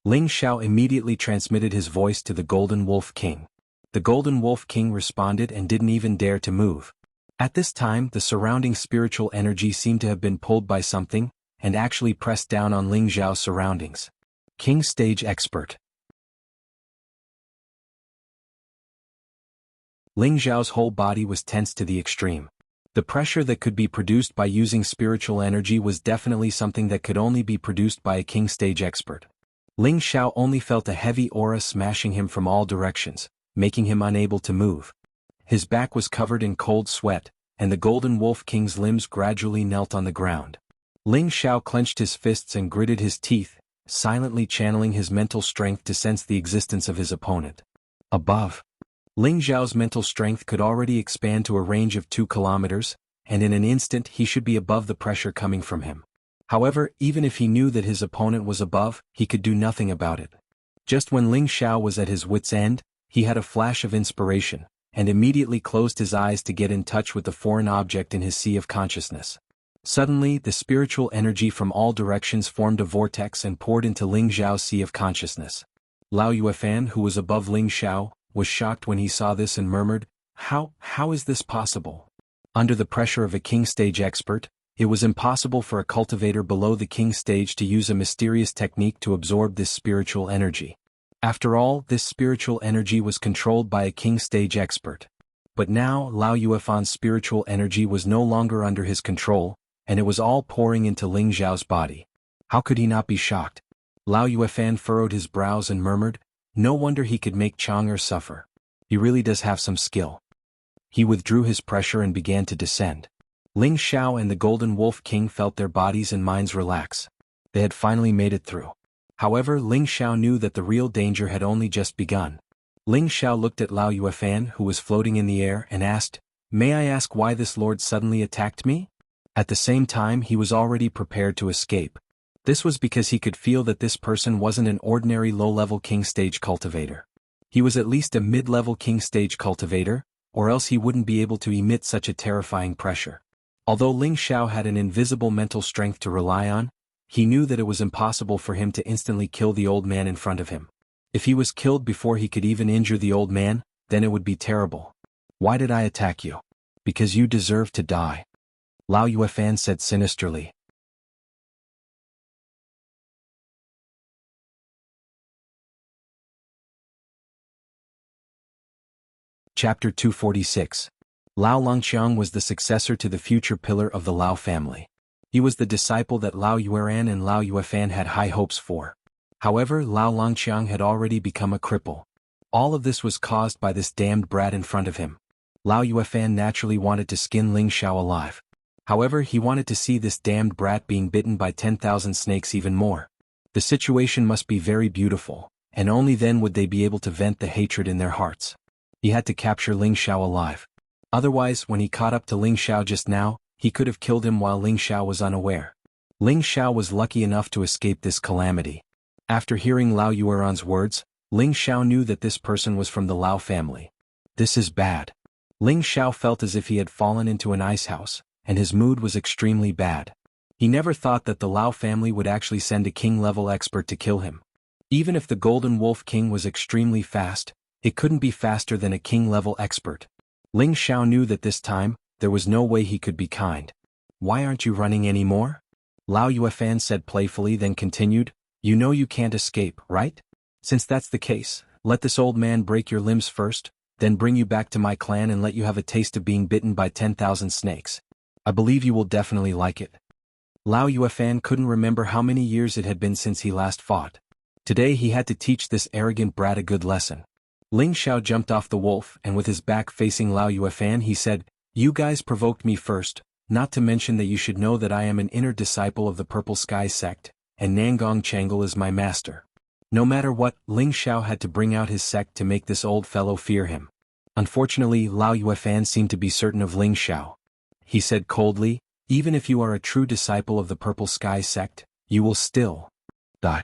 Ling Xiao immediately transmitted his voice to the Golden Wolf King. The Golden Wolf King responded and didn't even dare to move. At this time, the surrounding spiritual energy seemed to have been pulled by something, and actually pressed down on Ling Xiao's surroundings. King Stage Expert. Ling Xiao's whole body was tense to the extreme. The pressure that could be produced by using spiritual energy was definitely something that could only be produced by a king stage expert. Ling Xiao only felt a heavy aura smashing him from all directions, making him unable to move. His back was covered in cold sweat, and the Golden Wolf King's limbs gradually knelt on the ground. Ling Xiao clenched his fists and gritted his teeth, silently channeling his mental strength to sense the existence of his opponent. Above. Ling Xiao's mental strength could already expand to a range of 2 kilometers, and in an instant he should be above the pressure coming from him. However, even if he knew that his opponent was above, he could do nothing about it. Just when Ling Xiao was at his wit's end, he had a flash of inspiration, and immediately closed his eyes to get in touch with the foreign object in his sea of consciousness. Suddenly, the spiritual energy from all directions formed a vortex and poured into Ling Xiao's sea of consciousness. Lao Yuefan, who was above Ling Xiao, was shocked when he saw this and murmured, How is this possible? Under the pressure of a king stage expert, it was impossible for a cultivator below the king stage to use a mysterious technique to absorb this spiritual energy. After all, this spiritual energy was controlled by a king stage expert. But now, Lao Yuefan's spiritual energy was no longer under his control, and it was all pouring into Ling Xiao's body. How could he not be shocked? Lao Yuefan furrowed his brows and murmured, No wonder he could make Chang'er suffer. He really does have some skill. He withdrew his pressure and began to descend. Ling Xiao and the Golden Wolf King felt their bodies and minds relax. They had finally made it through. However, Ling Xiao knew that the real danger had only just begun. Ling Xiao looked at Lao Yuefan, who was floating in the air, and asked, May I ask why this lord suddenly attacked me? At the same time, he was already prepared to escape. This was because he could feel that this person wasn't an ordinary low-level king stage cultivator. He was at least a mid-level king stage cultivator, or else he wouldn't be able to emit such a terrifying pressure. Although Ling Xiao had an invisible mental strength to rely on, he knew that it was impossible for him to instantly kill the old man in front of him. If he was killed before he could even injure the old man, then it would be terrible. Why did I attack you? Because you deserve to die. Lao Yuefan said sinisterly. Chapter 246. Lao Longqiang was the successor to the future pillar of the Lao family. He was the disciple that Lao Yueran and Lao Yuefan had high hopes for. However, Lao Longqiang had already become a cripple. All of this was caused by this damned brat in front of him. Lao Yuefan naturally wanted to skin Ling Xiao alive. However, he wanted to see this damned brat being bitten by 10,000 snakes even more. The situation must be very beautiful, and only then would they be able to vent the hatred in their hearts. He had to capture Ling Xiao alive. Otherwise, when he caught up to Ling Xiao just now, he could have killed him while Ling Xiao was unaware. Ling Xiao was lucky enough to escape this calamity. After hearing Lao Yueran's words, Ling Xiao knew that this person was from the Lao family. This is bad. Ling Xiao felt as if he had fallen into an ice house, and his mood was extremely bad. He never thought that the Lao family would actually send a king-level expert to kill him. Even if the Golden Wolf King was extremely fast, It couldn't be faster than a king-level expert. Ling Xiao knew that this time, there was no way he could be kind. Why aren't you running anymore? Lao Yuefan said playfully, then continued, you know you can't escape, right? Since that's the case, let this old man break your limbs first, then bring you back to my clan and let you have a taste of being bitten by 10,000 snakes. I believe you will definitely like it. Lao Yuefan couldn't remember how many years it had been since he last fought. Today he had to teach this arrogant brat a good lesson. Ling Xiao jumped off the wolf and with his back facing Lao Yuefan he said, you guys provoked me first, not to mention that you should know that I am an inner disciple of the Purple Sky sect, and Nangong Changle is my master. No matter what, Ling Xiao had to bring out his sect to make this old fellow fear him. Unfortunately, Lao Yuefan seemed to be certain of Ling Xiao. He said coldly, even if you are a true disciple of the Purple Sky sect, you will still die.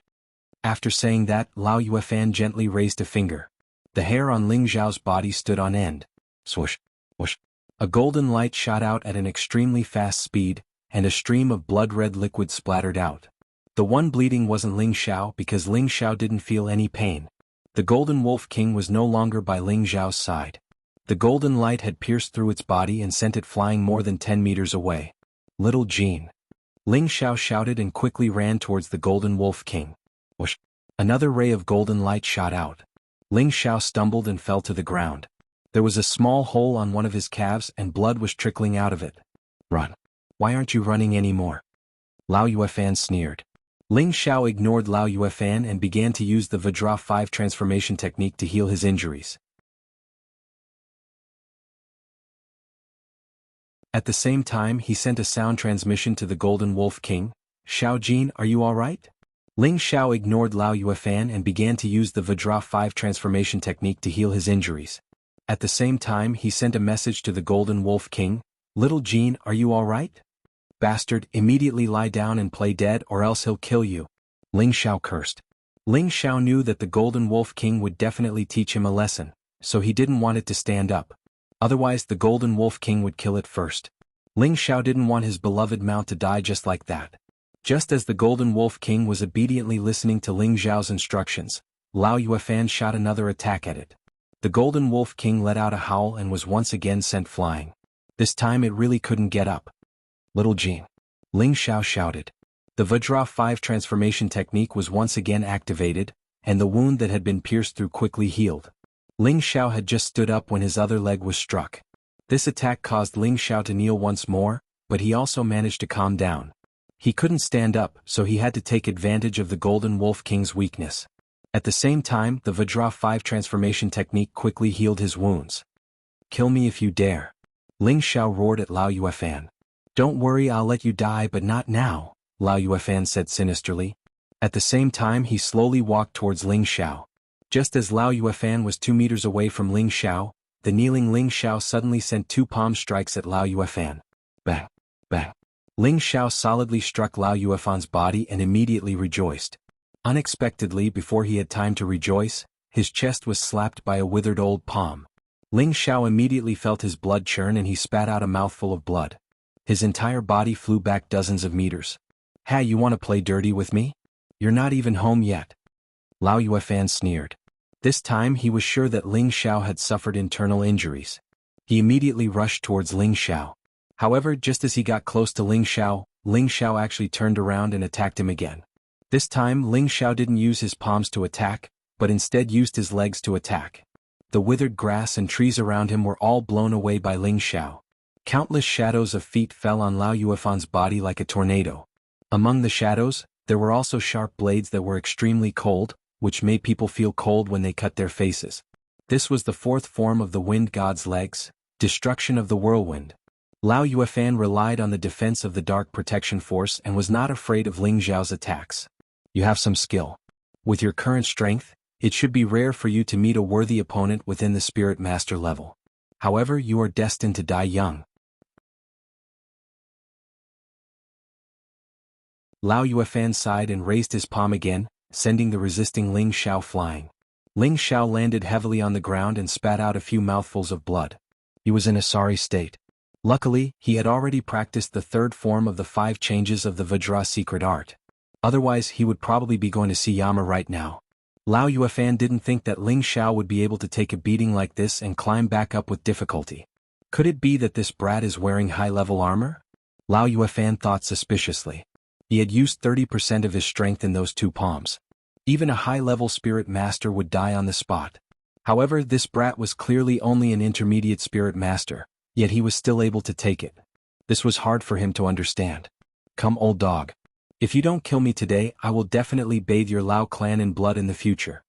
After saying that, Lao Yuefan gently raised a finger. The hair on Ling Xiao's body stood on end. Swoosh, whoosh. A golden light shot out at an extremely fast speed, and a stream of blood-red liquid splattered out. The one bleeding wasn't Ling Xiao because Ling Xiao didn't feel any pain. The Golden Wolf King was no longer by Ling Xiao's side. The golden light had pierced through its body and sent it flying more than 10 meters away. Little Jean. Ling Xiao shouted and quickly ran towards the Golden Wolf King. Whoosh. Another ray of golden light shot out. Ling Xiao stumbled and fell to the ground. There was a small hole on one of his calves and blood was trickling out of it. Run. Why aren't you running anymore? Lao Yuefan sneered. Ling Xiao ignored Lao Yuefan and began to use the Vajra 5 transformation technique to heal his injuries. At the same time he sent a sound transmission to the Golden Wolf King. Xiao Jin, are you alright? Ling Xiao ignored Lao Yuefan and began to use the Vajra 5 transformation technique to heal his injuries. At the same time he sent a message to the Golden Wolf King. Little Jean, are you alright? Bastard, immediately lie down and play dead or else he'll kill you. Ling Xiao cursed. Ling Xiao knew that the Golden Wolf King would definitely teach him a lesson, so he didn't want it to stand up. Otherwise the Golden Wolf King would kill it first. Ling Xiao didn't want his beloved mount to die just like that. Just as the Golden Wolf King was obediently listening to Ling Xiao's instructions, Lao Yuefan shot another attack at it. The Golden Wolf King let out a howl and was once again sent flying. This time it really couldn't get up. Little Jean. Ling Xiao shouted. The Vajra 5 transformation technique was once again activated, and the wound that had been pierced through quickly healed. Ling Xiao had just stood up when his other leg was struck. This attack caused Ling Xiao to kneel once more, but he also managed to calm down. He couldn't stand up, so he had to take advantage of the Golden Wolf King's weakness. At the same time, the Vajra 5 transformation technique quickly healed his wounds. Kill me if you dare. Ling Xiao roared at Lao Yuefan. Don't worry, I'll let you die but not now, Lao Yuefan said sinisterly. At the same time he slowly walked towards Ling Xiao. Just as Lao Yuefan was 2 meters away from Ling Xiao, the kneeling Ling Xiao suddenly sent 2 palm strikes at Lao Yuefan. Bang! Bang! Ling Xiao solidly struck Lao Yuefan's body and immediately rejoiced. Unexpectedly, before he had time to rejoice, his chest was slapped by a withered old palm. Ling Xiao immediately felt his blood churn and he spat out a mouthful of blood. His entire body flew back dozens of meters. Hey, you want to play dirty with me? You're not even home yet. Lao Yuefan sneered. This time he was sure that Ling Xiao had suffered internal injuries. He immediately rushed towards Ling Xiao. However, just as he got close to Ling Xiao actually turned around and attacked him again. This time Ling Xiao didn't use his palms to attack, but instead used his legs to attack. The withered grass and trees around him were all blown away by Ling Xiao. Countless shadows of feet fell on Lao Yuefan's body like a tornado. Among the shadows, there were also sharp blades that were extremely cold, which made people feel cold when they cut their faces. This was the 4th form of the wind god's legs, destruction of the whirlwind. Lao Yuefan relied on the defense of the Dark Protection Force and was not afraid of Ling Xiao's attacks. You have some skill. With your current strength, it should be rare for you to meet a worthy opponent within the Spirit Master level. However, you are destined to die young. Lao Yuefan sighed and raised his palm again, sending the resisting Ling Xiao flying. Ling Xiao landed heavily on the ground and spat out a few mouthfuls of blood. He was in a sorry state. Luckily, he had already practiced the 3rd form of the 5 changes of the Vajra secret art. Otherwise he would probably be going to see Yama right now. Lao Yuefan didn't think that Ling Xiao would be able to take a beating like this and climb back up with difficulty. Could it be that this brat is wearing high-level armor? Lao Yuefan thought suspiciously. He had used 30% of his strength in those two palms. Even a high-level spirit master would die on the spot. However, this brat was clearly only an intermediate spirit master, yet he was still able to take it. This was hard for him to understand. Come, old dog. If you don't kill me today, I will definitely bathe your Lao clan in blood in the future.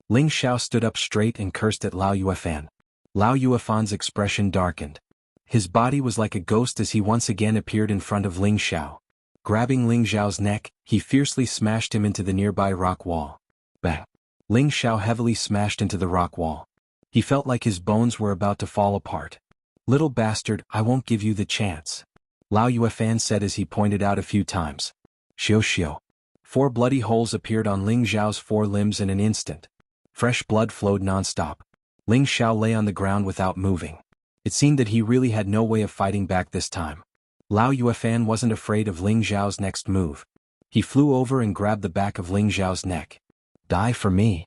Ling Xiao stood up straight and cursed at Lao Yuefan. Lao Yuefan's expression darkened. His body was like a ghost as he once again appeared in front of Ling Xiao. Grabbing Ling Xiao's neck, he fiercely smashed him into the nearby rock wall. Bang! Ling Xiao heavily smashed into the rock wall. He felt like his bones were about to fall apart. Little bastard, I won't give you the chance. Lao Yuefan said as he pointed out a few times. Xiao xiao. 4 bloody holes appeared on Ling Xiao's 4 limbs in an instant. Fresh blood flowed non-stop. Ling Xiao lay on the ground without moving. It seemed that he really had no way of fighting back this time. Lao Yuefan wasn't afraid of Ling Xiao's next move. He flew over and grabbed the back of Ling Xiao's neck. Die for me.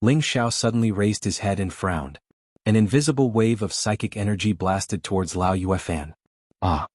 Ling Xiao suddenly raised his head and frowned. An invisible wave of psychic energy blasted towards Lao Yuefan. Ah!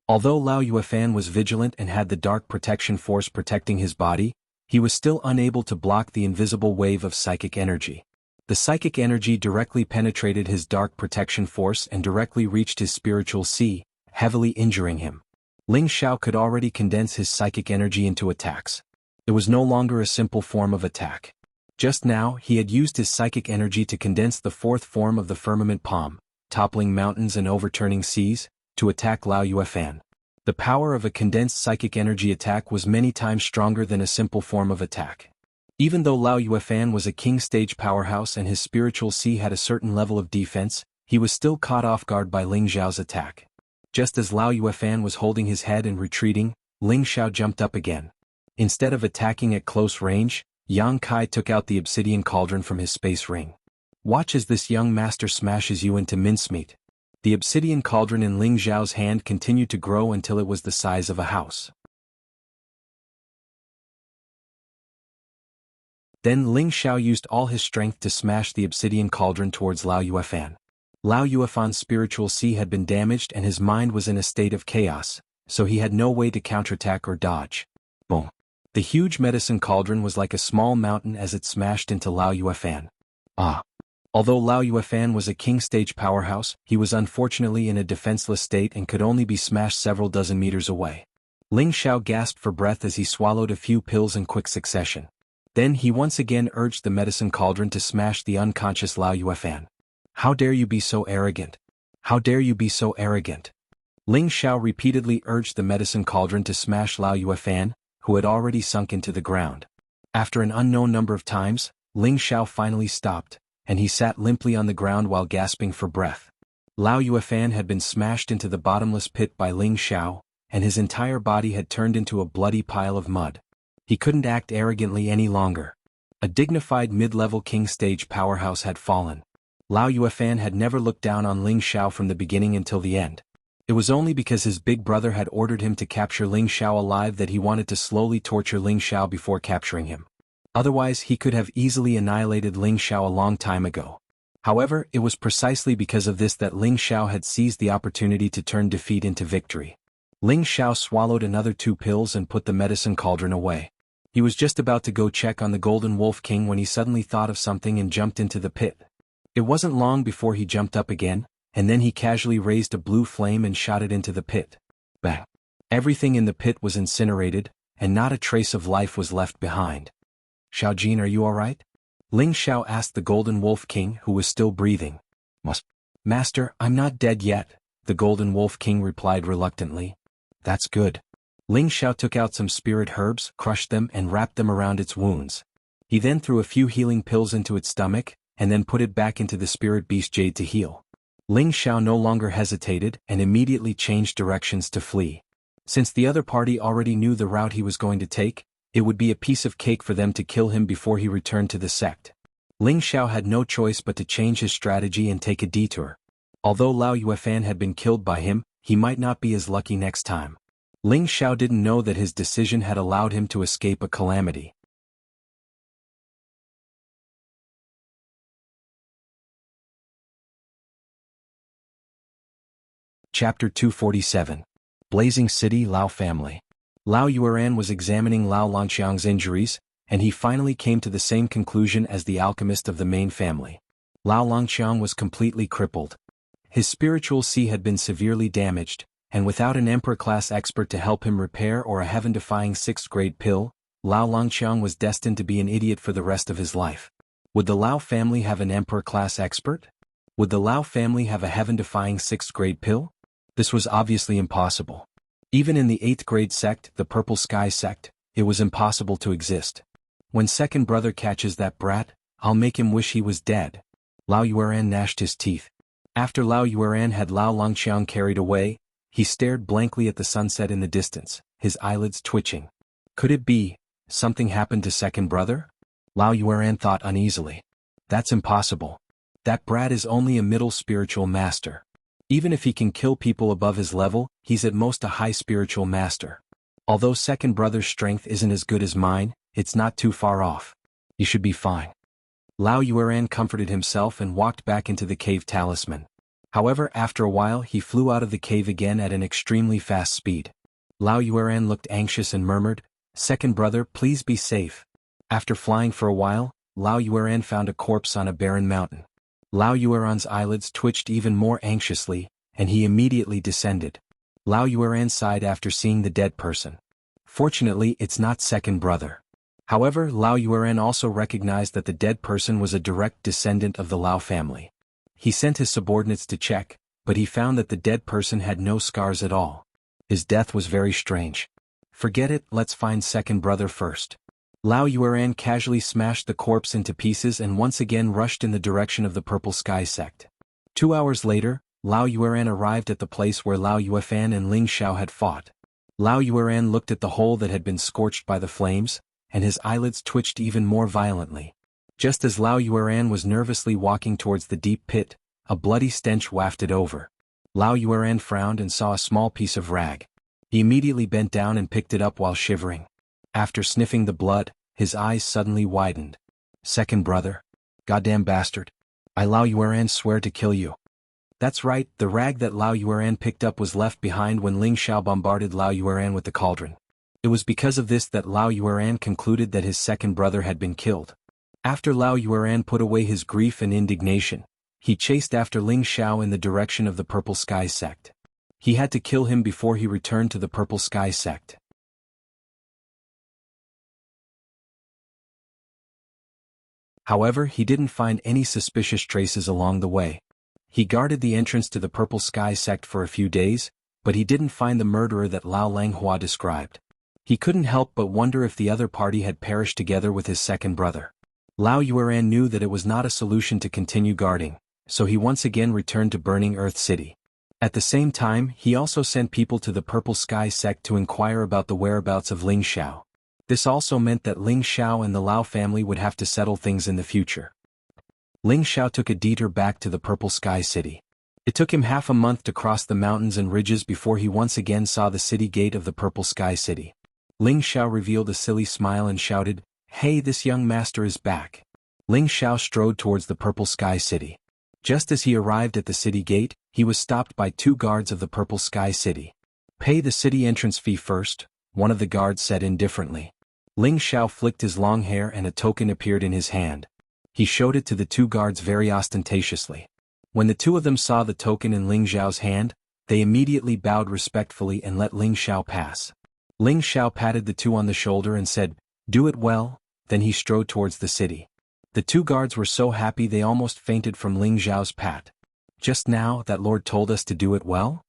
Although Lao Yuefan was vigilant and had the dark protection force protecting his body, he was still unable to block the invisible wave of psychic energy. The psychic energy directly penetrated his dark protection force and directly reached his spiritual sea, heavily injuring him. Ling Xiao could already condense his psychic energy into attacks. It was no longer a simple form of attack. Just now, he had used his psychic energy to condense the 4th form of the firmament palm, toppling mountains and overturning seas, to attack Lao Yuefan. The power of a condensed psychic energy attack was many times stronger than a simple form of attack. Even though Lao Yuefan was a king-stage powerhouse and his spiritual sea had a certain level of defense, he was still caught off guard by Ling Xiao's attack. Just as Lao Yuefan was holding his head and retreating, Ling Xiao jumped up again. Instead of attacking at close range, Yang Kai took out the obsidian cauldron from his space ring. Watch as this young master smashes you into mincemeat. The obsidian cauldron in Ling Xiao's hand continued to grow until it was the size of a house. Then Ling Xiao used all his strength to smash the obsidian cauldron towards Lao Yuefan. Lao Yuefan's spiritual sea had been damaged and his mind was in a state of chaos, so he had no way to counterattack or dodge. Boom! The huge medicine cauldron was like a small mountain as it smashed into Lao Yuefan. Ah! Although Lao Yuefan was a king-stage powerhouse, he was unfortunately in a defenseless state and could only be smashed several dozen meters away. Ling Xiao gasped for breath as he swallowed a few pills in quick succession. Then he once again urged the medicine cauldron to smash the unconscious Lao Yuefan. How dare you be so arrogant? How dare you be so arrogant? Ling Xiao repeatedly urged the medicine cauldron to smash Lao Yuefan, who had already sunk into the ground. After an unknown number of times, Ling Xiao finally stopped, and he sat limply on the ground while gasping for breath. Lao Yuefan had been smashed into the bottomless pit by Ling Xiao, and his entire body had turned into a bloody pile of mud. He couldn't act arrogantly any longer. A dignified mid-level king-stage powerhouse had fallen. Lao Yuefan had never looked down on Ling Xiao from the beginning until the end. It was only because his big brother had ordered him to capture Ling Xiao alive that he wanted to slowly torture Ling Xiao before capturing him. Otherwise he could have easily annihilated Ling Xiao a long time ago. However, it was precisely because of this that Ling Xiao had seized the opportunity to turn defeat into victory. Ling Xiao swallowed another 2 pills and put the medicine cauldron away. He was just about to go check on the Golden Wolf King when he suddenly thought of something and jumped into the pit. It wasn't long before he jumped up again, and then he casually raised a blue flame and shot it into the pit. Bang! Everything in the pit was incinerated, and not a trace of life was left behind. Xiaojin, are you alright? Ling Xiao asked the Golden Wolf King, who was still breathing. Master, I'm not dead yet, the Golden Wolf King replied reluctantly. That's good. Ling Xiao took out some spirit herbs, crushed them and wrapped them around its wounds. He then threw a few healing pills into its stomach, and then put it back into the spirit beast jade to heal. Ling Xiao no longer hesitated and immediately changed directions to flee. Since the other party already knew the route he was going to take, it would be a piece of cake for them to kill him before he returned to the sect. Ling Xiao had no choice but to change his strategy and take a detour. Although Lao Yuefan had been killed by him, he might not be as lucky next time. Ling Xiao didn't know that his decision had allowed him to escape a calamity. Chapter 247. Blazing City Lao Family. Lao Yueran was examining Lao Longqiang's injuries, and he finally came to the same conclusion as the alchemist of the main family. Lao Longqiang was completely crippled. His spiritual sea had been severely damaged, and without an emperor-class expert to help him repair or a heaven-defying 6th-grade pill, Lao Longqiang was destined to be an idiot for the rest of his life. Would the Lao family have an emperor-class expert? Would the Lao family have a heaven-defying 6th-grade pill? This was obviously impossible. Even in the 8th-grade sect, the Purple Sky sect, it was impossible to exist. When second brother catches that brat, I'll make him wish he was dead. Lao Yueran gnashed his teeth. After Lao Yueran had Lao Longqiang carried away, he stared blankly at the sunset in the distance, his eyelids twitching. Could it be, something happened to second brother? Lao Yueran thought uneasily. That's impossible. That brat is only a middle spiritual master. Even if he can kill people above his level, he's at most a high spiritual master. Although second brother's strength isn't as good as mine, it's not too far off. You should be fine. Lao Yueran comforted himself and walked back into the cave talisman. However, after a while he flew out of the cave again at an extremely fast speed. Lao Yueran looked anxious and murmured, "Second brother, please be safe." After flying for a while, Lao Yueran found a corpse on a barren mountain. Lao Yueran's eyelids twitched even more anxiously, and he immediately descended. Lao Yueran sighed after seeing the dead person. Fortunately, it's not second brother. However, Lao Yueran also recognized that the dead person was a direct descendant of the Lao family. He sent his subordinates to check, but he found that the dead person had no scars at all. His death was very strange. Forget it, let's find second brother first. Lao Yueran casually smashed the corpse into pieces and once again rushed in the direction of the Purple Sky sect. 2 hours later, Lao Yueran arrived at the place where Lao Yuefan and Ling Xiao had fought. Lao Yueran looked at the hole that had been scorched by the flames, and his eyelids twitched even more violently. Just as Lao Yueran was nervously walking towards the deep pit, a bloody stench wafted over. Lao Yueran frowned and saw a small piece of rag. He immediately bent down and picked it up while shivering. After sniffing the blood, his eyes suddenly widened. Second brother? Goddamn bastard. I Lao Yueran swear to kill you. That's right, the rag that Lao Yueran picked up was left behind when Ling Xiao bombarded Lao Yueran with the cauldron. It was because of this that Lao Yueran concluded that his second brother had been killed. After Lao Yueran put away his grief and indignation, he chased after Ling Xiao in the direction of the Purple Sky sect. He had to kill him before he returned to the Purple Sky sect. However, he didn't find any suspicious traces along the way. He guarded the entrance to the Purple Sky sect for a few days, but he didn't find the murderer that Lao Langhua described. He couldn't help but wonder if the other party had perished together with his second brother. Lao Yueran knew that it was not a solution to continue guarding, so he once again returned to Burning Earth City. At the same time, he also sent people to the Purple Sky sect to inquire about the whereabouts of Ling Xiao. This also meant that Ling Xiao and the Lao family would have to settle things in the future. Ling Xiao took a detour back to the Purple Sky City. It took him half a month to cross the mountains and ridges before he once again saw the city gate of the Purple Sky City. Ling Xiao revealed a silly smile and shouted, "Hey, this young master is back." Ling Xiao strode towards the Purple Sky City. Just as he arrived at the city gate, he was stopped by 2 guards of the Purple Sky City. "Pay the city entrance fee first," one of the guards said indifferently. Ling Xiao flicked his long hair and a token appeared in his hand. He showed it to the 2 guards very ostentatiously. When the 2 of them saw the token in Ling Xiao's hand, they immediately bowed respectfully and let Ling Xiao pass. Ling Xiao patted the 2 on the shoulder and said, "Do it well," then he strode towards the city. The 2 guards were so happy they almost fainted from Ling Xiao's pat. "Just now, that lord told us to do it well?"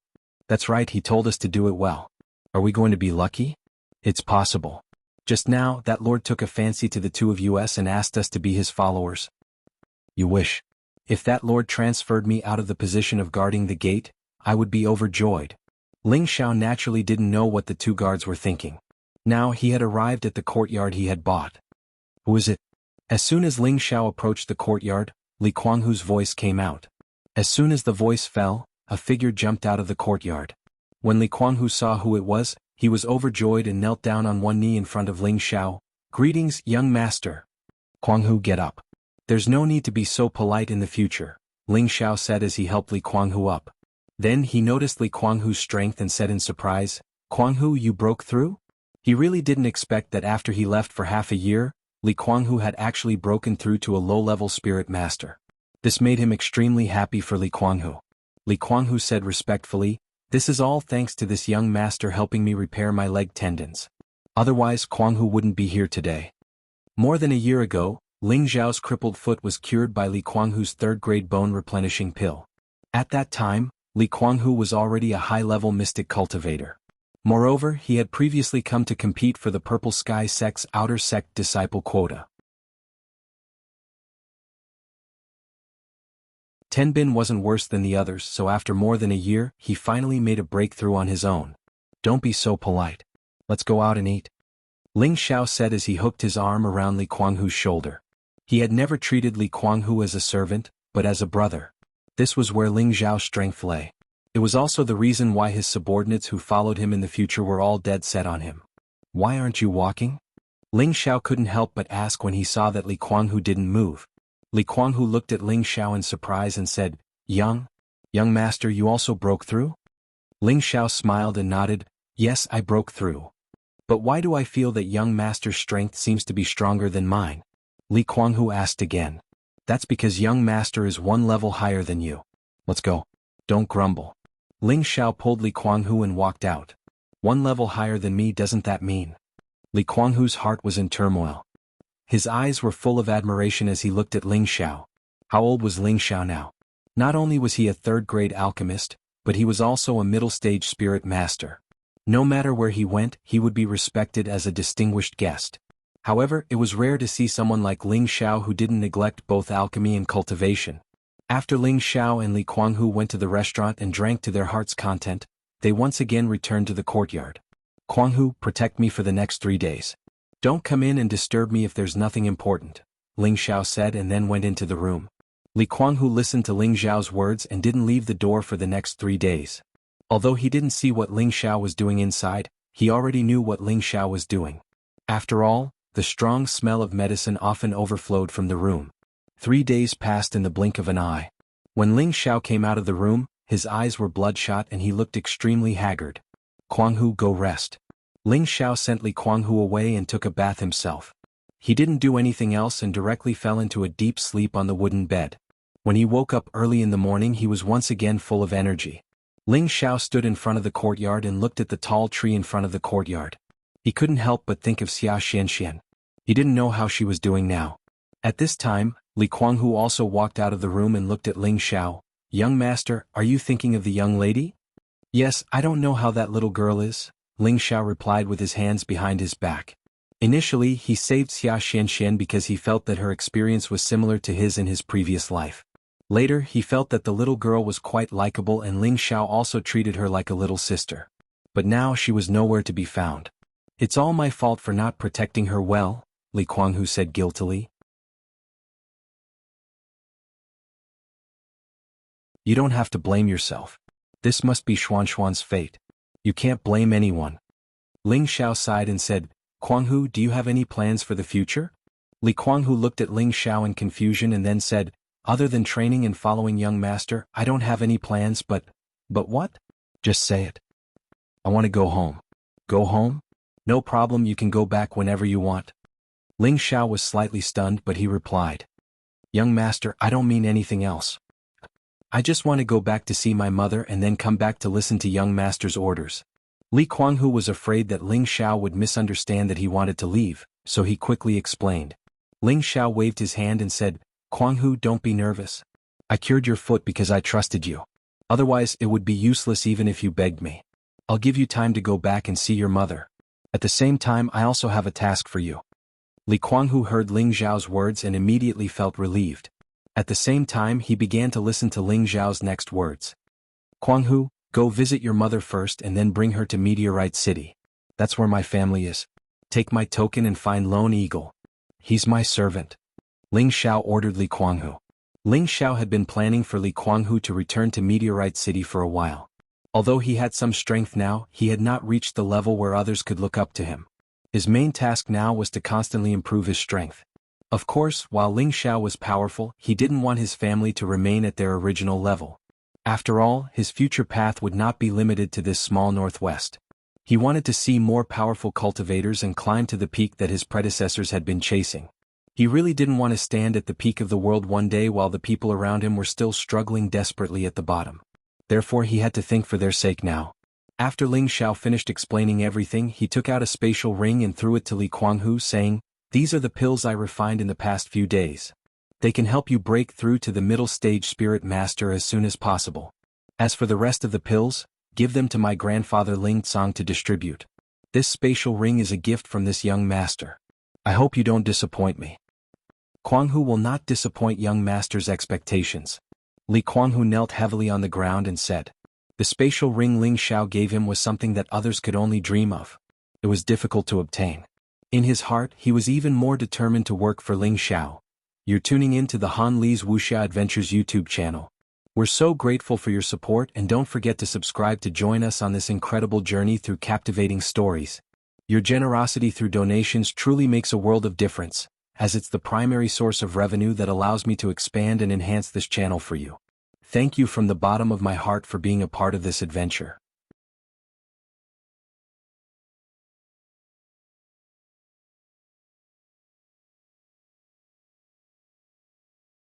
"That's right, he told us to do it well. Are we going to be lucky?" "It's possible. Just now, that lord took a fancy to the 2 of us and asked us to be his followers." "You wish. If that lord transferred me out of the position of guarding the gate, I would be overjoyed." Ling Xiao naturally didn't know what the 2 guards were thinking. Now he had arrived at the courtyard he had bought. "Who is it?" As soon as Ling Xiao approached the courtyard, Li Kuanghu's voice came out. As soon as the voice fell, a figure jumped out of the courtyard. When Li Kuanghu saw who it was, he was overjoyed and knelt down on one knee in front of Ling Xiao. "Greetings, young master." "Kuanghu, get up. There's no need to be so polite in the future," Ling Xiao said as he helped Li Kuanghu up. Then he noticed Li Kuanghu's strength and said in surprise, "Kuanghu, you broke through?" He really didn't expect that after he left for half a year, Li Kuanghu had actually broken through to a low-level spirit master. This made him extremely happy for Li Kuanghu. Li Kuanghu said respectfully, "This is all thanks to this young master helping me repair my leg tendons. Otherwise Kuanghu wouldn't be here today." More than a year ago, Ling Zhao's crippled foot was cured by Li Kuanghu's third-grade bone-replenishing pill. At that time, Li Kuanghu was already a high-level mystic cultivator. Moreover, he had previously come to compete for the Purple Sky Sect's outer sect disciple quota. Tenbin wasn't worse than the others, so after more than a year, he finally made a breakthrough on his own. "Don't be so polite. Let's go out and eat," Ling Xiao said as he hooked his arm around Li Kuanghu's shoulder. He had never treated Li Kuanghu as a servant, but as a brother. This was where Ling Zhao's strength lay. It was also the reason why his subordinates who followed him in the future were all dead set on him. "Why aren't you walking?" Ling Xiao couldn't help but ask when he saw that Li Kuanghu didn't move. Li Kuanghu looked at Ling Xiao in surprise and said, Young master, you also broke through?" Ling Xiao smiled and nodded, "Yes, I broke through. But why do I feel that young master's strength seems to be stronger than mine?" Li Kuanghu asked again. "That's because young master is one level higher than you. Let's go. Don't grumble." Ling Xiao pulled Li Kuanghu and walked out. "One level higher than me, doesn't that mean?" Li Kuanghu's heart was in turmoil. His eyes were full of admiration as he looked at Ling Xiao. How old was Ling Xiao now? Not only was he a third-grade alchemist, but he was also a middle-stage spirit master. No matter where he went, he would be respected as a distinguished guest. However, it was rare to see someone like Ling Xiao who didn't neglect both alchemy and cultivation. After Ling Xiao and Li Kuanghu went to the restaurant and drank to their heart's content, they once again returned to the courtyard. "Kuanghu, protect me for the next 3 days. Don't come in and disturb me if there's nothing important," Ling Xiao said and then went into the room. Li Kuanghu listened to Ling Xiao's words and didn't leave the door for the next 3 days. Although he didn't see what Ling Xiao was doing inside, he already knew what Ling Xiao was doing. After all, the strong smell of medicine often overflowed from the room. 3 days passed in the blink of an eye. When Ling Xiao came out of the room, his eyes were bloodshot and he looked extremely haggard. "Kuanghu, go rest." Ling Xiao sent Li Kuanghu away and took a bath himself. He didn't do anything else and directly fell into a deep sleep on the wooden bed. When he woke up early in the morning, he was once again full of energy. Ling Xiao stood in front of the courtyard and looked at the tall tree in front of the courtyard. He couldn't help but think of Xia Xianxian. He didn't know how she was doing now. At this time, Li Kuanghu also walked out of the room and looked at Ling Xiao. "Young master, are you thinking of the young lady?" "Yes, I don't know how that little girl is," Ling Xiao replied with his hands behind his back. Initially, he saved Xia Xianxian because he felt that her experience was similar to his in his previous life. Later, he felt that the little girl was quite likable and Ling Xiao also treated her like a little sister. But now she was nowhere to be found. "It's all my fault for not protecting her well," Li Kuanghu said guiltily. "You don't have to blame yourself. This must be Xuanxuan's fate. You can't blame anyone." Ling Xiao sighed and said, "Kuanghu, do you have any plans for the future?" Li Kuanghu looked at Ling Xiao in confusion and then said, "Other than training and following young master, I don't have any plans, but what?" "Just say it." "I want to go home." "Go home? No problem, you can go back whenever you want." Ling Xiao was slightly stunned, but he replied, "Young master, I don't mean anything else. I just want to go back to see my mother and then come back to listen to young master's orders." Li Kuanghu was afraid that Ling Xiao would misunderstand that he wanted to leave, so he quickly explained. Ling Xiao waved his hand and said, "Kuanghu, don't be nervous. I cured your foot because I trusted you. Otherwise it would be useless even if you begged me. I'll give you time to go back and see your mother. At the same time, I also have a task for you." Li Kuanghu heard Ling Zhao's words and immediately felt relieved. At the same time, he began to listen to Ling Zhao's next words. "Kuanghu, go visit your mother first and then bring her to Meteorite City. That's where my family is. Take my token and find Lone Eagle. He's my servant." Ling Xiao ordered Li Kuanghu. Ling Xiao had been planning for Li Kuanghu to return to Meteorite City for a while. Although he had some strength now, he had not reached the level where others could look up to him. His main task now was to constantly improve his strength. Of course, while Ling Xiao was powerful, he didn't want his family to remain at their original level. After all, his future path would not be limited to this small northwest. He wanted to see more powerful cultivators and climb to the peak that his predecessors had been chasing. He really didn't want to stand at the peak of the world one day while the people around him were still struggling desperately at the bottom. Therefore he had to think for their sake now. After Ling Xiao finished explaining everything, he took out a spatial ring and threw it to Li Kuanghu, saying, "These are the pills I refined in the past few days. They can help you break through to the middle stage spirit master as soon as possible. As for the rest of the pills, give them to my grandfather Ling Tsang to distribute. This spatial ring is a gift from this young master. I hope you don't disappoint me." Kuanghu will not disappoint young master's expectations. Li Kuanghu knelt heavily on the ground and said, the spatial ring Ling Xiao gave him was something that others could only dream of. It was difficult to obtain. In his heart, he was even more determined to work for Ling Xiao. You're tuning in to the Han Li's Wuxia Adventures YouTube channel. We're so grateful for your support, and don't forget to subscribe to join us on this incredible journey through captivating stories. Your generosity through donations truly makes a world of difference, as it's the primary source of revenue that allows me to expand and enhance this channel for you. Thank you from the bottom of my heart for being a part of this adventure.